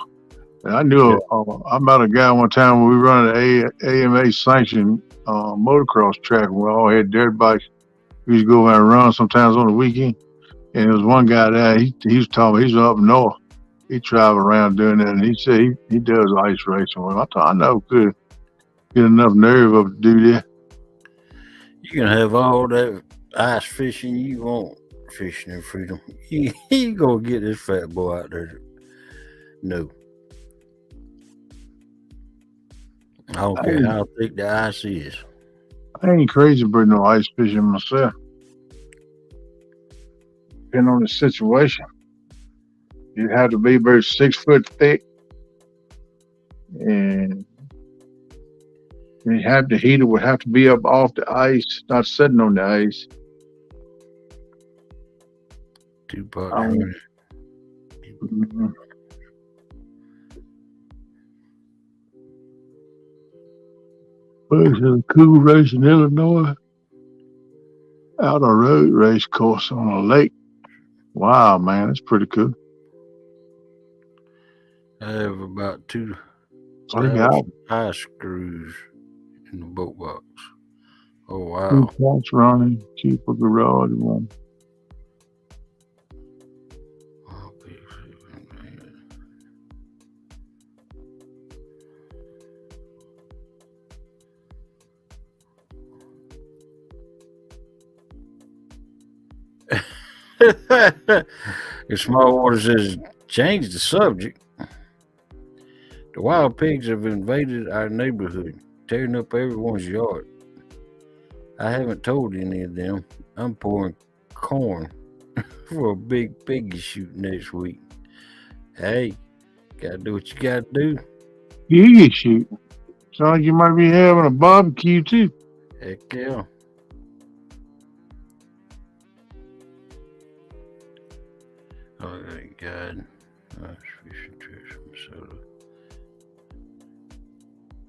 And I knew I met a guy one time when we run an AMA sanctioned motocross track. And we all had dirt bikes. We used to go around and run sometimes on the weekend. And there was one guy there. He was talking. He's up north. He traveled around doing that, and he said he does ice racing. Well, I thought I know could get enough nerve up to do that. You can have all that ice fishing you want, fishing in freedom. You gonna get this fat boy out there? No. I don't care how thick the ice is. I ain't crazy about no ice fishing myself. Depending on the situation. You'd have to be about 6 foot thick. And the heater would have to be up off the ice, not sitting on the ice. Two-part. Mm-hmm. There's a cool race in Illinois. Out a road race course on a lake. Wow, man, that's pretty cool. I have about 2 ice screws in the boat box. Oh, wow. 2 pots running, keep a garage one. If Small Water says change the subject, the wild pigs have invaded our neighborhood, tearing up everyone's yard. I haven't told any of them. I'm pouring corn for a big piggy shoot next week. Hey, gotta do what you gotta do. Piggy shoot. Sounds like you might be having a barbecue too. Heck yeah. Oh my God.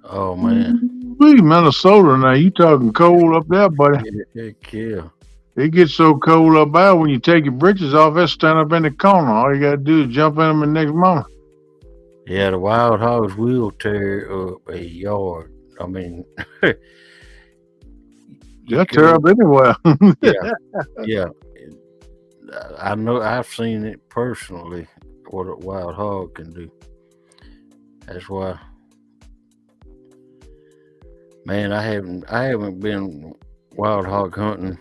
Oh man. We Minnesota now. You talking cold up there, buddy? Heck yeah. It gets so cold up there when you take your britches off, that stand up in the corner. All you gotta do is jump in them the next moment. Yeah, the wild hogs will tear up a yard. I mean, They'll tear up anywhere. yeah. I know. I've seen it personally. What a wild hog can do. That's why, man. I haven't been wild hog hunting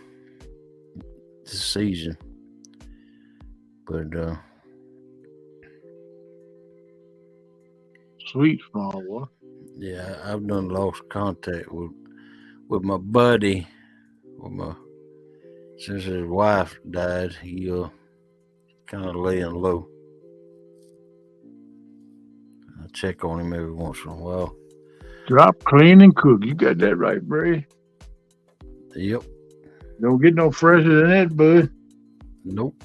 this season, but Sweet small boy. yeah, I've done lost contact with my buddy. Since his wife died, he kind of laying low. I check on him every once in a while. Drop, clean, and cook. You got that right, Bray. Yep. Don't get no fresher than that, bud. Nope.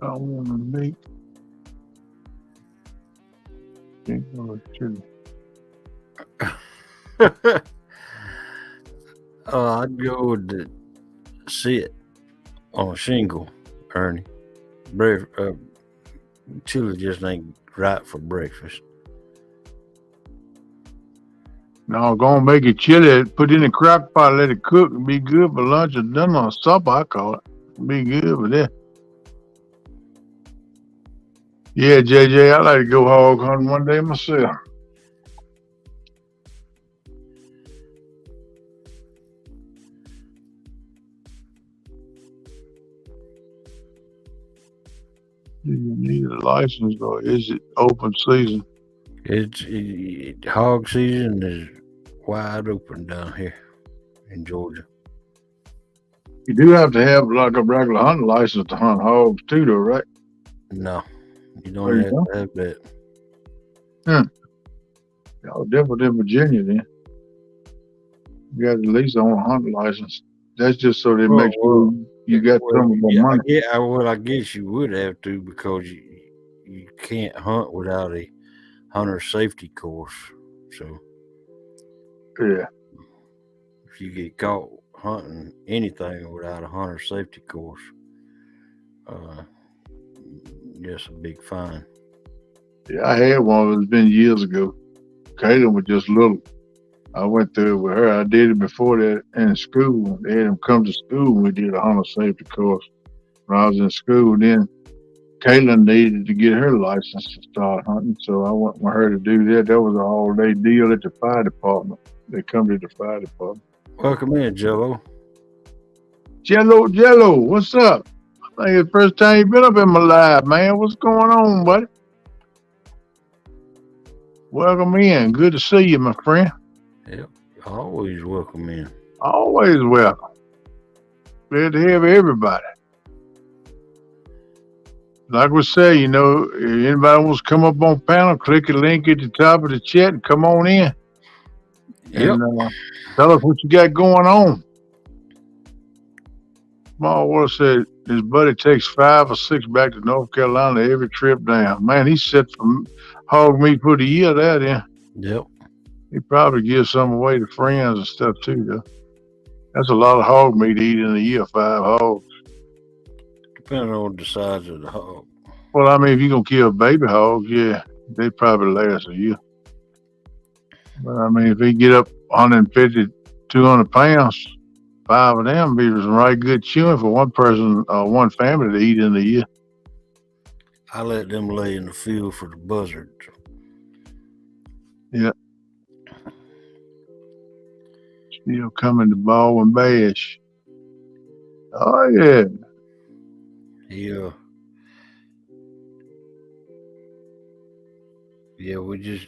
I want to make. I'd go to sit on a shingle, Ernie. Chili just ain't right for breakfast. No, go and make it chili. Put it in a crock pot, let it cook, and be good for lunch or dinner or supper, I call it. Be good for that. Yeah, JJ, I like to go hog hunting one day myself. Do you need a license or is it open season? Hog season is wide open down here in Georgia. You do have to have like a regular hunting license to hunt hogs too, though, right? No, you don't have to have that. Y'all different in Virginia then. You got at least own a hunting license. That's just so they make sure you got some of the money. I guess you would have to because you can't hunt without a hunter safety course. So yeah, if you get caught hunting anything without a hunter safety course, just a big fine. Yeah, I had one. It's been years ago. Caitlin was just little. I went through it with her. I did it before that in school. They had him come to school. We did a hunter safety course. When I was in school, then Caitlin needed to get her license to start hunting, so I went with her to do that. That was a all-day deal at the fire department. They come to the fire department. Welcome in, Jello. Jello, what's up? I think it's the first time you've been up in my life, man. What's going on, buddy? Welcome in. Good to see you, my friend. Yep, always welcome in. Always welcome. Glad to have everybody. Like we say, you know, if anybody wants to come up on panel, click the link at the top of the chat and come on in. Yep. And tell us what you got going on. Small Water said his buddy takes 5 or 6 back to North Carolina every trip down. Man, he's set for hog meat for the year there then. Yep. He probably gives some away to friends and stuff too, though. That's a lot of hog meat to eat in a year, 5 hogs. Depending on the size of the hog. Well, I mean, if you're going to kill baby hogs, yeah, they probably last a year. But I mean, if he get up 150, 200 pounds, 5 of them be some right good chewing for one person or one family to eat in a year. I let them lay in the field for the buzzards. Yeah. Still coming to Ball and Bash. Oh, yeah. Yeah, we just,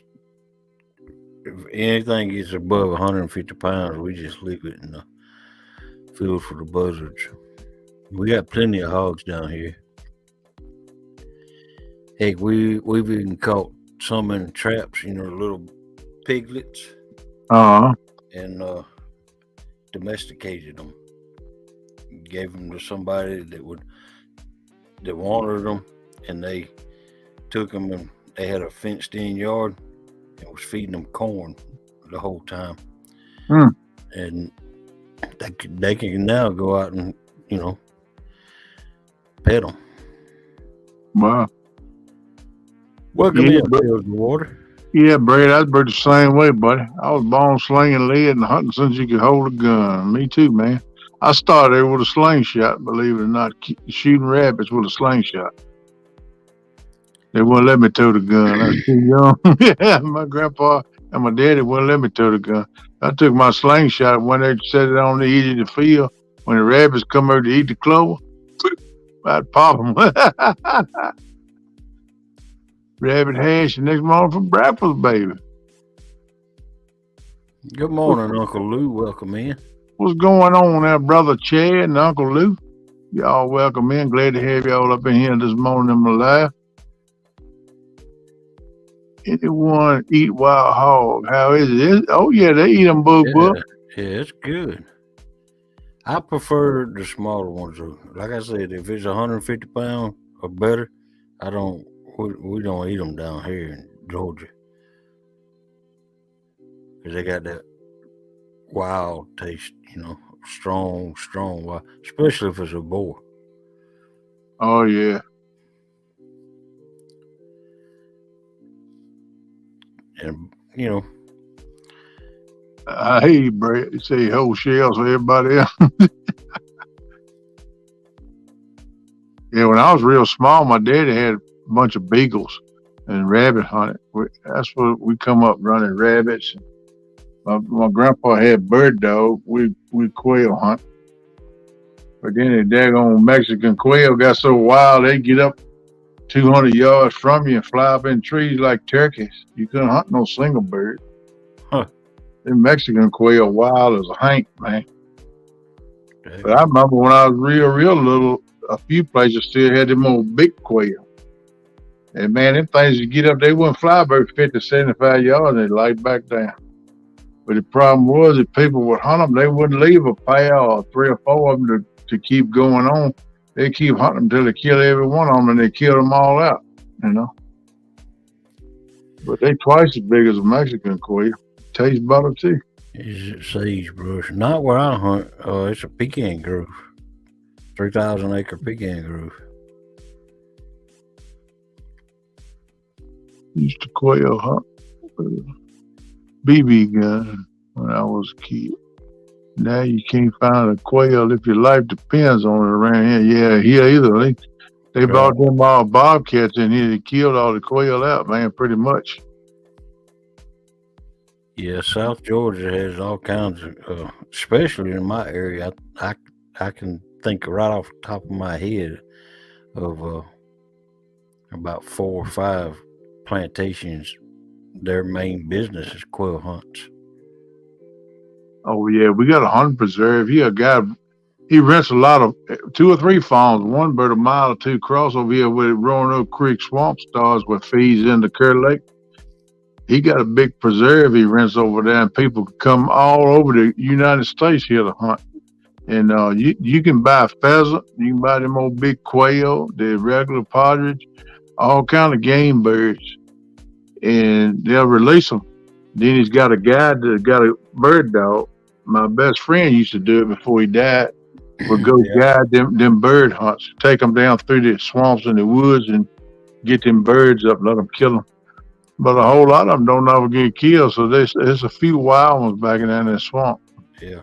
if anything gets above 150 pounds, we just leave it in the field for the buzzards. We got plenty of hogs down here. Heck, we've even caught some in traps, little piglets, and domesticated them. Gave them to somebody that wanted them, and they took them, and they had a fenced-in yard and was feeding them corn the whole time. And they can now go out and pet them. Wow. Welcome in, Fields of Water. Yeah, Brad, I was the same way, buddy. I was born slinging lead and hunting since you could hold a gun. Me too, man. I started with a slingshot, believe it or not, shooting rabbits with a slingshot. They wouldn't let me tow the gun. I was too young. Yeah, my grandpa and my daddy wouldn't let me tow the gun. I took my slingshot when they set it on the edge of the field. When the rabbits come over to eat the clover, I'd pop them. Rabbit hash the next morning for breakfast, baby. Good morning, Uncle Lou. Welcome in. What's going on there, Brother Chad and Uncle Lou? Y'all welcome in. Glad to have y'all up in here this morning in my life. Anyone eat wild hog? How is it? Oh, yeah, they eat them, boo. Yeah, it's good. I prefer the smaller ones. Like I said, if it's 150 pounds or better, we don't eat them down here in Georgia. Because they got that wild taste, strong wild, especially if it's a boar. Oh, yeah. And, I hate you, Brett. You say whole shells for everybody else. Yeah, when I was real small, my daddy had a bunch of beagles and rabbit hunted. That's what we come up running rabbits. My grandpa had bird dog. We quail hunt. But then the daggone Mexican quail got so wild, they get up 200 yards from you and fly up in trees like turkeys. You couldn't hunt no single bird. Huh. The Mexican quail wild as a hank, man. But I remember when I was real little, a few places still had them old big quail. And man, them things you get up, they wouldn't fly about 50, 75 yards and they'd light back down. But the problem was if people would hunt them, they wouldn't leave a pair or 3 or 4 of them to keep going on. They keep hunting until they kill every one of them, and they kill them all out, But they twice as big as a Mexican quail. Tastes better too. Is it sagebrush? Not where I hunt. It's a pecan grove. 3,000 acre pecan grove. Used to quail hunt with a BB gun when I was a kid. Now you can't find a quail if your life depends on it around here. Yeah, here either. They brought them all bobcats in here. They killed all the quail out, man, pretty much. Yeah, South Georgia has all kinds of, especially in my area. I can think right off the top of my head of about 4 or 5 plantations. Their main business is quail hunts. Oh yeah, we got a hunting preserve here. A guy, he rents a lot of 2 or 3 farms. One about a mile or 2 across over here where Roanoke Creek Swamp Stars, where feeds into Kerr Lake. He got a big preserve he rents over there, and people come all over the United States here to hunt. And you can buy pheasant, you can buy them old big quail, the regular partridge, all kind of game birds, and they'll release them. Then he's got a guy that got a bird dog. My best friend used to do it before he died. Would go guide them bird hunts, take them down through the swamps and the woods and get them birds up, let them kill them. But a whole lot of them don't ever get killed, so there's a few wild ones back in that swamp. Yeah.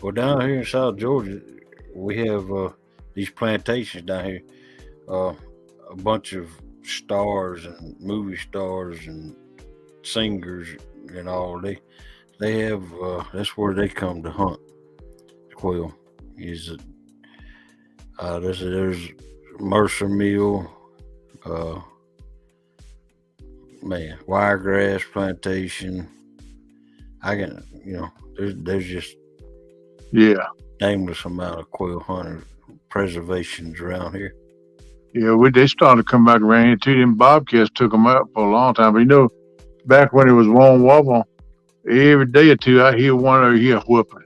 Well, down here in South Georgia, we have these plantations down here. A bunch of stars and movie stars and singers and all. They have that's where they come to hunt quail. There's Mercer Mill, Wiregrass Plantation. There's just nameless amount of quail hunter preservations around here. Yeah, they started to come back around here too. Them bobcats took them out for a long time. But back when it was warm weather, every day or two I hear one over here whooping.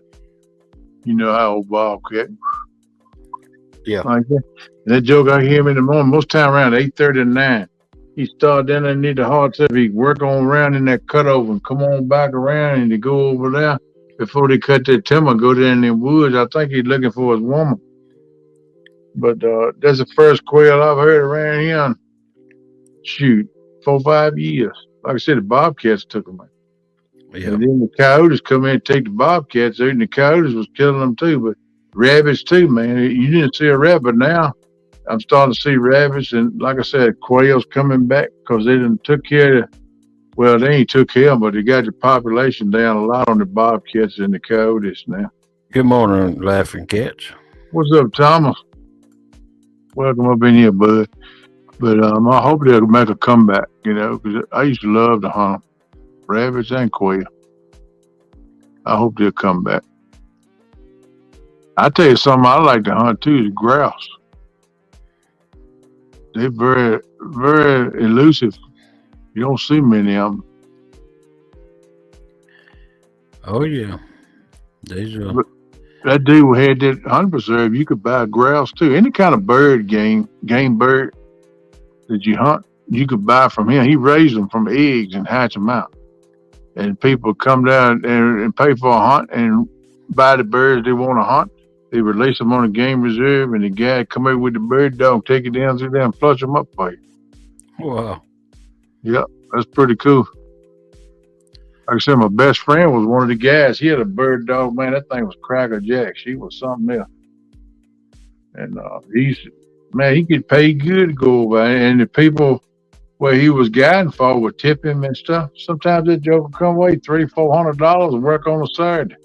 You know how old bobcat. Yeah. Like that. And that joke I hear him in the morning, most time around 8:30 to 9. He started down underneath the hard stuff. He work on around in that cutover and come on back around and they go over there before they cut that timber, go down in the woods. I think he's looking for his woman. But that's the first quail I've heard around here in, 4 or 5 years. Like I said, the bobcats took them out. Yeah. And then the coyotes come in and take the bobcats out, and the coyotes was killing them too. But rabbits too, man. You didn't see a rabbit. Now I'm starting to see rabbits, and like I said, quails coming back because they done took care of they ain't took care of them, but they got the population down a lot on the bobcats and the coyotes now. Good morning, Laughing Cats. What's up, Thomas? Welcome up in here, bud. But I hope they'll make a comeback, because I used to love to hunt them. Rabbits and quail. I hope they'll come back. I tell you something I like to hunt too is grouse. They're very, very elusive. You don't see many of them. Oh yeah, that dude who had that hunting preserve, you could buy grouse too. Any kind of bird, game bird that you hunt, you could buy from him. He raised them from eggs and hatch them out. And people come down and pay for a hunt and buy the birds they want to hunt. They release them on a game reserve, and the guy come over with the bird dog, take it down through there and flush them up for you. Wow. Yep, that's pretty cool. Like I said, my best friend was one of the guys. He had a bird dog, man. That thing was Cracker Jack. She was something else. And he could pay good to go over. And the people where he was guiding for would tip him and stuff. Sometimes that joke would come away $300-400 and work on a Saturday.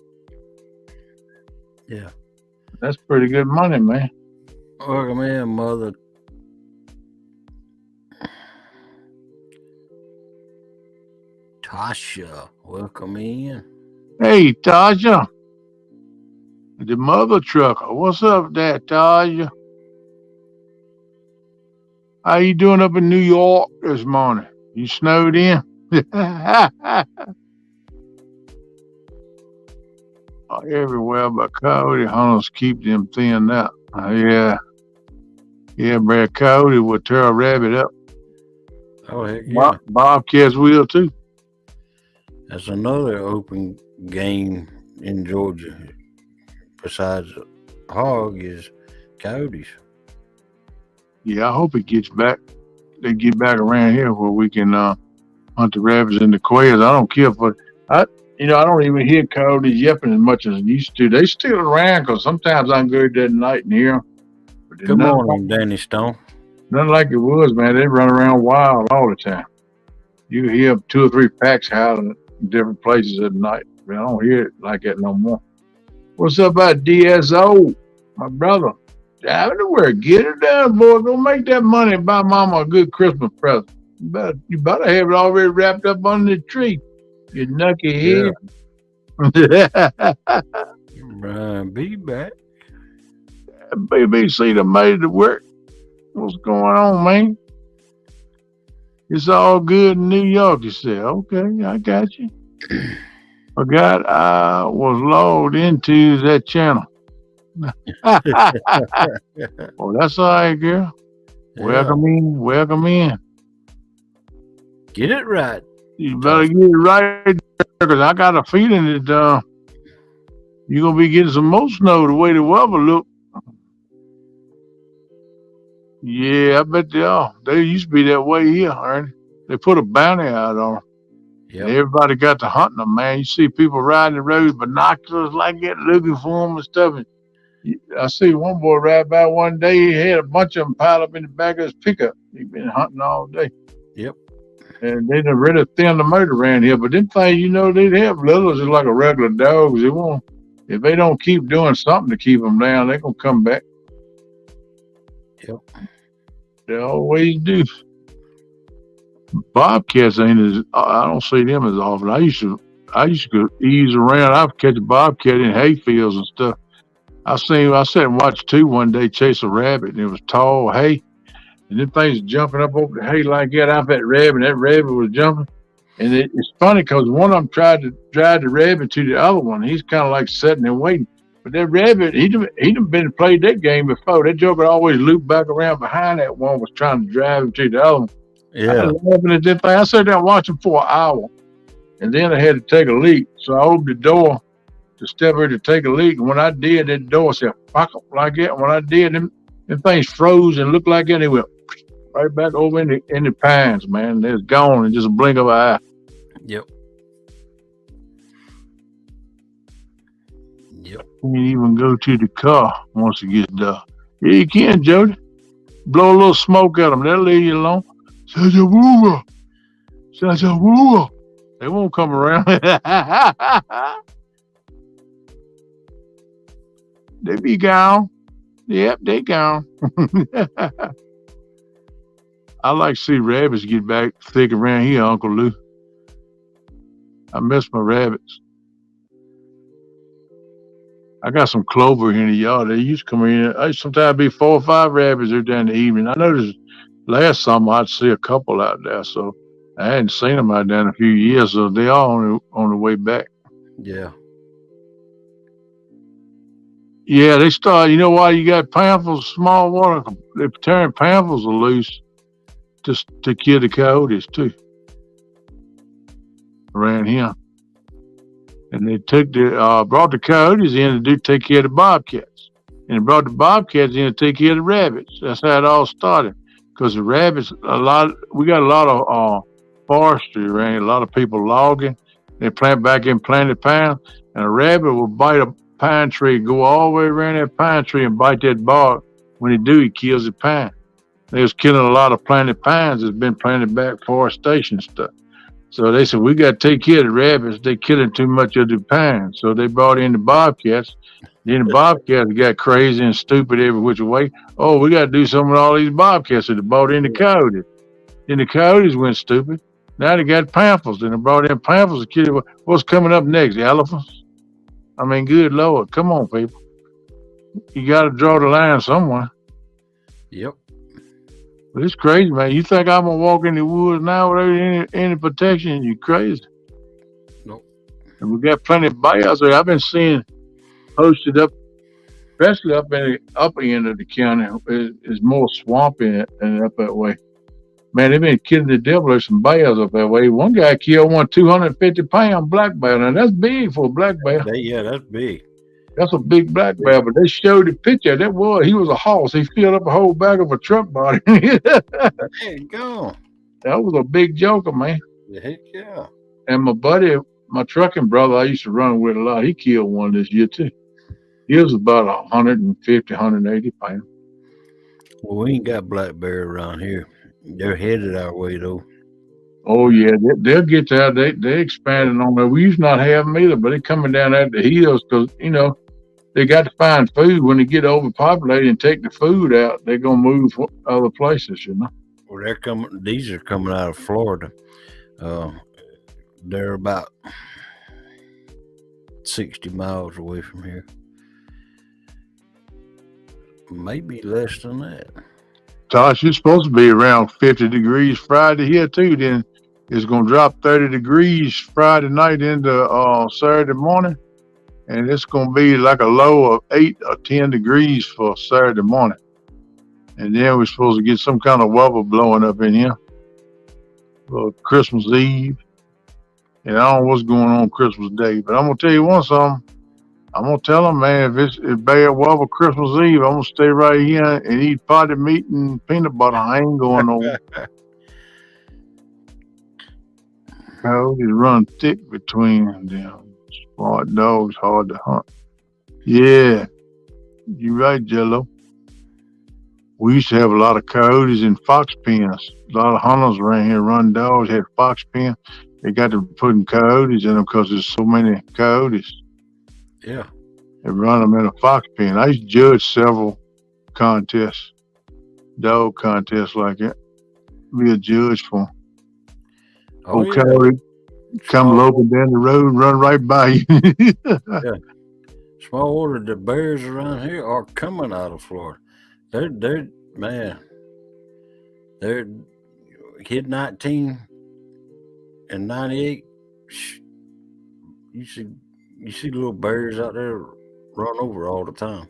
Yeah. That's pretty good money, man. Welcome in, Mother. Tasha, welcome in. Hey, Tasha. The mother trucker. What's up there, Tasha? How you doing up in New York this morning? You snowed in? Everywhere but coyote hunters keep them thinned out. Yeah, but coyote will tear a rabbit up. Oh, heck yeah. Bobcats will too. That's another open game in Georgia. Besides hog is coyotes. Yeah, I hope it gets back. They get back around here where we can hunt the rabbits and the quails. I don't care for I don't even hear coyotes yapping as much as I used to. They still around because sometimes I can go there at night and hear them. Good morning, Danny Stone. Nothing like it was, man. They run around wild all the time. You hear 2 or 3 packs howling in different places at night. But I don't hear it like that no more. What's up about DSO, my brother? Everywhere, get it down, boy. Go make that money and buy Mama a good Christmas present. You better have it already wrapped up under the tree. You knucky head. Brian, be back. BBC done made it work. What's going on, man? It's all good in New York, you said. Okay, I got you. Forgot I was logged into that channel. Well, that's all right, girl. Yeah. Welcome in. Get it right. You better get it right, because I got a feeling that you're going to be getting some more snow the way the weather look. Yeah, I bet they are. They used to be that way here, Ernie. They put a bounty out on them. Yep. Everybody got to hunting them, man. You see people riding the roads, binoculars like that, looking for them and stuff. And I see one boy ride by one day. He had a bunch of them piled up in the back of his pickup. He'd been hunting all day. Yep. And they done really thin the motor around here. But them things, they'd have little just like a regular dog. If they don't keep doing something to keep them down, they're going to come back. Yep. They always do. Bobcats ain't as, I don't see them as often. I used to go ease around. I'd catch a bobcat in hayfields and stuff. I sat and watched two one day chase a rabbit, and it was tall hay, and them things jumping up over the hay like that off that rabbit, and that rabbit was jumping. And it's funny because one of them tried to drive the rabbit to the other one. He's kind of like sitting and waiting. But that rabbit, he done been and played that game before. That joker always looped back around behind that one, was trying to drive him to the other one. Yeah. I was laughing at that thing. I sat there watching for an hour, and then I had to take a leak. So I opened the door to step in to take a leak. And when I did, that door said, "Fuck up," like that. And when I did, them things froze and looked like that. They went right back over in the pines, man. They're gone in just a blink of an eye. Yep. Yep. You can't even go to the car once it gets dark. Yeah, you can, Jody. Blow a little smoke at them. They'll leave you alone. Saja-woo-wah. Saja-woo-wah. They won't come around. They be gone. Yep, they gone. I like to see rabbits get back thick around here, Uncle Lou. I miss my rabbits. I got some clover in the yard. They used to come in. Sometimes be 4 or 5 rabbits there during the evening. I noticed last summer I'd see a couple out there, so I hadn't seen them out there in a few years, so they are on the way back. Yeah. Yeah, they start. You know why you got panthers, small water? They're tearing panthers loose just to kill the coyotes too around here. And they brought the coyotes in to take care of the bobcats, and they brought the bobcats in to take care of the rabbits. That's how it all started. Because the rabbits, we got a lot of forestry around here, a lot of people logging. They plant back in planted pines, and a rabbit will bite a pine tree, go all the way around that pine tree and bite that bark. When he do, he kills the pine. They was killing a lot of planted pines that's been planted back forestation stuff. So they said, we got to take care of the rabbits. They're killing too much of the pines. So they brought in the bobcats. Then the bobcats got crazy and stupid every which way. Oh, we got to do something with all these bobcats. So they brought in the coyotes. Then the coyotes went stupid. Now they got panthers. Then they brought in panthers to kill. What's coming up next? The elephants? I mean, good Lord. Come on, people. You got to draw the line somewhere. Yep. But it's crazy, man. You think I'm going to walk in the woods now without any protection? You crazy. Nope. And we got plenty of bears there. I've been seeing posted up, especially up in the upper end of the county. It's more swampy and up that way. Man, they've been killing the devil. There's some bears up that way. One guy killed one 250-pound black bear. Now, that's big for a black bear. Yeah, that's big. That's a big black bear, but they showed the picture. He was a horse. He filled up a whole bag of a truck body. There you go. That was a big joker, man. Heck yeah. And my buddy, my trucking brother, I used to run with a lot. He killed one this year too. He was about 150, 180 pounds. Well, we ain't got black bear around here. They're headed our way though. Oh yeah, they'll get there. They expanding on there. We used to not have them either, but they're coming down at the hills because they got to find food. When they get overpopulated and take the food out, they're gonna move other places. Well, they're coming. These are coming out of Florida. They're about 60 miles away from here. Maybe less than that. Tosh, you're supposed to be around 50 degrees Friday here too. Then it's gonna drop 30 degrees Friday night into Saturday morning, and it's gonna be like a low of 8 or 10 degrees for Saturday morning. And then we're supposed to get some kind of weather blowing up in here for Christmas Eve. And I don't know what's going on Christmas Day, but I'm gonna tell you something. I'm gonna tell them, man, if it's bad weather Christmas Eve, I'm gonna stay right here and eat potted meat and peanut butter. I ain't going nowhere. Coyotes run thick between them. Smart dogs, hard to hunt. Yeah, you're right, Jello. We used to have a lot of coyotes in fox pens. A lot of hunters around here run dogs, had fox pens. They got to putting coyotes in them because there's so many coyotes. Yeah. They run them in a fox pen. I used to judge several contests. dog contests like that. Be a judge for 'em. Oh, Old yeah. Coyote come Small, loping down the road and run right by you. small order, the bears around here are coming out of Florida. They're man. They're hit 19 and 98. You see little bears out there run over all the time.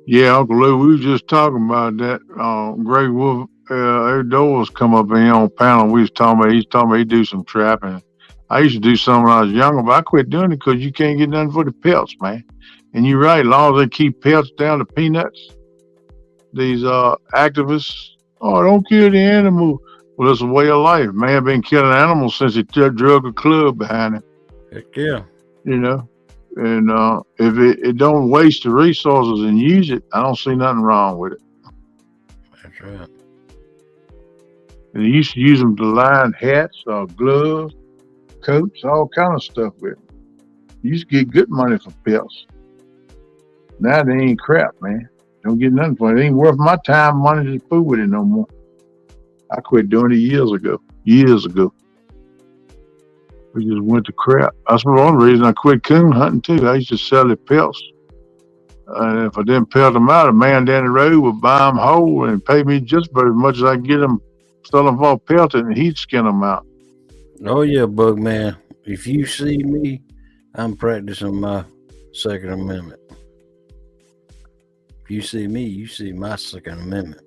Yeah, Uncle Lou, we was just talking about that. Greg Wolf, Eric Dole's come up in here on panel. He's talking about he do some trapping. I used to do some when I was younger, but I quit doing it because you can't get nothing for the pelts, man. And you're right, as long as they keep pelts down to peanuts, these activists, oh, don't kill the animal. Well, it's a way of life. Man been killing animals since he drug a club behind him. Heck yeah. You know? And if it don't waste the resources and use it, I don't see nothing wrong with it. That's right. And they used to use them to line hats or gloves, coats, all kind of stuff with them. You used to get good money for pelts. Now they ain't crap, man. Don't get nothing for it. It ain't worth my time, money to fool with it no more. I quit doing it years ago. We just went to crap. That's one reason I quit coon hunting too. I used to sell the pelts. And if I didn't pelt them out, a man down the road would buy them whole and pay me just about as much as I can get them, sell them for pelted, and he'd skin them out. Oh yeah, Bug Man. If you see me, I'm practicing my Second Amendment. If you see me, you see my Second Amendment.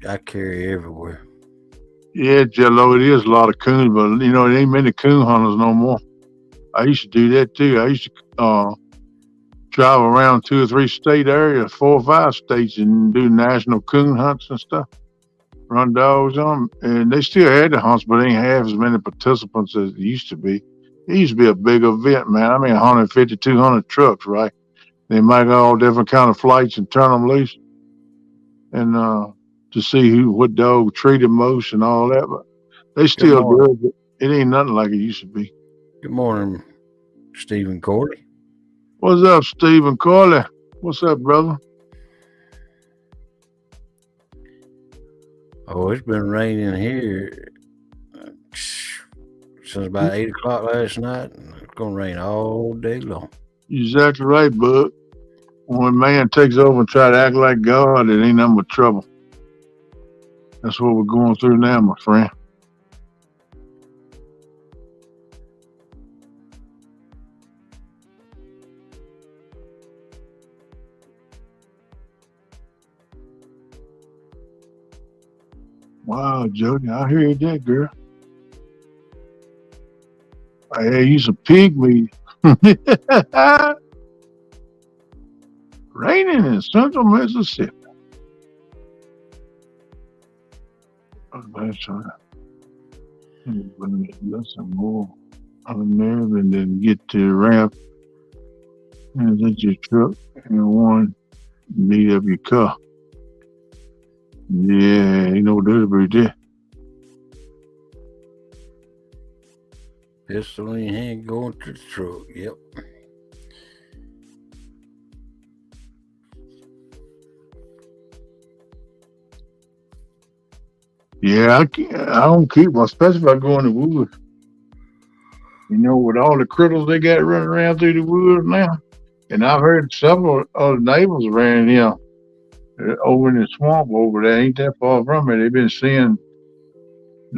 I carry everywhere. Yeah, Jello, it is a lot of coons, but you know, it ain't many coon hunters no more. I used to do that too. I used to travel around 2 or 3 state areas, 4 or 5 states, and do national coon hunts and stuff. Run dogs on them. And they still had the hunts, but they ain't have as many participants as it used to be. It used to be a big event, man. I mean, 150, 200 trucks, right? They make all different kind of flights and turn them loose. And to see what dog treated most and all that. But they still do it. It ain't nothing like it used to be. Good morning, Stephen Corley. What's up, Stephen Corley? What's up, brother? Oh, it's been raining here since about 8 o'clock last night. It's going to rain all day long. Exactly right, bud. When man takes over and try to act like God, it ain't nothing but trouble. That's what we're going through now, my friend. Wow, Jody, I heard that, girl. I had you some pig meat. Raining in central Mississippi. That's right. That's some more on there, and then get to the ramp and let your truck and one beat up your car. Yeah, you know what that right there. Pistol in your hand going to the truck. Yep. Yeah, I don't keep them, especially if I go in the woods. You know, with all the critters they got running around through the woods now. And I've heard several other neighbors around here over in the swamp over there, ain't that far from it. They've been seeing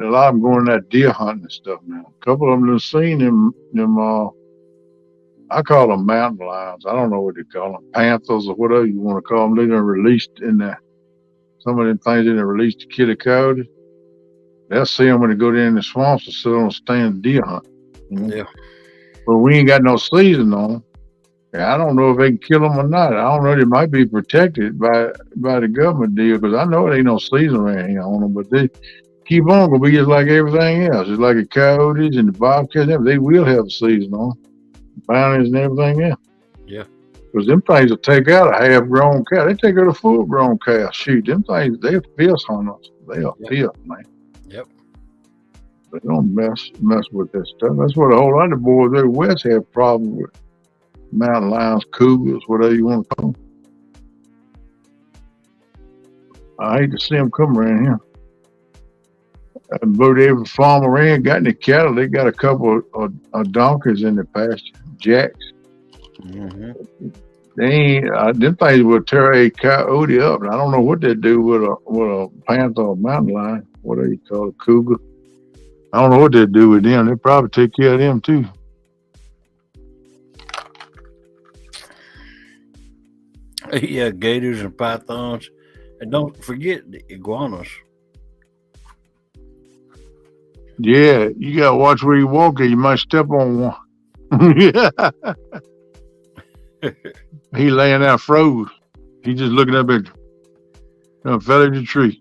a lot of them going that deer hunting and stuff now. A couple of them have seen them I call them mountain lions. I don't know what they call them, panthers or whatever you want to call them. They done released in there. Some of them things they done released to kill the coyotes. They'll see them when they go down in the swamps to sit on a stand deer hunt. You know? Yeah. But we ain't got no season on them. I don't know if they can kill them or not. I don't know. They might be protected by the government deal because I know there ain't no season around here on them. But they keep on gonna be just like everything else. Just like the coyotes and the bobcats. They will have a season on them. Bounties and everything else. Yeah. Because them things will take out a half-grown cow. They take out a full-grown cow. Shoot, them things, they're fierce hunters. They are fierce, man. Yep. They don't mess with that stuff. That's what a whole lot of boys out west have problems with. Mountain lions, cougars, whatever you want to call them. I hate to see them come around here. About every farm around got any cattle. They got a couple of donkeys in the pasture, jacks. Mm-hmm. They ain't. Them things will tear a coyote up. I don't know what they do with a panther or mountain lion. What do you call it, cougar? I don't know what they do with them. They probably take care of them too. Yeah, gators and pythons, and don't forget the iguanas. Yeah, you gotta watch where you walk. You might step on one. Yeah. He laying out froze. He just looking up at you. Fell in the tree.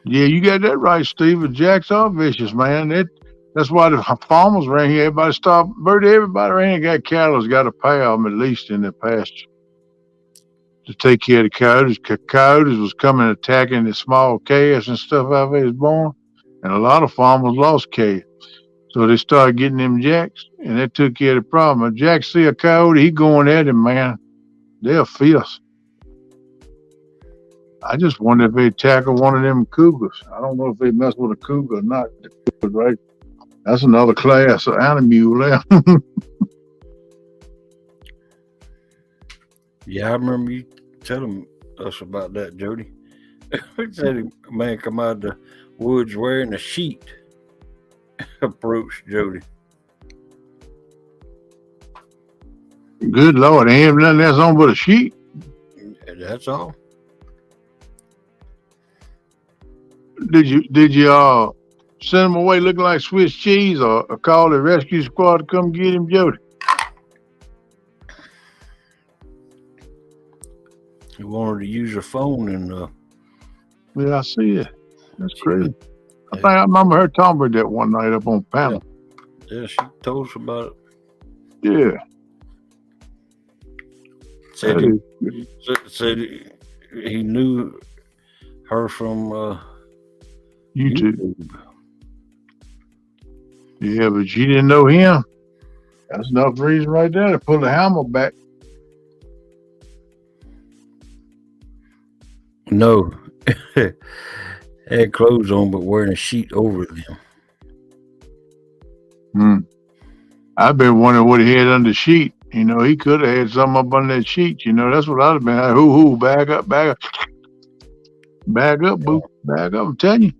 Yeah, you got that right, Steve. The jacks are vicious, man. That's why the farmers around here, everybody around here got cattle has got a pair of them at least in their pasture to take care of the coyotes. Coyotes was coming attacking the small calves and stuff after they was born, and a lot of farmers lost calves. So they started getting them jacks, and that took care of the problem. If Jack see a coyote, he going at him, man. They're fierce. I just wonder if they tackle one of them cougars. I don't know if they mess with a cougar or not. Right? That's another class of animal there. Yeah, I remember you telling us about that, Jody. He said a man come out of the woods wearing a sheet. Approached Jody. Good Lord, they ain't nothing else on but a sheet. That's all. Did you send him away looking like Swiss cheese, or call the rescue squad to come get him, Jody? He wanted to use her phone and Yeah, I see it. That's crazy. I think I remember her talking about that one night up on panel. Yeah, she told us about it. Yeah. Said he knew her from YouTube. Yeah, but she didn't know him. That's enough reason right there to pull the hammer back. No. Had clothes on, but wearing a sheet over them. I've been wondering what he had under the sheet. You know, he could have had something up under that sheet. You know, that's what I'd have been. Hoo, back up. Back up, boo. Back up, I'm telling you.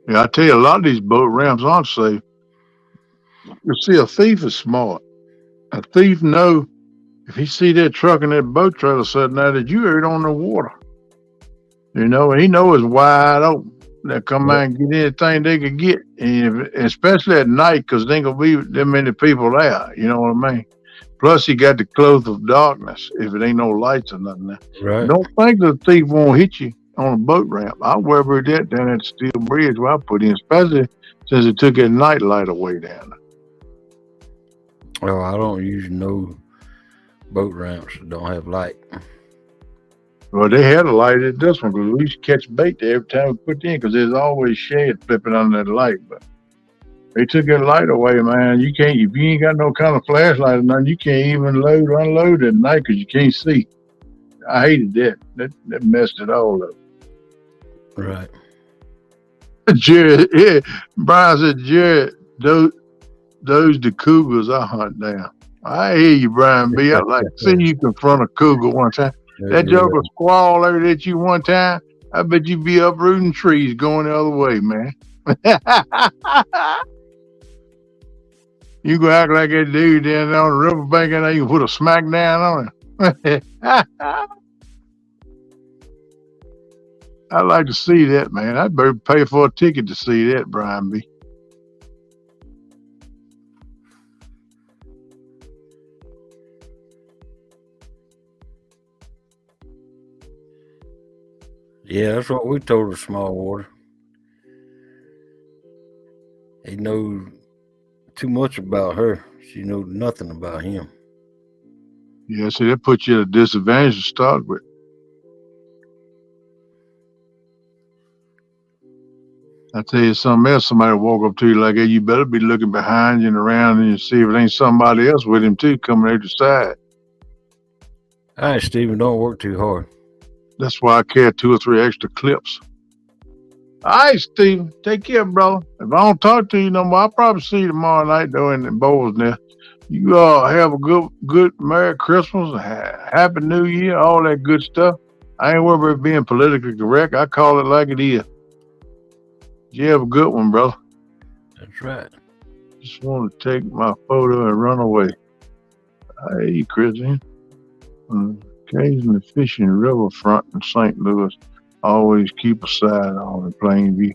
Yeah, I tell you, a lot of these boat ramps aren't safe. You see, a thief is smart. A thief know if he see that truck and that boat trailer sitting there that you ain't on the water. You know, and he know it's wide open. They'll come out and get anything they could get, and especially at night, because there ain't gonna be that many people there. You know what I mean? Plus, he got the cloth of darkness if it ain't no lights or nothing there. Right. Don't think the thief won't hit you on a boat ramp. I worry about that down at the Steel Bridge where I put in, especially since it took that night light away down there. Oh, I don't use no boat ramps that don't have light. Well, they had a light at this one because we used to catch bait there every time we put in because there's always shade flipping under that light. But they took that light away, man. You can't, if you ain't got no kind of flashlight or nothing, you can't even load or unload at night because you can't see. I hated that. That messed it all up. Right. Jared, yeah, Brian said, Jared, those the cougars I hunt down. I hear you, Brian B. I'd like to see you confront a cougar one time. That joker squall over at you one time, I bet you'd be uprooting trees going the other way, man. You go act like that dude down there on the riverbank and you put a smack down on him. I'd like to see that, man. I'd better pay for a ticket to see that, Brian B. Yeah, that's what we told her, Small Water. He knows too much about her. She knows nothing about him. Yeah, see, that puts you at a disadvantage to start with. I tell you something else, somebody walk up to you like that, you better be looking behind you and around and see if it ain't somebody else with him too coming out the side. All right, Stephen, don't work too hard. That's why I carry 2 or 3 extra clips. All right, Stephen, take care, brother. If I don't talk to you no more, I'll probably see you tomorrow night though in the bowls there. You have a good Merry Christmas, Happy New Year, all that good stuff. I ain't worried about being politically correct. I call it like it is. You have a good one, brother. That's right. Just want to take my photo and run away. Hey, Christian. Occasionally fishing riverfront in St. Louis. Always keep a side on in Plainview.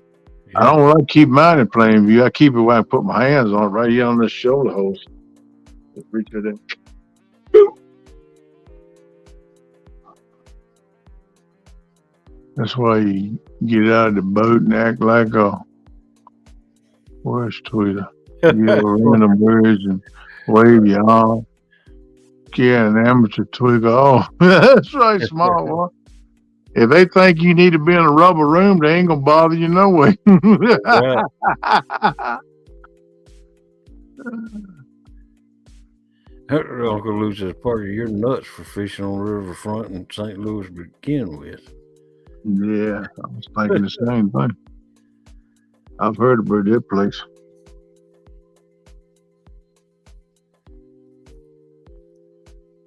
Yeah. I don't like to keep mine in Plainview. I keep it where I put my hands on it, right here on this shoulder hose. Just reach it in. That's why you get out of the boat and act like a where's Twitter? You random birds and wave your arm. Yeah, an amateur twigger. Oh, that's right, small one. If they think you need to be in a rubber room, they ain't gonna bother you no way. Right. Uncle Lucius Parker, you're nuts for fishing on the riverfront in St. Louis to begin with. Yeah, I was thinking the same thing. I've heard about that place.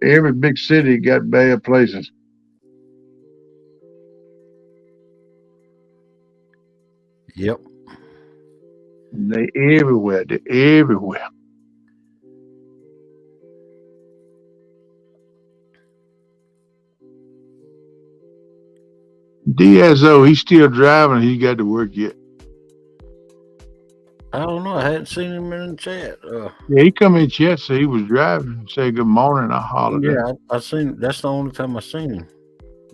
Every big city got bad places. Yep. They everywhere. They're everywhere. DSO, he's still driving. He got to work yet. I don't know. I hadn't seen him in the chat. Yeah, he come in chat, so he was driving. Say good morning. I hollered. Yeah, I seen. That's the only time I seen him.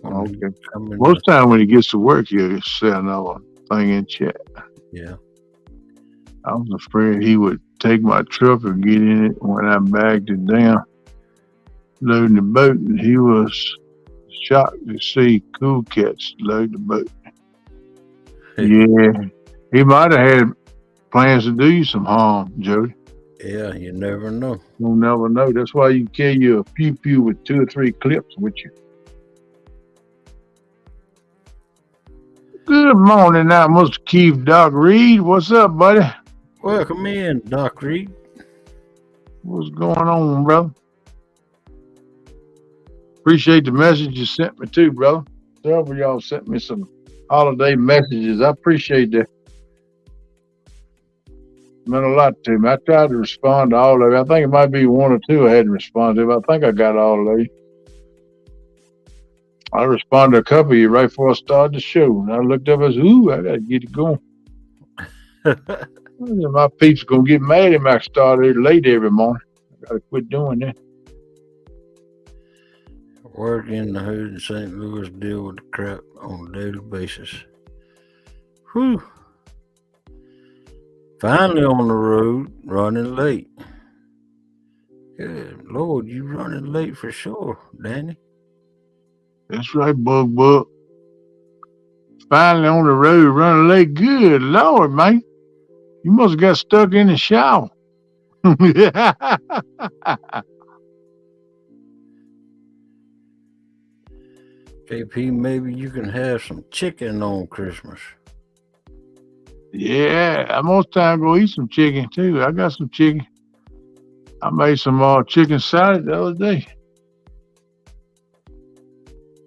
Okay. Most time when he gets to work, he'll say another thing in chat. Yeah. I was afraid he would take my truck or get in it when I bagged it down, loading the boat, and he was shocked to see Cool Cats load the boat. Yeah, he might have had plans to do you some harm, Jody. Yeah, you never know. You'll never know. That's why you carry your pew with 2 or 3 clips with you. Good morning now, Mr. Keith Doc Reed. What's up, buddy? Welcome in, Doc Reed. What's going on, brother? Appreciate the message you sent me too, brother. Several of y'all sent me some holiday messages. I appreciate that. Meant a lot to me. I tried to respond to all of it. I think it might be 1 or 2 I hadn't responded to, but I think I got all of you. I responded to a couple of you right before I started the show. And I looked up and said, ooh, I got to get it going. My peeps going to get mad if I start here late every morning. I got to quit doing that. Work in the hood in St. Louis, deal with the crap on a daily basis. Whew. Finally on the road, running late. Good Lord, you running late for sure, Danny. That's right, Bug. Finally on the road, running late. Good Lord, man. You must have got stuck in the shower. JP, maybe you can have some chicken on Christmas. Yeah, I most time go eat some chicken too. I got some chicken. I made some chicken salad the other day.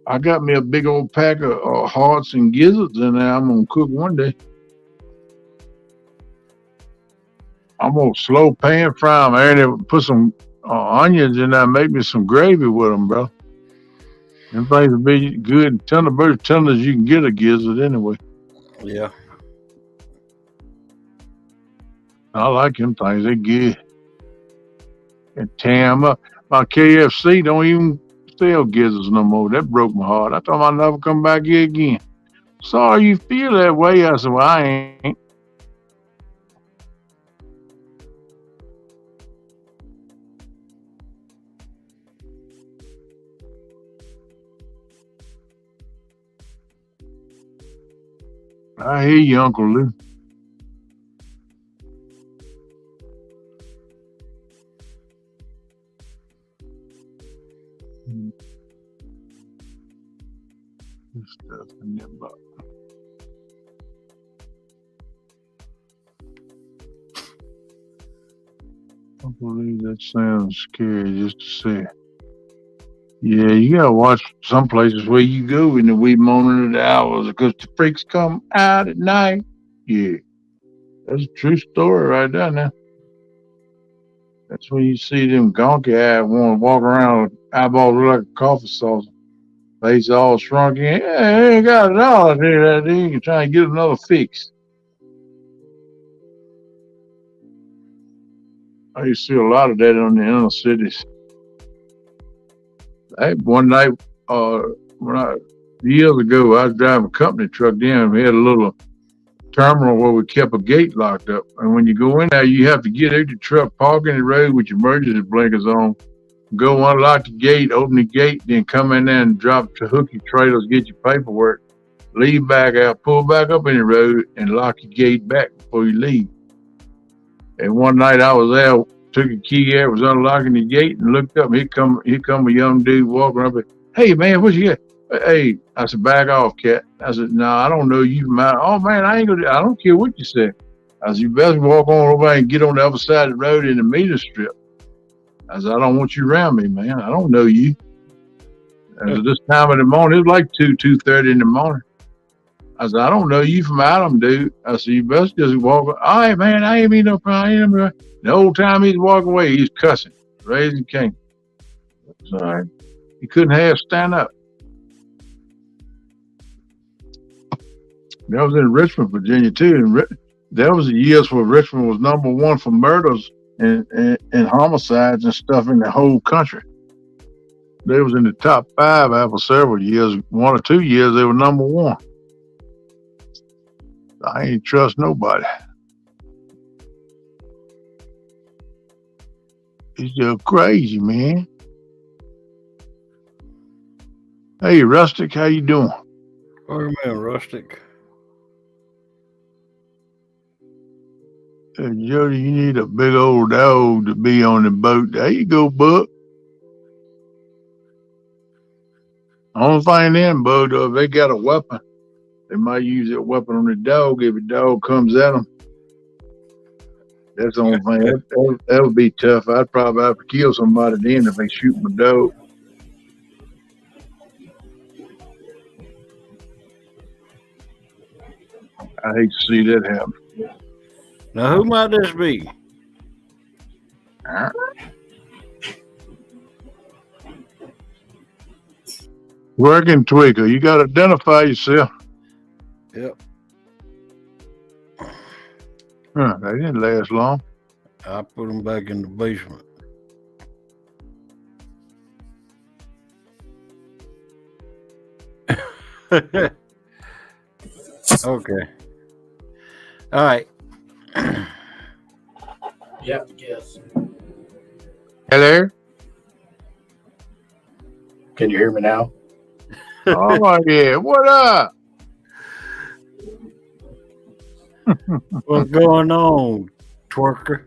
I got me a big old pack of hearts and gizzards in there. I'm gonna cook one day. I'm gonna slow pan fry them and put some onions in there and make me some gravy with them, bro. Them things will be good and tender, bird tender as you can get a gizzard anyway. Yeah. I like them things. They're good. And tear them up. My KFC don't even sell gizzards no more. That broke my heart. I thought I'd never come back here again. Sorry you feel that way. I said, well, I ain't. I hear you, Uncle Lou. Stuff in there, but I believe that sounds scary just to say. Yeah, you gotta watch some places where you go in the wee morning of the hours because the freaks come out at night. Yeah, that's a true story right there now. That's when you see them gonky eyed ones walk around with eyeballs like a coffee saucer, face all shrunk in. Yeah, I ain't got it all. I tell you that, dude. You're trying to get another fix. I used to see a lot of that on the inner cities. One night, years ago, I was driving a company truck down. We had a little terminal where we kept a gate locked up. And when you go in there, you have to get out your truck, park in the road with your emergency blinkers on, go unlock the gate, open the gate, then come in there and drop to hook your trailers, get your paperwork, leave back out, pull back up in the road, and lock your gate back before you leave. And one night I was there, took a key out, was unlocking the gate, and looked up. And here come a young dude walking up. Hey man, what you got? Hey, I said, back off, cat. I said, no, I don't know you from out. Oh man, I don't care what you said. I said, you best walk on over and get on the other side of the road in the meter strip. I said, I don't want you around me, man. I don't know you. And at this time of the morning, it was like 2:30 in the morning. I said, I don't know you from Adam, dude. I said, you best just walk. All right, man, I ain't mean no problem. The whole time he's walking away, he's cussing, raising king. It's all right. He couldn't half stand up. That was in Richmond, Virginia, too. And there was the years where Richmond was #1 for murders and homicides and stuff in the whole country. They was in the top 5 after several years. 1 or 2 years, they were #1. I ain't trust nobody. It's just crazy, man. Hey, Rustic, how you doing? Oh man, Rustic. Jody, you need a big old dog to be on the boat. There you go, Buck. Only thing then, Bud, if they got a weapon, they might use that weapon on the dog if a dog comes at them. That's the only thing. That would be tough. I'd probably have to kill somebody then if they shoot my dog. I hate to see that happen. Now, who might this be? Working Tweaker, you got to identify yourself. Yep. They didn't last long. I put them back in the basement. Okay. All right. Yep, yes. Hello? Can you hear me now? Oh, yeah. What up? What's going on, twerker?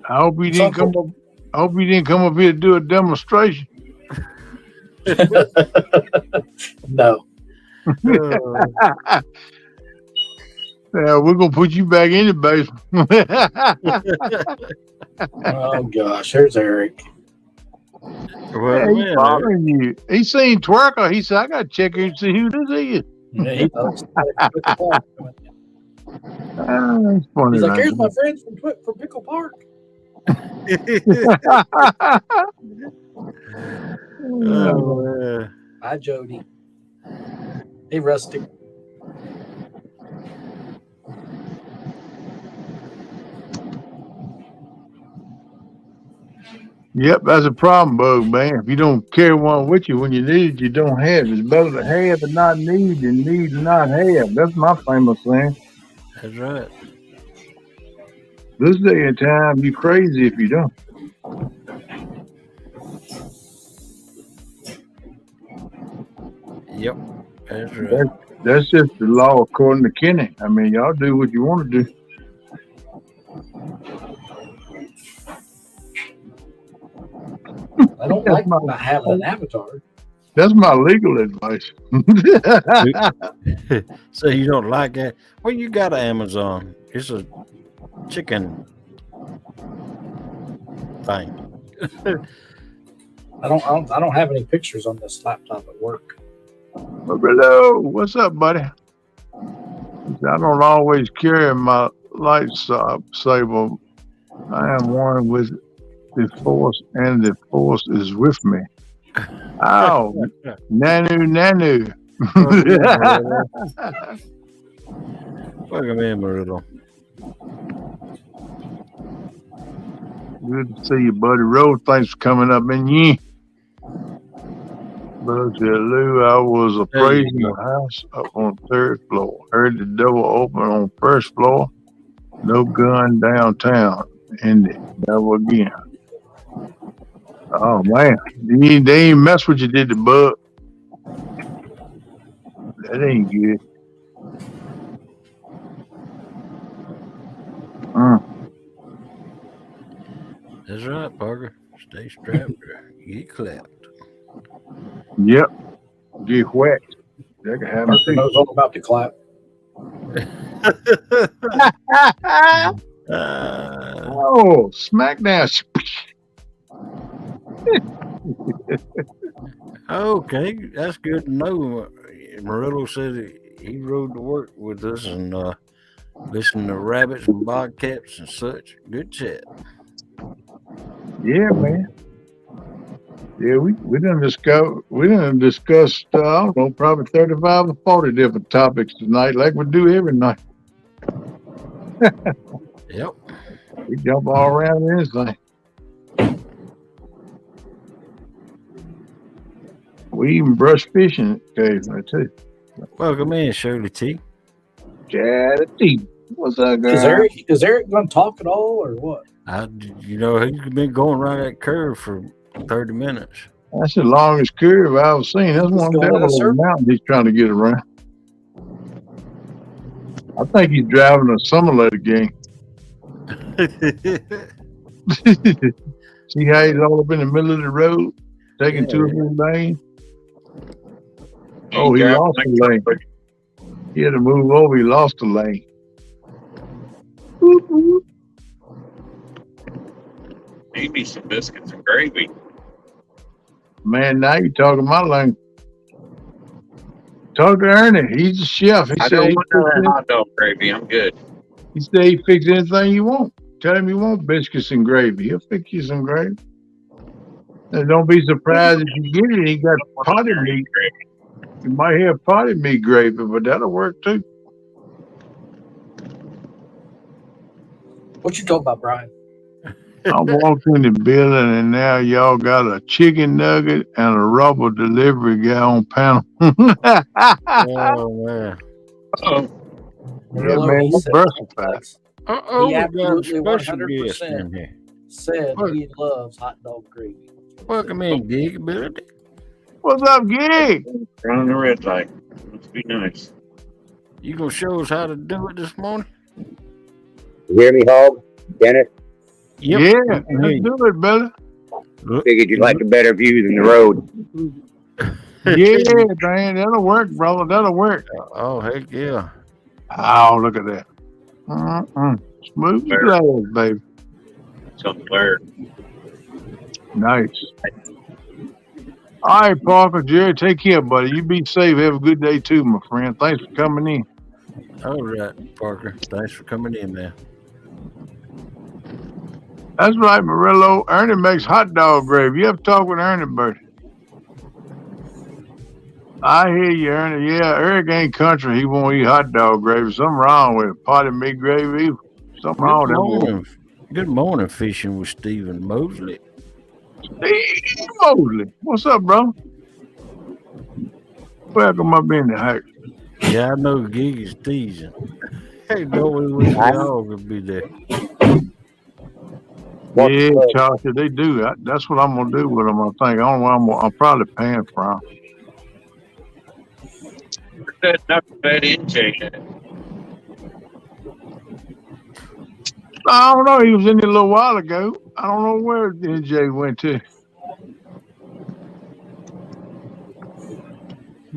I hope you didn't come up. I hope you didn't come up here to do a demonstration. No. Yeah, we're gonna put you back in the basement. Oh gosh, there's Eric. Yeah, he's following you. He seen Twerker. He said, "I gotta check in and see who this is." Yeah, he knows. That's funny. He's like, right "Here's my friends from Pickle Park." Oh, Hi, Jody. Hey, Rustic. Yep, that's a problem, Bug, man. If you don't carry one with you when you need it, you don't have it. It's better to have and not need than need and not have. That's my famous saying. that's right. This day and time, you crazy if you don't. Yep, that's right. That's just the law according to Kenny. I mean, y'all do what you want to do. I don't like not having an avatar. That's my legal advice. So you don't like it? Well, you got an Amazon. It's a chicken thing. I don't have any pictures on this laptop at work. Hello, what's up, buddy? I don't always carry my lightsaber. I am one with the Force, and the Force is with me. Oh, Nanu. Welcome in, Maruto. Good to see you, buddy. Roll, thanks for coming up, man. Yeah. But Lou, I was appraising the house up on the 3rd floor. Heard the door open on 1st floor. No gun downtown. And never again. Oh man, they ain't mess with you, did the bug? That ain't good. That's right, Parker. Stay strapped or get clapped. Yep. Get whacked. That can happen. Parker knows all about the clap. Oh, smackdown. Okay, that's good to know. Murillo said he rode to work with us and listened to rabbits and bobcats and such. Good chat. Yeah, man. Yeah, we done discussed I don't know, probably 35 or 40 different topics tonight, like we do every night. Yep. We jump all around anything. We even brush fishing occasionally too. Welcome in, Shirley T. Chatty. What's up, girl? Is Eric going to talk at all or what? He's been going right that curve for 30 minutes. That's the longest curve I've seen. That's one devil on the mountain he's trying to get around. I think he's driving a simulator game. See how he's all up in the middle of the road, taking 2 or 3 lanes? Oh, he lost a lane. He had to move over. He lost a lane. Need me some biscuits and gravy. Man, now you're talking my language. Talk to Ernie. He's a chef. I don't want no hot dog gravy. I'm good. He said he fix anything you want. Tell him you want biscuits and gravy. He'll fix you some gravy. And don't be surprised if you get it. He got potted meat. You might have potted meat gravy, but that'll work too. What you talking about, Brian? I walked in the building and now y'all got a chicken nugget and a rubber delivery guy on panel. Oh, man. Yeah, man, He it's said, versatile. he We got a absolutely special guest in 100% here. said he loves hot dog gravy. Welcome in, Gig Ability. What's up, Gig? Running the red light. Must be nice. You gonna show us how to do it this morning? You hear me, Hog? Dennis? Yep. Yeah, let's do it, brother. Figured you'd like a better view than the road. Yeah, man, that'll work, brother. That'll work. Oh, heck yeah. Oh, look at that. Smooth glass, baby. Something clear. Nice. All right, Parker, Jerry, take care, buddy. You be safe. Have a good day, too, my friend. Thanks for coming in. All right, Parker. Thanks for coming in, man. That's right, Murillo. Ernie makes hot dog gravy. You have to talk with Ernie, buddy. I hear you, Ernie. Yeah, Eric ain't country. He won't eat hot dog gravy. Something wrong with it. Potted meat gravy. Something wrong with it. Good morning, Fishing with Stephen Mosley. Steve Mosley. What's up, bro? Welcome up in the house. Yeah, I know Gig is teasing. Hey, no, we wish we all could be there. Yeah, Chelsea, they do. That's what I'm gonna do with them. I think. I'm probably paying for them. Not bad intake. I don't know. He was in there a little while ago. I don't know where NJ went to.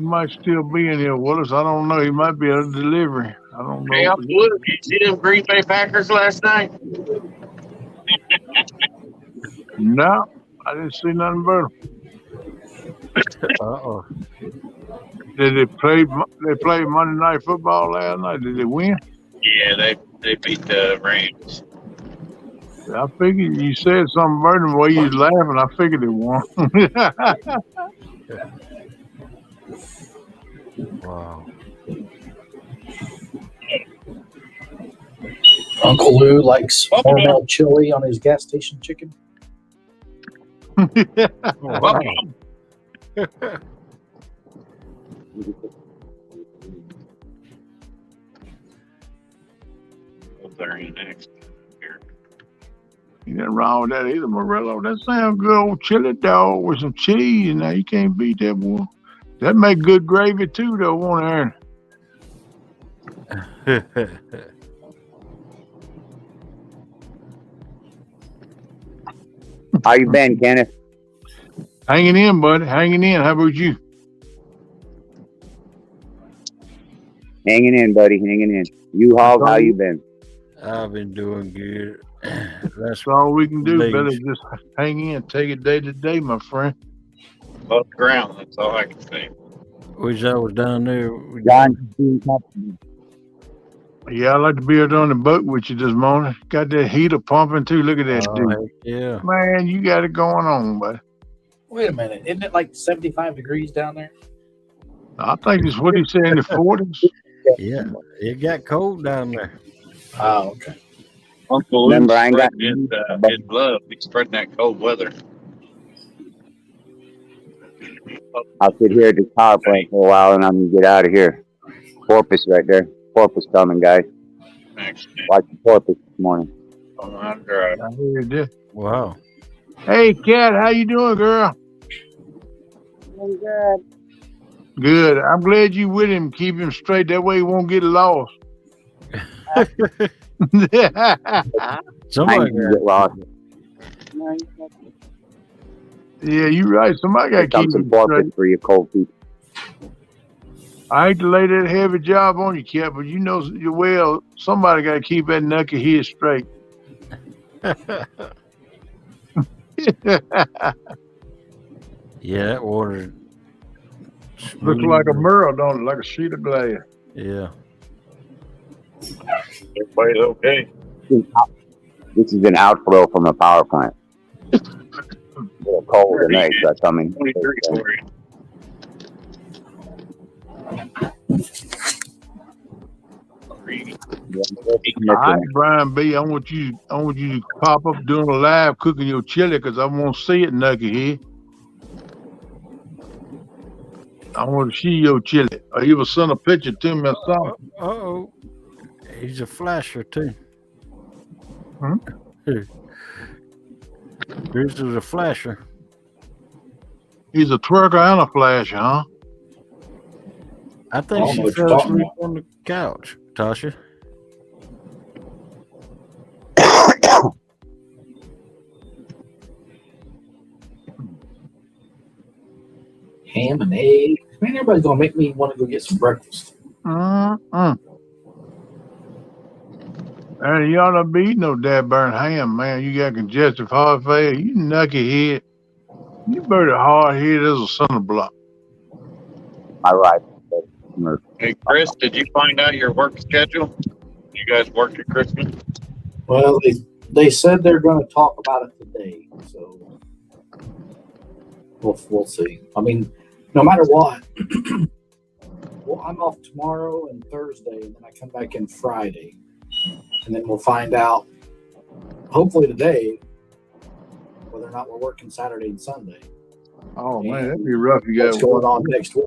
He might still be in here with us. I don't know. He might be at a delivery. I don't know. Hey, I'm Luke. You see them Green Bay Packers last night? No, I didn't see nothing but him. Uh-oh. Did they play? They played Monday Night Football last night. Did they win? Yeah, they beat the Rams. I figured you said something about them the way you was laughing. I figured they won. Wow. Uncle Lou likes Hormel chili on his gas station chicken. Wow. Very next. Ain't nothing wrong with that either, Morello. That sounds good, old chili dog with some cheese. Now you can't beat that, boy. That make good gravy too, though, won't it, Aaron? How you been, Kenneth? Hanging in, buddy. Hanging in. How about you? Hanging in, buddy. Hanging in. You, Hog, how you been? I've been doing good. That's all we can do, better just hang in, take it day to day, my friend. Above the ground, that's all I can say. Wish I was down there. John, yeah, I'd like to be out on the boat with you this morning. Got that heater pumping too. Look at that dude. Yeah. Man, you got it going on, buddy. Wait a minute. Isn't it like 75 degrees down there? I think it's what he said in the 40s. Yeah, it got cold down there. Oh, okay. Uncle Remember, I ain't got his glove. He's spreading that cold weather. I'll sit here at the power plant for a while and I'm gonna get out of here. Porpoise right there. Porpoise coming, guys. Watch the porpoise this morning. I heard that. Wow. Hey, Kat, how you doing, girl? I'm good. Good. I'm glad you with him. Keep him straight. That way he won't get lost. Somebody get lost. No, Yeah, you're right. Somebody got to keep him straight. For you cold people. I hate to lay that heavy job on you, Kat, but you know, well, somebody got to keep that knuckle head straight. Yeah, that water looks like a mirror, don't it? Like a sheet of glass. Yeah. Everybody's okay. This is an outflow from a power plant. It's a little cold tonight, so I mean. 23 for you. All right, Brian B. I want you to pop up doing a live cooking your chili because I want to see it, Nucky. I want to see your chili. Or you will send a picture to me or something. Uh-oh. He's a flasher, too. Hmm? This is a flasher. He's a twerker and a flasher, huh? I think she fell asleep on the couch, Tasha. Ham and egg. Man, everybody's going to make me want to go get some breakfast. And you ought not be eating no dad burn ham, man. You got congestive heart failure. You nucky head. You better hard head as a cinder block. My right. Hey, Chris, did you find out your work schedule? You guys work at Christmas? Well, they said they're going to talk about it today, so we'll see. I mean, no matter what, well, I'm off tomorrow and Thursday, and then I come back in Friday, and then we'll find out, hopefully today, whether or not we're working Saturday and Sunday. Oh, man, that'd be rough. You got what's going on next week.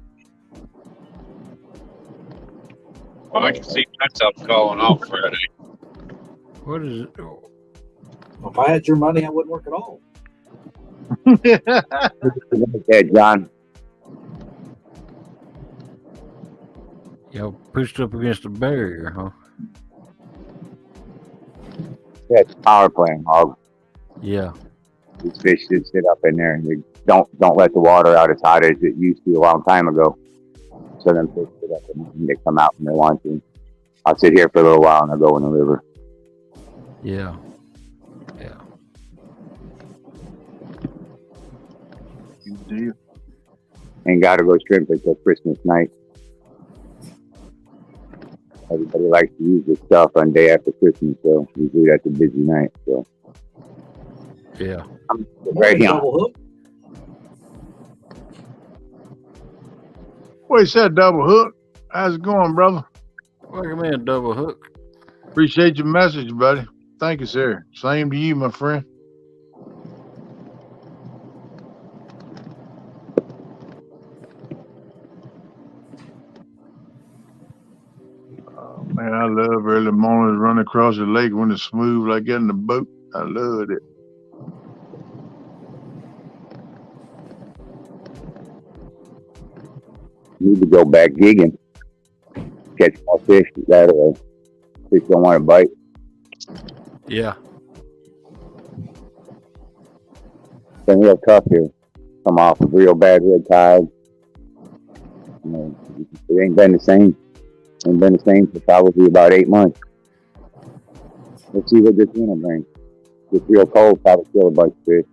Well, I can see myself calling off Friday. What is it? If I had your money, I wouldn't work at all. Yeah, John. Y'all pushed up against the barrier, huh? Yeah, it's a power plant, Hog. Yeah. These fish should sit up in there. They don't let the water out as hot as it used to a long time ago. So them fish get up and they come out when they want to. I'll sit here for a little while and I'll go in the river. Yeah. Yeah. Good deal. Ain't got to go shrimp until Christmas night. Everybody likes to use this stuff on day after Christmas, so usually that's a busy night. So Yeah. I'm ready on. Double hook. What you said, double hook? How's it going, brother? Welcome in, double hook. Appreciate your message, buddy. Thank you, sir. Same to you, my friend. Oh, man, I love early mornings running across the lake when it's smooth like getting the boat. I love it. Need to go back gigging. Catch more fish that way. Fish don't want to bite. Yeah. It's been real tough here. Come off of real bad red tide. You know, it ain't been the same. Ain't been the same for probably about 8 months. Let's see what this winter brings. It's real cold, probably kill a bunch of fish.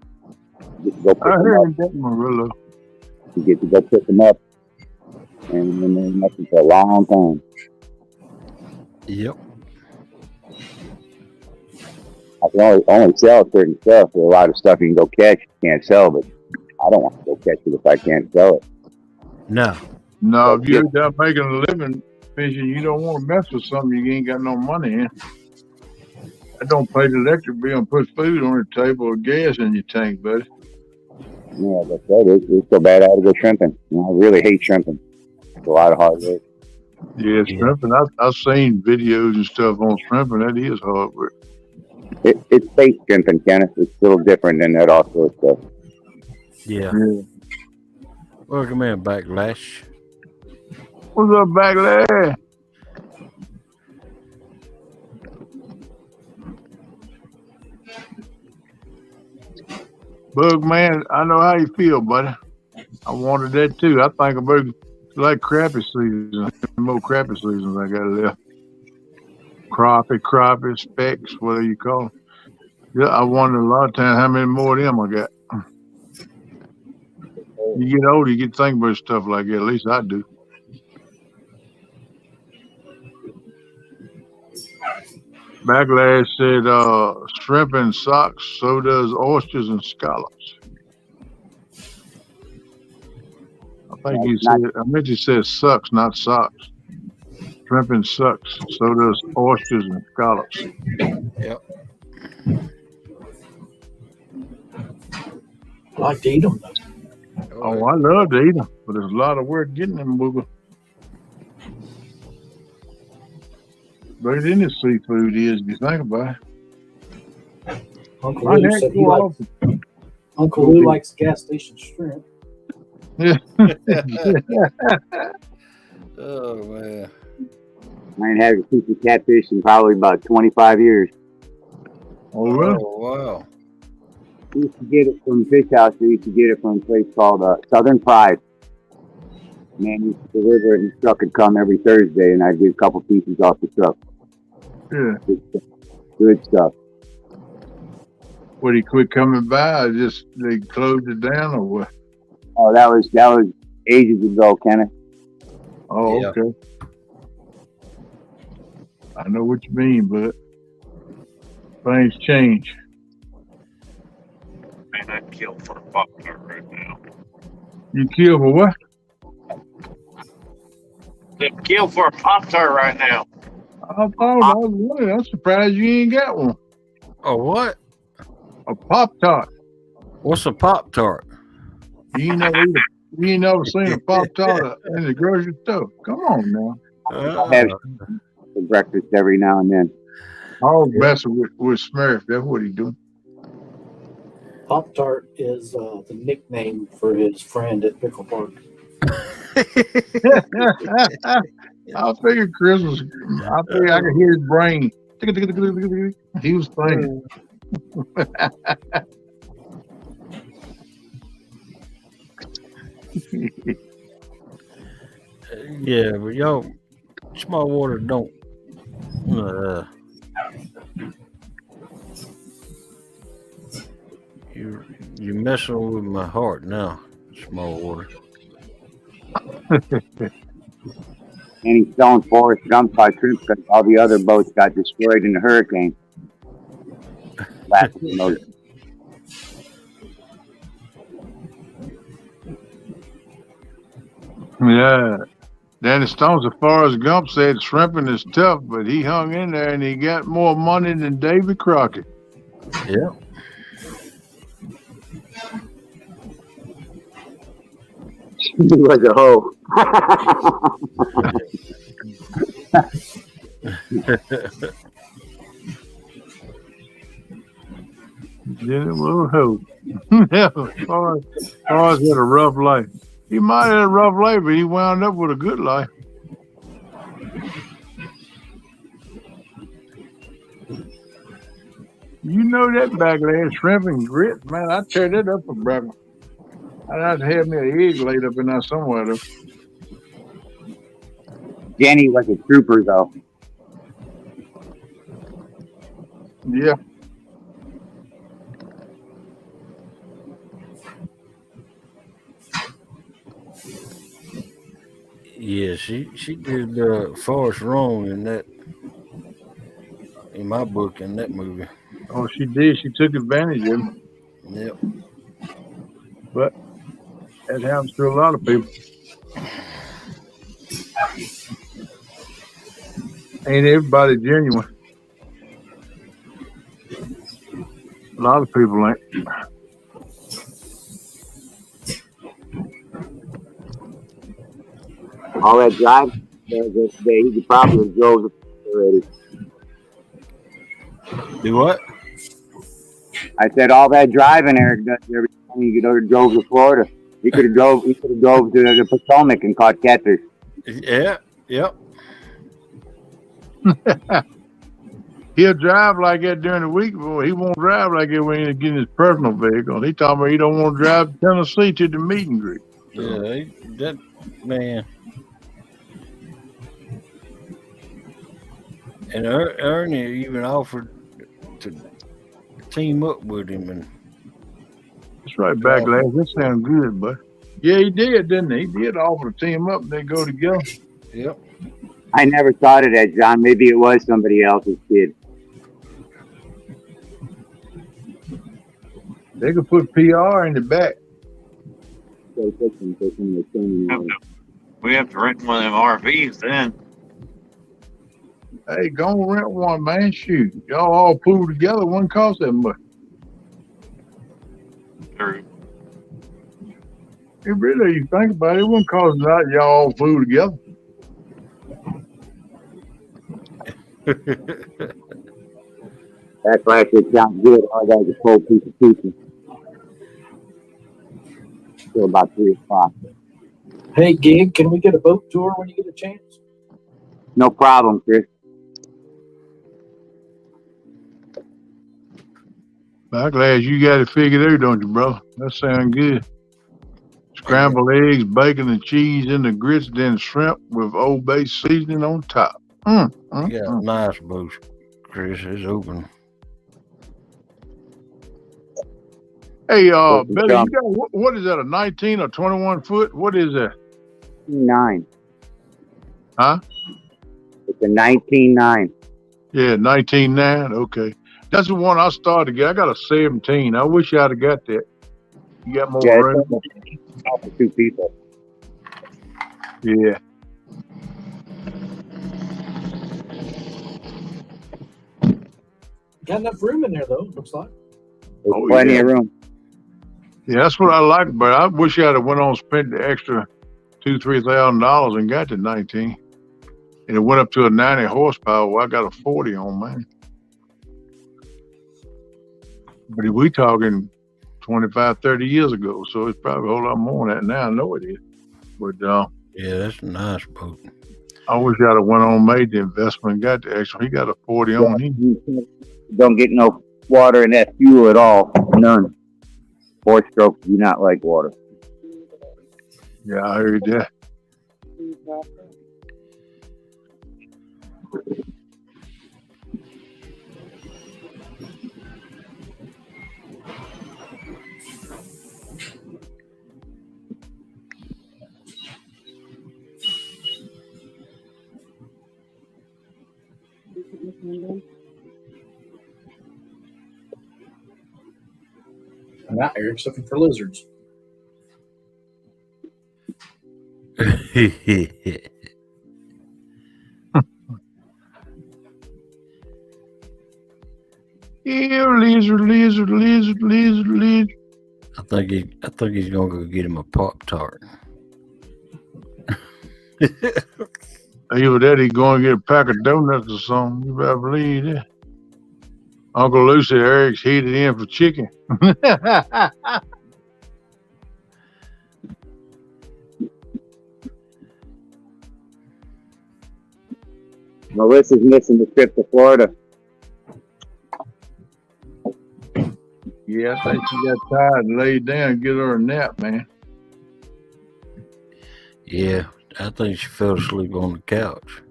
Get to go pick I them heard up. that, Marilla. You get to go pick them up. And then there's nothing for a long time. Yep. I can only sell certain stuff. There's a lot of stuff you can go catch, you can't sell, but I don't want to go catch it if I can't sell it. No. No, if you're out making a living fishing, you don't want to mess with something you ain't got no money in. I don't pay the electric bill and put food on the table or gas in your tank, buddy. Yeah, that's right. It's so bad I had to go shrimping. You know, I really hate shrimping. It's a lot of hard work. Yeah, shrimping. I've seen videos and stuff on shrimping. That is hard work. It's bait shrimping, Kenneth. It's a little different than that offshore stuff. Yeah. Welcome in, Backlash. What's up, Backlash? Bug man, I know how you feel, buddy. I wanted that too. I think about like crappie season. More crappie seasons I got left. Crappie, specks, whatever you call them. Yeah, I wonder a lot of times how many more of them I got. You get older, you get to think about stuff like that. At least I do. Backlash said, shrimp and socks, so does oysters and scallops. I think he said, I meant he said sucks, not socks. Shrimp and sucks, so does oysters and scallops. Yep. I like to eat them, though. Oh, I love to eat them, but there's a lot of work getting them, booger. But any seafood is, if you think about it. Uncle Lou said he likes, Uncle Lou likes gas station shrimp. Yeah. Oh, man. I ain't had a piece of catfish in probably about 25 years. Oh, really? Oh, wow. We used to get it from Fish House. We used to get it from a place called Southern Pride. Man used to deliver it, and the truck would come every Thursday, and I'd get a couple pieces off the truck. Yeah. Good stuff. Would he quit coming by, or just they closed it down, or what? Oh, that was ages ago, Kenneth. Oh, Yeah. okay. I know what you mean, but things change. Man, I'd kill for a Pop-Tart right now. You kill for what? I'd kill for a Pop-Tart right now. I thought I was wondering. I'm surprised you ain't got one. Oh, what? A Pop-Tart. What's a Pop-Tart? You ain't never seen a Pop-Tart in the grocery store. Come on now. I have for breakfast every now and then. Hog messing with Smurf. That's what he do. Pop Tart is the nickname for his friend at Pickle Park. I figured Chris was. I figured I could hear his brain. He was thinking. Yeah, but y'all, small water don't. You're messing with my heart now. Small water. Any Stone Forest dumped our troops because all the other boats got destroyed in the hurricane. Last notice. Yeah. Danny Stone's, as far as Gump said, shrimping is tough, but he hung in there and he got more money than Davy Crockett. Yeah. He was a hoe. Yeah, well, hoe. Yeah, as far as had a rough life. He might have had a rough life, but he wound up with a good life. You know that backlash, shrimp and grits, man. I tear that up for breakfast. I'd have to have me an egg laid up in there somewhere, though. Jenny was a trooper, though. Yeah. Yeah, she did Forrest wrong in my book in that movie. Oh, she did. She took advantage of him. Yep. But that happens to a lot of people. Ain't everybody genuine. A lot of people ain't. All that drive yesterday, he could probably have drove it already. Do what? I said all that driving Eric does every time he drove to Florida. He could have drove to the Potomac and caught catfish. Yeah. Yep. He'll drive like that during the week, but he won't drive like that when he's getting his personal vehicle. He told me he don't want to drive to Tennessee to the meet and greet. So. Yeah, that man. And Ernie even offered to team up with him. And that's right, Backlash. That sounds good, but yeah, he did, didn't he? He did offer to team up and they go together. Yep. I never thought of that, John. Maybe it was somebody else's kid. They could put PR in the back. We have to rent one of them RVs then. Hey, go rent one, man. Shoot. Y'all all pool together. Wouldn't cost that much. True. It really, you think about it, it wouldn't cost a lot. Y'all all pool together. That's why it sounds good. All that is a full piece of pizza. Till about 3 o'clock. Hey, Gig, can we get a boat tour when you get a chance? No problem, Chris. Backlash, you got it figured out, don't you, brother? That sounds good. Scrambled eggs, bacon, and cheese in the grits, then shrimp with Old Bay seasoning on top. Nice boat, Chris. It's open. Hey, Billy, you got what is that? A 19 or 21 foot? What is that? 9. Huh? It's a 19.9. Yeah, 19.9. Okay, that's the one I started to get. I got a 17. I wish I'd have got that. You got more room. For 2 people. Yeah. Got enough room in there, though, looks like. There's plenty of room. Yeah, that's what I like, but I wish I'd have went on and spent the extra $2,000-3,000 and got to 19. And it went up to a 90 horsepower. Well, I got a 40 on mine. But we talking 25, 30 years ago, so it's probably a whole lot more than that now. I know it is. But yeah, that's a nice boat. I wish I'd have went on and made the investment and got the extra. He got a 40 on him. Don't get no water in that fuel at all. None. 4-stroke do not like water. Yeah, I heard that. drop it. And now Eric's looking for lizards. Yeah, lizard. I think he's gonna go get him a Pop-Tart. Either that, he's going to get a pack of donuts or something. You better believe that. Uncle Lucy, Eric's heated in for chicken. Melissa's missing the trip to Florida. Yeah, I think she got tired and laid down and get her a nap, man. Yeah, I think she fell asleep on the couch.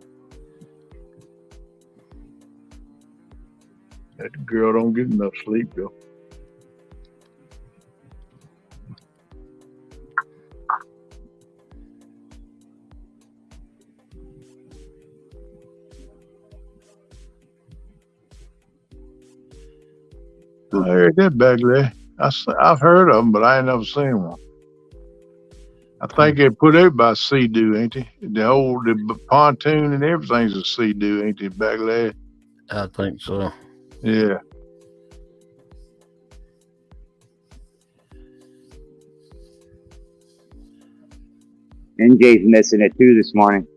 That girl don't get enough sleep, though. I heard that back there. I've heard of them, but I ain't never seen one. I think they put out by Sea-Doo, ain't they? The pontoon and everything's a Sea-Doo, ain't they, back there? I think so. Yeah. NJ's missing it too this morning.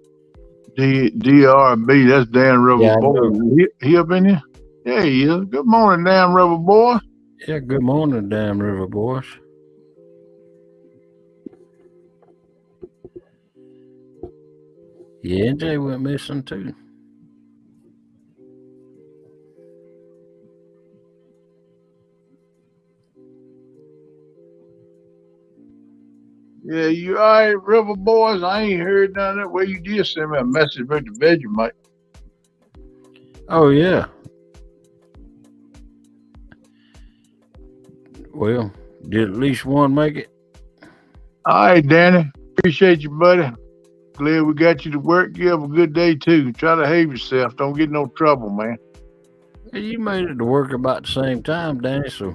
DRB, that's Dan River Boy. He up in here? Yeah, he is. Good morning, Dan River Boy. Yeah, good morning, damn River boys. Yeah, NJ went missing too. Yeah, you all right, River Boys? I ain't heard none of that. Well, you did send me a message about the Vegemite. Oh, yeah. Well, did at least one make it? All right, Danny. Appreciate you, buddy. Glad we got you to work. You have a good day, too. Try to behave yourself. Don't get no trouble, man. You made it to work about the same time, Danny, so.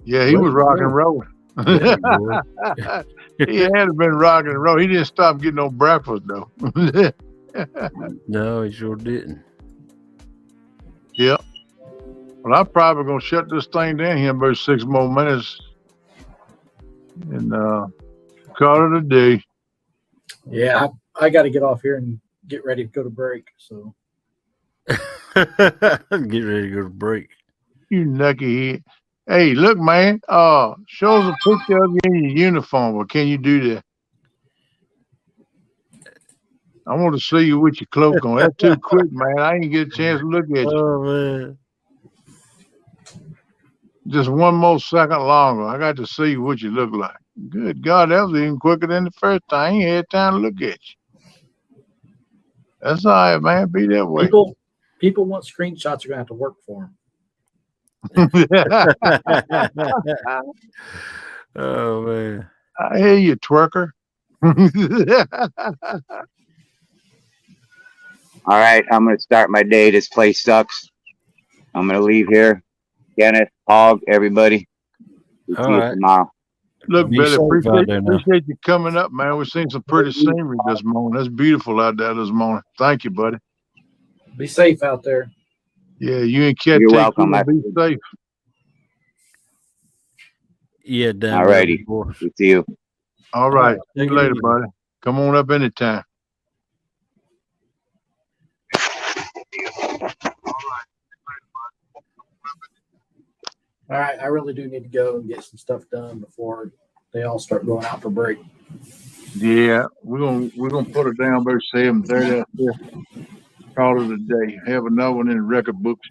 Yeah, he was rocking and rolling. Yeah, he had been rocking and rolling. He didn't stop getting no breakfast, though. No, he sure didn't. Yep. Well, I'm probably going to shut this thing down here in about 6 more minutes and call it a day. Yeah, I got to get off here and get ready to go to break. So get ready to go to break. You nucky head. Hey, look, man. Show us a picture of you in your uniform. Or can you do that? I want to see you with your cloak on. That's too quick, man. I ain't get a chance to look at you. Oh, man. Just one more second longer. I got to see what you look like. Good God, that was even quicker than the first time. I ain't had time to look at you. That's all right, man. Be that way. People want screenshots. You're going to have to work for them. Oh, man. I hear you, twerker. All right, I'm going to start my day. This place sucks. I'm going to leave here. Kenneth, Hog, everybody. We'll see you tomorrow. Look, Billy, appreciate you coming up, man. We've seen some pretty scenery this morning. That's beautiful out there this morning. Thank you, buddy. Be safe out there. Yeah, you and Cat. You're welcome. Be safe. Yeah, damn. All righty. We'll see you. All right. See you later, buddy. Come on up anytime. All right, I really do need to go and get some stuff done before they all start going out for break. Yeah, we're gonna put it down by 7:30. Call it a day. Have another one in the record books.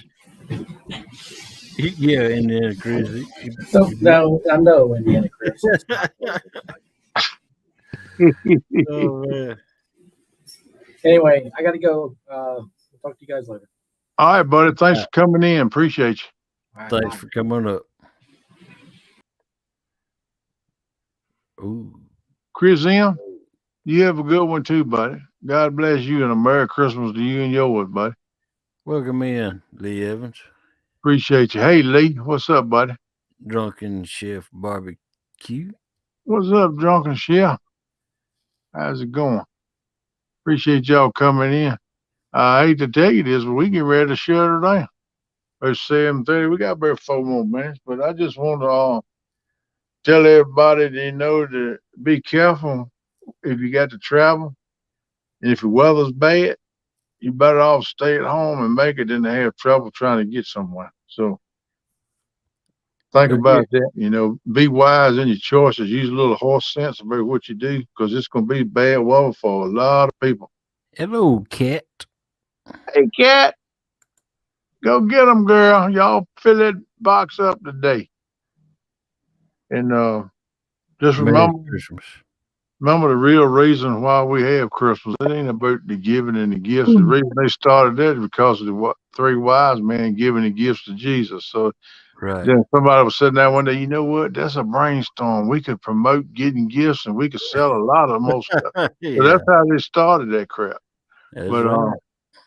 Yeah, Indiana Chris. No, I know Indiana Chris. Oh man. Anyway, I got to go. We'll talk to you guys later. All right, buddy. Thanks for coming in. Appreciate you. All right, Thanks bye. for coming up. Ooh. Chris M., you have a good one too, buddy. God bless you and a Merry Christmas to you and yours, buddy. Welcome in, Lee Evans. Appreciate you. Hey, Lee, what's up, buddy? Drunken Chef Barbecue. What's up, Drunken Chef? How's it going? Appreciate y'all coming in. I hate to tell you this, but we get ready to shut her down. It's 7:30. We got about 4 more minutes, but I just want to tell everybody to be careful if you got to travel. And if the weather's bad, you better off stay at home and make it than to have trouble trying to get somewhere. So think about that. Be wise in your choices. Use a little horse sense about what you do, because it's going to be bad weather for a lot of people. Hello, Cat. Hey, Cat. Go get them, girl. Y'all fill that box up today. And just Merry Christmas. remember the real reason why we have Christmas. It ain't about the giving and the gifts. The reason they started that is because of the 3 wise men giving the gifts to Jesus. So Right. then somebody was sitting there one day, you know what? That's a brainstorm. We could promote getting gifts and we could sell a lot of most stuff. Yeah. So that's how they started that crap. That's But right.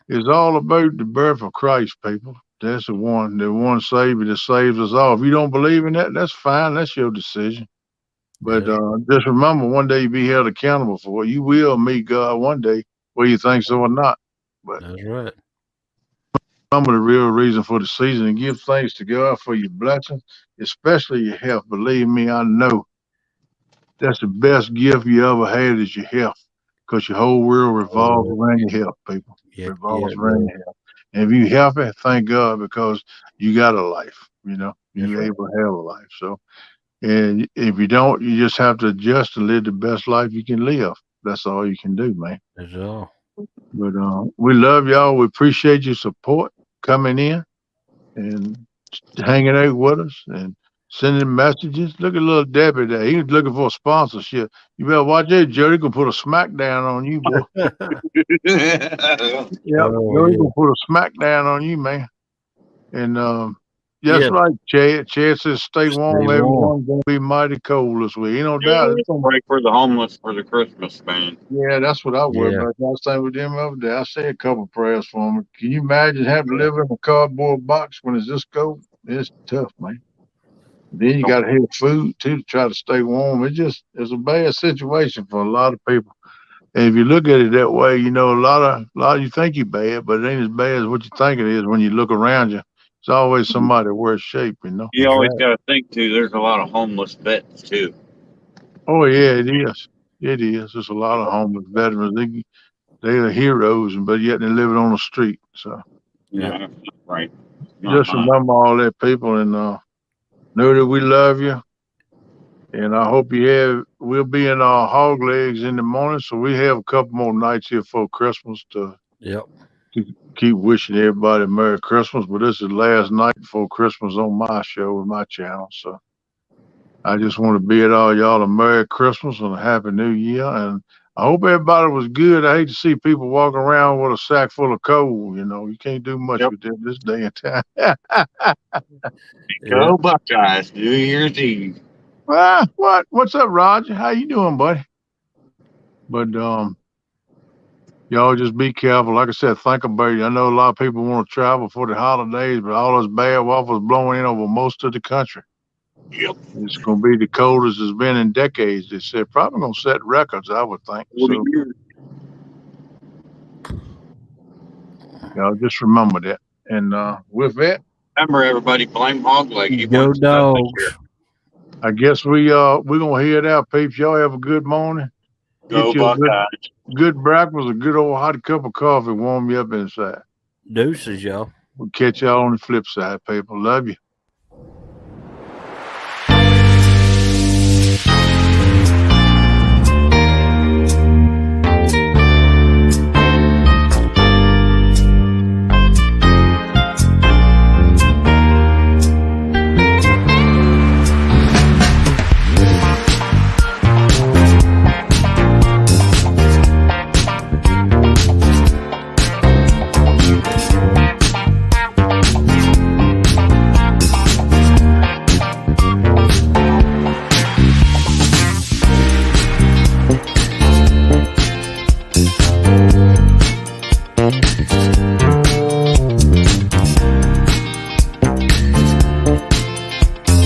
it's all about the birth of Christ, people. That's the one Savior that saves us all. If you don't believe in that, that's fine. That's your decision. But just remember, one day you'll be held accountable for it. You will meet God one day, whether you think so or not. But that's right. remember the real reason for the season, and give thanks to God for your blessings, especially your health. Believe me, I know that's the best gift you ever had is your health, because your whole world revolves around your health, people. Revolves around your health. And if you healthy, thank God, because you got a life. You're able to have a life. So, and if you don't, you just have to adjust and live the best life you can live. That's all you can do, man. That's all. But we love y'all. We appreciate your support coming in and hanging out with us and sending messages. Look at little Debbie there. He was looking for a sponsorship. You better watch that, Joe. He gonna put a smackdown on you, boy. Yep. Joe, he gonna put a smackdown on you, man. And that's right, Chad. Chad says stay warm. Everyone's gonna be mighty cold this week. No doubt. It's gonna break for the homeless for the Christmas, man. Yeah, that's what I worry about. I was saying with them the other day. I say a couple prayers for them. Can you imagine having to live in a cardboard box when it's this cold? It's tough, man. Then you got to have food too to try to stay warm. It's a bad situation for a lot of people. And if you look at it that way, a lot of you think you're bad, but it ain't as bad as what you think it is when you look around you. It's always somebody worse shape, You always got to think too. There's a lot of homeless vets too. Oh yeah, it is. It is. There's a lot of homeless veterans. They are heroes, but yet they're living on the street. So yeah, right. Just remember all that, people, and know that we love you. And I hope we'll be in our hog legs in the morning, so we have a couple more nights here for Christmas to keep wishing everybody Merry Christmas. But this is the last night before Christmas on my show and my channel. So I just want to bid all y'all a Merry Christmas and a Happy New Year. And I hope everybody was good. I hate to see people walking around with a sack full of coal. You can't do much with that this day and time. Go Buckeyes, New Year's Eve. What's up, Roger? How you doing, buddy? But y'all just be careful. Like I said, think about it. I know a lot of people want to travel for the holidays, but all those bad waffles blowing in over most of the country. Yep. It's going to be the coldest it's been in decades. They said probably going to set records, I would think. So y'all just remember that. And with that, remember everybody, blame hog leg. Go dogs. I guess we're gonna head out, peeps. Y'all have a good morning. Go Buckeyes. Good breakfast, a good old hot cup of coffee, warm you up inside. Deuces, y'all. We'll catch y'all on the flip side, people. Love you.